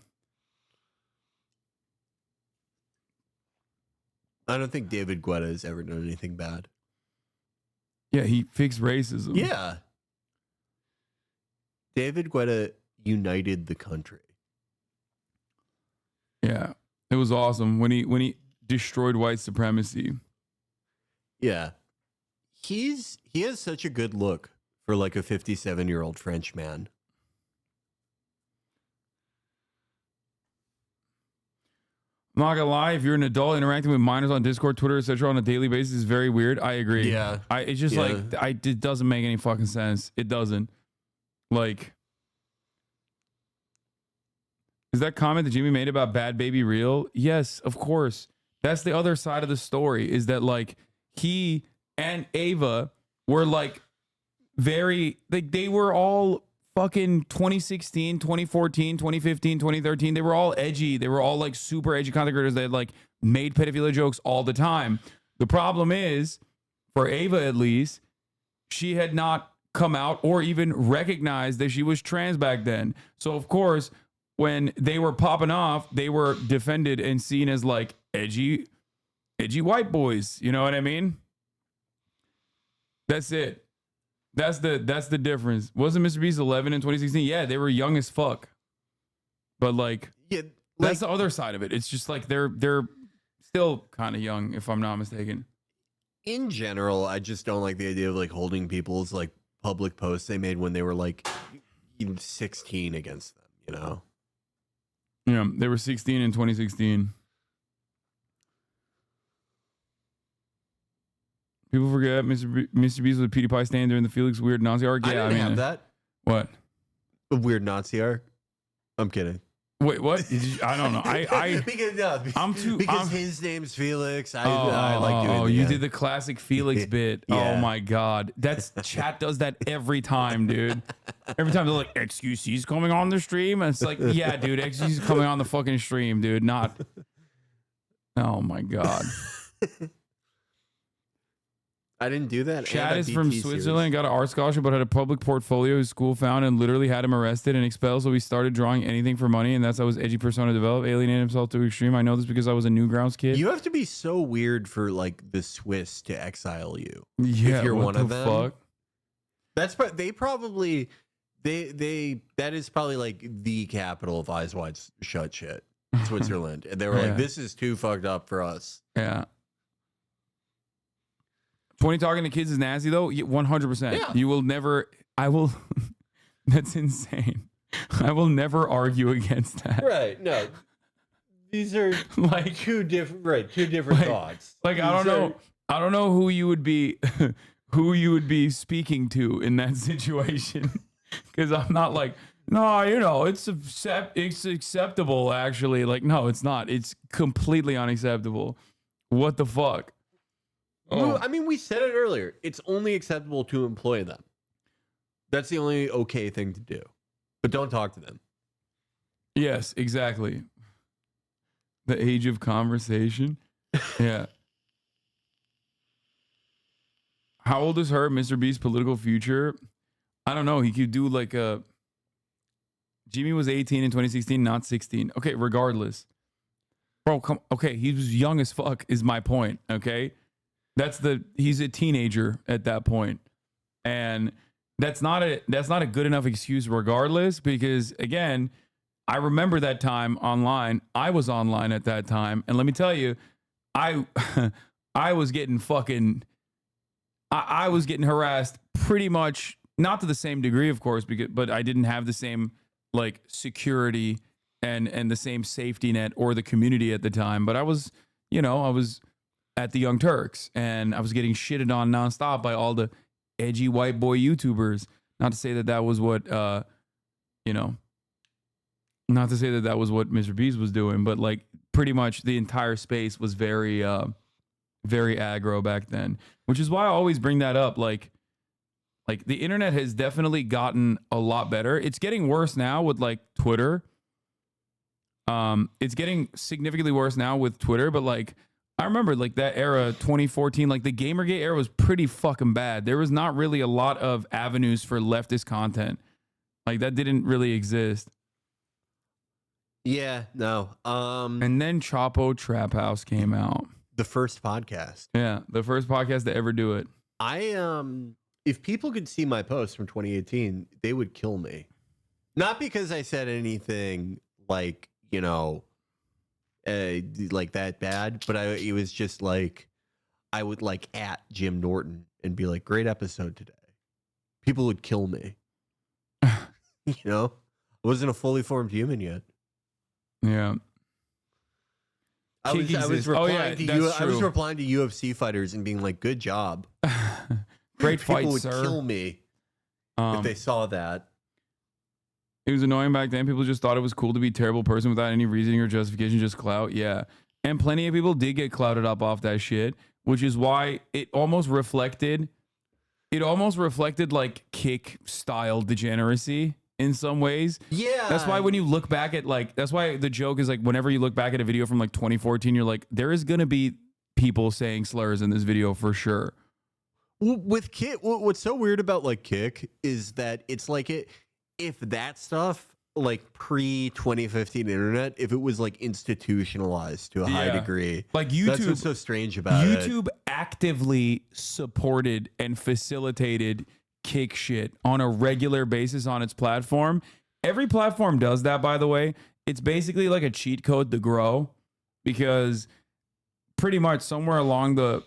Speaker 16: I don't think David Guetta has ever done anything bad.
Speaker 1: Yeah, he fixed racism.
Speaker 16: Yeah. David Guetta united the country.
Speaker 1: Yeah. It was awesome when he destroyed white supremacy.
Speaker 16: Yeah. He has such a good look for like a 57-year-old French man.
Speaker 1: I'm not gonna lie, if you're an adult interacting with minors on Discord, Twitter, etc. on a daily basis is very weird. I agree.
Speaker 16: Yeah.
Speaker 1: It's just like it doesn't make any fucking sense. It doesn't. Like, is that comment that Jimmy made about Bad Baby real? Yes, of course. That's the other side of the story, is that like he and Ava were like very, like they were all fucking 2016, 2014, 2015, 2013. They were all edgy. They were all like super edgy content creators that like made pedophilia jokes all the time. The problem is, for Ava at least, she had not come out or even recognized that she was trans back then. So of course, when they were popping off, they were defended and seen as like edgy white boys. You know what I mean? That's it. That's the difference. Wasn't Mr. Beast 11 in 2016? Yeah, they were young as fuck. But like, that's the other side of it. It's just like they're still kind of young, if I'm not mistaken.
Speaker 16: In general, I just don't like the idea of like holding people's like public posts they made when they were like 16 against them, you know?
Speaker 1: Yeah, they were 16 in 2016. People forget Mr. Beast was a PewDiePie stand during the Felix weird Nazi arc. Yeah,
Speaker 16: I didn't have that.
Speaker 1: What?
Speaker 16: A weird Nazi arc? I'm kidding.
Speaker 1: Wait, what? I don't know.
Speaker 16: Because his name's Felix. I like doing that.
Speaker 1: You did the classic Felix bit.
Speaker 16: Yeah.
Speaker 1: Oh my god, chat does that every time, dude. Every time they're like, XQC's coming on the stream. And it's like, yeah, dude, XQC's coming on the fucking stream, dude. Not. Oh my god.
Speaker 16: I didn't do that.
Speaker 1: Chad is from Switzerland, got an art scholarship, but had a public portfolio his school found and literally had him arrested and expelled. So he started drawing anything for money, and that's how his edgy persona developed. Alienated himself to extreme. I know this because I was a Newgrounds kid.
Speaker 16: You have to be so weird for like the Swiss to exile you.
Speaker 1: Yeah,
Speaker 16: if you're
Speaker 1: what
Speaker 16: one
Speaker 1: the
Speaker 16: of them.
Speaker 1: fuck?
Speaker 16: That's they probably that is probably like the capital of Eyes Wide Shut shit, Switzerland. And they were like, this is too fucked up for us.
Speaker 1: Yeah. 20 talking to kids is nasty though. 100%.
Speaker 16: Yeah.
Speaker 1: You will never. I will. That's insane. I will never argue against that.
Speaker 16: Right. No. These are
Speaker 1: like
Speaker 16: two different thoughts.
Speaker 1: Like I don't know who you would be speaking to in that situation. Because I'm not like, no, you know, it's acceptable actually. Like, no, it's not. It's completely unacceptable. What the fuck?
Speaker 16: Oh. I mean, we said it earlier. It's only acceptable to employ them. That's the only okay thing to do. But don't talk to them.
Speaker 1: Yes, exactly. The age of conversation. Yeah. How old is her, Mr. Beast's political future? I don't know. He could do like a... Jimmy was 18 in 2016, not 16. Okay, regardless. Bro, come... Okay, he was young as fuck is my point, okay? He's a teenager at that point. And that's not a good enough excuse regardless, because again, I remember that time online. I was online at that time, and let me tell you, I was getting fucking I was getting harassed pretty much, not to the same degree, of course, but I didn't have the same like security and the same safety net or the community at the time. But I was at the Young Turks, and I was getting shitted on nonstop by all the edgy white boy YouTubers. Not to say that was what, not to say that was what Mr. Beast was doing, but like pretty much the entire space was very, very aggro back then, which is why I always bring that up. Like the internet has definitely gotten a lot better. It's getting worse now with like Twitter. It's getting significantly worse now with Twitter, but like, I remember like that era, 2014, like the Gamergate era was pretty fucking bad. There was not really a lot of avenues for leftist content. Like that didn't really exist.
Speaker 16: Yeah, no.
Speaker 1: And then Chapo Trap House came out.
Speaker 16: The first podcast.
Speaker 1: Yeah, the first podcast to ever do it.
Speaker 16: If people could see my post from 2018, they would kill me. Not because I said anything like, like that bad, but it was just like I would like at Jim Norton and be like, great episode today. People would kill me. I wasn't a fully formed human yet.
Speaker 1: Yeah.
Speaker 16: I was
Speaker 1: exist.
Speaker 16: replying to you.
Speaker 1: that's
Speaker 16: I was
Speaker 1: true.
Speaker 16: replying to UFC fighters and being like, "Good job."
Speaker 1: Great fight,
Speaker 16: People would
Speaker 1: sir.
Speaker 16: kill me if they saw that.
Speaker 1: It was annoying back then. People just thought it was cool to be a terrible person without any reasoning or justification, just clout. Yeah. And plenty of people did get clouted up off that shit, which is why it almost reflected like kick style degeneracy in some ways.
Speaker 16: Yeah.
Speaker 1: That's why when you look back at that's why the joke is like whenever you look back at a video from like 2014, you're like, there is going to be people saying slurs in this video for sure.
Speaker 16: With Kick, what's so weird about like Kick is that it's like if that stuff like pre 2015 internet, if it was like institutionalized to a high degree,
Speaker 1: like YouTube,
Speaker 16: that's what's so strange about it.
Speaker 1: YouTube actively supported and facilitated kick shit on a regular basis on its platform. Every platform does that, by the way. It's basically like a cheat code to grow, because pretty much somewhere along the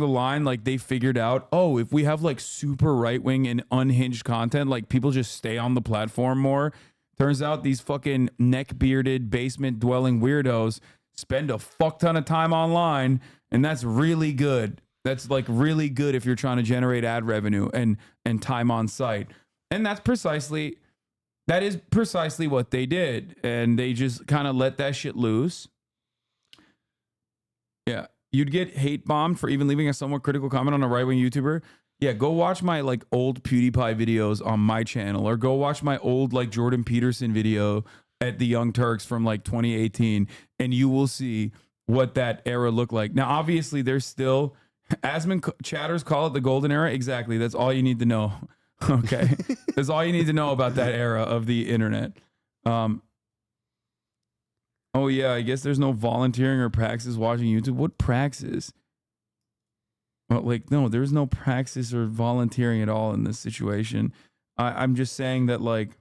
Speaker 1: line, like they figured out, oh, if we have like super right wing and unhinged content, like people just stay on the platform more. Turns out these fucking neck bearded basement dwelling weirdos spend a fuck ton of time online, and that's really good. That's like really good if you're trying to generate ad revenue and time on site. And that is precisely what they did. And they just kind of let that shit loose. Yeah. You'd get hate bombed for even leaving a somewhat critical comment on a right-wing YouTuber. Yeah, go watch my like old PewDiePie videos on my channel, or go watch my old like Jordan Peterson video at the Young Turks from like 2018, and you will see what that era looked like. Now, obviously, there's still, Asman chatters call it the golden era. Exactly. That's all you need to know. Okay. That's all you need to know about that era of the internet. Oh yeah, I guess there's no volunteering or praxis watching YouTube. What praxis? Well, like, no, there's no praxis or volunteering at all in this situation. I'm just saying that like,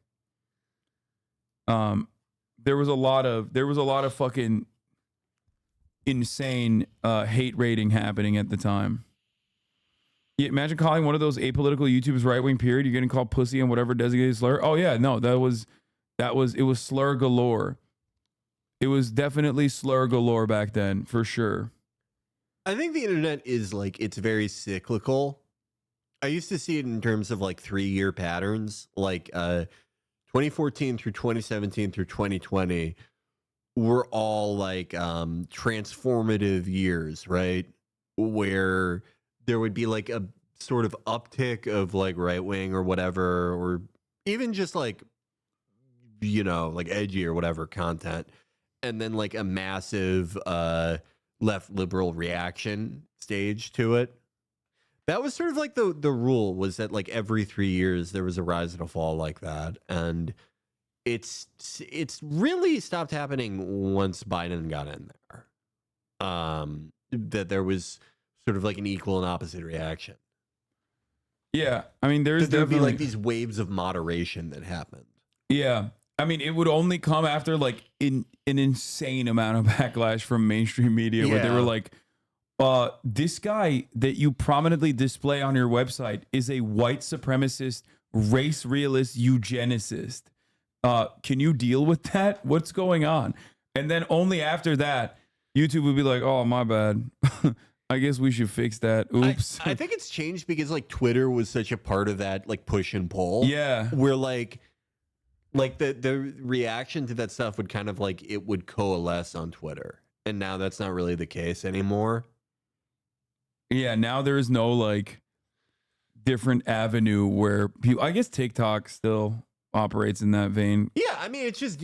Speaker 1: there was a lot of fucking insane hate rating happening at the time. Yeah, imagine calling one of those apolitical YouTubers right-wing period. You're getting called pussy and whatever designated slur. Oh yeah, no, it was slur galore. It was definitely slur galore back then, for sure.
Speaker 16: I think the internet is like, it's very cyclical. I used to see it in terms of like 3-year patterns, like 2014 through 2017 through 2020 were all like transformative years, right? Where there would be like a sort of uptick of like right wing or whatever, or even just like, you know, like edgy or whatever content. And then like a massive left liberal reaction stage to it. That was sort of like the rule, was that like every 3 years there was a rise and a fall like that. And it's really stopped happening once Biden got in there. That there was sort of like an equal and opposite reaction.
Speaker 1: Yeah, I mean, there'd
Speaker 16: be like these waves of moderation that happened.
Speaker 1: Yeah, I mean, it would only come after like an insane amount of backlash from mainstream media, where they were like, this guy that you prominently display on your website is a white supremacist, race realist, eugenicist. Can you deal with that? What's going on? And then only after that, YouTube would be like, oh, my bad. I guess we should fix that. Oops.
Speaker 16: I think it's changed because like Twitter was such a part of that like push and pull.
Speaker 1: Yeah.
Speaker 16: Where like the reaction to that stuff would kind of like, it would coalesce on Twitter. And now that's not really the case anymore.
Speaker 1: Yeah, now there is no like different avenue where people, I guess TikTok still operates in that vein.
Speaker 16: Yeah, I mean, it's just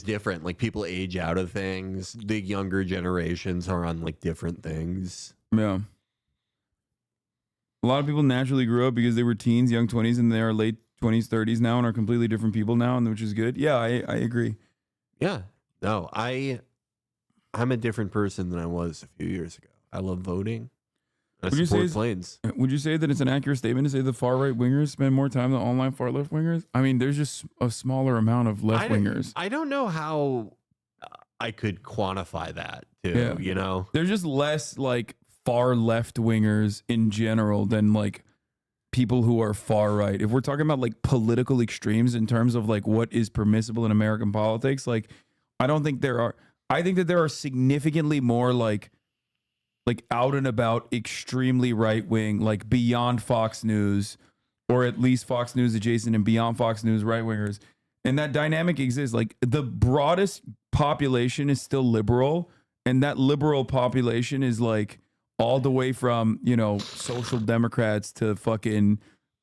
Speaker 16: different. Like people age out of things. The younger generations are on like different things.
Speaker 1: Yeah. A lot of people naturally grew up because they were teens, young 20s, and they are late 20s, 30s now and are completely different people now, and which is good. Yeah, I agree.
Speaker 16: Yeah. No, I'm a different person than I was a few years ago. I love voting.
Speaker 1: Would you say that it's an accurate statement to say the far right wingers spend more time than online far left wingers? I mean, there's just a smaller amount of left wingers.
Speaker 16: I don't know how I could quantify that too.
Speaker 1: Yeah.
Speaker 16: You know,
Speaker 1: there's just less like far left wingers in general than like people who are far right. If we're talking about like political extremes in terms of like what is permissible in American politics, like I don't think there I think that there are significantly more like out and about, extremely right wing, like beyond Fox News, or at least Fox News adjacent and beyond Fox News right wingers. And that dynamic exists. Like the broadest population is still liberal, and that liberal population is like all the way from, you know, social democrats to fucking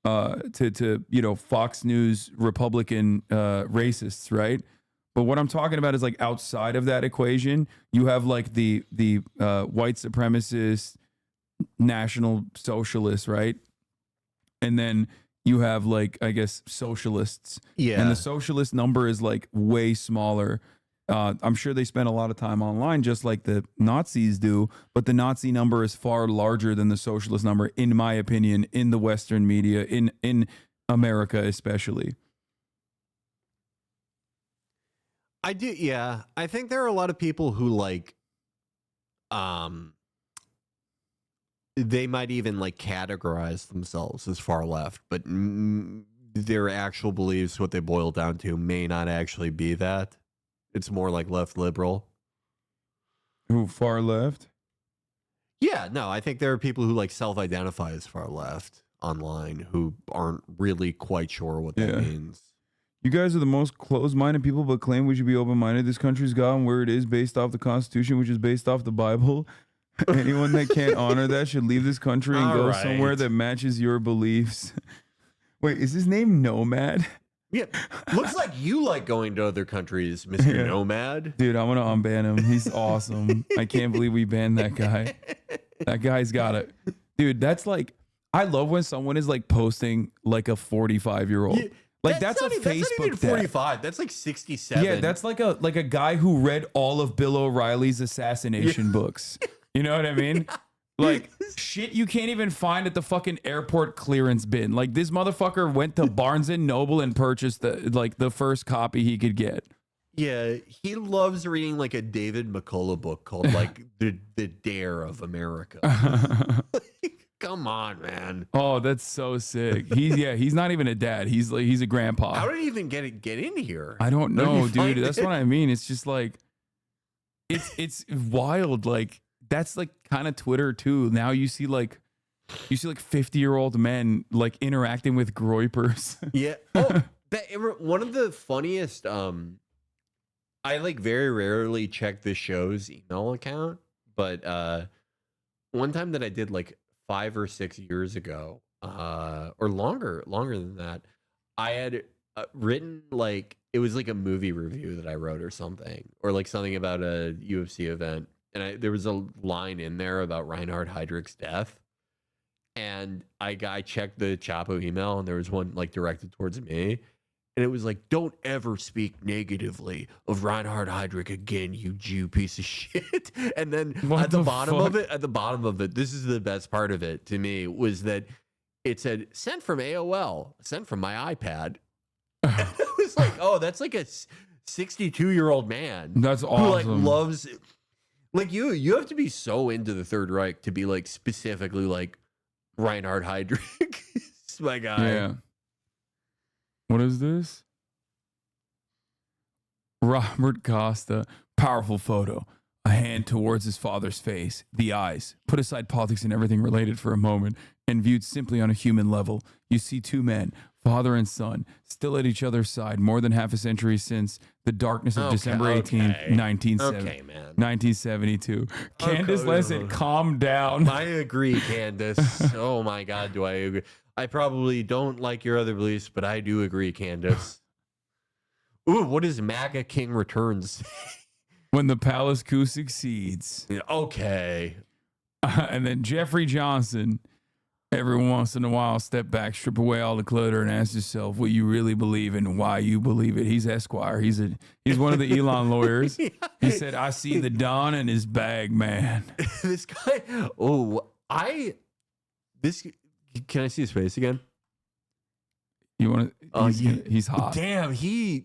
Speaker 1: to you know, Fox News Republican racists, right? But what I'm talking about is like outside of that equation, you have like the white supremacist national socialists, right? And then you have like, I guess, socialists.
Speaker 16: Yeah.
Speaker 1: And the socialist number is like way smaller. I'm sure they spend a lot of time online just like the Nazis do, but the Nazi number is far larger than the socialist number, in my opinion, in the Western media, in America especially.
Speaker 16: I do, yeah. I think there are a lot of people who like, they might even like categorize themselves as far left, but their actual beliefs, what they boil down to, may not actually be that. It's more like left liberal.
Speaker 1: Who, far left?
Speaker 16: Yeah, no, I think there are people who like self-identify as far left online who aren't really quite sure what that means.
Speaker 1: You guys are the most closed-minded people, but claim we should be open-minded. This country's gotten where it is based off the Constitution, which is based off the Bible. Anyone that can't honor that should leave this country and go somewhere that matches your beliefs. Wait, is his name Nomad?
Speaker 16: Yeah, looks like you like going to other countries, Mr. Nomad.
Speaker 1: Dude, I want to unban him. He's awesome. I can't believe we banned that guy. That guy's got it. Dude, that's like, I love when someone is like posting like a 45-year-old.
Speaker 16: Yeah,
Speaker 1: like that's a
Speaker 16: not,
Speaker 1: Facebook
Speaker 16: that's not even 45.
Speaker 1: death.
Speaker 16: That's like 67.
Speaker 1: Yeah, that's like a guy who read all of Bill O'Reilly's assassination books. You know what I mean? Like shit you can't even find at the fucking airport clearance bin. Like this motherfucker went to Barnes and Noble and purchased the first copy he could get.
Speaker 16: Yeah, he loves reading like a David McCullough book called like the Dare of America. Come on, man.
Speaker 1: Oh, that's so sick. He's not even a dad. He's a grandpa.
Speaker 16: How did he even get in here?
Speaker 1: I don't know, dude. That's what I mean. It's just like it's wild. Like that's like kind of Twitter too. Now you see like 50-year-old men like interacting with groypers.
Speaker 16: Yeah. Oh, one of the funniest. I like very rarely check the show's email account, but one time that I did like 5 or 6 years ago, or longer than that, I had written like it was like a movie review that I wrote or something, or like something about a UFC event, and there was a line in there about Reinhard Heydrich's death, and I checked the Chapo email, and there was one like directed towards me, and it was like, "Don't ever speak negatively of Reinhard Heydrich again, you Jew piece of shit." And then at the bottom of it, this is the best part of it to me, was that it said, "Sent from AOL, sent from my iPad." And it was like, oh, that's like a 62-year-old man.
Speaker 1: That's awesome.
Speaker 16: Who like loves, like you have to be so into the Third Reich to be like specifically like Reinhard Heydrich. It's my guy.
Speaker 1: Yeah. What is this? Robert Costa, powerful photo. A hand towards his father's face, the eyes. Put aside politics and everything related for a moment, and viewed simply on a human level, you see two men, father and son, still at each other's side more than half a century since the darkness of December 18th, 1972. Candace Lesson, calm down.
Speaker 16: I agree, Candace. Oh my God, do I agree? I probably don't like your other beliefs, but I do agree, Candace. Ooh, what does MAGA King Returns?
Speaker 1: When the palace coup succeeds.
Speaker 16: Okay.
Speaker 1: And then Jeffrey Johnson. Every once in a while, step back, strip away all the clutter, and ask yourself what you really believe in and why you believe it. He's Esquire. He's one of the Elon lawyers. Yeah. He said, "I see the Don in his bag, man."
Speaker 16: This guy. Oh, Can I see his face again?
Speaker 1: You want to? He's hot.
Speaker 16: Damn, he's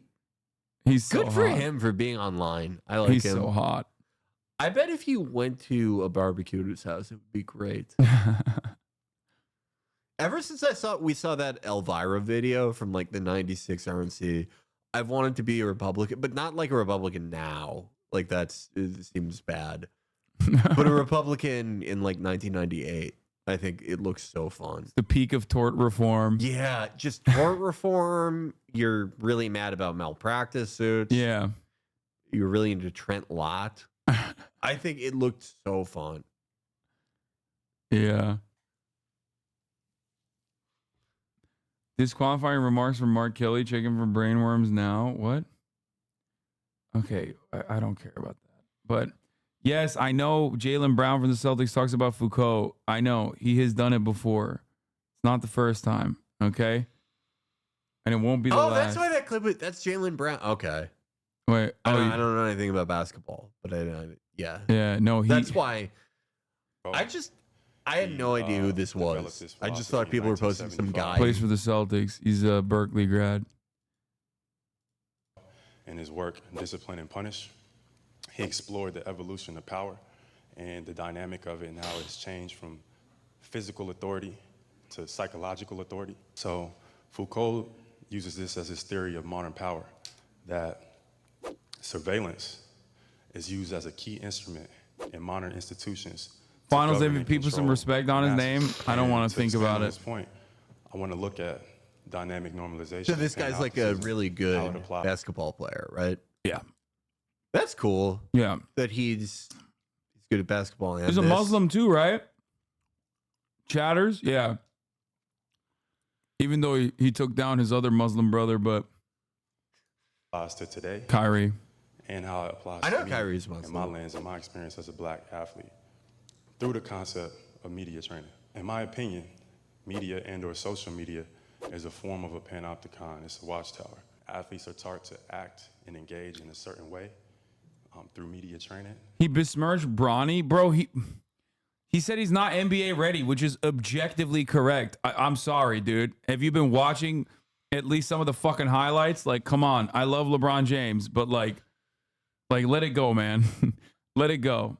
Speaker 16: so good for him for being online. I like him.
Speaker 1: He's so hot.
Speaker 16: I bet if you went to a barbecue at his house, it would be great. Ever since we saw that Elvira video from like the '96 RNC, I've wanted to be a Republican, but not like a Republican now. Like it seems bad. But a Republican in like 1998, I think it looks so fun.
Speaker 1: The peak of tort reform.
Speaker 16: Yeah, just tort reform. You're really mad about malpractice suits.
Speaker 1: Yeah.
Speaker 16: You're really into Trent Lott. I think it looked so fun.
Speaker 1: Yeah. Disqualifying remarks from Mark Kelly, checking for brainworms now. What? Okay, I don't care about that. But yes, I know Jaylen Brown from the Celtics talks about Foucault. I know he has done it before. It's not the first time. Okay, and it won't be the last.
Speaker 16: That's why that clip. That's Jaylen Brown. Okay.
Speaker 1: Wait.
Speaker 16: I don't know anything about basketball, but yeah.
Speaker 1: Yeah. No.
Speaker 16: That's why. I had no idea who this was. I just thought people were posting some guy.
Speaker 1: Plays for the Celtics. He's a Berkeley grad.
Speaker 2: In his work, Discipline and Punish, he explored the evolution of power and the dynamic of it and how it's changed from physical authority to psychological authority. So Foucault uses this as his theory of modern power, that surveillance is used as a key instrument in modern institutions.
Speaker 1: Finals MVP, put some respect on his name. I don't want to think about it.
Speaker 2: At this point, I want to look at dynamic normalization.
Speaker 16: So this guy's like a really good basketball player, right?
Speaker 1: Yeah.
Speaker 16: That's cool.
Speaker 1: Yeah.
Speaker 16: That he's good at basketball. And
Speaker 1: He's a Muslim too, right? Chatters? Yeah. Even though he took down his other Muslim brother, but
Speaker 2: applies to today.
Speaker 1: Kyrie.
Speaker 2: And how it applies
Speaker 16: I know
Speaker 2: to me
Speaker 16: Kyrie's Muslim.
Speaker 2: in my lens and my experience as a black athlete through the concept of media training. In my opinion, media and or social media is a form of a panopticon. It's a watchtower. Athletes are taught to act and engage in a certain way through media training.
Speaker 1: He besmirched Bronny. Bro, he said he's not NBA ready, which is objectively correct. I'm sorry, dude. Have you been watching at least some of the fucking highlights? Like, come on. I love LeBron James, but like let it go, man. Let it go.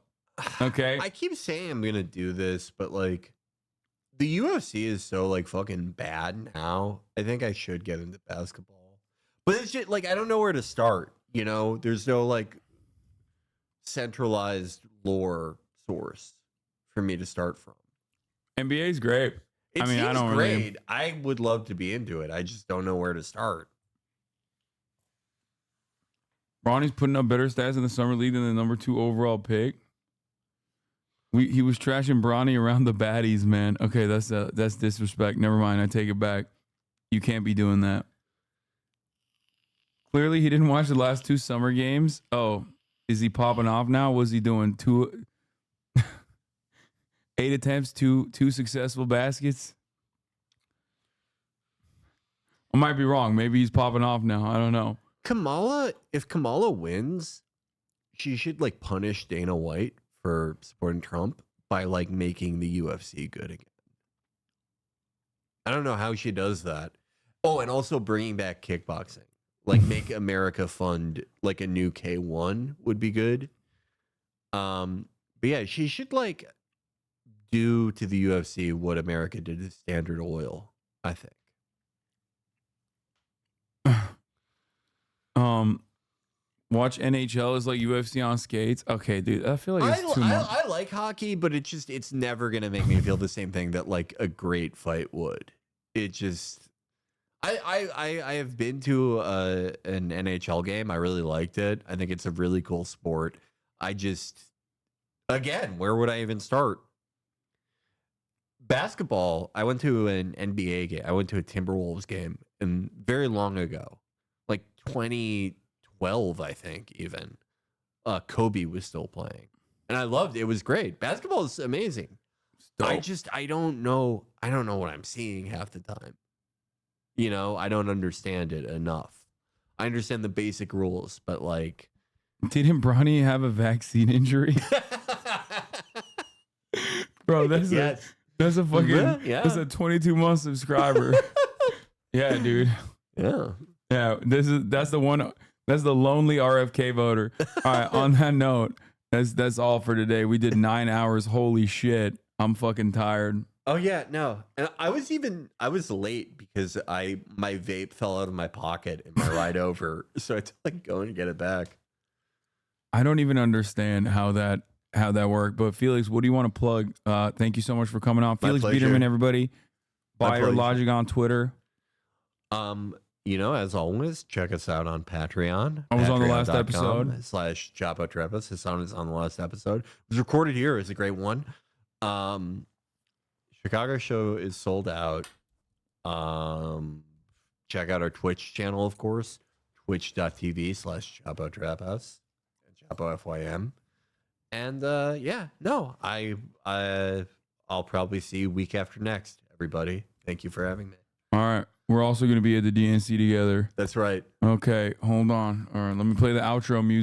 Speaker 1: Okay?
Speaker 16: I keep saying I'm going to do this, but like the UFC is so like fucking bad now. I think I should get into basketball. But it's just like I don't know where to start, you know? There's no like centralized lore source for me to start from.
Speaker 1: NBA is great.
Speaker 16: I don't great. Really... I would love to be into it. I just don't know where to start.
Speaker 1: Bronny's putting up better stats in the summer league than the number 2 overall pick. He was trashing Bronny around the baddies, man. Okay, that's disrespect. Never mind. I take it back. You can't be doing that. Clearly, he didn't watch the last 2 summer games. Oh, is he popping off now? Was he doing 8 attempts, 2 successful baskets? I might be wrong. Maybe he's popping off now. I don't know.
Speaker 16: If Kamala wins, she should like punish Dana White for supporting Trump by like making the UFC good again. I don't know how she does that. Oh, and also bringing back kickboxing. Like make America fund like a new K1 would be good. But yeah, she should like do to the UFC what America did to Standard Oil, I think.
Speaker 1: Watch NHL is like UFC on skates. Okay, dude, I feel like it's too much.
Speaker 16: I like hockey, but it's never gonna make me feel the same thing that like a great fight would. It just, I have been to an NHL game. I really liked it. I think it's a really cool sport. I just, again, where would I even start? Basketball. I went to an NBA game. I went to a Timberwolves game, and very long ago, like 2012, I think even. Kobe was still playing, and I loved it. It was great. Basketball is amazing. I don't know what I'm seeing half the time. You know, I don't understand it enough. I understand the basic rules, but like,
Speaker 1: didn't Bronny have a vaccine injury? Bro, that's a fucking that's a 22-month subscriber. Yeah, dude.
Speaker 16: Yeah.
Speaker 1: Yeah, that's the one. That's the lonely RFK voter. All right. On that note, that's all for today. We did 9 hours. Holy shit! I'm fucking tired.
Speaker 16: Oh yeah, no. And I was late because my vape fell out of my pocket in my ride over, so I had to like go and get it back.
Speaker 1: I don't even understand how that worked. But Felix, what do you want to plug? Thank you so much for coming on.
Speaker 16: My
Speaker 1: Felix
Speaker 16: pleasure.
Speaker 1: Biederman, everybody.
Speaker 16: My
Speaker 1: Buyer
Speaker 16: pleasure.
Speaker 1: Logic on Twitter.
Speaker 16: As always, check us out on Patreon.
Speaker 1: I was on the last episode.
Speaker 16: /Chapo Hassan is on the last episode. It was recorded here. It's a great one. Chicago show is sold out. Check out our Twitch channel, of course. Twitch.tv/Chapo Trap House. Chapo FYM. And I'll probably see you week after next, everybody. Thank you for having me.
Speaker 1: All right. We're also going to be at the DNC together.
Speaker 16: That's right.
Speaker 1: Okay. Hold on. All right. Let me play the outro music.